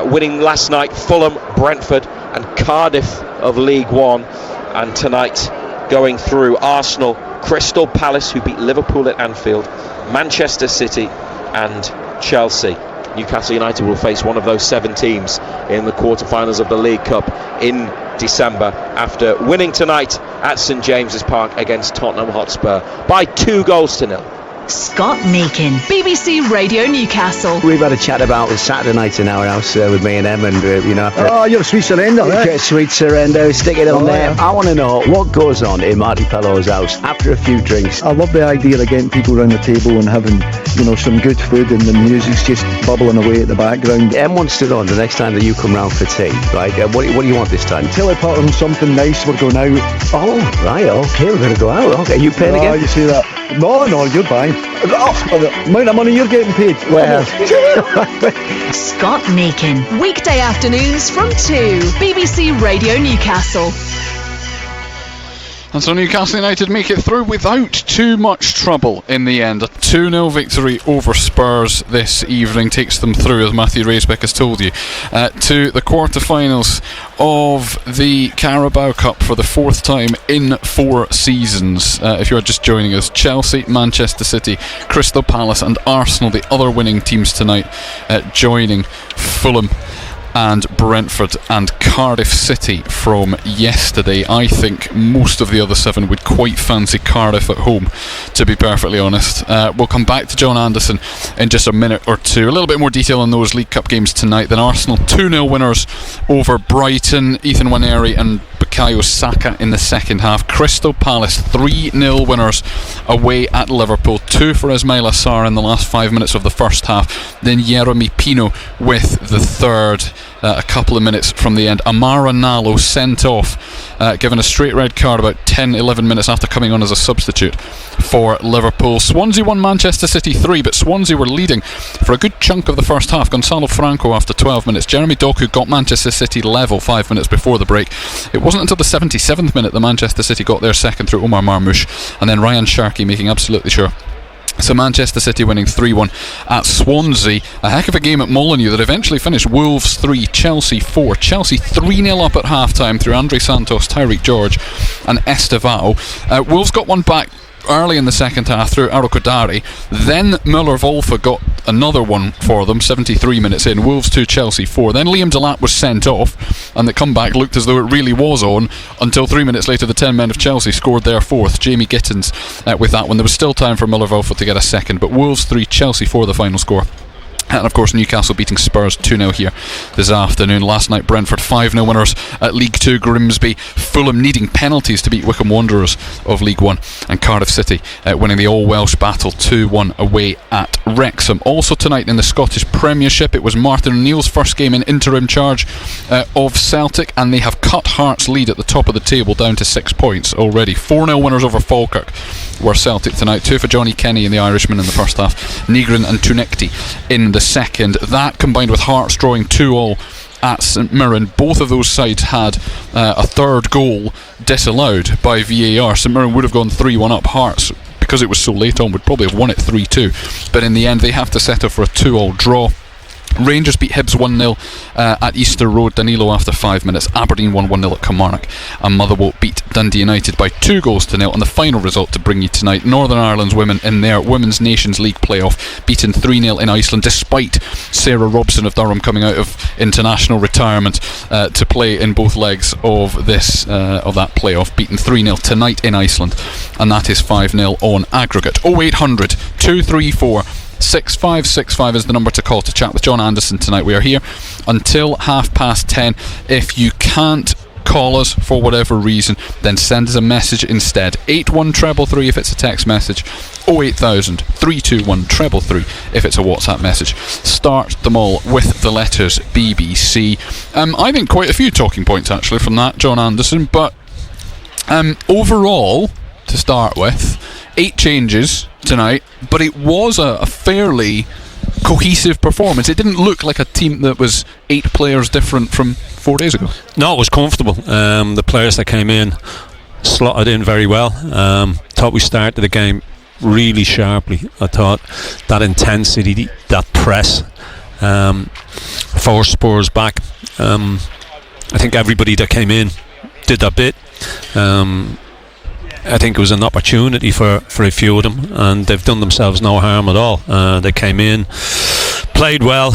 winning last night, Fulham, Brentford and Cardiff of League One, and tonight going through Arsenal, Crystal Palace, who beat Liverpool at Anfield, Manchester City and Chelsea. Newcastle United will face one of those 7 teams in the quarter-finals of the League Cup in December, after winning tonight at St James's Park against Tottenham Hotspur by 2-0. Scott Meakin, BBC Radio Newcastle. We've had a chat about Saturday night in our house with me and Em, and after you're a sweet surrender, a sweet surrender, stick it on there. Yeah. I want to know what goes on in Marty Pello's house after a few drinks. I love the idea of getting people around the table and having some good food, and the music's just bubbling away at the background. Em wants to know the next time that you come round for tea, right? What do you want this time? Till I put on something nice, we're going out. Oh, right, okay, we're going to go out. Okay, you paying again? You see that? No, you're buying. The amount of money you're getting paid. Well, Scott Meakin, weekday afternoons from 2, BBC Radio Newcastle. And so Newcastle United make it through without too much trouble in the end. A 2-0 victory over Spurs this evening takes them through, as Matthew Raisbeck has told you, to the quarter-finals of the Carabao Cup for the 4th time in 4 seasons. If you're just joining us, Chelsea, Manchester City, Crystal Palace and Arsenal, the other winning teams tonight, joining Fulham and Brentford and Cardiff City from yesterday. I think most of the other 7 would quite fancy Cardiff at home, to be perfectly honest. We'll come back to John Anderson in just a minute or two. A little bit more detail on those League Cup games tonight. Then Arsenal 2-0 winners over Brighton, Ethan Nwaneri and Bukayo Saka in the second half. Crystal Palace 3-0 winners away at Liverpool, 2 for Ismaila Sarr in the last 5 minutes of the first half. Then Yeremy Pino with the third. A couple of minutes from the end. Amara Nalo sent off, given a straight red card about 10-11 minutes after coming on as a substitute for Liverpool. Swansea won Manchester City 3, but Swansea were leading for a good chunk of the first half. Gonzalo Franco after 12 minutes. Jeremy Doku got Manchester City level 5 minutes before the break. It wasn't until the 77th minute that Manchester City got their second through Omar Marmoush, and then Ryan Sharkey making absolutely sure. So Manchester City winning 3-1 at Swansea. A heck of a game at Molineux that eventually finished Wolves 3, Chelsea 4. Chelsea 3-0 up at half-time through Andre Santos, Tyreek George and Estevao. Wolves got one back early in the second half through Arokodare. Then Müller-Wolfe got another one for them 73 minutes in. Wolves 2, Chelsea 4. Then Liam Delap was sent off, and the comeback looked as though it really was on until 3 minutes later the 10 men of Chelsea scored their fourth. Jamie Gittins with that one. There was still time for Müller-Wolfe to get a second, but Wolves 3, Chelsea 4 the final score. And of course Newcastle beating Spurs 2-0 here this afternoon. Last night Brentford 5-0 winners at League 2. Grimsby, Fulham needing penalties to beat Wycombe Wanderers of League 1, and Cardiff City winning the all-Welsh battle 2-1 away at Wrexham. Also tonight in the Scottish Premiership, it was Martin O'Neill's first game in interim charge of Celtic, and they have cut Hearts' lead at the top of the table down to 6 points already. 4-0 winners over Falkirk were Celtic tonight. 2 for Johnny Kenny and the Irishman in the first half, Nigrin and Tunekti in the second. That combined with Hearts drawing 2-2 at St Mirren. Both of those sides had a third goal disallowed by VAR. St Mirren would have gone 3-1 up. Hearts, because it was so late on, would probably have won it 3-2, but in the end they have to settle for a 2-2 draw. Rangers beat Hibs 1-0 at Easter Road, Danilo after 5 minutes. Aberdeen won 1-0 at Kilmarnock, and Motherwell beat Dundee United by 2-0. And the final result to bring you tonight, Northern Ireland's women in their Women's Nations League playoff, beaten 3-0 in Iceland, despite Sarah Robson of Durham coming out of international retirement to play in both legs of this of that playoff. Beaten 3-0 tonight in Iceland, and that is 5-0 on aggregate. 0800 234 6565 is the number to call to chat with John Anderson tonight. We are here until 10:30. If you can't call us for whatever reason, then send us a message instead. 81333 if it's a text message, 08000 321 333 if it's a WhatsApp message. Start them all with the letters BBC. I think quite a few talking points actually from that, John Anderson, but overall, to start with, 8 changes tonight, but it was a fairly cohesive performance. It didn't look like a team that was 8 players different from 4 days ago. No, it was comfortable. The players that came in slotted in very well. Thought we started the game really sharply. I thought that intensity, that press, forced Spurs back. I think everybody that came in did their bit. I think it was an opportunity for a few of them, and they've done themselves no harm at all. They came in, played well,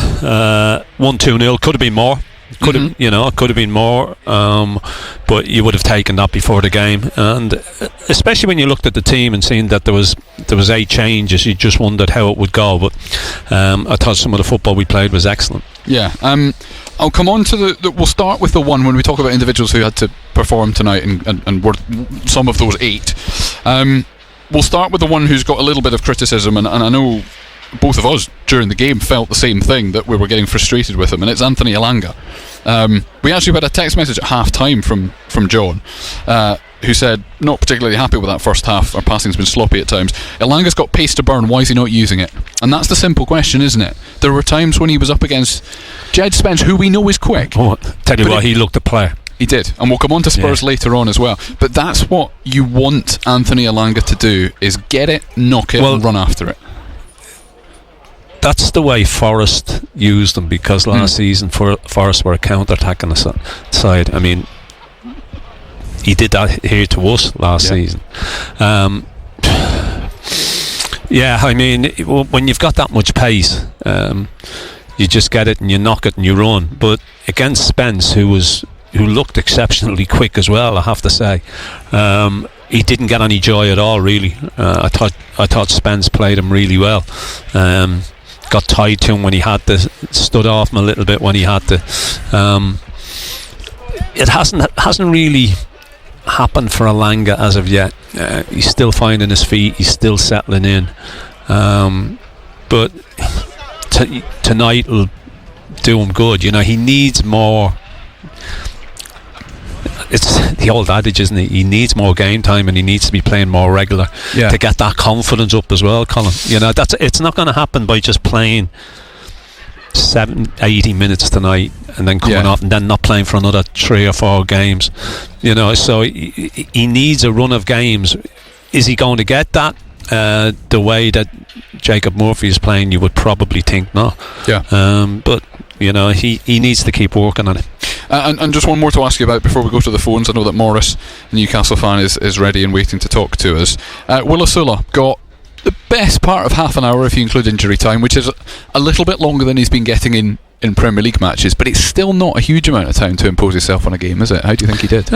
won 2-0. Could have been more. Could have been more. But you would have taken that before the game, and especially when you looked at the team and seen that there was 8 changes, you just wondered how it would go. But I thought some of the football we played was excellent. Yeah. I'll come on to we'll start with the one when we talk about individuals who had to perform tonight and were some of those 8. We'll start with the one who's got a little bit of criticism, and I know both of us during the game felt the same thing, that we were getting frustrated with him, and it's Anthony Elanga. We actually had a text message at half time from John, who said not particularly happy with that first half. Our passing's been sloppy at times. Elanga's got pace to burn, why is he not using it? And that's the simple question, isn't it? There were times when he was up against Jed Spence, who we know is quick. Tell you what, he looked a player. He did, and we'll come on to Spurs later on as well. But that's what you want Anthony Elanga to do, is get it, knock it, and run after it. That's the way Forest used them, because last season Forest were a counter-attacking side. I mean, he did that here to us last season. I mean, when you've got that much pace, you just get it and you knock it and you run. But against Spence, who looked exceptionally quick as well, I have to say, he didn't get any joy at all, really. I thought Spence played him really well. Got tied to him when he had to, stood off him a little bit when he had to. It hasn't really happened for Elanga as of yet. He's still finding his feet, he's still settling in, but tonight will do him good. He needs more. It's the old adage, isn't it? He needs more game time, and he needs to be playing more regular to get that confidence up as well, Colin. It's not going to happen by just playing 80 minutes tonight and then coming off and then not playing for another 3 or 4 games. So he needs a run of games. Is he going to get that the way that Jacob Murphy is playing? You would probably think not. But he needs to keep working on it. And just one more to ask you about before we go to the phones. I know that Morris, the Newcastle fan, is ready and waiting to talk to us. Willisula got the best part of half an hour if you include injury time, which is a little bit longer than he's been getting in Premier League matches, but it's still not a huge amount of time to impose himself on a game, is it? How do you think he did?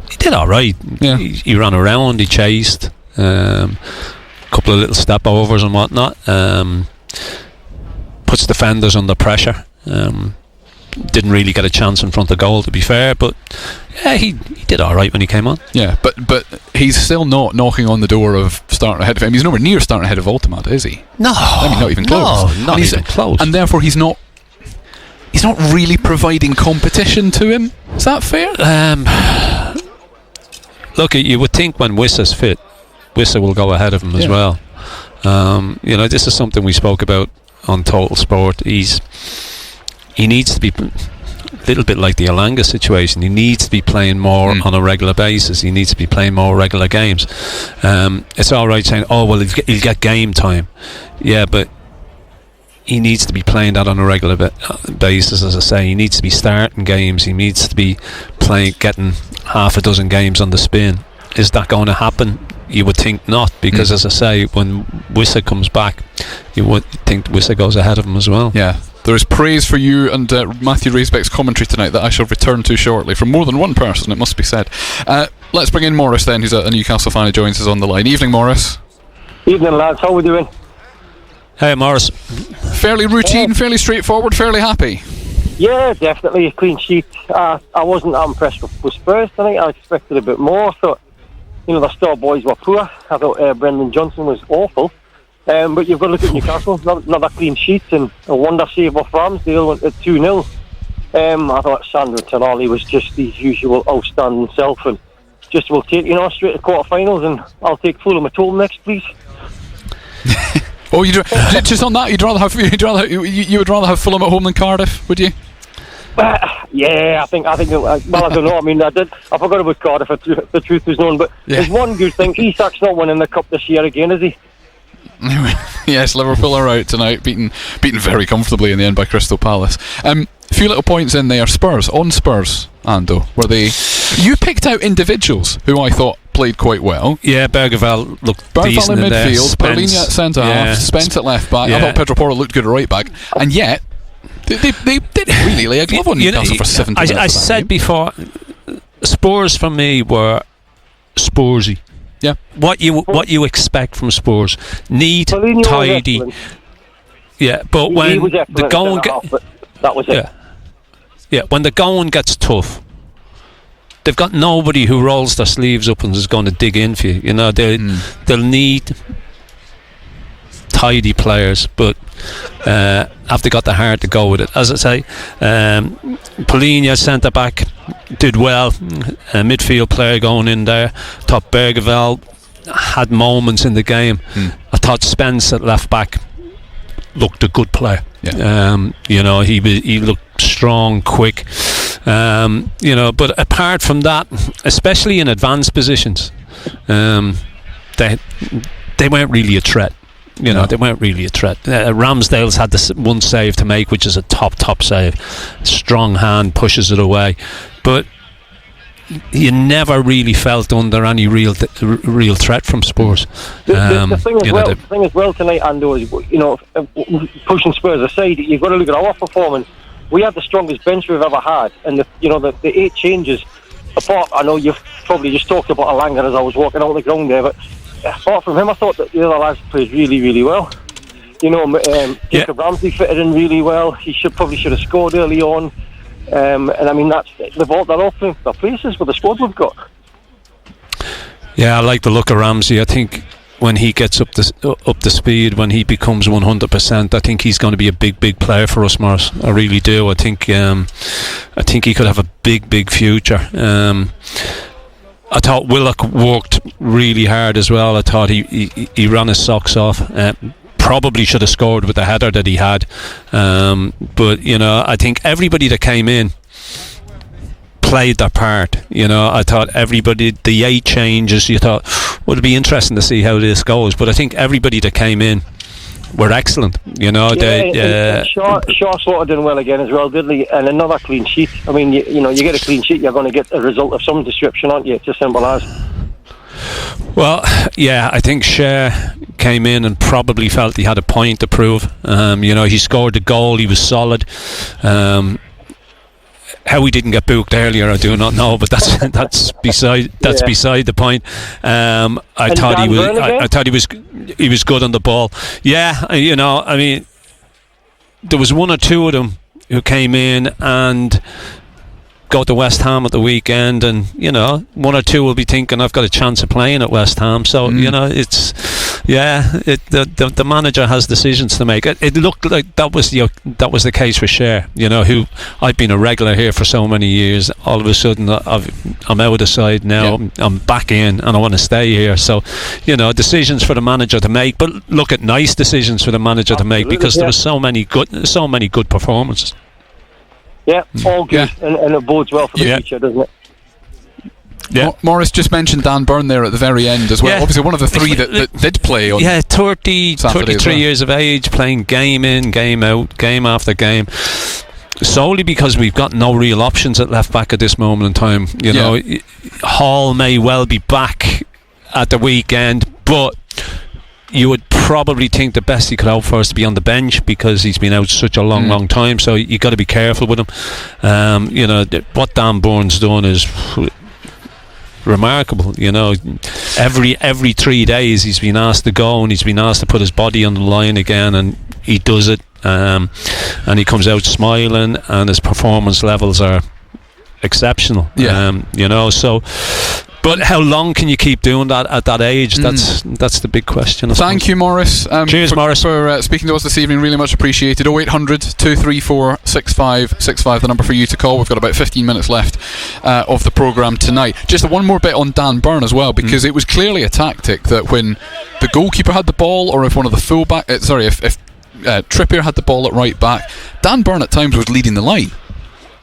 He did alright. He ran around, he chased, a couple of little step overs and whatnot. puts defenders under pressure. Didn't really get a chance in front of goal, to be fair, but yeah, he did all right when he came on. Yeah, but he's still not knocking on the door of starting ahead of him. He's nowhere near starting ahead of Ultimate, is he? No, I mean, not even close. No, not even close. And therefore, he's not really providing competition to him. Is that fair? Look, you would think when Wissa's fit, Wissa will go ahead of him as well. This is something we spoke about on Total Sport. He needs to be a little bit like the Elanga situation. He needs to be playing more on a regular basis. He needs to be playing more regular games. It's all right saying, oh well, he'll get game time. Yeah, but he needs to be playing that on a regular basis. As I say, he needs to be starting games. He needs to be getting half a dozen games on the spin. Is that going to happen? You would think not, because as I say, when Wissa comes back, you would think Wissa goes ahead of him as well. Yeah. There is praise for you and Matthew Raisbeck's commentary tonight that I shall return to shortly from more than one person, it must be said. Let's bring in Morris then, who's a Newcastle fan who joins us on the line. Evening, Morris. Evening, lads. How are we doing? Hey, Morris. Fairly routine, fairly straightforward, fairly happy. Yeah, definitely a clean sheet. I wasn't that impressed with Spurs tonight. I expected a bit more. I thought, the star boys were poor. I thought Brendan Johnson was awful. But you've got to look at Newcastle, another clean sheet and a wonder save off Ramsdale went at 2-0. I thought Sandro Tonali was just his usual outstanding self, and just will take straight to quarter-finals, and I'll take Fulham at home next, please. Oh, just on that, you would rather have Fulham at home than Cardiff, would you? Yeah, I think. Well, I don't know. I mean, I forgot about Cardiff. If the truth is known, but there's one good thing. Isak's not winning the cup this year again, is he? Yes, Liverpool are out tonight, beaten very comfortably in the end by Crystal Palace. A few little points in there. Spurs, Ando, were they? You picked out individuals who I thought played quite well. Yeah, Bergevall looked decent in midfield, Spence Paulinho at centre half, Spence at left back. I thought Pedro Porro looked good at right back, and yet they didn't really lay a glove on Newcastle for 70 minutes. I said before, Spurs for me were Spursy. Yeah. What you expect from Spurs? Neat, Paulinho tidy. Yeah, but when the going that was it. Yeah, when the going gets tough, they've got nobody who rolls their sleeves up and is going to dig in for you. They'll need tidy players, but have they got the heart to go with it? As I say, Paulinho centre back did well. A midfield player going in there. Thought Bergevall had moments in the game. I thought Spence at left back looked a good player. He looked strong, quick. But apart from that, especially in advanced positions, they weren't really a threat. They weren't really a threat. Ramsdale's had this one save to make, which is a top save. Strong hand pushes it away, but you never really felt under any real threat from Spurs. The thing as well tonight, Ando, is pushing Spurs aside, you've got to look at our performance. We had the strongest bench we've ever had, and the 8 changes. Apart, I know you've probably just talked about Elanga as I was walking out the ground there, but apart from him, I thought that the other lads played really, really well. Jacob Ramsey fitted in really well. He probably should have scored early on. And I mean, they're all playing their places with the squad we've got. Yeah, I like the look of Ramsey. I think when he gets up the speed, when he becomes 100%, I think he's going to be a big player for us, Morris. I really do. I think he could have a big future. I thought Willock worked really hard as well. I thought he ran his socks off. Probably should have scored with the header that he had. But I think everybody that came in played their part. I thought everybody, the 8 changes, you thought, well, it'd be interesting to see how this goes. But I think everybody that came in were excellent. Shaw slotted in well again as well, didn't he? And another clean sheet. I mean, you get a clean sheet, you're going to get a result of some description, aren't you? It's as simple as. Well, yeah, I think Cher came in and probably felt he had a point to prove. He scored the goal, he was solid. How he didn't get booked earlier, I do not know, but that's beside the point. I thought he was good on the ball. Yeah, I mean, there was one or two of them who came in and go to West Ham at the weekend, and one or two will be thinking, I've got a chance of playing at West Ham. So it's the manager has decisions to make. It looked like that was the case for Cher, who I've been a regular here for so many years. All of a sudden I'm out of the side now. I'm back in and I want to stay here. So decisions for the manager to make, but look at nice decisions for the manager to make, because there was so many good performances. Yeah, all good, and it bodes well for the future, doesn't it? Yeah. Morris just mentioned Dan Burn there at the very end as well. Obviously one of the three that did play on 33 years of age, playing game in, game out, game after game, solely because we've got no real options at left back at this moment in time. Hall may well be back at the weekend, but you would probably think the best he could hope for is to be on the bench, because he's been out such a long time, so you got to be careful with him. What Dan Burns done is remarkable. Every 3 days he's been asked to go, and he's been asked to put his body on the line again, and he does it, and he comes out smiling, and his performance levels are exceptional. But how long can you keep doing that at that age? That's the big question. Thank you, Morris. Cheers, Morris, for speaking to us this evening. Really much appreciated. 0800 234 6565, the number for you to call. We've got about 15 minutes left of the programme tonight. Just one more bit on Dan Burn as well, because it was clearly a tactic that when the goalkeeper had the ball, or if one of the fullback, if Trippier had the ball at right back, Dan Burn at times was leading the line.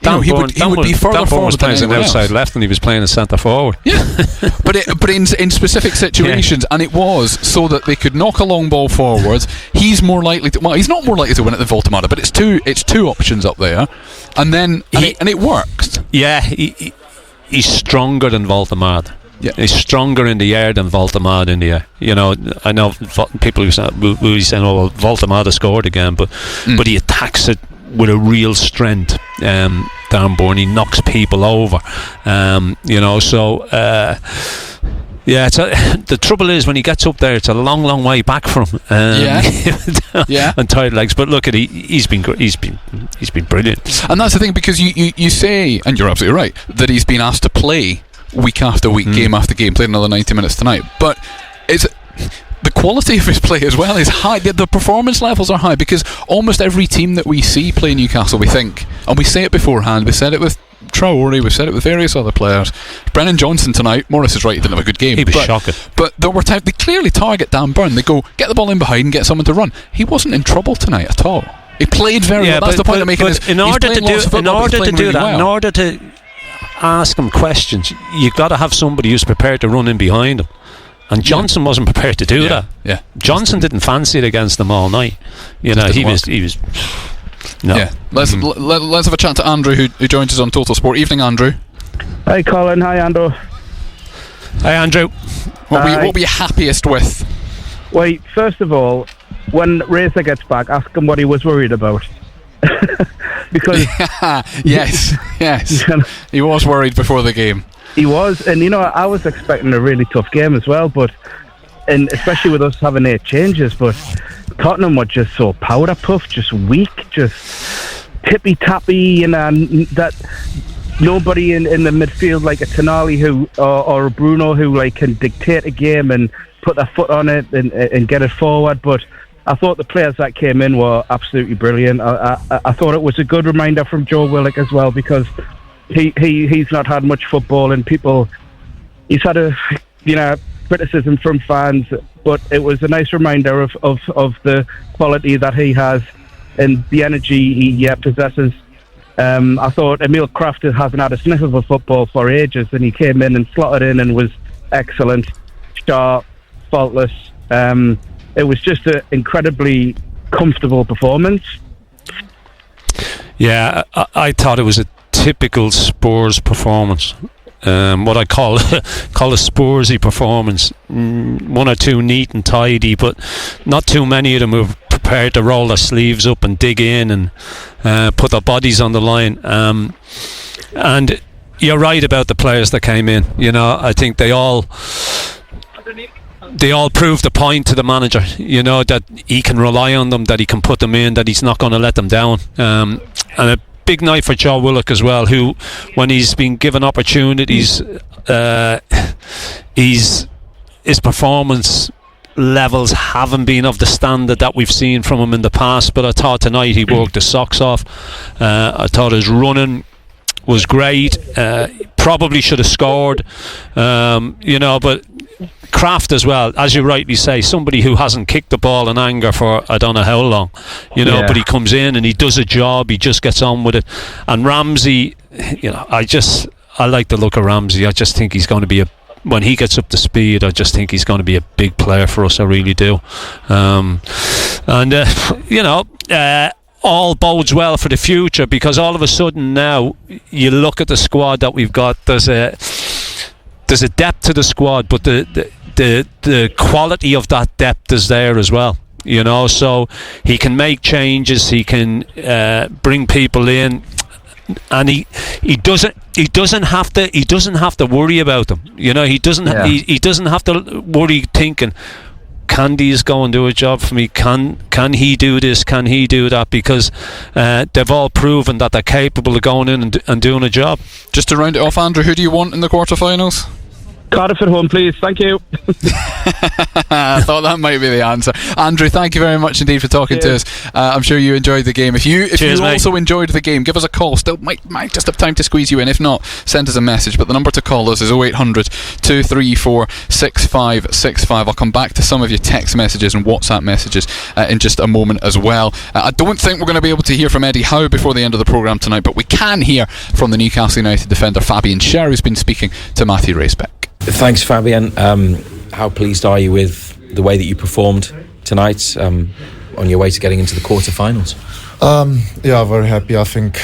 He would be further forward than anyone else. Outside left, and he was playing as centre forward. Yeah, but in specific situations, and it was so that they could knock a long ball forwards. He's more likely to. Well, he's not more likely to win it than Voltemada, but it's two options up there, and then it works. Yeah, he's stronger than Voltemada. Yeah. He's stronger in the air than Voltemada in the air. I know people will be saying, "Oh, well, Voltemada scored again," but he attacks it with a real strength. Dan Burn, he knocks people over. The trouble is when he gets up there, it's a long way back from and tired legs. But look at he's been brilliant. And that's the thing, because you say, and you're absolutely right, that he's been asked to play week after week, game after game, played another 90 minutes tonight. But the quality of his play as well is high. The performance levels are high, because almost every team that we see play Newcastle, we think, and we say it beforehand, we said it with Traore, we've said it with various other players. Brennan Johnson tonight, Morris is right, he didn't have a good game. He was shocking. But there were times they clearly target Dan Burn. They go, get the ball in behind and get someone to run. He wasn't in trouble tonight at all. He played very well. That's the point I'm making. In order to ask him questions, you've got to have somebody who's prepared to run in behind him. And Johnson wasn't prepared to do that. Yeah, Johnson didn't fancy it against them all night. He was. No. Yeah. Let's have a chat to Andrew, who joins us on Total Sport. Evening, Andrew. Hi, Colin. Hi, Andrew. Hi, Andrew. What were you happiest with? Wait, first of all, when Razor gets back, ask him what he was worried about. Because yes, he was worried before the game. He was, and I was expecting a really tough game as well, and especially with us having 8 changes, but Tottenham were just so powder puff, just weak, just tippy tappy, and that nobody in the midfield like a Tonali or a Bruno who can dictate a game and put their foot on it and get it forward. But I thought the players that came in were absolutely brilliant. I thought it was a good reminder from Joe Willock as well, because he's not had much football, and he's had criticism from fans, but it was a nice reminder of the quality that he has and the energy he possesses. I thought Emil Kraft hasn't had a sniff of a football for ages, and he came in and slotted in and was excellent, sharp, faultless. It was just an incredibly comfortable performance. Yeah, I thought it was a typical Spurs performance. What I call a Spursy performance. One or two neat and tidy, but not too many of them were prepared to roll their sleeves up and dig in and put their bodies on the line. And you're right about the players that came in. I think they all they all proved the point to the manager, you know, that he can rely on them, that he can put them in, that he's not going to let them down. And a big night for Joe Willock as well, who, when he's been given opportunities, his performance levels haven't been of the standard that we've seen from him in the past. But I thought tonight he worked his socks off. I thought his running was great. Probably should have scored, you know, but Kraft as well, as you rightly say, somebody who hasn't kicked the ball in anger for I don't know how long, you know, but he comes in and he does a job, he just gets on with it. And Ramsey, you know, I like the look of Ramsey. I just think he's going to be when he gets up to speed, I just think he's going to be a big player for us. I really do. You know, all bodes well for the future, because all of a sudden now you look at the squad that we've got. There's a depth to the squad, but the quality of that depth is there as well. You know, so he can make changes. He can bring people in. And he doesn't have to worry about them. You know, he doesn't have to worry thinking, can these go and do a job for me? Can he do this? Can he do that? Because they've all proven that they're capable of going in and doing a job. Just to round it off, Andrew, who do you want in the quarterfinals? Cardiff at home, please. Thank you. I thought that might be the answer. Andrew, thank you very much indeed for talking to us. I'm sure you enjoyed the game. If you also enjoyed the game, give us a call. Still might just have time to squeeze you in. If not, send us a message. But the number to call us is 0800 234 6565. I'll come back to some of your text messages and WhatsApp messages in just a moment as well. I don't think we're going to be able to hear from Eddie Howe before the end of the programme tonight, but we can hear from the Newcastle United defender Fabian Schär, who's been speaking to Matthew Racebeck. Thanks, Fabian. How pleased are you with the way that you performed tonight on your way to getting into the quarterfinals? Yeah, very happy. I think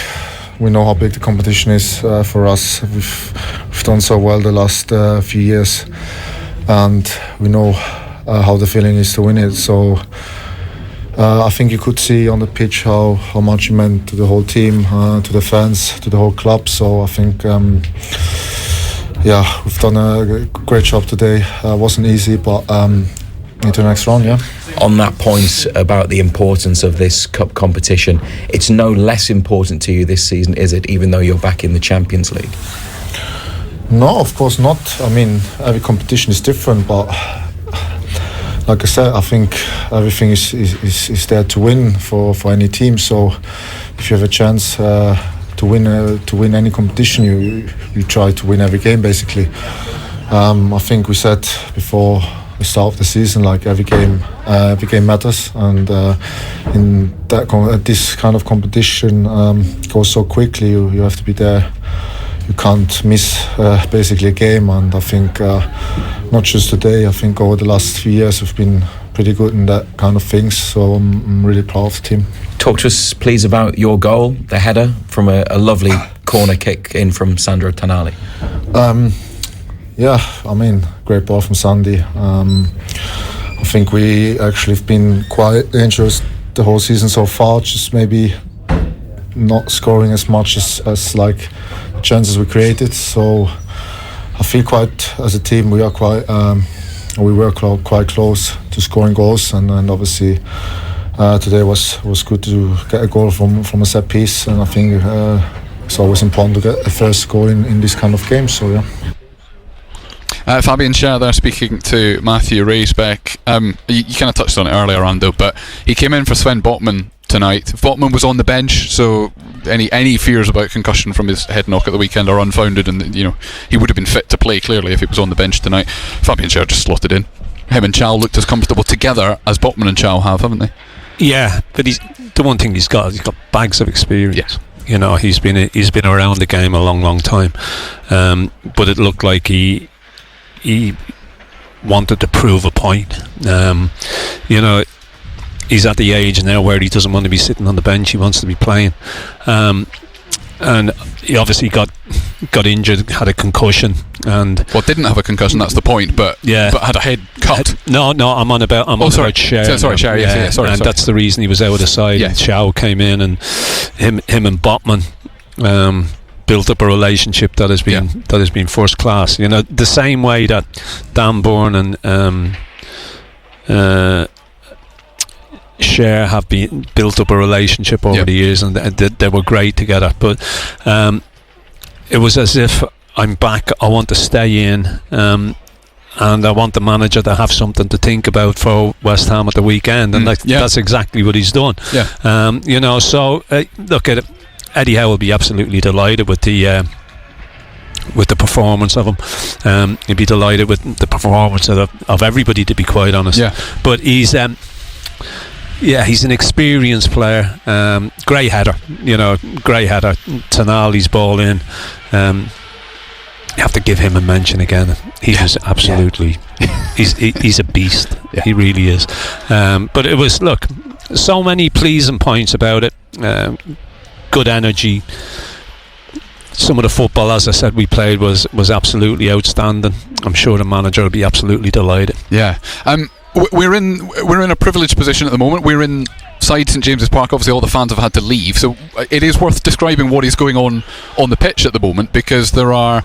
we know how big the competition is for us. We've done so well the last few years, and we know how the feeling is to win it. So I think you could see on the pitch how much it meant to the whole team, to the fans, to the whole club. So I think yeah, we've done a great job today. Wasn't easy, but into the next round, yeah. On that point about the importance of this cup competition, it's no less important to you this season, is it, even though you're back in the Champions League? No, of course not. I mean, every competition is different, but like I said, I think everything is there to win for any team. So if you have a chance to win any competition, you try to win every game, basically. I think we said before the start of the season, like every game matters, and in this kind of competition goes so quickly. You have to be there. You can't miss basically a game, and I think not just today. I think over the last few years we've been pretty good in that kind of things. So I'm really proud of the team. Talk to us, please, about your goal, the header from a lovely corner kick in from Sandro Tonali. Yeah, I mean, great ball from Sandy. I think we actually have been quite dangerous the whole season so far, just maybe not scoring as much as like chances we created. So I feel quite, as a team, we were quite close to scoring goals, and obviously today was good to get a goal from a set piece, and I think it's always important to get the first goal in this kind of game. So yeah. Fabian Schär there speaking to Matthew Racebeck. You kind of touched on it earlier, Rando, but he came in for Sven Botman tonight. Botman was on the bench, so any fears about concussion from his head knock at the weekend are unfounded, and he would have been fit to play clearly if he was on the bench tonight. Fabian Schär just slotted in. Him and Chow looked as comfortable together as Botman and Chow have, haven't they? Yeah, but the one thing he's got bags of experience. Yes. You know, he's been around the game a long time, but it looked like he wanted to prove a point. You know, he's at the age now where he doesn't want to be sitting on the bench. He wants to be playing, and he obviously got injured, had a concussion, and didn't have a concussion. That's the point. But had a head cut. No, I'm on about Schär. Sorry, Schär. Yeah, sorry. That's the reason he was out of the side. Yes. Chow came in, and him and Botman built up a relationship that has been first class. You know, the same way that Dan Bourne and Cher have been built up a relationship over the years, and they were great together. But it was as if I'm back. I want to stay in, and I want the manager to have something to think about for West Ham at the weekend, and that's exactly what he's done. So look at it. Eddie Howe will be absolutely delighted with the performance of him. He'll be delighted with the performance of everybody, to be quite honest. But he's he's an experienced player. Great header, Tonali's ball in. You have to give him a mention again. He was absolutely he's a beast. He really is. But it was, look, so many pleasing points about it. Good energy. Some of the football, as I said, we played was absolutely outstanding. I'm sure the manager will be absolutely delighted. We're in a privileged position at the moment. We're inside St James's Park. Obviously all the fans have had to leave, so it is worth describing what is going on the pitch at the moment, because there are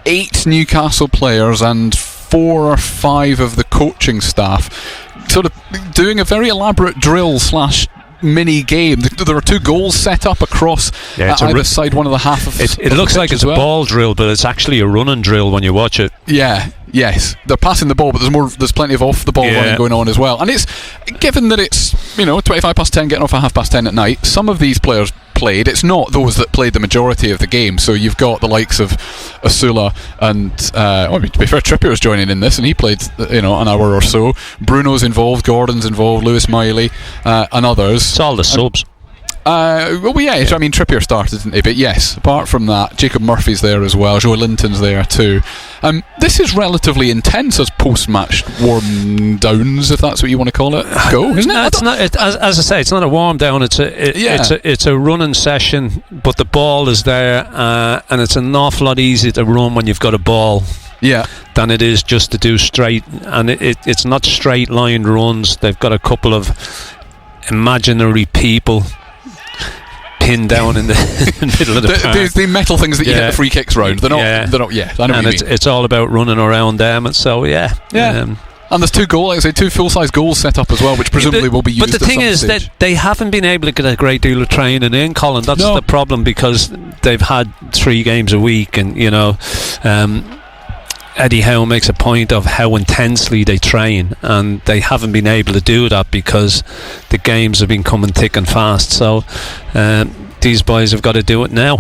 8 Newcastle players and 4 or 5 of the coaching staff sort of doing a very elaborate drill / mini game. There are 2 goals set up across either side, one of the half of it looks like it's a ball drill, but it's actually a running drill when you watch it. Yes, they're passing the ball, but there's plenty of off the ball running going on as well. And it's, given that it's 10:25, getting off at 10:30 at night, some of these players played. It's not those that played the majority of the game. So you've got the likes of Asula and to be fair, Trippier's joining in this, and he played an hour or so. Bruno's involved, Gordon's involved, Lewis Miley, and others. It's all the subs. I mean, Trippier started, didn't he? But yes, apart from that, Jacob Murphy's there as well. Joe Linton's there too. This is relatively intense as post-match warm downs, if that's what you want to call it. Isn't it? It's not. As I say, it's not a warm down. It's a running session, but the ball is there, and it's an awful lot easier to run when you've got a ball. Than it is just to do straight, and it's not straight line runs. They've got a couple of imaginary people pinned down in the middle of the park. The metal things that you hit the free kicks round. They're not. I know what you mean. It's all about running around them, and so and there's 2 full-size goals set up as well, which presumably will be used. But the thing is that they haven't been able to get a great deal of training in, Colin. That's the problem, because they've had 3 games a week, and Eddie Howe makes a point of how intensely they train, and they haven't been able to do that because the games have been coming thick and fast. So these boys have got to do it now.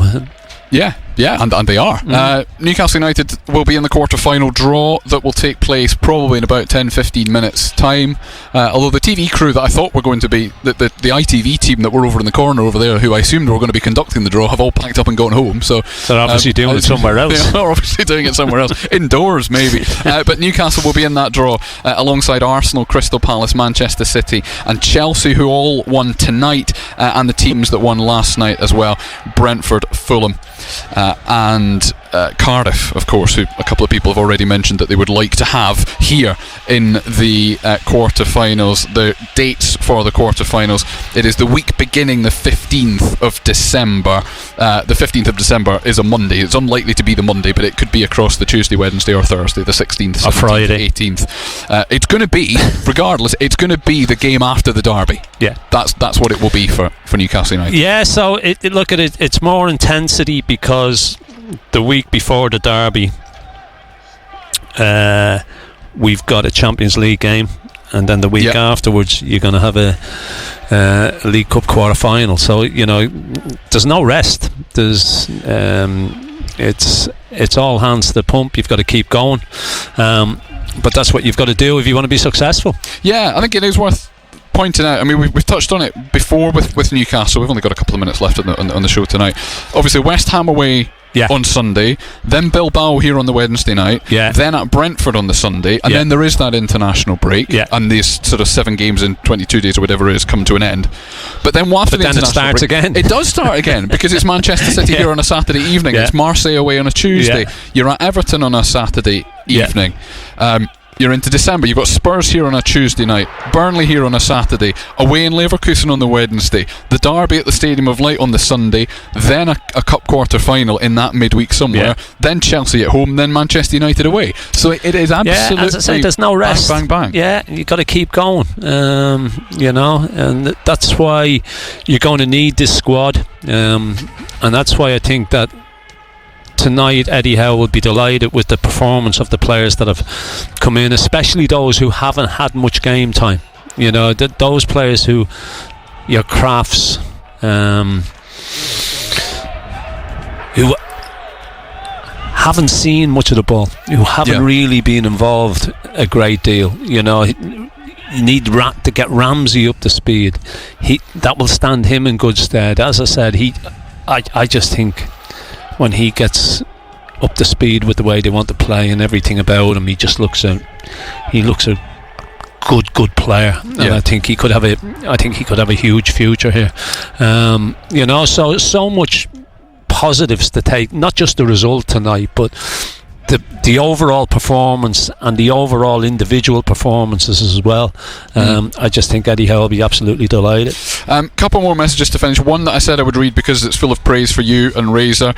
And they are. Newcastle United will be in the quarter-final draw that will take place probably in about 10-15 minutes time, although the TV crew that I thought were going to be the ITV team that were over in the corner over there, who I assumed were going to be conducting the draw, have all packed up and gone home. So they're obviously doing it somewhere else. They are obviously doing it somewhere else, indoors maybe. But Newcastle will be in that draw alongside Arsenal, Crystal Palace, Manchester City and Chelsea, who all won tonight, and the teams that won last night as well: Brentford, Fulham, and Cardiff, of course, who a couple of people have already mentioned that they would like to have here in the quarter-finals. The dates for the quarter-finals: it is the week beginning the 15th of December. The 15th of December is a Monday. It's unlikely to be the Monday, but it could be across the Tuesday, Wednesday or Thursday, the 16th, 17th, Friday, 18th. It's going to be, regardless, it's going to be the game after the derby. That's what it will be for Newcastle United. So look at it, it's more intensity because the week before the derby we've got a Champions League game, and then the week afterwards you're going to have a League Cup quarter-final. So there's no rest. There's it's all hands to the pump. You've got to keep going, but that's what you've got to do if you want to be successful. I think it is worth pointing out. I mean, we've touched on it before with Newcastle. We've only got a couple of minutes left on the show tonight. Obviously West Ham away on Sunday, then Bilbao here on the Wednesday night, then at Brentford on the Sunday, and then there is that international break, and these sort of 7 games in 22 days or whatever it is come to an end. But then after the international it starts break, again. It does start again, because it's Manchester City here on a Saturday evening, it's Marseille away on a Tuesday, you're at Everton on a Saturday evening. you're into December. You've got Spurs here on a Tuesday night, Burnley here on a Saturday, away in Leverkusen on the Wednesday, the derby at the Stadium of Light on the Sunday, then a cup quarter final in that midweek somewhere, then Chelsea at home, then Manchester United away. So it is absolutely, as I say, there's no rest. Bang, bang, bang. Yeah, you've got to keep going, and that's why you're going to need this squad, and that's why I think that tonight Eddie Howe will be delighted with the performance of the players that have come in, especially those who haven't had much game time. Those players who, your Crafts, who haven't seen much of the ball, who haven't really been involved a great deal. You need to get Ramsey up to speed. That will stand him in good stead. As I said, I just think when he gets up to speed with the way they want to play and everything about him, he looks a good player, and I think he could have a huge future here. So much positives to take, not just the result tonight, but the overall performance and the overall individual performances as well. I just think Eddie Howe will be absolutely delighted. Couple more messages to finish. One that I said I would read because it's full of praise for you and Razor.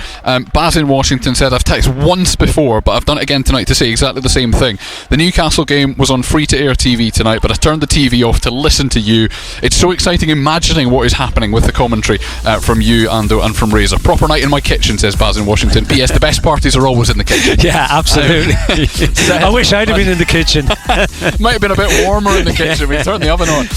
Baz in Washington said, I've texted once before, but I've done it again tonight to say exactly the same thing. The Newcastle game was on free-to-air TV tonight, but I turned the TV off to listen to you. It's so exciting imagining what is happening with the commentary from you, Ando, and from Razor. Proper night in my kitchen, says Baz in Washington. P.S. The best parties are always in the kitchen. Yeah, absolutely. I wish I'd have been in the kitchen. Might have been a bit warmer in the kitchen. We turned the oven on.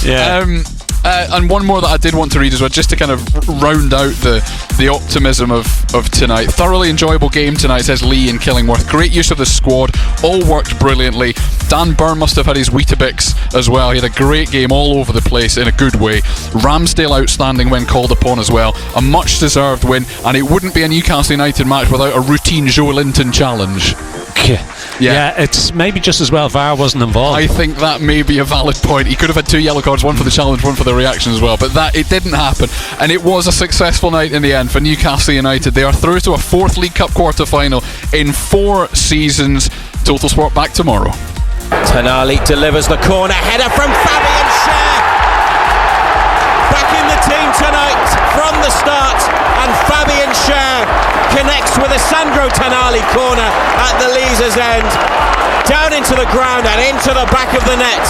And one more that I did want to read as well, just to kind of round out the optimism of tonight. Thoroughly enjoyable game tonight, says Lee in Killingworth. Great use of the squad, all worked brilliantly. Dan Byrne must have had his Weetabix as well. He had a great game all over the place in a good way. Ramsdale outstanding when called upon as well. A much deserved win, and it wouldn't be a Newcastle United match without a routine Joe Linton challenge. Yeah, it's maybe just as well VAR wasn't involved. I think that may be a valid point. He could have had 2 yellow cards, one for the challenge, one for the reaction as well, but that it didn't happen, and it was a successful night in the end for Newcastle United. They are through to a 4th League Cup quarter final in 4 seasons. Total Sport back tomorrow. Tonali delivers the corner header from Fabian Schär. Back in the team tonight from the start, and Fabian Schär connects with a Sandro Tonali corner at the Leazer's end, down into the ground and into the back of the net.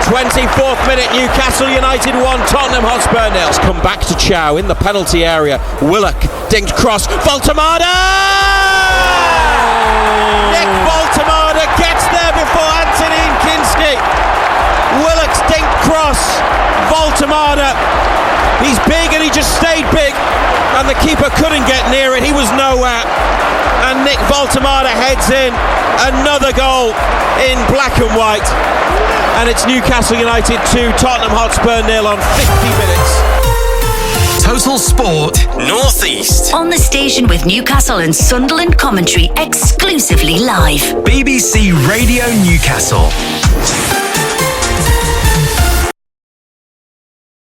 24th minute, Newcastle United 1, Tottenham Hotspur 0. It's come back to Chow in the penalty area. Willock dinked cross, Voltemada! Nick Voltemada gets there before Antonin Kinski. Willock's dinked cross, Voltemada. He's big and he just stayed big, and the keeper couldn't get near it. He was nowhere, and Nick Voltemada heads in. Another goal in black and white, and it's Newcastle United 2, Tottenham Hotspur 0 on 50 minutes. Total Sport North East. On the station with Newcastle and Sunderland commentary exclusively live. BBC Radio Newcastle.